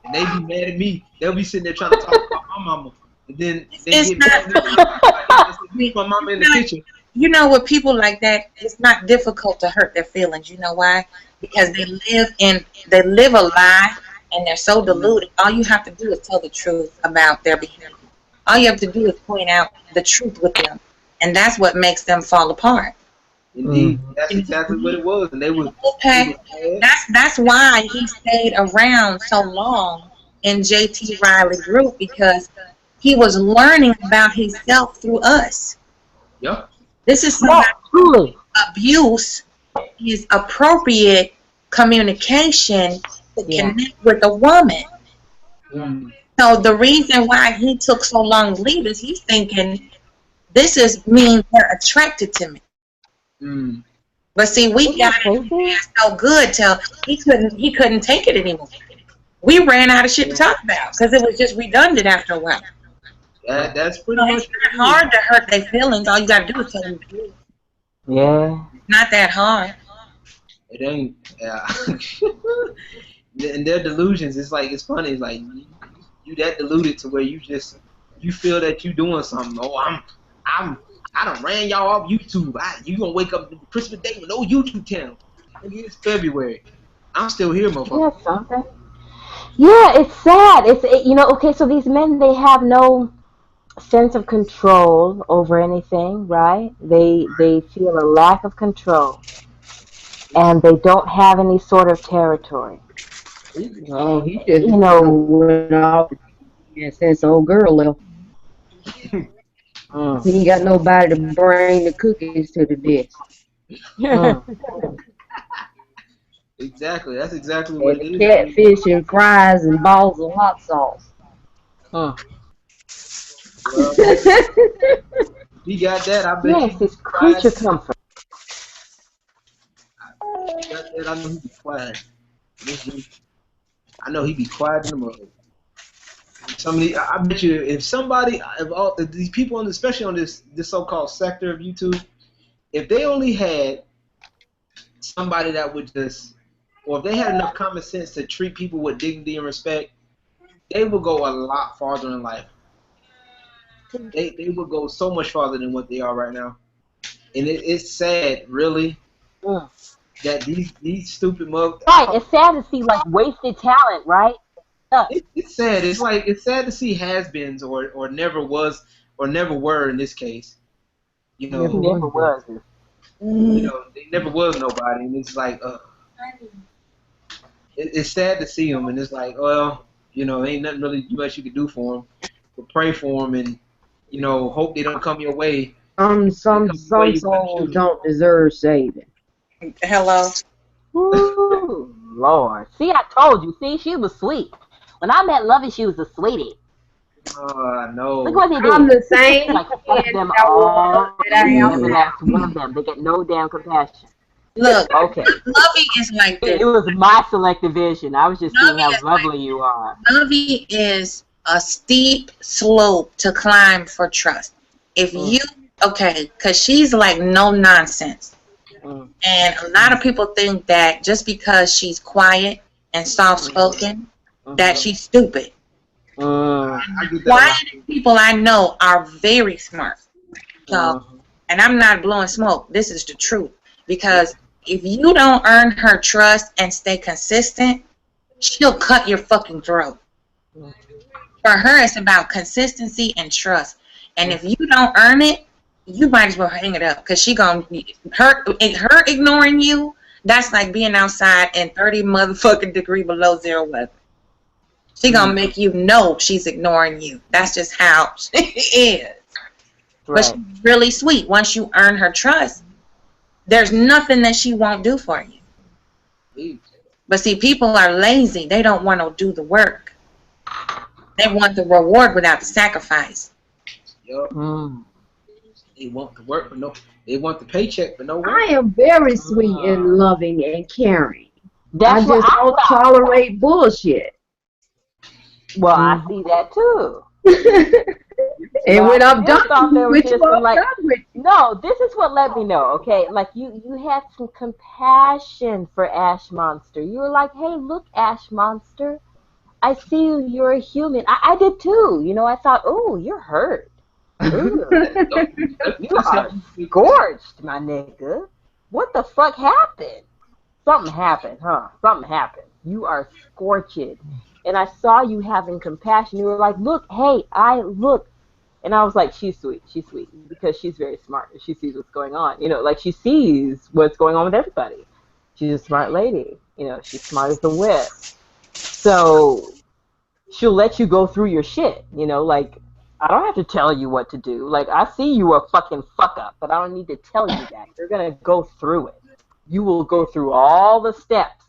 and they be mad at me. They'll be sitting there trying to talk about my mama, and then they get mad at me. My mama in the kitchen. You know, with people like that, it's not difficult to hurt their feelings. You know why? Because they live a lie, and they're so deluded. All you have to do is tell the truth about their behavior. All you have to do is point out the truth with them, and that's what makes them fall apart. Indeed, that's exactly what it was, and they was. That's why he stayed around so long in JT Riley group, because he was learning about himself through us. Yep. This is truly abuse is appropriate communication to connect with a woman. So the reason why he took so long to leave is he's thinking this means they're attracted to me. But see, we got it so good till he couldn't take it anymore. We ran out of shit to talk about because it was just redundant after a while. That's pretty much. It's not hard to hurt their feelings. All you gotta do is tell them the truth. Yeah. It's not that hard. It ain't. Yeah. And their delusions, it's like, it's funny. It's like you that deluded to where you feel that you doing something. Oh, I done ran y'all off YouTube. You gonna wake up Christmas Day with no YouTube channel. It's February. I'm still here, motherfucker. Yeah, something. Yeah, it's sad. Okay, so these men, they have no sense of control over anything, right? They feel a lack of control, and they don't have any sort of territory. Oh, he just went off since old girl left. He ain't got nobody to bring the cookies to the desk. Exactly. That's exactly what it is. Catfish and fries and balls of hot sauce. Well, he got that. I bet. Yes, it's creature comfort. He got that. I know he be quiet. I know he be quiet in the mud. Somebody, I bet you, if these people, especially on this so-called sector of YouTube, if they only had somebody that would just, or if they had enough common sense to treat people with dignity and respect, they would go a lot farther in life. They would go so much farther than what they are right now. And it's sad, really, that these stupid mugs. Right, it's sad to see like wasted talent, right? It's sad. It's sad to see has-beens or never was or never were in this case. You know, never was. You know, they never was nobody, and it's like, it's sad to see them, and it's like, well, you know, ain't nothing really much you can do for them, but pray for them, and you know, hope they don't come your way. Some souls don't deserve saving. Hello. Ooh, Lord. See, I told you. See, she was sweet. When I met Lovey, she was a sweetie. No. Look what he did. I'm the same. Like, them all, every last one of them. They get no damn compassion. Look, okay. Lovey is like this. It was my selective vision. I was just seeing how lovely you are. Lovey is a steep slope to climb for trust. If you, because she's like no nonsense. And a lot of people think that just because she's quiet and soft-spoken, that she's stupid. Quiet people I know are very smart. So, and I'm not blowing smoke. This is the truth. Because if you don't earn her trust and stay consistent, she'll cut your fucking throat. For her, it's about consistency and trust. And if you don't earn it, you might as well hang it up. Because her ignoring you, that's like being outside in 30 motherfucking degree below zero weather. She gonna make you know she's ignoring you. That's just how she is. Right. But she's really sweet. Once you earn her trust, there's nothing that she won't do for you. But see, people are lazy. They don't want to do the work. They want the reward without the sacrifice. Yep. They want the work, but they want the paycheck, but no work. I am very sweet and loving and caring. I just don't tolerate bullshit. Well, I see that too. And when I'm done with you, no, this is what let me know, okay? Like, you had some compassion for Ash Monster. You were like, hey, look, Ash Monster, I see you, you're a human. I did too. You know, I thought, oh, you're hurt. Ooh, you are scorched, my nigga. What the fuck happened? Something happened, huh? Something happened. You are scorched. And I saw you having compassion. You were like, look, hey, look. And I was like, she's sweet. She's sweet. Because she's very smart. She sees what's going on. You know, like she sees what's going on with everybody. She's a smart lady. You know, she's smart as a whip. So she'll let you go through your shit. You know, like, I don't have to tell you what to do. Like, I see you a fucking fuck up, but I don't need to tell you that. You're going to go through it. You will go through all the steps.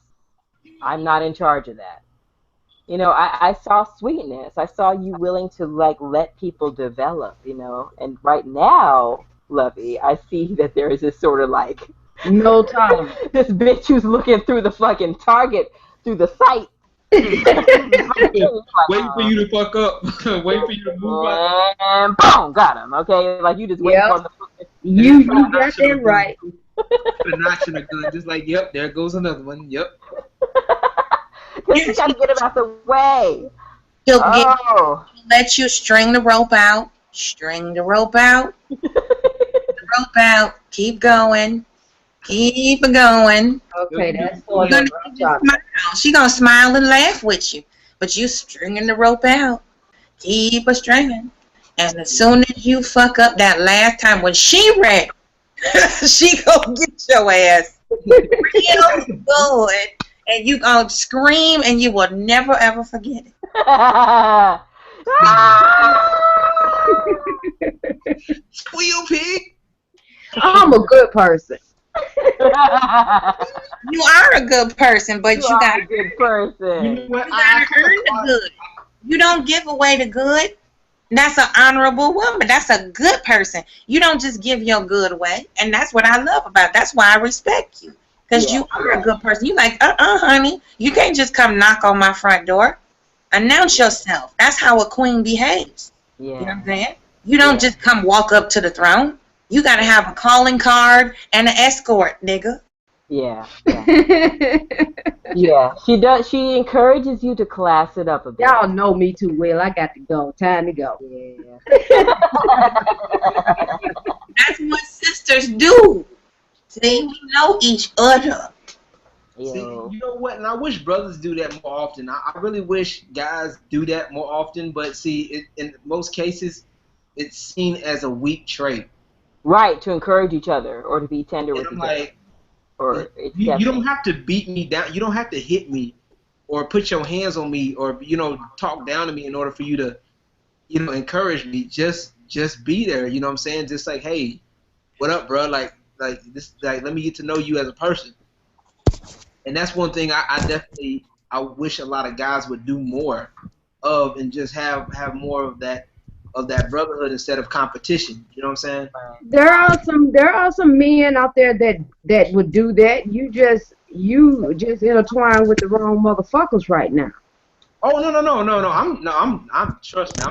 I'm not in charge of that. You know, I saw sweetness. I saw you willing to, like, let people develop, you know. And right now, Lovey, I see that there is this sort of, like, no time. This bitch who's looking through the fucking target, through the sight. Waiting for you to fuck up. Waiting for you to move up. And boom, got him, okay? Like, you just wait on the fucking... You got that right. Put a notch in the gun, just like, yep, there goes another one, yep. Because you gotta get him out the way. He'll let you string the rope out. String the rope out. The rope out. Keep going. Keep going. Okay, that's She gonna smile and laugh with you. But you stringing the rope out. Keep a stringing. And as soon as you fuck up that last time when she ready, she gonna get your ass real good. and you gonna scream and you will never ever forget it. Squeal pig. I'm a good person. You are a good person, but you got a good person. You know what? You gotta earn the good. You don't give away the good. That's an honorable woman. That's a good person. You don't just give your good away, and that's what I love about it. That's why I respect you, because you are a good person. You like, honey, you can't just come knock on my front door. Announce yourself. That's how a queen behaves. Yeah. You know what I'm saying? You don't just come walk up to the throne. You got to have a calling card and an escort, nigga. Yeah. Yeah. She does. She encourages you to class it up a bit. Y'all know me too well. I got to go. Time to go. Yeah. That's what sisters do. See, we know each other. See, you know what? And I wish brothers do that more often. I really wish guys do that more often. But see, in most cases, it's seen as a weak trait. Right, to encourage each other or to be tender with each other. Or you don't have to beat me down. You don't have to hit me or put your hands on me or, you know, talk down to me in order for you to, you know, encourage me. Just be there. You know what I'm saying? Just like, hey, what up, bro? Like this. Like, let me get to know you as a person. And that's one thing I definitely wish a lot of guys would do more of, and just have more of that brotherhood instead of competition. You know what I'm saying? There are some men out there that would do that. You just intertwine with the wrong motherfuckers right now. Oh no! I'm trust me.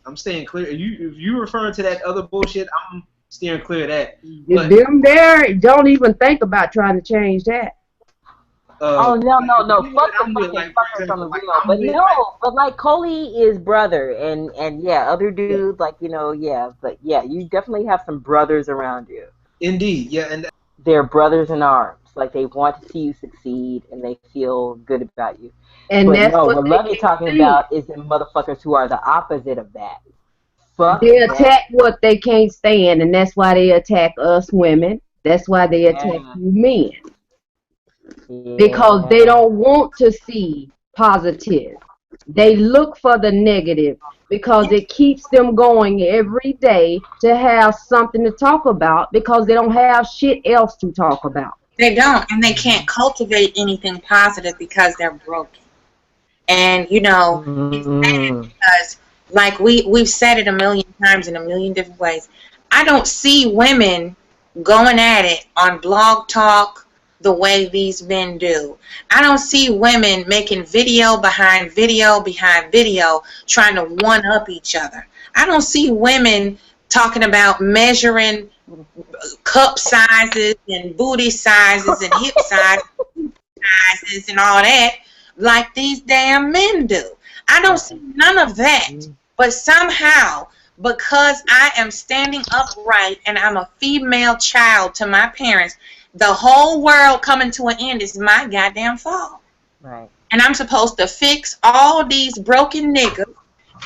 I'm staying clear. If you referring to that other bullshit, I'm steering clear of that. But, them there don't even think about trying to change that. No! Fuck from the real. But but like Coley is brother, and yeah, other dudes like but yeah, you definitely have some brothers around you. Indeed, yeah, and they're brothers in arms. Like they want to see you succeed, and they feel good about you. And that's what Lovey's talking about is the motherfuckers who are the opposite of that. They attack what they can't stand, and that's why they attack us women. That's why they attack you men. Because they don't want to see positive. They look for the negative because it keeps them going every day to have something to talk about because they don't have shit else to talk about. They don't, and they can't cultivate anything positive because they're broken. And, you know, it's sad because, like we've said it a million times in a million different ways, I don't see women going at it on Blog Talk the way these men do. I don't see women making video behind video behind video trying to one-up each other. I don't see women talking about measuring cup sizes and booty sizes and hip sizes and all that like these damn men do. I don't see none of that. But somehow, because I am standing upright and I'm a female child to my parents, the whole world coming to an end is my goddamn fault. Right. And I'm supposed to fix all these broken niggas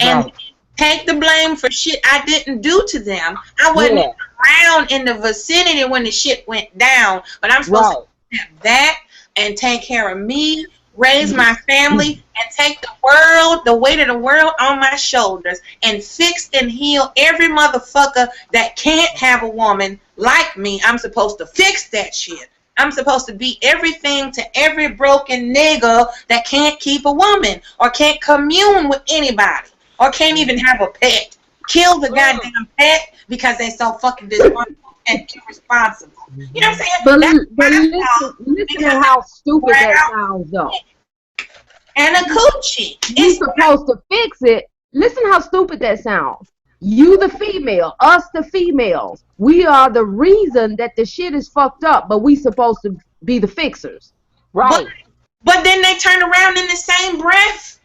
and take the blame for shit I didn't do to them. I wasn't around in the vicinity when the shit went down, but I'm supposed to have that and take care of me, raise my family, and take the weight of the world on my shoulders and fix and heal every motherfucker that can't have a woman like me. I'm supposed to fix that shit. I'm supposed to be everything to every broken nigga that can't keep a woman or can't commune with anybody or can't even have a pet. Kill the goddamn pet because they're so fucking dysfunctional and irresponsible. You know what I'm saying? But listen to how stupid that sounds, though. And a coochie. You're supposed to fix it. Listen how stupid that sounds. You the female, us the females, we are the reason that the shit is fucked up, but we supposed to be the fixers. Right. But then they turn around in the same breath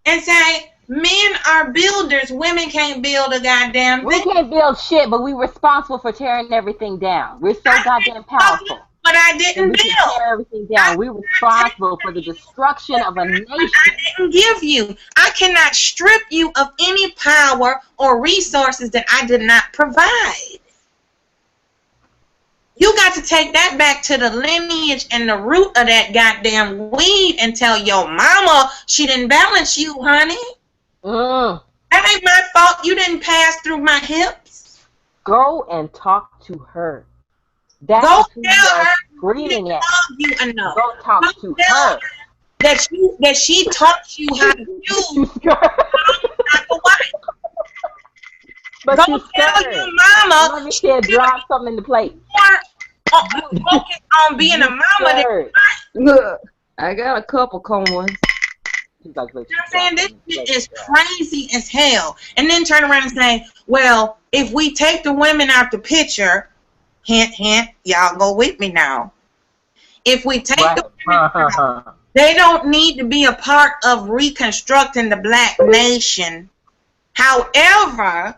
and say, men are builders, women can't build a goddamn thing. We can't build shit, but we're responsible for tearing everything down. We're so goddamn powerful. But I didn't build. Tear everything down. We're responsible for the destruction of a nation. I didn't give you. I cannot strip you of any power or resources that I did not provide. You got to take that back to the lineage and the root of that goddamn weed and tell your mama she didn't balance you, honey. That ain't my fault. You didn't pass through my hips. Go and talk to her. That's Go who tell you are her screaming at. love you enough. Go talk to her. That she taught you how to use type of wife. But Go you tell scared. your mama Mommy said drop something in the plate. Focus on being a mama. Look, I got a couple coins. She's like, look, You know what I'm saying? This shit is crazy as hell. And then turn around and say, well, if we take the women out the picture, hint, hint, y'all go with me now. If we take the women out, they don't need to be a part of reconstructing the black nation. However,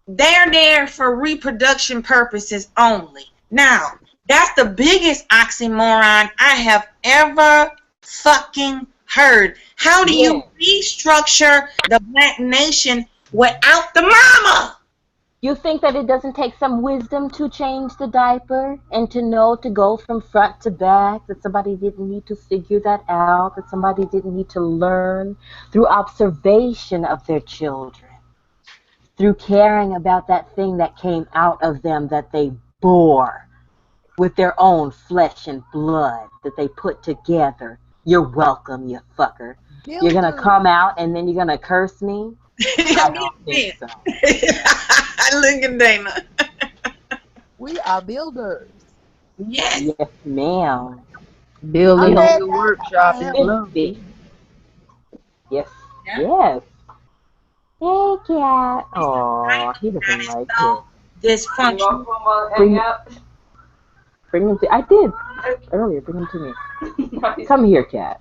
they're there for reproduction purposes only. Now, that's the biggest oxymoron I have ever fucking heard. How do you restructure the black nation without the mama? You think that it doesn't take some wisdom to change the diaper and to know to go from front to back, that somebody didn't need to figure that out, that somebody didn't need to learn through observation of their children, through caring about that thing that came out of them that they bore with their own flesh and blood that they put together. You're welcome, you fucker. You're going to come out and then you're going to curse me? I don't think so. Look at Dana. We are builders. Yes. Yes, ma'am. Building on the workshop is lovely. Yes. Yes. Hey, cat. Oh, he doesn't like it. Dysfunction. Bring him to. I did earlier. Bring him to me. Come here, cat.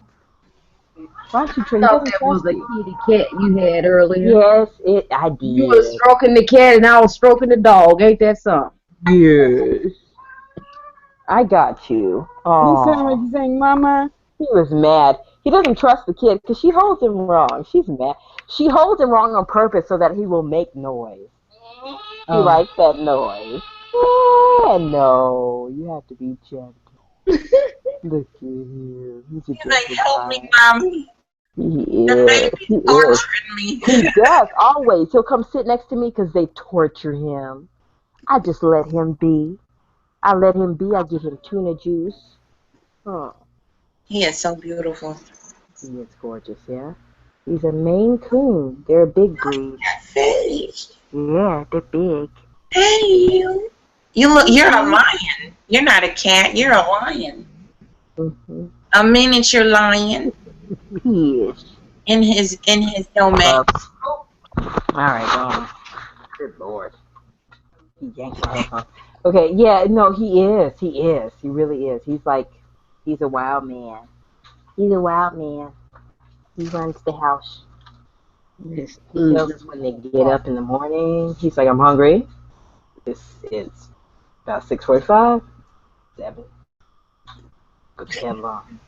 Why don't you train? I thought that was a kitty cat you had earlier. Yes, I did. You were stroking the cat and I was stroking the dog. Ain't that something? Yes. I got you. You sound like Oh, you're saying, Mama. he was mad. He doesn't trust the kid because she holds him wrong. She's mad. She holds him wrong on purpose so that he will make noise. He likes that noise. Yeah, no, you have to be gentle. Look at him. He's a like, gentle help guy. me, mommy. He The is. baby's He is. torturing me. He does, always. He'll come sit next to me because they torture him. I just let him be. I let him be. I give him tuna juice. Oh, He is so beautiful. he is gorgeous, yeah? He's a Maine Coon. They're a big breed. Face. Yeah, they're big. Hey, you. You're a lion. You're not a cat. You're a lion. Mm-hmm. A miniature lion He is. in his domain. All right, go on. Good Lord. He yanked my head off. Okay, yeah, no, he is. He is. He really is. He's a wild man. He's a wild man. He runs the house. He tells us when they get up in the morning. He's like, I'm hungry. It's about 6:45, 7. Put the kettle on.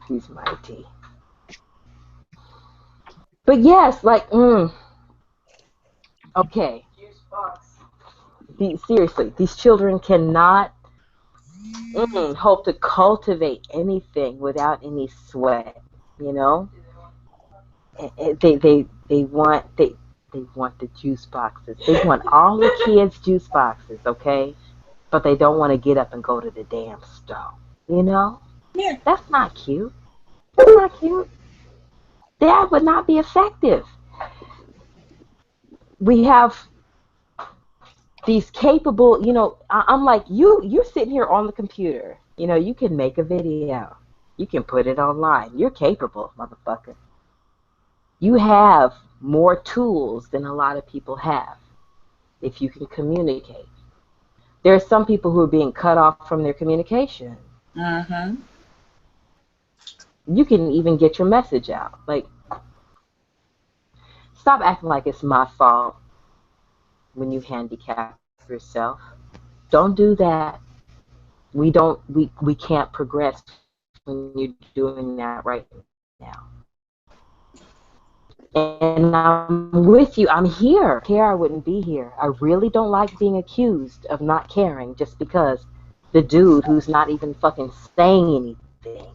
He's mighty. But yes, like, okay. Seriously, these children cannot hope to cultivate anything without any sweat. You know, they want the juice boxes. They want all the kids' juice boxes, okay? But they don't want to get up and go to the damn stove. You know? Yeah. That's not cute. That's not cute. That would not be effective. We have these capable, you know, I'm like, you're sitting here on the computer. You know, you can make a video. You can put it online. You're capable, motherfucker. You have more tools than a lot of people have if you can communicate. There are some people who are being cut off from their communication. Mm-hmm. You can even get your message out. Like, stop acting like it's my fault when you handicap yourself. Don't do that. We can't progress when you're doing that right now. And I'm with you. I'm here. Care, I wouldn't be here. I really don't like being accused of not caring just because the dude who's not even fucking saying anything.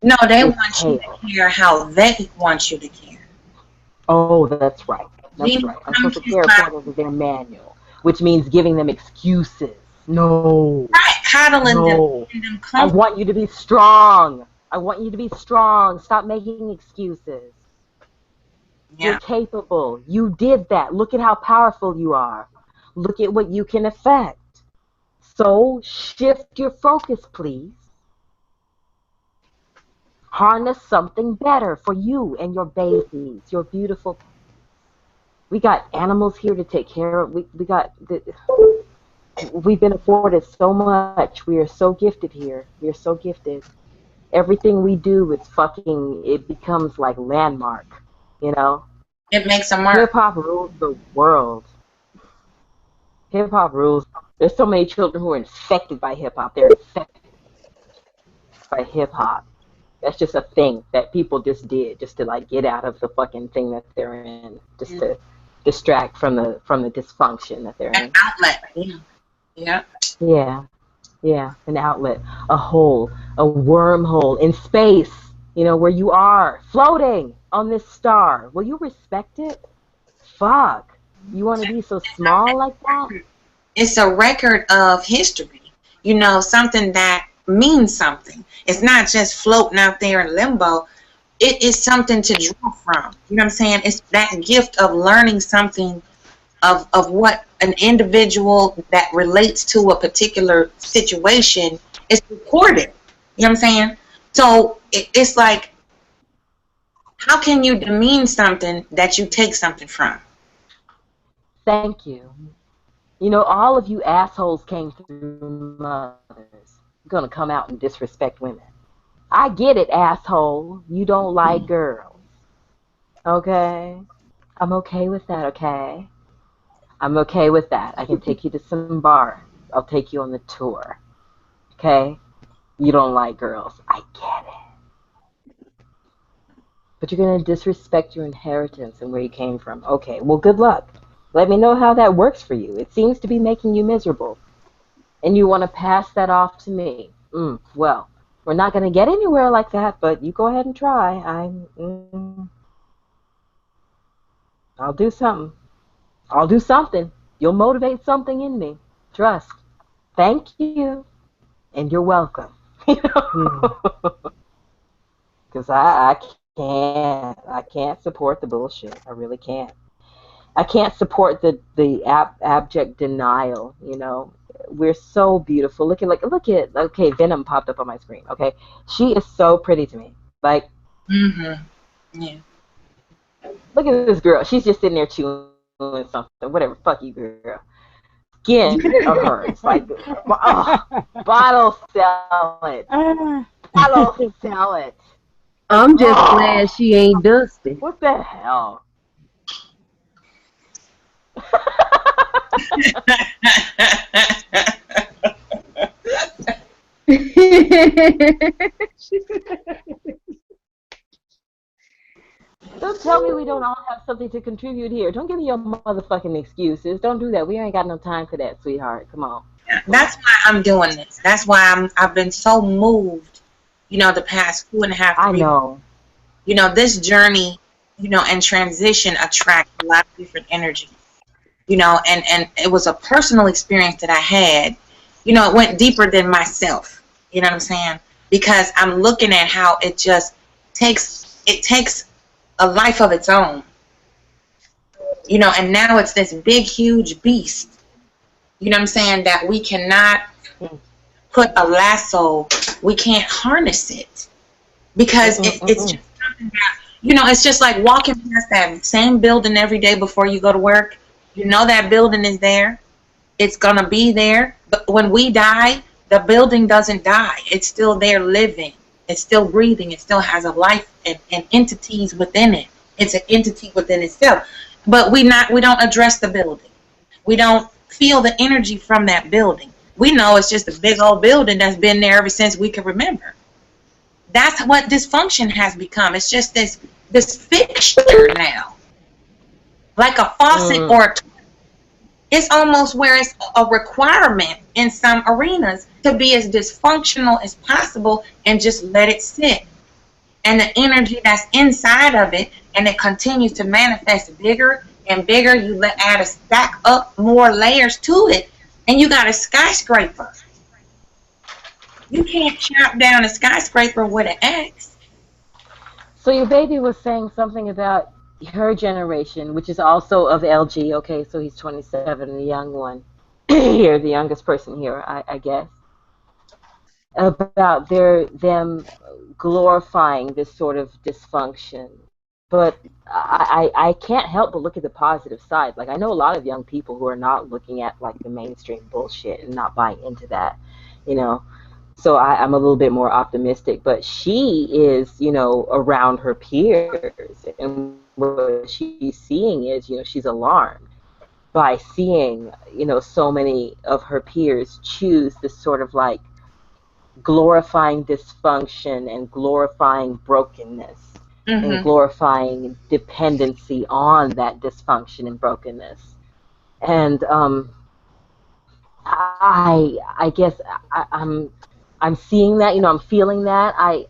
No, they is want you pale. to care how they want you to care. Oh, that's right. That's right. I'm supposed to care according to their manual, which means giving them excuses. No. Right, coddling them, No. making them I want you to be strong. I want you to be strong. Stop making excuses. Yeah. You're capable. You did that. Look at how powerful you are. Look at what you can affect. So shift your focus, please. Harness something better for you and your babies, your beautiful. We got animals here to take care of. We've been afforded so much. We are so gifted here. We are so gifted. Everything we do is fucking. It becomes like landmark. You know. It makes a mark. Hip hop rules the world. Hip hop rules. There's so many children who are infected by hip hop. They're infected by hip hop. That's just a thing that people just did, just to like get out of the fucking thing that they're in, just to distract from the dysfunction that they're in. An outlet. Yeah. Yeah. Yeah, an outlet, a hole, a wormhole in space. You know, where you are floating on this star. Will you respect it? Fuck. You want to be so small like that? It's a record of history. You know, something that means something. It's not just floating out there in limbo. It is something to draw from. You know what I'm saying? It's that gift of learning something of what an individual that relates to a particular situation is recorded. You know what I'm saying? So it's like, how can you demean something that you take something from? Thank you. You know, all of you assholes came through mothers. You're going to come out and disrespect women. I get it, asshole. You don't like girls. Okay? I'm okay with that, okay? I'm okay with that. I can take you to some bars. I'll take you on the tour. Okay? You don't like girls. I get it. But you're going to disrespect your inheritance and where you came from. Okay, well, good luck. Let me know how that works for you. It seems to be making you miserable. And you want to pass that off to me. Well, we're not going to get anywhere like that, but you go ahead and try. I'll do something. I'll do something. You'll motivate something in me. Trust. Thank you. And you're welcome. Because I can't support the bullshit. I really can't. I can't support the abject denial, you know. We're so beautiful. Look at okay, Venom popped up on my screen. Okay. She is so pretty to me. Like Yeah. Look at this girl. She's just sitting there chewing something. Whatever. Fuck you, girl. Skin of hers. Like, bottle sell it. Bottle sell it. I'm just glad she ain't dusty. What the hell? Don't tell me we don't all have something to contribute here. Don't give me your motherfucking excuses. Don't do that. We ain't got no time for that, sweetheart. Come on. That's why I'm doing this. That's why I've been so moved, you know, the past 2.5 years. I know. You know, this journey, you know, and transition attracts a lot of different energy. You know, and it was a personal experience that I had. You know, it went deeper than myself. You know what I'm saying? Because I'm looking at how it just takes a life of its own. You know, and now it's this big, huge beast. You know what I'm saying? That we cannot put a lasso. We can't harness it. Because it's just something that, you know, it's just like walking past that same building every day before you go to work. You know that building is there. It's going to be there. But when we die, the building doesn't die. It's still there living. It's still breathing. It still has a life and entities within it. It's an entity within itself. But we don't address the building. We don't feel the energy from that building. We know it's just a big old building that's been there ever since we can remember. That's what dysfunction has become. It's just this fixture now. like a faucet or a toilet. It's almost where it's a requirement in some arenas to be as dysfunctional as possible and just let it sit. And the energy that's inside of it, and it continues to manifest bigger and bigger. You add a stack up more layers to it, and you got a skyscraper. You can't chop down a skyscraper with an axe. So your baby was saying something about her generation, which is also of LG. Okay, so he's 27, the young one here, the youngest person here, I guess. About them glorifying this sort of dysfunction. But I can't help but look at the positive side. Like, I know a lot of young people who are not looking at, like, the mainstream bullshit and not buying into that, you know. So I'm a little bit more optimistic. But she is, you know, around her peers. And what she's seeing is, you know, she's alarmed by seeing, you know, so many of her peers choose this sort of, like, glorifying dysfunction and glorifying brokenness. And glorifying dependency on that dysfunction and brokenness. And I guess I'm seeing that, you know, I'm feeling that. I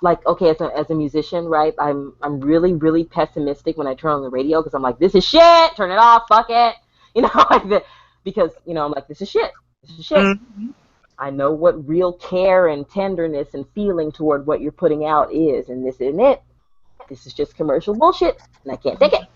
like, okay, as a musician, right, I'm really, really pessimistic when I turn on the radio, because I'm like, this is shit, turn it off, fuck it, you know, like that, because, you know, I'm like, this is shit. I know what real care and tenderness and feeling toward what you're putting out is, and this isn't it. This is just commercial bullshit, and I can't take it.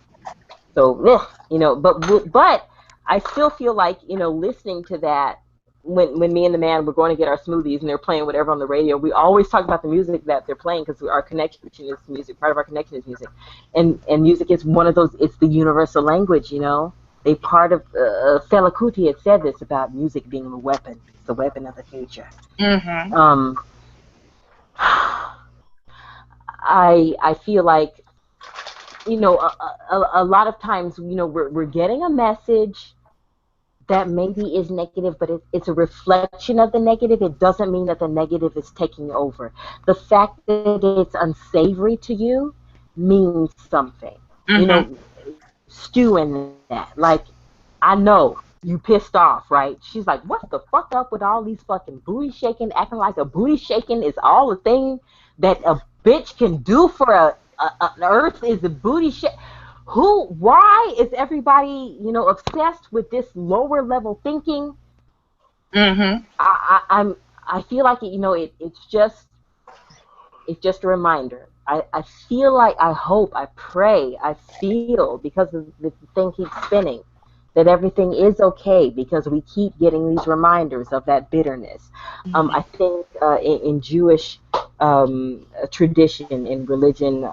So, ugh, you know, but I still feel like, you know, listening to that, when me and the man were going to get our smoothies and they're playing whatever on the radio, we always talk about the music that they're playing, because our connection is music. Part of our connection is music, and music is one of those. It's the universal language, you know. A part of Fela Kuti had said this about music being a weapon. It's the weapon of the future. I feel like, you know, a lot of times, you know, we're getting a message that maybe is negative, but it's a reflection of the negative. It doesn't mean that the negative is taking over. The fact that it's unsavory to you means something. You know, stew in that. Like, I know you pissed off, right? She's like, what the fuck up with all these fucking booty shaking, acting like a booty shaking is all the thing that a bitch can do for an earth is a booty shit. Why is everybody, you know, obsessed with this lower level thinking? I feel like, you know, it's just a reminder. I feel like, I hope, I pray, I feel, because the thing keeps spinning, that everything is okay, because we keep getting these reminders of that bitterness. I think in Jewish tradition, in religion,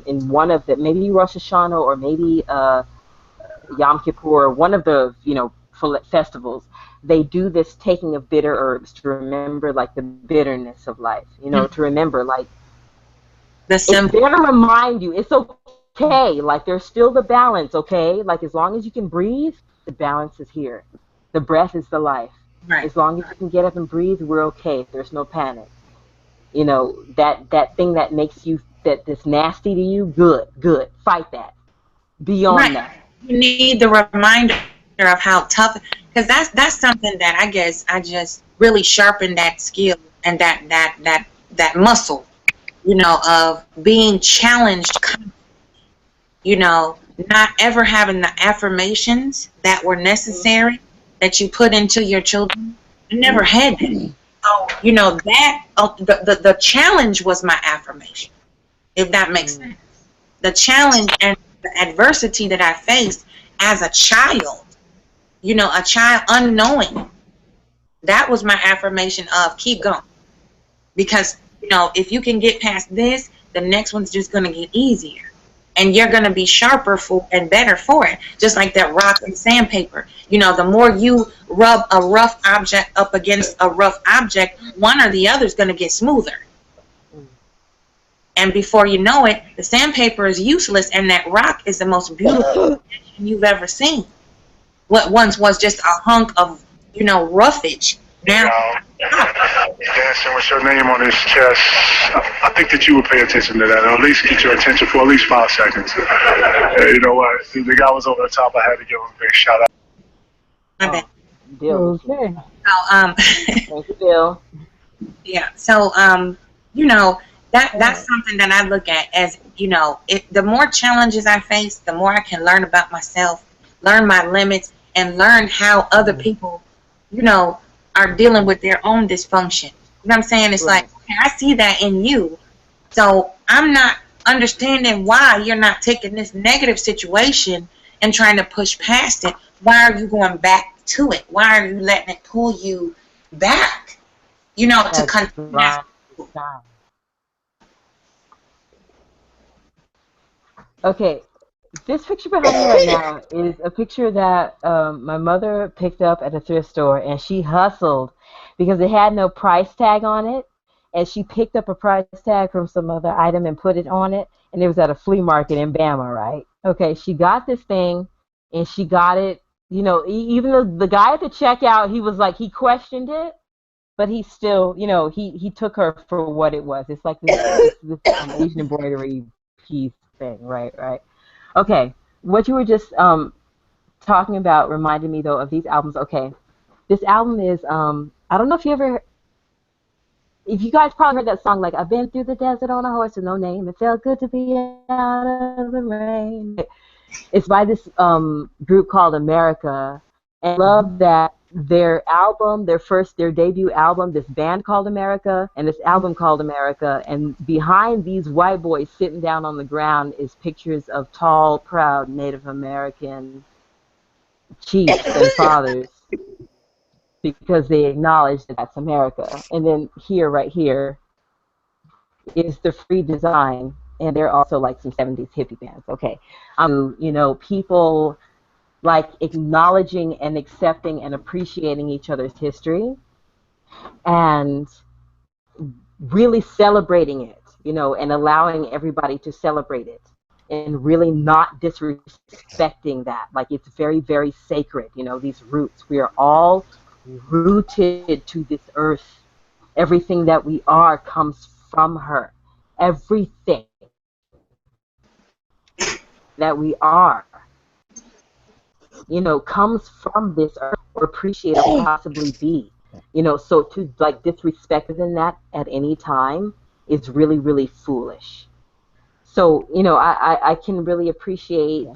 in one of the, maybe Rosh Hashanah or maybe Yom Kippur, one of the, you know, festivals, they do this taking of bitter herbs to remember, like, the bitterness of life, you know, to remember, like, it's there to remind you it's okay, like, there's still the balance, okay, like, as long as you can breathe, the balance is here. The breath is the life. Right. As long as you can get up and breathe, we're okay. There's no panic. You know, that thing that makes you, that's nasty to you, good. Fight that. Beyond that. You need the reminder of how tough, because that's something that I guess I just really sharpened that skill and that muscle, you know, of being challenged, you know, not ever having the affirmations that were necessary that you put into your children. I never had that. So, you know, that the challenge was my affirmation, if that makes sense. The challenge and the adversity that I faced as a child, you know, a child unknowing, that was my affirmation of keep going. Because, you know, if you can get past this, the next one's just going to get easier. And you're going to be sharper for and better for it. Just like that rock and sandpaper. You know, the more you rub a rough object up against a rough object, one or the other is going to get smoother. And before you know it, the sandpaper is useless, and that rock is the most beautiful thing you've ever seen. What once was just a hunk of, you know, roughage. Now, dancing with your name on his chest, I think that you would pay attention to that, or at least get your attention for at least 5 seconds. You know what? The guy was over the top. I had to give him a big shout out. Okay. Okay. Thank you, Bill. Yeah. So, you know, that's something that I look at as, you know, the more challenges I face, the more I can learn about myself, learn my limits, and learn how other people, you know, are dealing with their own dysfunction. You know what I'm saying? It's like, okay, I see that in you. So I'm not understanding why you're not taking this negative situation and trying to push past it. Why are you going back to it? Why are you letting it pull you back? You know, to continue. Right. Okay, this picture behind me right now is a picture that my mother picked up at a thrift store, and she hustled because it had no price tag on it, and she picked up a price tag from some other item and put it on it, and it was at a flea market in Bama, right? Okay, she got this thing, and she got it, you know, even though the guy at the checkout, he was like, he questioned it, but he still, you know, he took her for what it was. It's like this Asian embroidery piece thing, right? Okay, what you were just talking about reminded me though of these albums. Okay, this album is I don't know if you guys probably heard that song, like, I've been through the desert on a horse with no name. It felt good to be out of the rain. It's by this group called America, and I love that their debut album, this band called America, and this album called America, and behind these white boys sitting down on the ground is pictures of tall, proud Native American chiefs and fathers, because they acknowledge that that's America. And then here, right here, is the Free Design, and they're also like some 70s hippie bands. Okay, you know, people like acknowledging and accepting and appreciating each other's history and really celebrating it, you know, and allowing everybody to celebrate it and really not disrespecting that. Like, it's very, very sacred, you know, these roots. We are all rooted to this earth. Everything that we are comes from her. Everything that we are, you know, comes from this earth, or appreciate or possibly be. You know, so to like disrespect in that at any time is really, really foolish. So, you know, I can really appreciate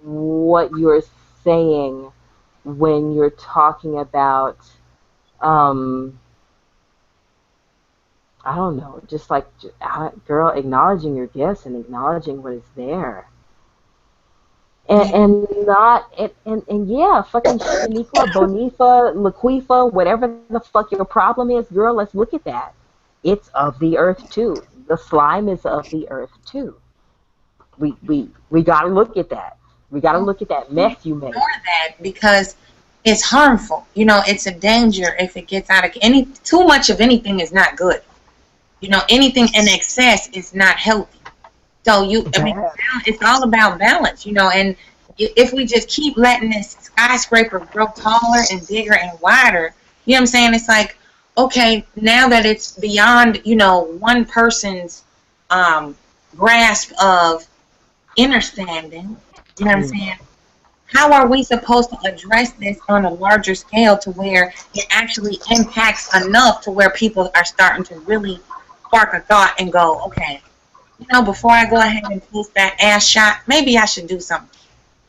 what you're saying when you're talking about I don't know, just like, girl, acknowledging your gifts and acknowledging what is there. And yeah, fucking Shaniqua, Bonifa, Laquifa, whatever the fuck your problem is, girl, let's look at that. It's of the earth too. The slime is of the earth too. We gotta look at that. We gotta look at that mess you made. Ignore that because it's harmful. You know, it's a danger if it gets out of too much of anything is not good. You know, anything in excess is not healthy. So it's all about balance, you know, and if we just keep letting this skyscraper grow taller and bigger and wider, you know what I'm saying? It's like, okay, now that it's beyond, you know, one person's grasp of understanding, you know what I'm saying? How are we supposed to address this on a larger scale to where it actually impacts enough to where people are starting to really spark a thought and go, okay, you know, before I go ahead and post that ass shot, maybe I should do something.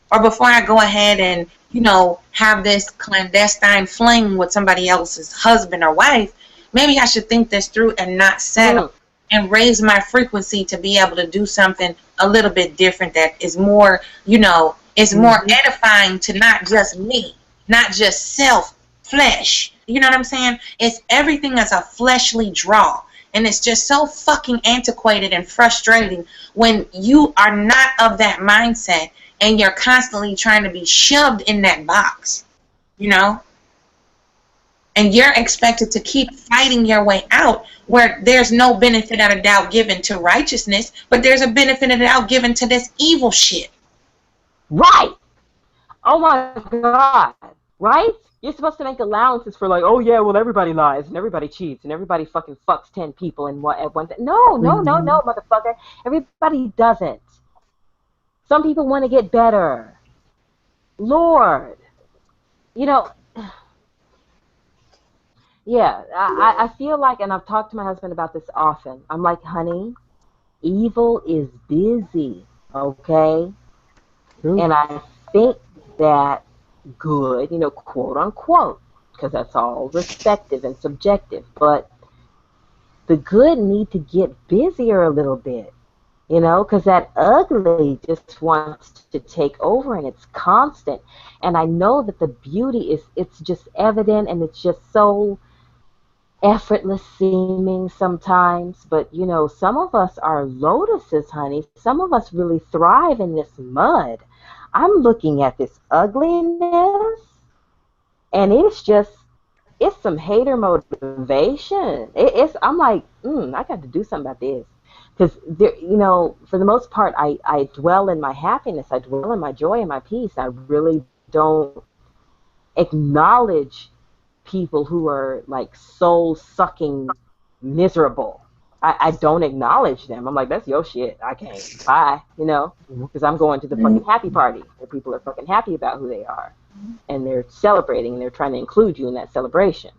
Or before I go ahead and, you know, have this clandestine fling with somebody else's husband or wife, maybe I should think this through and not settle and raise my frequency to be able to do something a little bit different that is more, you know, is more edifying to not just me, not just self, flesh. You know what I'm saying? It's everything as a fleshly draw. And it's just so fucking antiquated and frustrating when you are not of that mindset and you're constantly trying to be shoved in that box, you know? And you're expected to keep fighting your way out where there's no benefit of a doubt given to righteousness, but there's a benefit of a doubt given to this evil shit. Right. Oh my God. right? You're supposed to make allowances for like, oh yeah, well everybody lies and everybody cheats and everybody fucking fucks 10 people in at one time. No, motherfucker. Everybody doesn't. Some people want to get better. Lord. You know, yeah, I feel like, and I've talked to my husband about this often, I'm like, honey, evil is busy, okay? And I think that good, you know, quote unquote, because that's all respective and subjective, but the good need to get busier a little bit, you know, because that ugly just wants to take over and it's constant. And I know that the beauty is, it's just evident and it's just so effortless seeming sometimes, but you know, some of us are lotuses, honey. Some of us really thrive in this mud. I'm looking at this ugliness, and it's some hater motivation. I'm like, I got to do something about this. Because, you know, for the most part, I dwell in my happiness. I dwell in my joy and my peace. I really don't acknowledge people who are, like, soul-sucking miserable. I don't acknowledge them. I'm like, that's your shit. I can't. Bye, you know, because I'm going to the fucking happy party where people are fucking happy about who they are. And they're celebrating, and they're trying to include you in that celebration.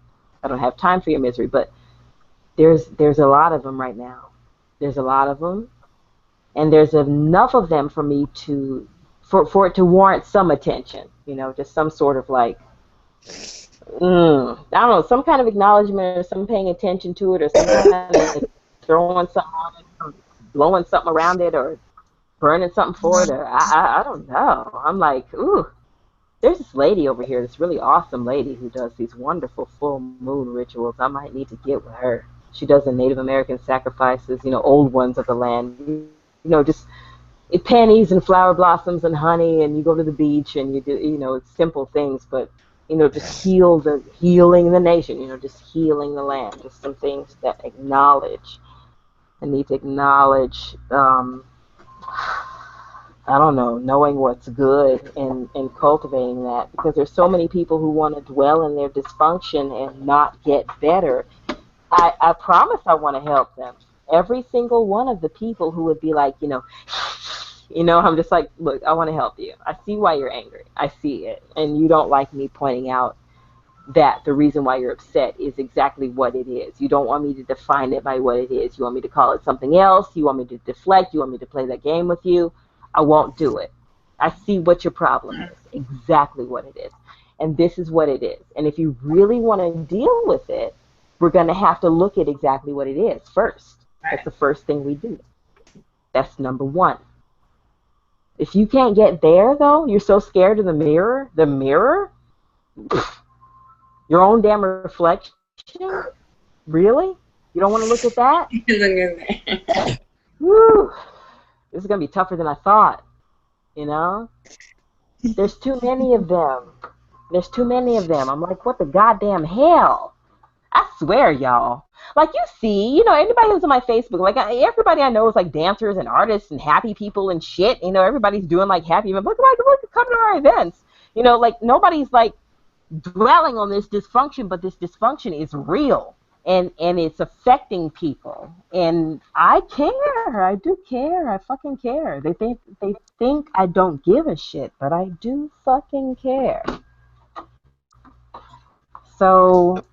I don't have time for your misery, but there's a lot of them right now. There's a lot of them, and there's enough of them for me for it to warrant some attention, you know, just some sort of like, I don't know, some kind of acknowledgement or some paying attention to it or some kind of throwing something on it, or blowing something around it or burning something for it, or I don't know. I'm like, ooh, there's this lady over here, this really awesome lady who does these wonderful full moon rituals. I might need to get with her. She does the Native American sacrifices, you know, old ones of the land, you know, just pennies and flower blossoms and honey, and you go to the beach and you do, you know, it's simple things, but, you know, just healing the nation, you know, just healing the land, just some things that acknowledge. I need to acknowledge, I don't know, knowing what's good and cultivating that, because there's so many people who want to dwell in their dysfunction and not get better. I promise I want to help them. Every single one of the people who would be like, you know, I'm just like, look, I want to help you. I see why you're angry. I see it. And you don't like me pointing out that the reason why you're upset is exactly what it is. You don't want me to define it by what it is. You want me to call it something else. You want me to deflect. You want me to play that game with you. I won't do it. I see what your problem is, exactly what it is. And this is what it is. And if you really want to deal with it, we're going to have to look at exactly what it is first. That's the first thing we do. That's number one. If you can't get there, though, you're so scared of the mirror, your own damn reflection, really? You don't want to look at that? Woo. This is going to be tougher than I thought, you know? There's too many of them. There's too many of them. I'm like, what the goddamn hell? I swear, y'all. Like, you see, you know, anybody who's on my Facebook, like, everybody I know is, like, dancers and artists and happy people and shit. You know, everybody's doing, like, happy events. Look, come to our events. You know, like, nobody's, like, dwelling on this dysfunction, but this dysfunction is real. And it's affecting people. And I care. I do care. I fucking care. They think I don't give a shit, but I do fucking care. So,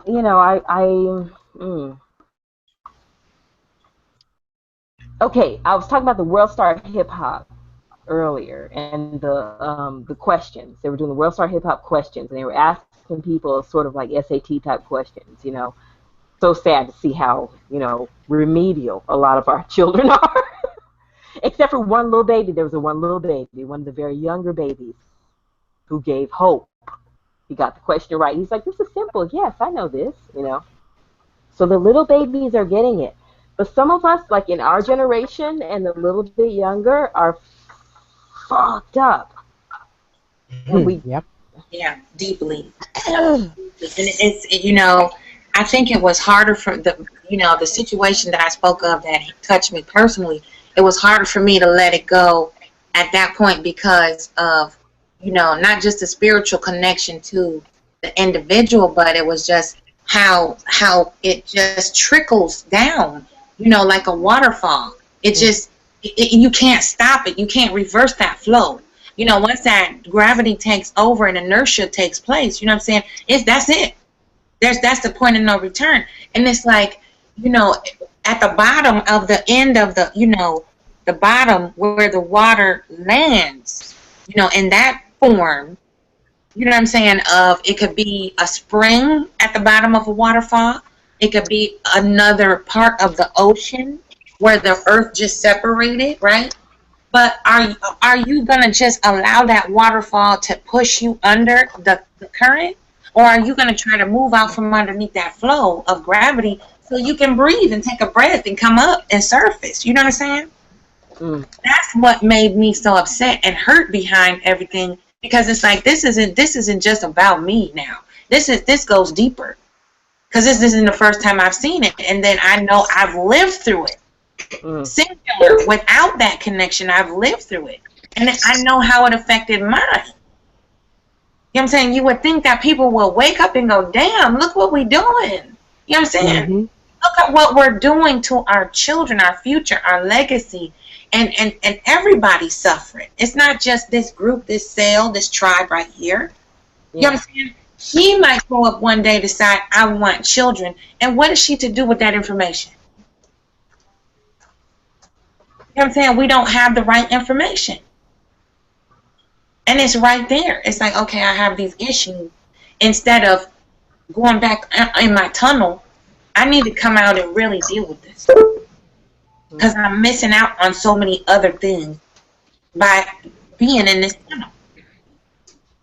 you know, Okay, I was talking about the World Star Hip Hop earlier, and the questions. They were doing the World Star Hip Hop questions, and they were asking people sort of like SAT type questions, you know. So sad to see how, you know, remedial a lot of our children are. Except for one little baby. There was one little baby, one of the very younger babies, who gave hope. He got the question right. He's like, this is simple. Yes, I know this, you know. So the little babies are getting it. But some of us, like in our generation and a little bit younger, are fucked up. And yeah, deeply. And it's, you know, I think it was harder for the situation that I spoke of that touched me personally. It was harder for me to let it go at that point because of you know, not just a spiritual connection to the individual, but it was just how it just trickles down, you know, like a waterfall. It just, you can't stop it. You can't reverse that flow. You know, once that gravity takes over and inertia takes place, you know what I'm saying? That's it. That's the point of no return. And it's like, you know, at the bottom of the end of the, you know, the bottom where the water lands, you know, in that form, you know what I'm saying, of it could be a spring at the bottom of a waterfall. It could be another part of the ocean where the earth just separated, right? But are you going to just allow that waterfall to push you under the current? Or are you going to try to move out from underneath that flow of gravity so you can breathe and take a breath and come up and surface? You know what I'm saying? That's what made me so upset and hurt behind everything, because it's like this isn't just about me now. This goes deeper, because this isn't the first time I've seen it, and then I know I've lived through it. Singular, without that connection, I've lived through it, and I know how it affected mine. You know what I'm saying? You would think that people will wake up and go, damn, look what we're doing. You know what I'm saying? Look at what we're doing to our children, our future, our legacy, and everybody's suffering. It's not just this group, this cell, this tribe right here. You know what I'm saying? She might grow up one day, decide, I want children, and what is she to do with that information? You know what I'm saying? We don't have the right information. And it's right there. It's like, okay, I have these issues. Instead of going back in my tunnel, I need to come out and really deal with this. Because I'm missing out on so many other things by being in this tunnel.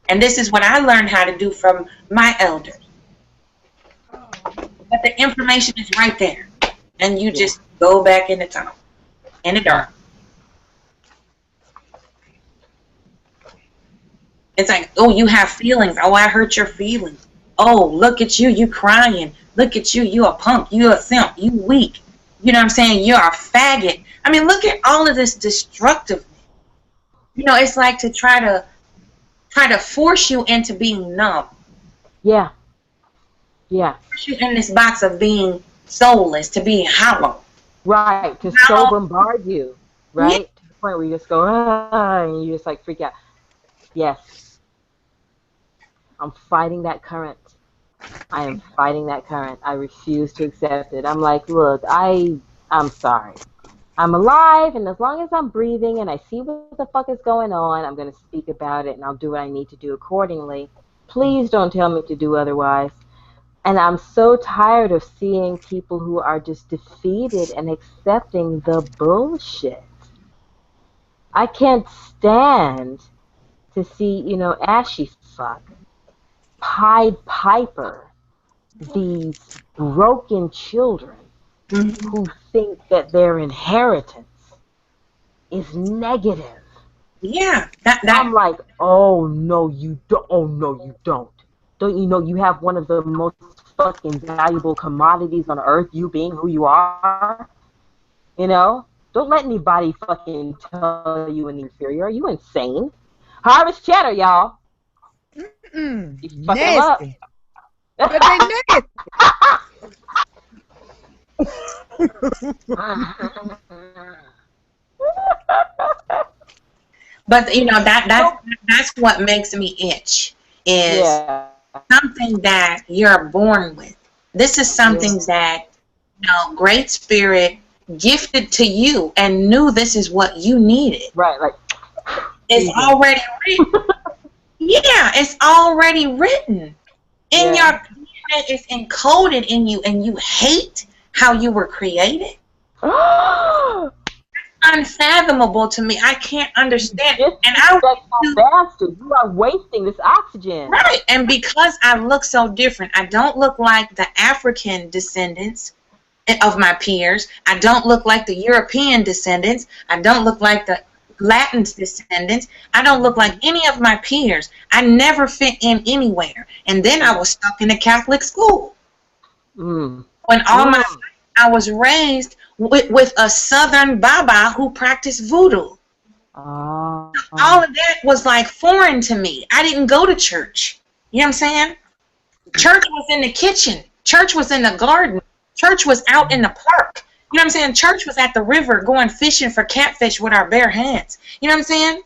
And this is what I learned how to do from my elders. But the information is right there. And you just go back in the tunnel, in the dark. It's like, oh, you have feelings. Oh, I hurt your feelings. Oh, look at you. You crying. Look at you. You a punk. You a simp. You weak. You know what I'm saying? You're a faggot. I mean, look at all of this destructiveness. You know, it's like to try to force you into being numb. Yeah. Yeah. Force you in this box of being soulless, to being hollow. Right. To so bombard you. Right? Yeah. To the point where you just go, and you just like freak out. Yes. I'm fighting that current. I am fighting that current. I refuse to accept it. I'm like, look, I'm sorry. I'm alive, and as long as I'm breathing and I see what the fuck is going on, I'm going to speak about it, and I'll do what I need to do accordingly. Please don't tell me to do otherwise. And I'm so tired of seeing people who are just defeated and accepting the bullshit. I can't stand to see, you know, Ashy Fuck, Pied Piper, these broken children who think that their inheritance is negative. Yeah. I'm like, oh, no, you don't. Oh, no, you don't. Don't you know you have one of the most fucking valuable commodities on earth, you being who you are? You know? Don't let anybody fucking tell you an inferior. Are you insane? Harvest Cheddar, y'all. You fuck them up. But they nasty. But you know that's what makes me itch, is something that you're born with. This is something that, you know, Great Spirit gifted to you and knew this is what you needed. Right, like it's already written. Yeah, it's already written in your DNA. It's encoded in you, and you hate how you were created. Unfathomable to me. I can't understand. And bastard, you are wasting this oxygen. Right, and because I look so different, I don't look like the African descendants of my peers. I don't look like the European descendants. I don't look like the Latin descendants. I don't look like any of my peers. I never fit in anywhere. And then I was stuck in a Catholic school. When all my life I was raised with a Southern Baba who practiced voodoo. Oh. All of that was like foreign to me. I didn't go to church. You know what I'm saying? Church was in the kitchen. Church was in the garden. Church was out in the park. You know what I'm saying? Church was at the river going fishing for catfish with our bare hands. You know what I'm saying?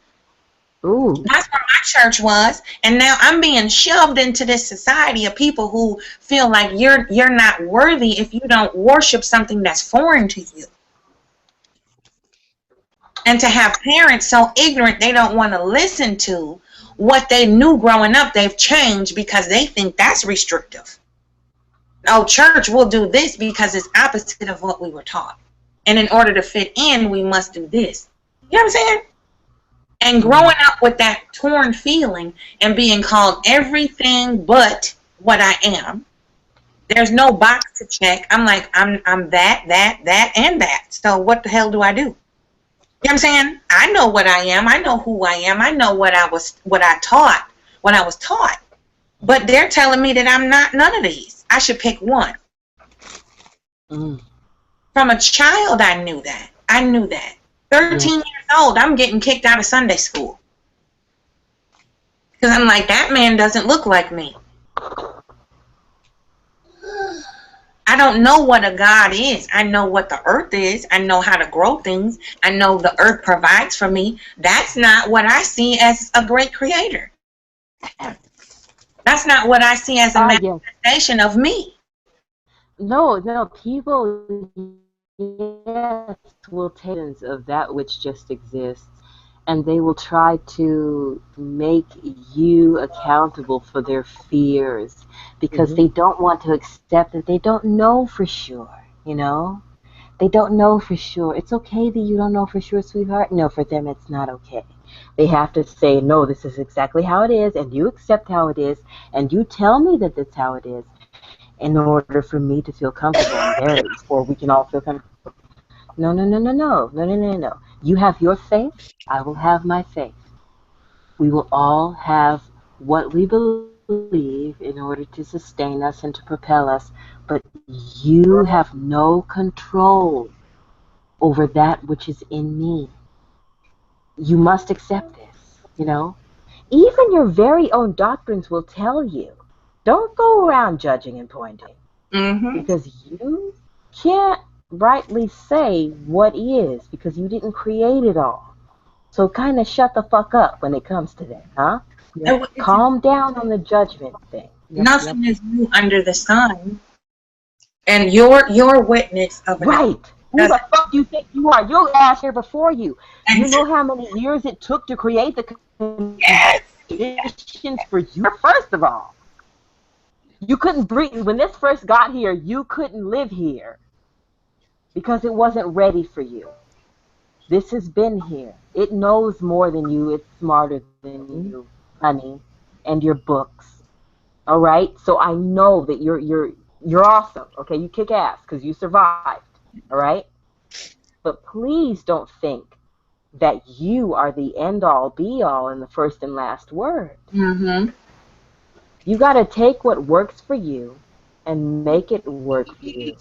Ooh. That's where my church was. And now I'm being shoved into this society of people who feel like you're not worthy if you don't worship something that's foreign to you. And to have parents so ignorant they don't want to listen to what they knew growing up, they've changed because they think that's restrictive. Oh, church will do this because it's opposite of what we were taught. And in order to fit in, we must do this. You know what I'm saying? And growing up with that torn feeling and being called everything but what I am, there's no box to check. I'm like, I'm that, and that. So what the hell do I do? You know what I'm saying? I know what I am. I know who I am. I know what I was taught. But they're telling me that I'm not none of these. I should pick one. From a child, I knew that. 13 years old, I'm getting kicked out of Sunday school. Because I'm like, that man doesn't look like me. I don't know what a God is. I know what the earth is. I know how to grow things. I know the earth provides for me. That's not what I see as a great creator. That's not what I see as a manifestation of me. No, people, yes, will take of that which just exists, and they will try to make you accountable for their fears because they don't want to accept that they don't know for sure, you know? They don't know for sure. It's okay that you don't know for sure, sweetheart. No, for them it's not okay. They have to say, no, this is exactly how it is, and you accept how it is, and you tell me that that's how it is in order for me to feel comfortable and married, or we can all feel comfortable. No. You have your faith, I will have my faith. We will all have what we believe in order to sustain us and to propel us, but you have no control over that which is in me. You must accept this, you know? Even your very own doctrines will tell you, don't go around judging and pointing, because you can't rightly say what is, because you didn't create it all. So kind of shut the fuck up when it comes to that, huh? Calm down on the judgment thing. Nothing is new under the sun. And your witness of it. Right. Who the fuck do you think you are? Your ass here before you. You know how many years it took to create the conditions for you? First of all, you couldn't breathe. When this first got here, you couldn't live here because it wasn't ready for you. This has been here. It knows more than you. It's smarter than you, honey, and your books. All right? So I know that you're awesome. Okay, you kick ass because you survived. All right? But please don't think that you are the end-all, be-all, and the first and last word. You got to take what works for you and make it work for you.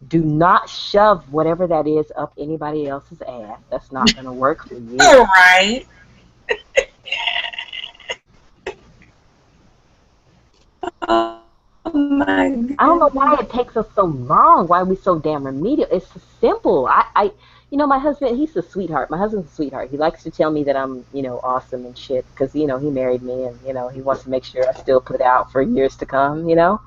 Do not shove whatever that is up anybody else's ass. That's not going to work for you. All right. Oh my God. I don't know why it takes us so long. Why are we so damn remedial? It's simple. You know, my husband, he's a sweetheart. My husband's a sweetheart. He likes to tell me that I'm, you know, awesome and shit because, you know, he married me and, you know, he wants to make sure I still put out for years to come, you know.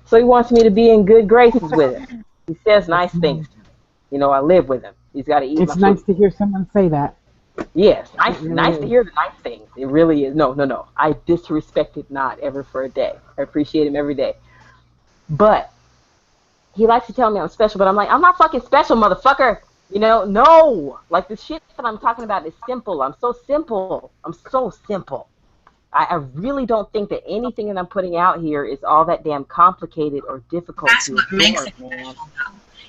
So he wants me to be in good graces with him. He says nice things to me. You know, I live with him. He's got to eat It's my nice food. to hear someone say that. Yes, nice to hear the nice things. It really is. No. I disrespect it not ever for a day. I appreciate him every day. But he likes to tell me I'm special, but I'm like, I'm not fucking special, motherfucker. You know, no. Like, the shit that I'm talking about is simple. I'm so simple. I really don't think that anything that I'm putting out here is all that damn complicated or difficult. That's to what absorb, makes it man. special.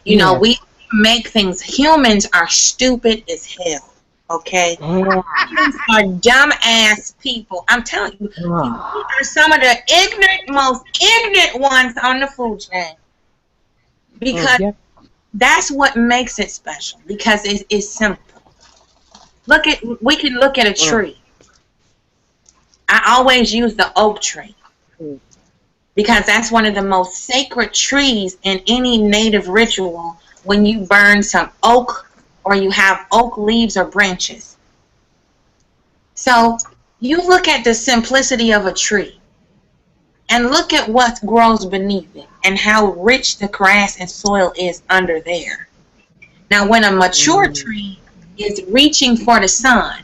You know, we make things. Humans are stupid as hell. Okay, humans are dumb ass people. I'm telling you, you are some of the most ignorant ones on the food chain. Because that's what makes it special. Because it's simple. We can look at a tree. I always use the oak tree because that's one of the most sacred trees in any native ritual. When you burn some oak or you have oak leaves or branches. So you look at the simplicity of a tree and look at what grows beneath it and how rich the grass and soil is under there. Now, when a mature tree is reaching for the sun,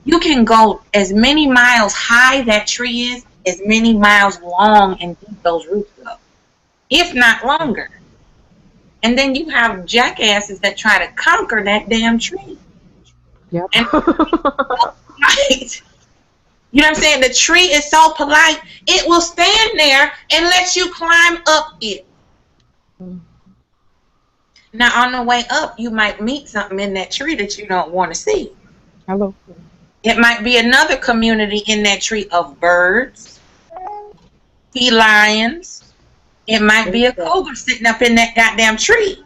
you can go as many miles high that tree is, as many miles long and deep those roots go, if not longer. And then you have jackasses that try to conquer that damn tree. Yep. And right. You know what I'm saying? The tree is so polite, it will stand there and let you climb up it. Now, on the way up, you might meet something in that tree that you don't want to see. Hello. It might be another community in that tree of birds, felines. It might be a cobra sitting up in that goddamn tree.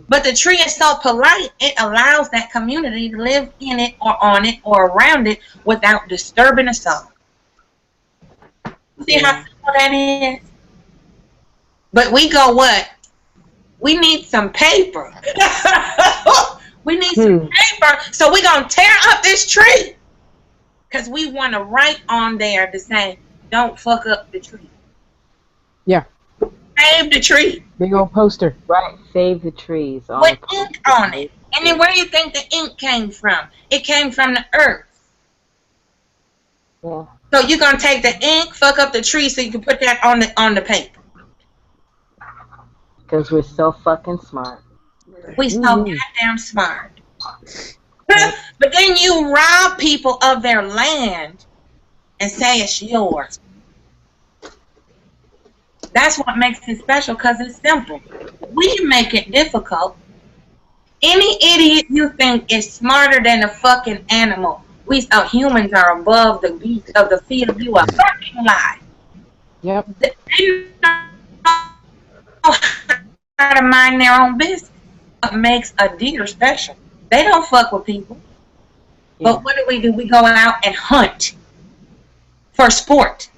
But the tree is so polite, it allows that community to live in it or on it or around it without disturbing a soul. See how simple that is? But we go what? We need some paper. We need some paper, so we're going to tear up this tree. Because we want to write on there to say, don't fuck up the tree. Yeah. Save the tree. Big old poster. Right, save the trees. With ink on it. And then where do you think the ink came from? It came from the earth. Yeah. So you're going to take the ink, fuck up the tree so you can put that on the paper. Because we're so fucking smart. We so goddamn smart. But then you rob people of their land and say it's yours. That's what makes it special, because it's simple. We make it difficult. Any idiot you think is smarter than a fucking animal. We humans are above the beast of the field. You are fucking lie. Yep. They know how to mind their own business. What makes a deer special? They don't fuck with people. Yeah. But what do? We go out and hunt for sport.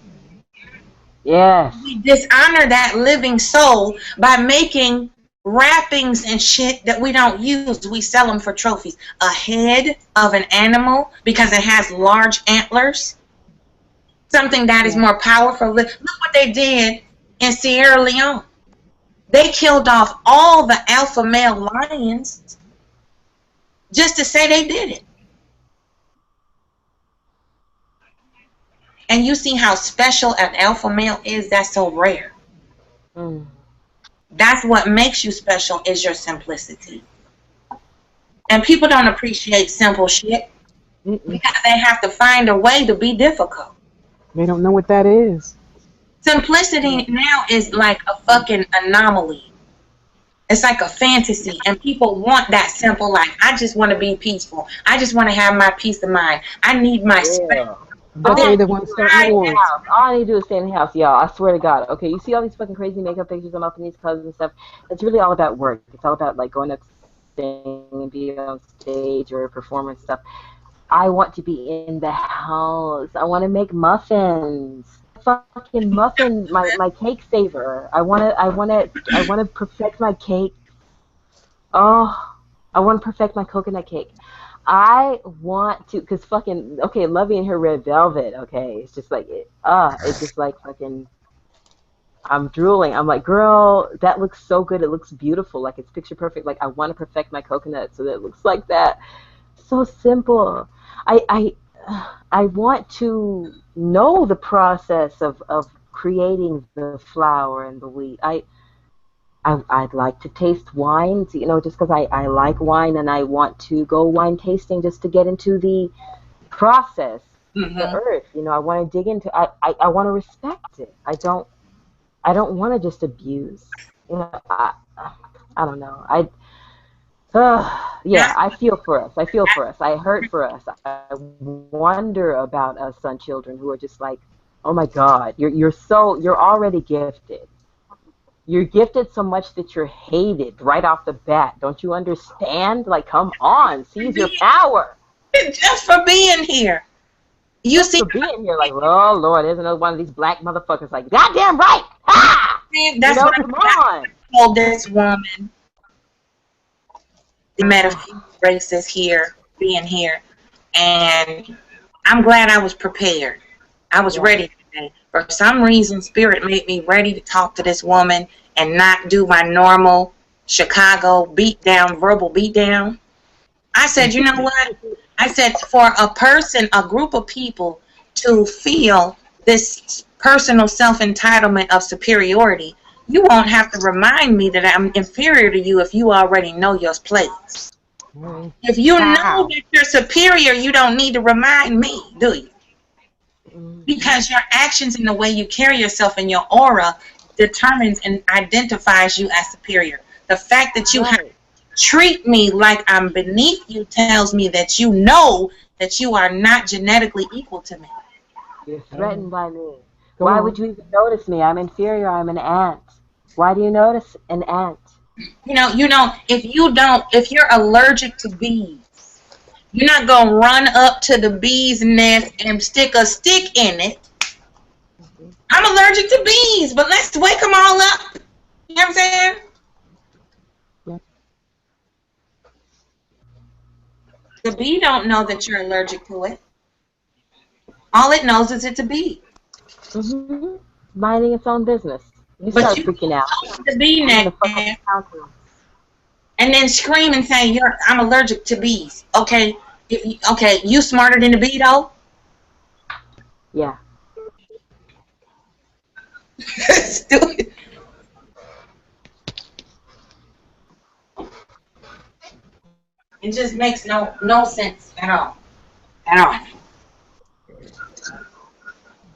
Yes. We dishonor that living soul by making wrappings and shit that we don't use. We sell them for trophies. A head of an animal because it has large antlers. Something that is more powerful. Look what they did in Sierra Leone. They killed off all the alpha male lions just to say they did it. And you see how special an alpha male is. That's so rare. That's what makes you special, is your simplicity. And people don't appreciate simple shit because they have to find a way to be difficult. They don't know what that is. Simplicity now is like a fucking anomaly. It's like a fantasy, and people want that simple life. I just want to be peaceful. I just want to have my peace of mind. I need my space. But they're the ones starting wars. All I need to do is stay in the house, y'all. I swear to God. Okay, you see all these fucking crazy makeup pictures I'm up in these clubs and stuff. It's really all about work. It's all about like going up, sing and be on stage or performance stuff. I want to be in the house. I want to make muffins. Fucking muffin, my cake saver. I want to perfect my cake. Oh, I want to perfect my coconut cake. I want to, cause fucking Lovey and her red velvet. Okay, it's just like it's just like fucking. I'm drooling. I'm like, girl, that looks so good. It looks beautiful. Like it's picture perfect. Like I want to perfect my coconut so that it looks like that. So simple. I want to know the process of creating the flour and the wheat. I'd like to taste wines, just because I like wine and I want to go wine tasting just to get into the process of the earth. I want to dig into. I want to respect it. I don't want to just abuse. I don't know. I feel for us. I hurt for us. I wonder about us son children who are just like, oh my God, you're already gifted. You're gifted so much that you're hated right off the bat. Don't you understand? Like, come on, seize your power. Just for being here. You Just see, for being here, like, oh Lord, there's another one of these black motherfuckers. Like, goddamn right. Ah! That's what come on. I told this woman. The met a few races here, being here, and I'm glad I was prepared. I was ready today. For some reason, Spirit made me ready to talk to this woman and not do my normal Chicago beatdown, verbal beatdown. I said, you know what? I said, for a person, a group of people to feel this personal self-entitlement of superiority, you won't have to remind me that I'm inferior to you if you already know your place. If you know that you're superior, you don't need to remind me, do you? Because your actions and the way you carry yourself and your aura determines and identifies you as superior. The fact that you have to treat me like I'm beneath you tells me that you know that you are not genetically equal to me. You're threatened by me. Why would you even notice me? I'm inferior. I'm an ant. Why do you notice an ant? You know, if you're allergic to bees, you're not going to run up to the bee's nest and stick a stick in it. I'm allergic to bees, but let's wake them all up. You know what I'm saying? Yeah. The bee don't know that you're allergic to it. All it knows is it's a bee. Minding its own business. You start freaking out. The bee nest, and then scream and say, I'm allergic to bees. Okay, you smarter than the bee though? Yeah. Stupid. It just makes no sense at all. At all.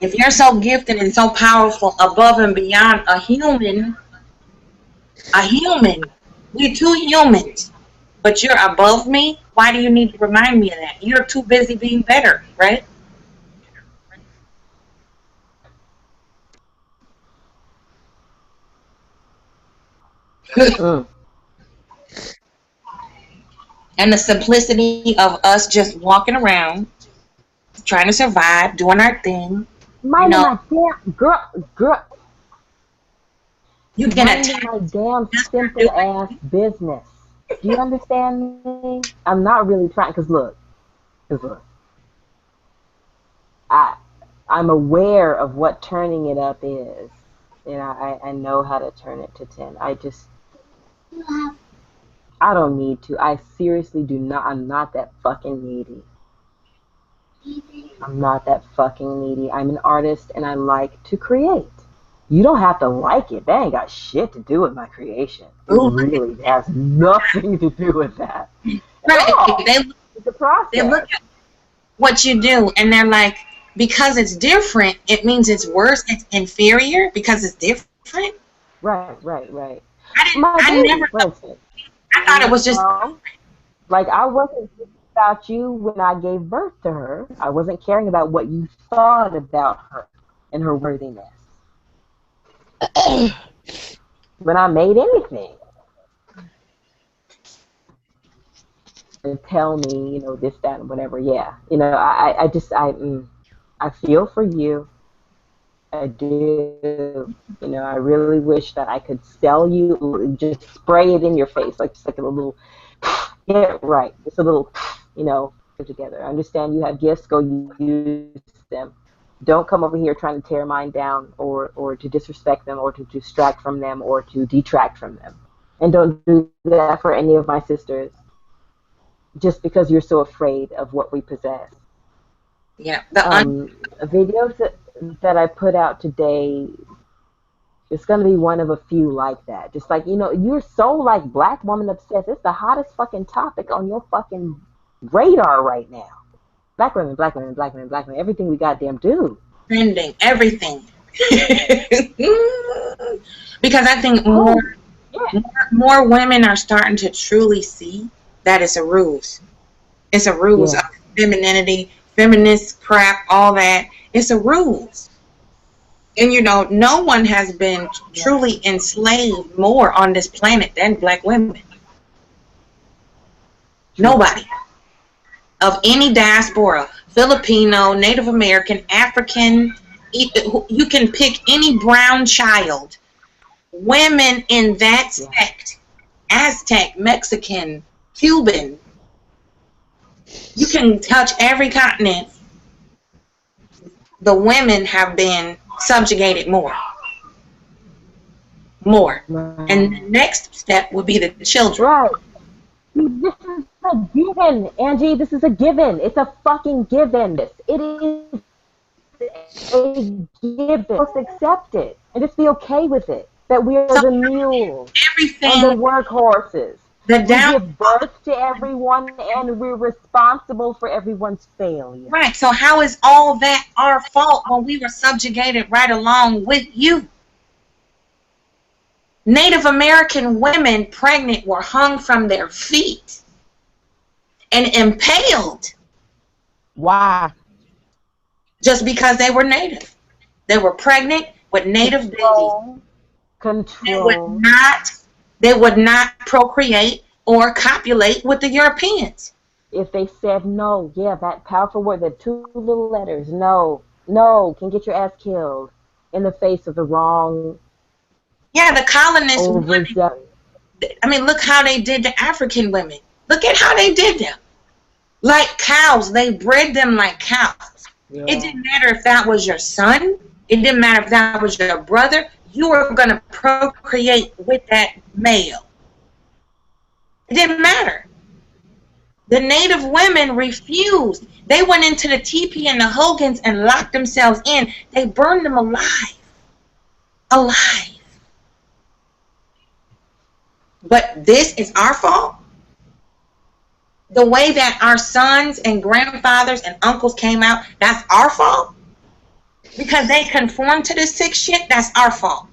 If you're so gifted and so powerful above and beyond a human, we're two humans, but you're above me, why do you need to remind me of that? You're too busy being better, right? And the simplicity of us just walking around, trying to survive, doing our thing. My damn girl. You can attack my damn simple ass business. Do you understand me? I'm not really trying. Cause look. I'm aware of what turning it up is. I know how to turn it to 10. I don't need to. I seriously do not. I'm not that fucking needy. I'm not that fucking needy. I'm an artist and I like to create. You don't have to like it. That ain't got shit to do with my creation. It really has nothing to do with that. Right. They look at what you do and they're like, because it's different, it means it's worse, it's inferior because it's different. Right. I thought it was just like I wasn't thinking about you when I gave birth to her. I wasn't caring about what you thought about her and her worthiness. When I made anything, and tell me, this, that, and whatever. Yeah, I feel for you. I do. I really wish that I could sell you, just spray it in your face, just like a little, get it right. Just a little, put together. I understand you have gifts, go use them. Don't come over here trying to tear mine down or to disrespect them or to distract from them or to detract from them. And don't do that for any of my sisters just because you're so afraid of what we possess. Yeah. A video that I put out today, it's going to be one of a few like that. Just like, you're so black woman obsessed. It's the hottest fucking topic on your fucking radar right now. Black women, black women, black women, black women. Everything we goddamn do. Trending, everything. Because I think more women are starting to truly see that it's a ruse. It's a ruse of femininity, feminist crap, all that. It's a ruse. And you know, no one has been truly enslaved more on this planet than black women. Nobody. Of any diaspora, Filipino, Native American, African, you can pick any brown child. Women in that sect, Aztec, Mexican, Cuban, you can touch every continent. The women have been subjugated more. And the next step would be the children. Right. This is a given, Angie. This is a given. It's a fucking given. It is a given. Just accept it and just be okay with it. That we are the mules and the workhorses. We give birth to everyone, and we're responsible for everyone's failure. Right. So how is all that our fault when we were subjugated right along with you? Native American women pregnant were hung from their feet and impaled. Why? Just because they were native. They were pregnant with native babies. They would not procreate or copulate with the Europeans. If they said no, yeah, that powerful word, the two little letters, no, can get your ass killed in the face of the wrong. Yeah, the colonists. I mean, look how they did the African women. Look at how they did them. Like cows, they bred them like cows. Yeah. It didn't matter if that was your son. It didn't matter if that was your brother. You were going to procreate with that male. It didn't matter. The native women refused. They went into the teepee and the Hogans and locked themselves in. They burned them alive. Alive. But this is our fault? The way that our sons and grandfathers and uncles came out, that's our fault? Because they conform to this sick shit, that's our fault.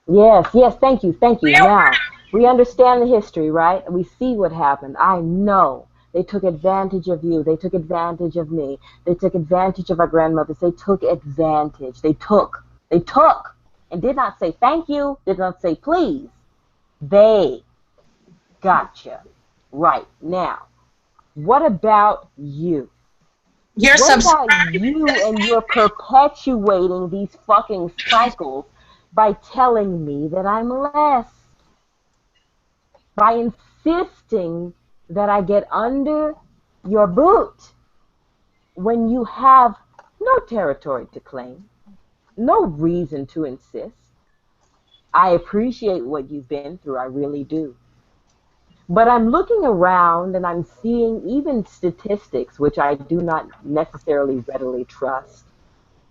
Yes, thank you. Now, we understand the history, right? We see what happened. I know. They took advantage of you. They took advantage of me. They took advantage of our grandmothers. They took advantage. They took. And did not say thank you, did not say please. They gotcha. Right. Now, what about you? What about you and you're perpetuating these fucking cycles by telling me that I'm less? By insisting that I get under your boot when you have no territory to claim, no reason to insist. I appreciate what you've been through, I really do. But I'm looking around and I'm seeing even statistics, which I do not necessarily readily trust.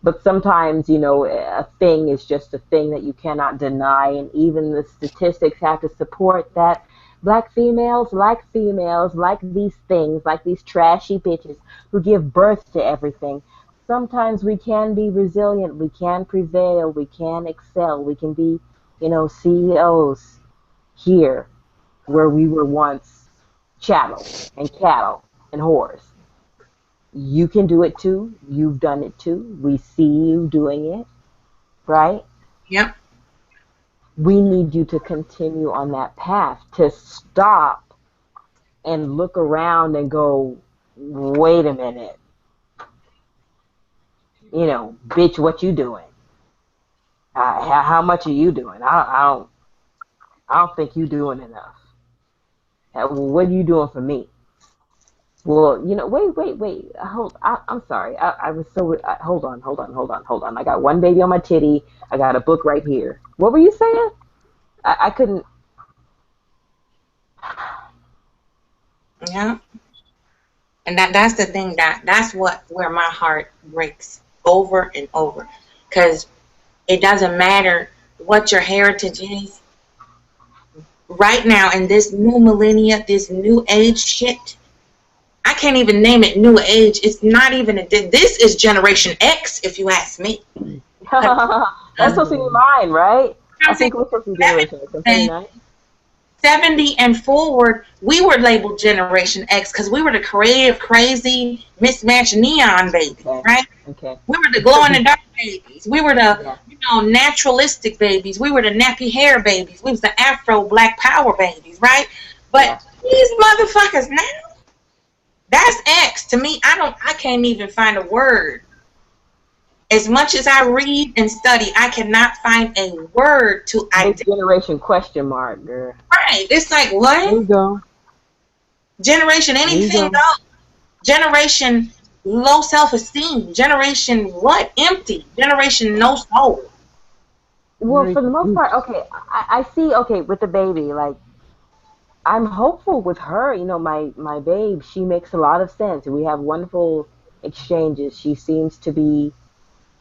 But sometimes, you know, a thing is just a thing that you cannot deny, and even the statistics have to support that black females like these things, like these trashy bitches who give birth to everything. Sometimes we can be resilient, we can prevail, we can excel, we can be, you know, CEOs here where we were once chattel and whores. You can do it too. You've done it too. We see you doing it, right? Yep. We need you to continue on that path, to stop and look around and go, wait a minute. You know, bitch, what you doing? How much are you doing? I don't think you doing enough. What are you doing for me? Well, you know, wait. I'm sorry. I was so. Hold on. I got one baby on my titty. I got a book right here. What were you saying? I couldn't. Yeah. And that's the thing, that's where my heart breaks over and over. Because it doesn't matter what your heritage is. Right now, in this new millennia, this new age shit, I can't even name it new age. It's not even this is Generation X, if you ask me. That's supposed to be mine, right? I think we're supposed to be Generation X. 70 and forward, we were labeled Generation X because we were the creative, crazy, mismatched neon babies, right? Okay. We were the glow in the dark babies. We were the, naturalistic babies. We were the nappy hair babies. We was the Afro Black Power babies, right? But these motherfuckers now, that's X to me. I can't even find a word. As much as I read and study, I cannot find a word to identify. Generation question mark, girl. Right. It's like, what? There you go. Generation anything go. else. Generation low self-esteem. Generation what? Empty. Generation no soul. Well, for the most part, okay, I see, okay, with the baby, like, I'm hopeful with her. You know, my babe, she makes a lot of sense. We have wonderful exchanges. She seems to be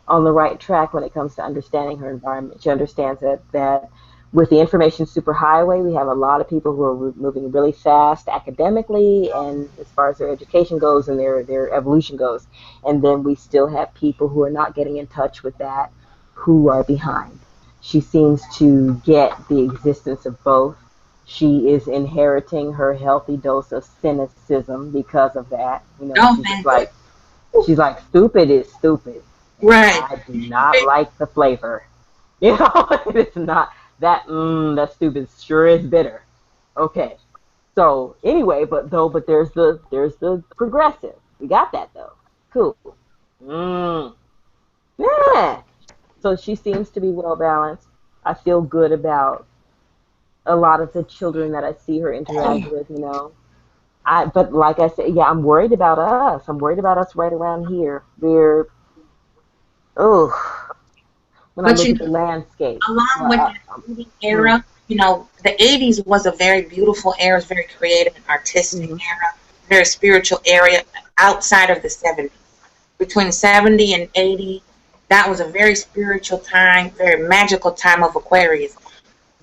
on the right track when it comes to understanding her environment. She understands that with the information superhighway, we have a lot of people who are moving really fast academically and as far as their education goes and their evolution goes. And then we still have people who are not getting in touch with that, who are behind. She seems to get the existence of both. She is inheriting her healthy dose of cynicism because of that. You know, she's like, stupid is stupid. Right. I do not like the flavor. You know, it's not that stupid sure is bitter. Okay. So anyway, but there's the progressive. We got that though. Cool. Yeah. So she seems to be well balanced. I feel good about a lot of the children that I see her interact with, you know. But like I said, I'm worried about us. I'm worried about us right around here. When I look at the landscape. Along with the 80s era, you know, the 80s was a very beautiful era, very creative and artistic era, very spiritual area outside of the 70s. Between 70 and 80, that was a very spiritual time, very magical time of Aquarius.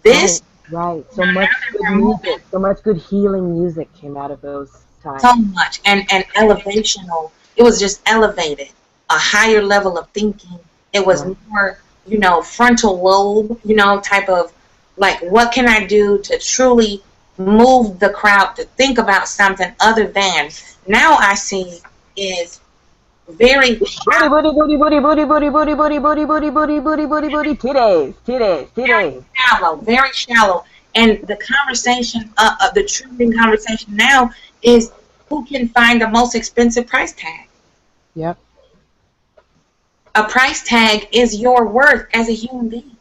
This right, so much good music, so much good healing music came out of those times. So much, and elevational. It was just elevated, a higher level of thinking. It was more, you know, frontal lobe, you know, type of like, what can I do to truly move the crowd to think about something other than. Now I see is very booty, titties. Shallow, very shallow. And the conversation, the trending conversation now is who can find the most expensive price tag. Yep. A price tag is your worth as a human being.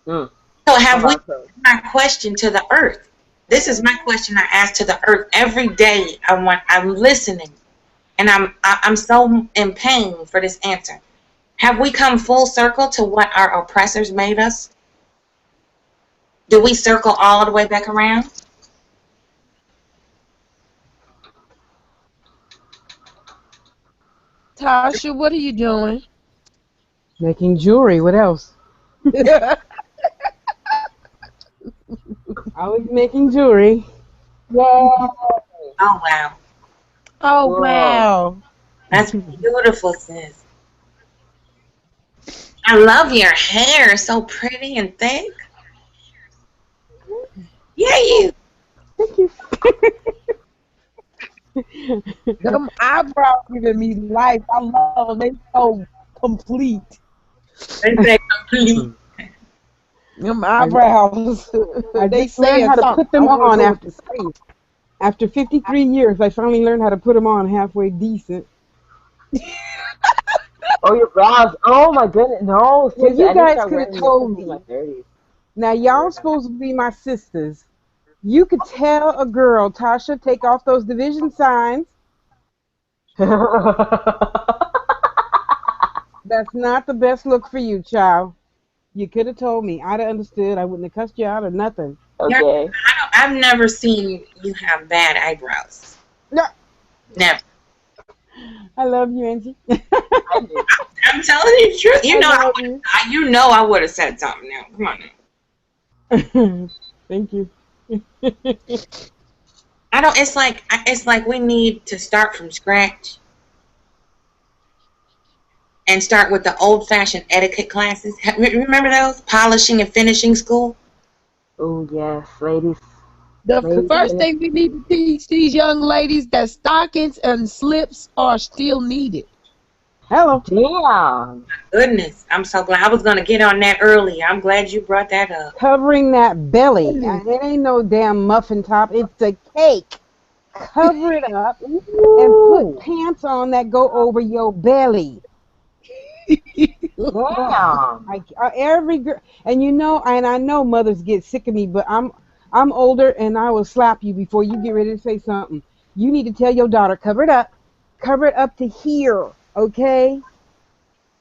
So have we? My question to the earth. This is my question I ask to the earth every day. I'm listening. And I'm so in pain for this answer. Have we come full circle to what our oppressors made us? Do we circle all the way back around? Tasha, what are you doing? Making jewelry. What else? I was making jewelry. Yeah. Oh, wow. Oh, wow. That's beautiful, sis. I love your hair. So pretty and thick. Yeah, you. Thank you. Them eyebrows giving me life. I love them. They so complete. They say complete. Them eyebrows. I They just learned saying how to something. put them I wanna on know what to say. after 53 years. I finally learned how to put them on halfway decent. Oh, your brows. Oh, my goodness. No. Well, you I guys start could wearing have told them in me. my 30s. Now, y'all supposed to be my sisters. You could tell a girl, Tasha, take off those division signs. That's not the best look for you, child. You could have told me. I'd have understood. I wouldn't have cussed you out or nothing. Okay. I've never seen you have bad eyebrows. No. Never. I love you, Angie. I'm telling you the truth. You know I would have said something now. Come on now. Thank you. It's like we need to start from scratch and start with the old-fashioned etiquette classes. Remember those? Polishing and finishing school? Oh, yes, ladies. The first thing we need to teach these young ladies that stockings and slips are still needed. Hello. Damn. Goodness, I'm so glad. I was gonna get on that earlier. I'm glad you brought that up. Covering that belly. It ain't no damn muffin top. It's a cake. Cover it up and put pants on that go over your belly. Damn. Like every girl, and you know, and I know mothers get sick of me, but I'm older, and I will slap you before you get ready to say something. You need to tell your daughter, cover it up to here, okay?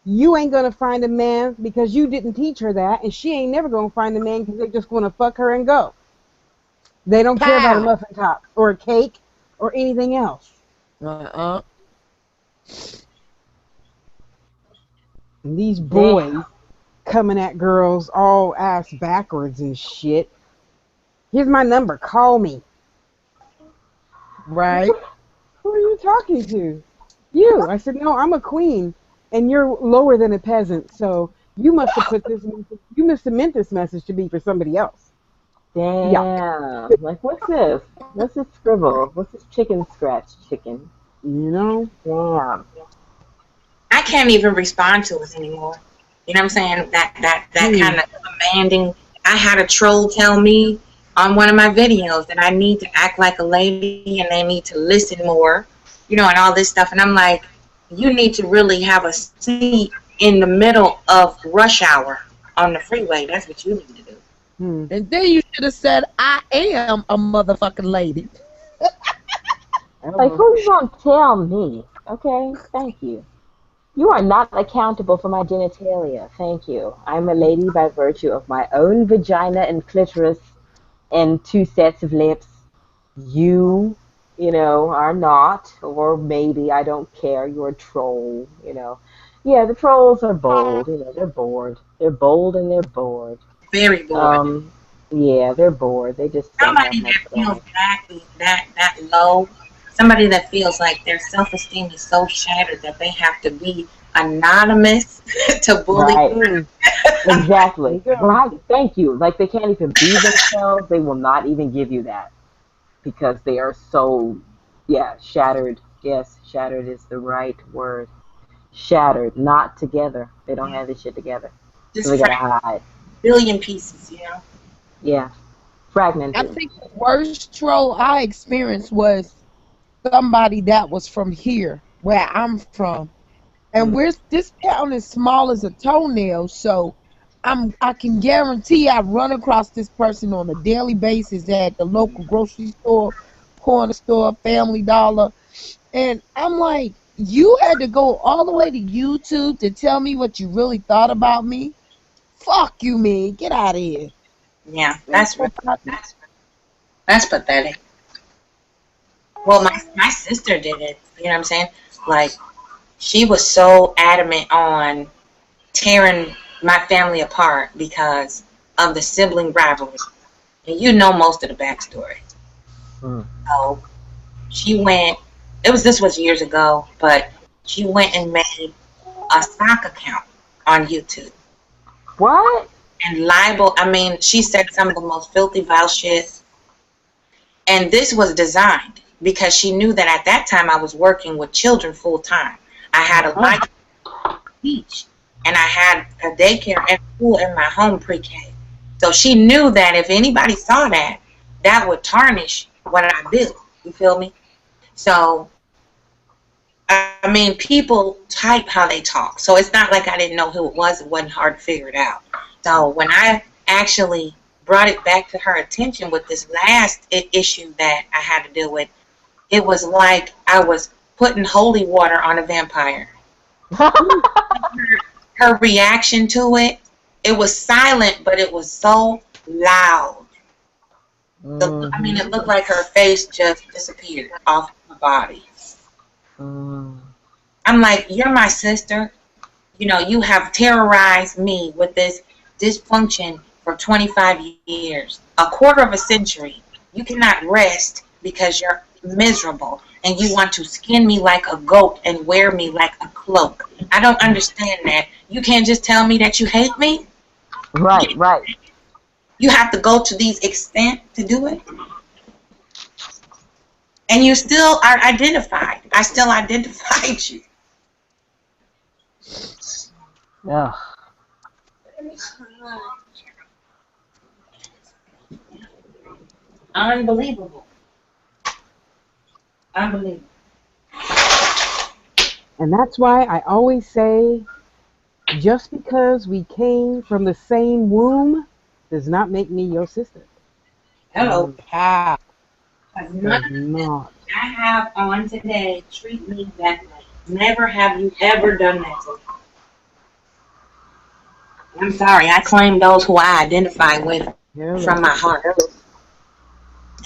You ain't gonna find a man because you didn't teach her that, and she ain't never gonna find a man because they're just gonna fuck her and go. They don't care about a muffin top or a cake or anything else. And these boys coming at girls all ass backwards and shit. Here's my number. Call me. Right. Who are you talking to? You. I said, no, I'm a queen, and you're lower than a peasant, so you must have put this. You must have meant this message to be for somebody else. Damn. Yeah. Like, what's this? What's this scribble? What's this chicken scratch chicken? You know? Damn. I can't even respond to it anymore. You know what I'm saying? That kind of commanding. I had a troll tell me on one of my videos that I need to act like a lady and they need to listen more, you know, and all this stuff. And I'm like, you need to really have a seat in the middle of rush hour on the freeway. That's what you need to do. And then you should have said, I am a motherfucking lady. Like, who's gonna tell me? Okay, thank you. You are not accountable for my genitalia. Thank you. I'm a lady by virtue of my own vagina and clitoris and 2 sets of lips. You know, are not, or maybe, I don't care, you're a troll, you know. Yeah, the trolls are bold, you know, they're bored. They're bold and they're bored. Very bored. Yeah, they're bored. They just somebody that feels that low, somebody that feels like their self-esteem is so shattered that they have to be anonymous to bully. Right. Exactly. Right. Thank you. Like, they can't even be themselves. They will not even give you that because they are so, shattered. Yes, shattered is the right word. Shattered, not together. They don't have this shit together. Just so they gotta hide. Billion pieces, you know? Yeah. Fragmented. I think the worst troll I experienced was somebody that was from here, where I'm from. And this town is small as a toenail, so I can guarantee I run across this person on a daily basis at the local grocery store, corner store, Family Dollar. And I'm like, you had to go all the way to YouTube to tell me what you really thought about me? Fuck you, man. Get out of here. Yeah, that's pathetic. Well, my sister did it. You know what I'm saying? Like, she was so adamant on tearing my family apart because of the sibling rivalry. And you know most of the backstory. So she went, this was years ago, but she went and made a stock account on YouTube. What? And she said some of the most filthy, vile shit. And this was designed because she knew that at that time I was working with children full time. I had a life teach, and I had a daycare and school in my home pre-K. So she knew that if anybody saw that, that would tarnish what I built. You feel me? So, I mean, people type how they talk. So it's not like I didn't know who it was. It wasn't hard to figure it out. So when I actually brought it back to her attention with this last issue that I had to deal with, it was like I was putting holy water on a vampire. Her reaction to it, it was silent, but it was so loud. I mean, it looked like her face just disappeared off her body. I'm like, you're my sister. You know, you have terrorized me with this dysfunction for 25 years, a quarter of a century. You cannot rest because you're miserable and you want to skin me like a goat and wear me like a cloak. I don't understand that. You can't just tell me that you hate me. Right. You have to go to these extent to do it. And you still are identified. I still identified you. Ugh. Unbelievable. Unbelievable. And that's why I always say, just because we came from the same womb does not make me your sister. Hello. How? None of Not. that I have on today treat me that way. Never have you ever done that to me. I'm sorry. I claim those who I identify with from my heart.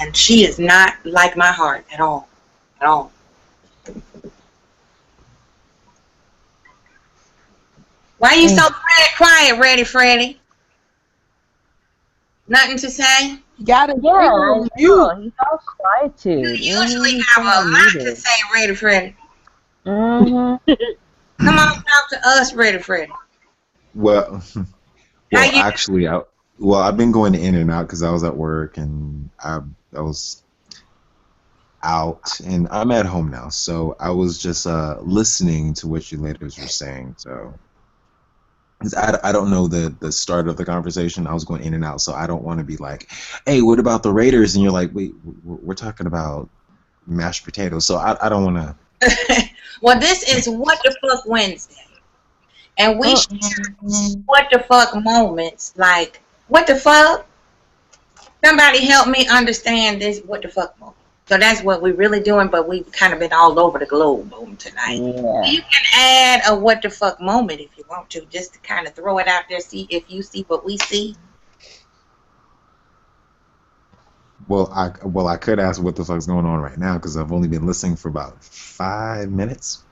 And she is not like my heart at all. At all. Why you so quiet, Ready Freddy? Nothing to say? Yeah, I know. He's all quietude. You usually have a lot to say, Ready Freddy. Mm-hmm. Come on, talk to us, Ready Freddy. Well, actually, I've been going in and out because I was at work and I was out, and I'm at home now. So I was just listening to what you ladies were saying. So 'cause I don't know the start of the conversation. I was going in and out, so I don't want to be like, hey, what about the Raiders? And you're like, wait, we're talking about mashed potatoes. So I don't want to. Well, this is What the Fuck Wednesday. And we share what the fuck moments, like, what the fuck? Somebody help me understand this what the fuck moment. So that's what we're really doing, but we've kind of been all over the globe tonight. Yeah. You can add a what the fuck moment if you want to, just to kind of throw it out there, see if you see what we see. Well, I could ask what the fuck's going on right now because I've only been listening for about 5 minutes.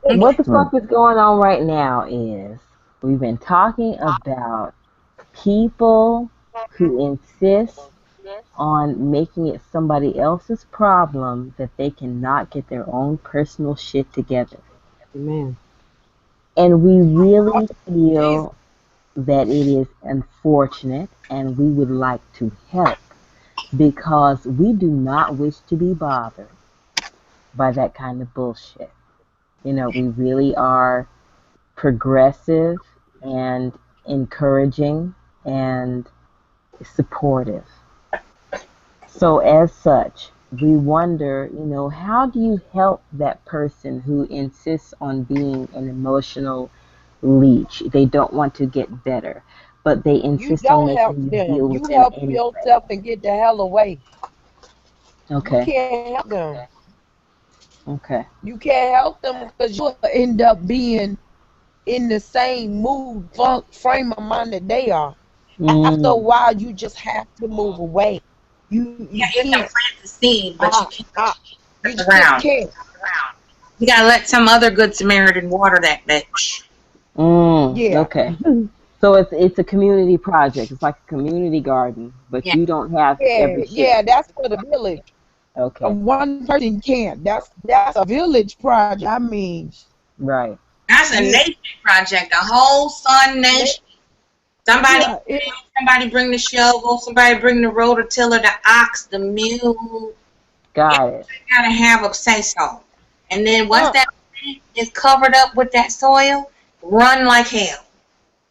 What the fuck is going on right now is we've been talking about people who insist on making it somebody else's problem that they cannot get their own personal shit together. Amen. And we really feel that it is unfortunate and we would like to help because we do not wish to be bothered by that kind of bullshit. You know, we really are progressive and encouraging and supportive. So as such, we wonder, you know, how do you help that person who insists on being an emotional leech? They don't want to get better, but they insist on making you deal with You them help anyway. yourself and get the hell away. Okay. You can't help them. Okay. You can't help them because you'll end up being in the same mood, frame of mind that they are. After a while, you just have to move away. You can plant the seed, but you can't. You just can't. You gotta let some other good Samaritan water that bitch. Yeah. Okay. So it's a community project. It's like a community garden, but you don't have every shit. Yeah, that's for the village. Okay. One person can't. That's a village project. I mean. Right. That's a nation project. A whole Sun Nation. Somebody bring the shovel. Somebody bring the rototiller, the ox, the mule. Got it. You gotta have a say so. And then once that is covered up with that soil, run like hell.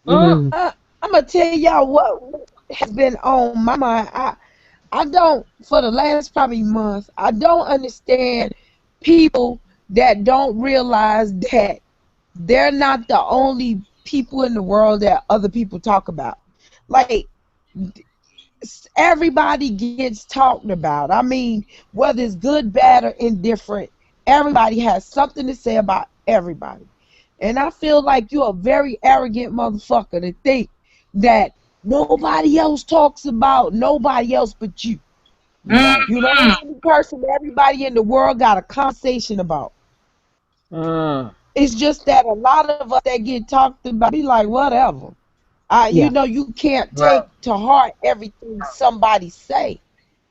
I'm gonna tell y'all what has been on my mind. I don't, for the last probably month, I don't understand people that don't realize that they're not the only people in the world that other people talk about. Like, everybody gets talked about. I mean, whether it's good, bad, or indifferent, everybody has something to say about everybody. And I feel like you're a very arrogant motherfucker to think that nobody else talks about nobody else but you. You know, the only person everybody in the world got a conversation about. It's just that a lot of us that get talked about be like, whatever. You know, you can't take to heart everything somebody say.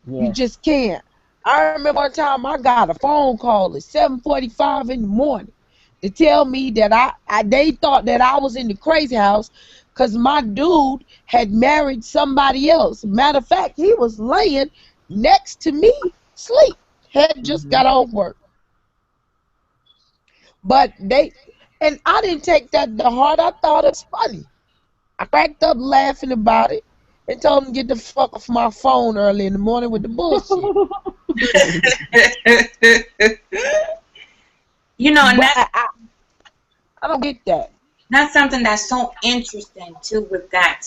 You just can't. I remember one time I got a phone call at 7:45 in the morning to tell me that they thought that I was in the crazy house because my dude had married somebody else. Matter of fact, he was laying next to me, sleep. Had just got off work. But and I didn't take that to heart. I thought it was funny. I cracked up laughing about it and told him to get the fuck off my phone early in the morning with the bullshit. You know, and But that's, I don't get that. that's something that's so interesting too with that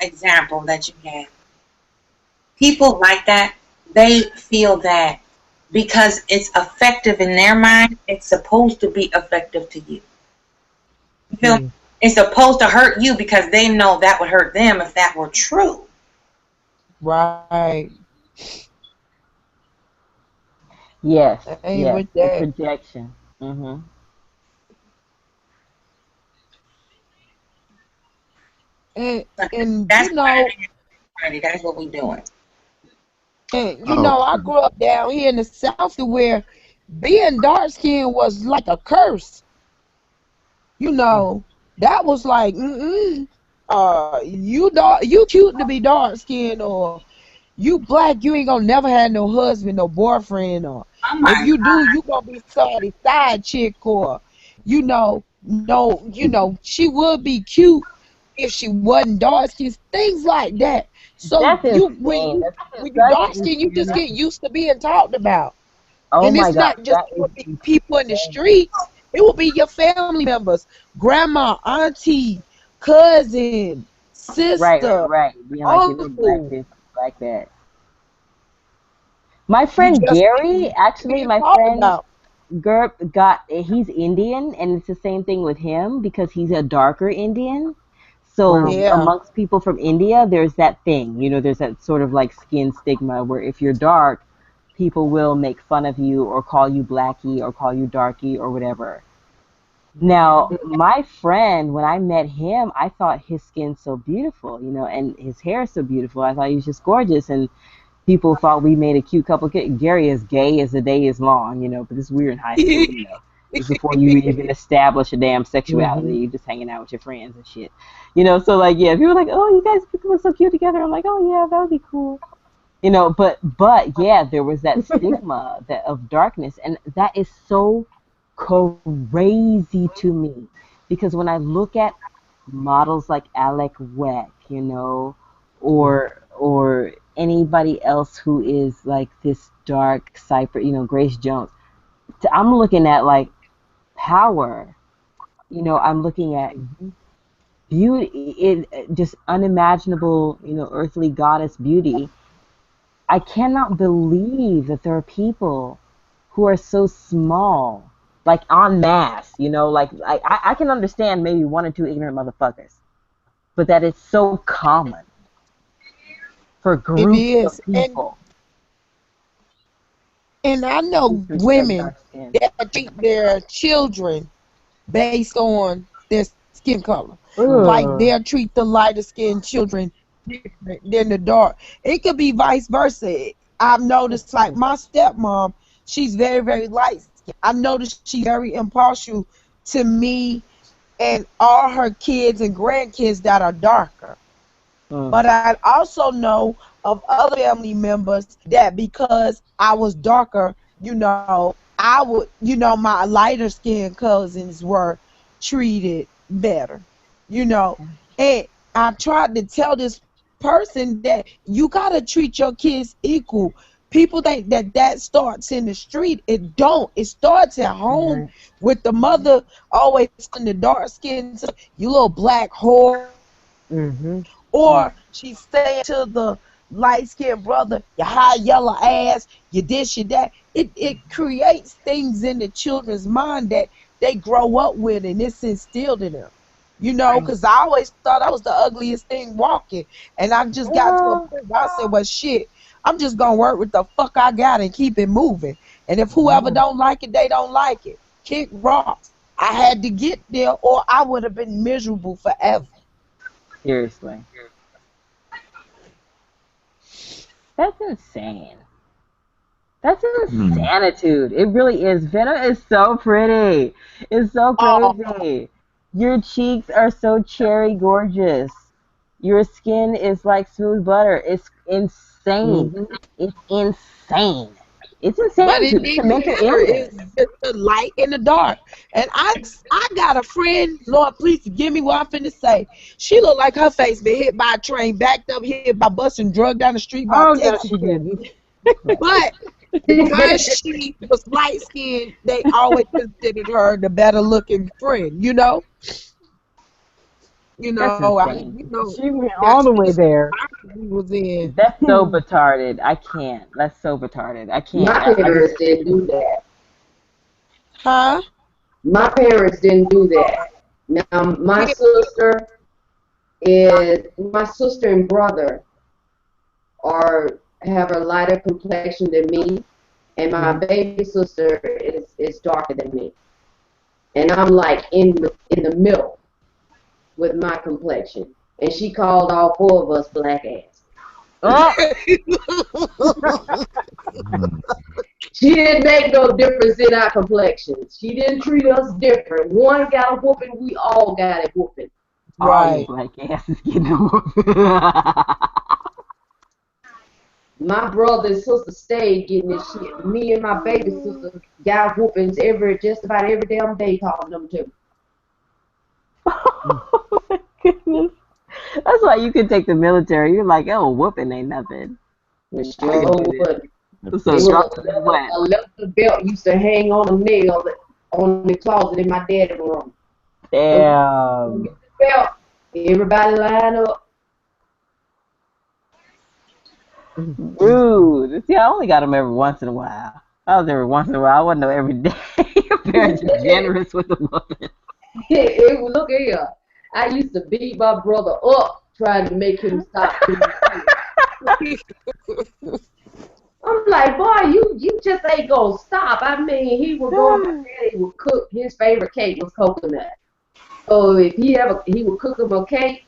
example that you had. People like that, they feel that because it's effective in their mind, it's supposed to be effective to you. You feel me? It's supposed to hurt you because they know that would hurt them if that were true. Right. Yes, I ain't yes, with the that. projection. Mm-hmm. And That's you know, that's what we're doing. and you know, I grew up down here in the South to where being dark skinned was like a curse. You know, that was like, you cute to be dark skinned, or you black, you ain't gonna never have no husband, no boyfriend, or if you do, you gonna be somebody's side chick, or she would be cute if she wasn't dark skinned, things like that. So That's when insane. you That's dark skinned, you just insane. get used to being talked about. Oh And my it's God, not just that is people in the insane. streets. It will be your family members, grandma, auntie, cousin, sister, Right. Being like, you look like uncle. this, like that. My You friend just Gary, actually, being my talked friend about. he's Indian, and it's the same thing with him because he's a darker Indian. So Yeah. amongst people from India, there's that thing, there's that sort of like skin stigma where if you're dark, people will make fun of you or call you blackie or call you darky or whatever. Now, my friend, when I met him, I thought his skin so beautiful, and his hair so beautiful. I thought he was just gorgeous, and people thought we made a cute couple. Gary is gay as the day is long, but this is weird in high school. It's before you even establish a damn sexuality. You're just hanging out with your friends and shit. So like, yeah, people are like, oh, you guys look so cute together. I'm like, oh yeah, that would be cool. But yeah, there was that stigma of darkness, and that is so crazy to me because when I look at models like Alec Weck, or anybody else who is like this dark cypher, Grace Jones, I'm looking at like power. I'm looking at beauty, just unimaginable, earthly goddess beauty. I cannot believe that there are people who are so small, like en masse, like I can understand maybe one or two ignorant motherfuckers, but that is so common for It groups is. of people. And I know Who are so women dark skinned. that treat their children based on their skin color. Ugh. Like they'll treat the lighter skinned children different than the dark. It could be vice versa. I've noticed like my stepmom, she's very, very light skinned. I noticed she's very impartial to me and all her kids and grandkids that are darker. But I also know of other family members that because I was darker, I would, my lighter skinned cousins were treated better, And I tried to tell this person that you got to treat your kids equal. People think that starts in the street. It don't. It starts at home with the mother always in the dark skin, you little black whore. Or she's saying to the light-skinned brother, you high yellow ass, you this, you that. It creates things in the children's mind that they grow up with, and it's instilled in them. Because I always thought I was the ugliest thing walking. And I just got to a point where I said, well, shit, I'm just going to work with the fuck I got and keep it moving. And if whoever don't like it, they don't like it. Kick rocks. I had to get there or I would have been miserable forever. Seriously. That's insane. That's insanitude. It really is. Venom is so pretty. It's so crazy. Your cheeks are so cherry gorgeous. Your skin is like smooth butter. It's insane. Mhm. It's insane. It's insane But it to even mental better is illness. just the light in the dark. And I got a friend, Lord, please forgive me what I'm finna say. She looked like her face been hit by a train, backed up, hit by bus, and drugged down the street by a Oh, no, Texas she cab. didn't. But because she was light skinned, they always considered her the better looking friend, you know? That's insane. She went all the way there. He was in. That's so retarded. I can't. That's so retarded. I can't. My parents didn't do that. Huh? My parents didn't do that. Now my sister and brother have a lighter complexion than me, and my baby sister is darker than me, and I'm like in the middle with my complexion, and she called all four of us black ass. She didn't make no difference in our complexions. She didn't treat us different. One got a whooping, we all got a whooping. All you black asses getting a whooping. My brother and sister stayed getting this shit. Me and my baby sister got whoopings just about every damn day calling them to. Goodness. That's why you can take the military. You're like, oh, whooping ain't nothing. It sure would. So drop the what? A leather belt used to hang on a nail on the closet in my dad's room. Damn. Belt. Everybody line up. Rude. See, I only got them every once in a while. I was every once in a while. I wasn't no every day. Your parents are generous with the woman. Look here. I used to beat my brother up trying to make him stop doing it. I'm like, boy, you just ain't gonna stop. I mean, he would go, my daddy would cook, his favorite cake was coconut. So if he would cook him a cake,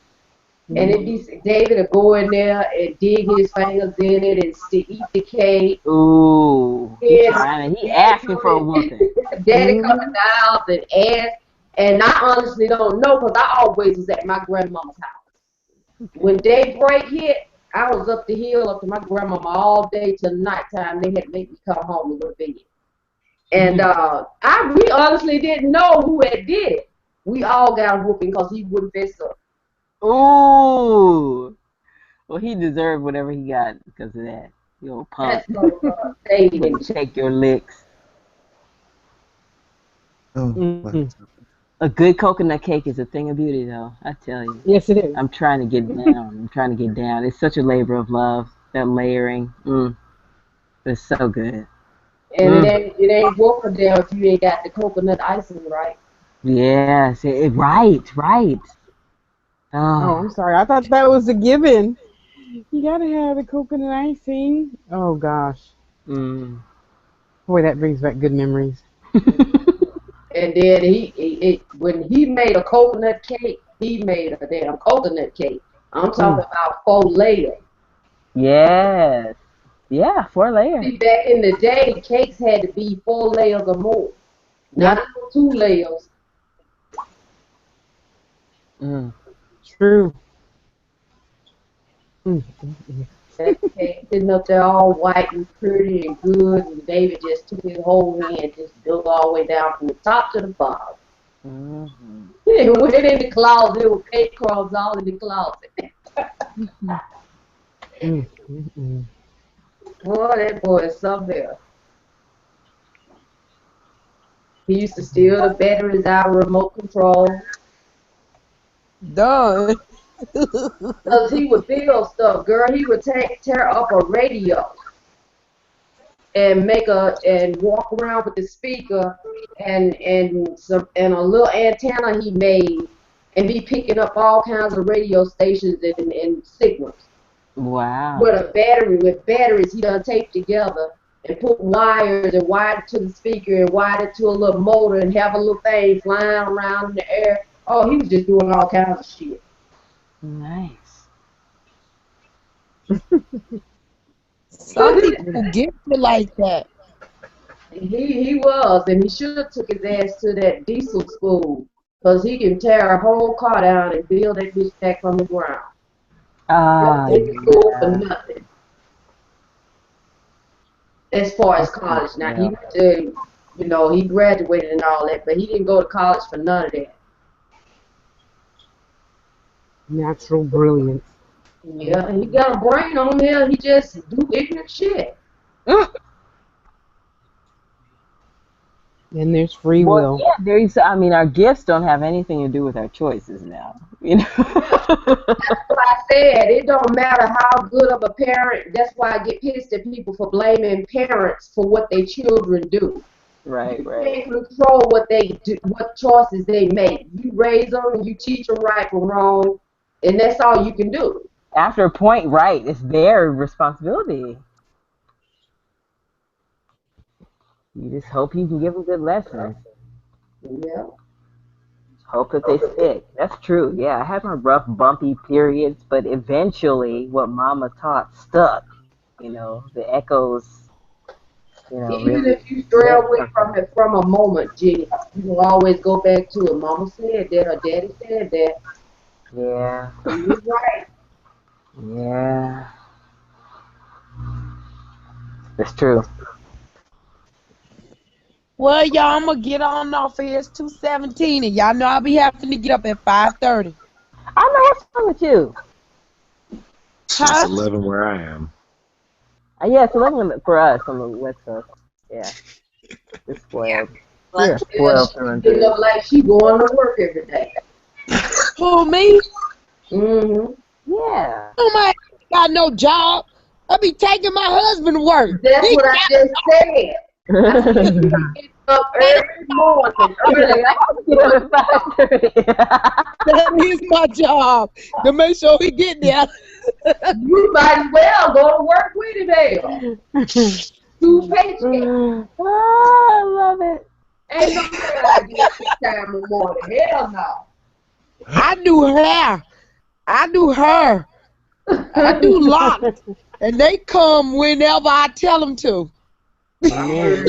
and it'd be David would go in there and dig his fingers in it and eat the cake. Ooh. He asking for a whooping. Daddy coming down and ask, and I honestly don't know because I always was at my grandmama's house. When daybreak hit, I was up the hill up to my grandmama all day till nighttime. They had to make me come home and go to bed. And we honestly didn't know who had did it. We all got a whooping because he wouldn't fess up. Ooh. Well, he deserved whatever he got because of that. You old punk. Take your licks. A good coconut cake is a thing of beauty, though. I tell you. Yes, it is. I'm trying to get down. It's such a labor of love. That layering. It's so good. And it ain't worth a damn if you ain't got the coconut icing right. Yes. Right. Oh, I'm sorry. I thought that was a given. You gotta have the coconut icing. Oh gosh. Boy, that brings back good memories. And then when he made a coconut cake, he made a damn coconut cake. I'm talking about 4 layers. Yes. Yeah, 4 layers. See, back in the day, cakes had to be 4 layers or more. Not 2 layers. True. That cake sitting up there all white and pretty and good, and David just took his whole hand and just dug all the way down from the top to the bottom. He went in the closet, there were cake crumbs all in the closet. Boy, that boy is something else. He used to steal the batteries out of remote control. Done. Because he would build stuff, girl. He would tear up a radio and walk around with the speaker and a little antenna he made and be picking up all kinds of radio stations and signals. Wow. With batteries he done taped together and put wires and wired it to the speaker and wired it to a little motor and have a little thing flying around in the air. Oh, he was just doing all kinds of shit. Nice. Some people get it like that. He was, and he should have took his ass to that diesel school because he can tear a whole car down and build that bitch back from the ground. Went to school for nothing. As far as college, now he went to, you know, he graduated and all that, but he didn't go to college for none of that. Natural brilliance. Yeah, he got a brain on him. He just do ignorant shit. And there's free Well, will. yeah, there's. I mean, our gifts don't have anything to do with our choices now. You know. That's what I said. It don't matter how good of a parent. That's why I get pissed at people for blaming parents for what their children do. Right, You right. can't control what they do, what choices they make. You raise them and you teach them right from wrong, and that's all you can do. After a point, right? It's their responsibility. You just hope you can give them good lessons. Yeah. Hope that they stick. That's true. Yeah, I had my rough, bumpy periods, but eventually, what Mama taught stuck. You know, the echoes. You know, Even really. if you stray away from it from a moment, G, you will always go back to it. Mama said that, or Daddy said that. Yeah. You're right. Yeah. It's true. Well, y'all, I'm gonna get on off of here. It's 2:17, and y'all know I'll be having to get up at 5:30. I know what's wrong with you. It's 11 where I am. Yeah, it's 11 for us on the West Coast. Yeah. It's spoiled. We're spoiled through and She through. look like she going to work every day. Who, me? Mm-hmm. Yeah. Oh my, got no job. I be taking my husband to work. That's what I just said. Get up every morning early. That is my job to make sure he get there. You might as well go to work with him there. 2 paychecks. Oh, I love it. Ain't no way I get this time of morning. Hell no. I do hair. I do her. I do locks. And they come whenever I tell them to. Damn.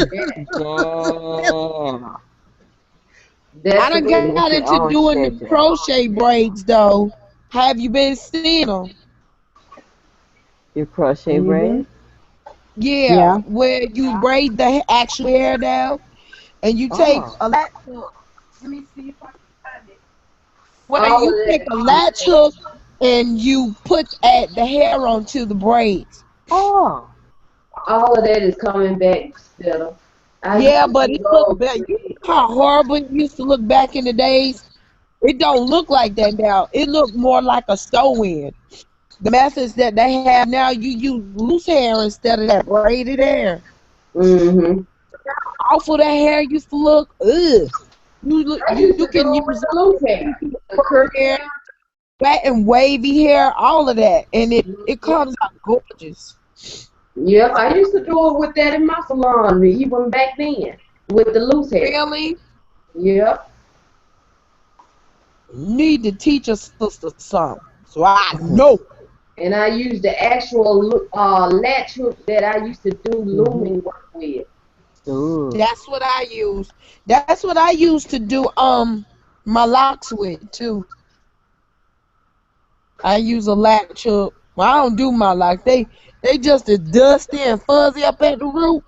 I done got into doing the crochet braids, though. Have you been seeing them? Your crochet braid? Yeah, where you braid the actual hair down, and you take a latch hook. Let me see if I can find it. Well, you take a latch hook and you put the hair onto the braids. Oh. All of that is coming back still. Yeah, but it look better. You know how horrible it used to look back in the days? It don't look like that now. It look more like a sew-in. The methods that they have now, you use loose hair instead of that braided hair. Mm-hmm. How awful that hair used to look. Ugh. You can use loose hair, curly hair, fat and wavy hair, all of that, and it comes out gorgeous. Yep, I used to do it with that in my salon, even back then, with the loose hair. Really? Yep. You need to teach a sister something, so I know. And I used the actual latch hook that I used to do looming work with. Ooh. That's what I use. That's what I used to do my locks with too. I use a latch hook. Well, I don't do my locks. They just as dusty and fuzzy up at the root.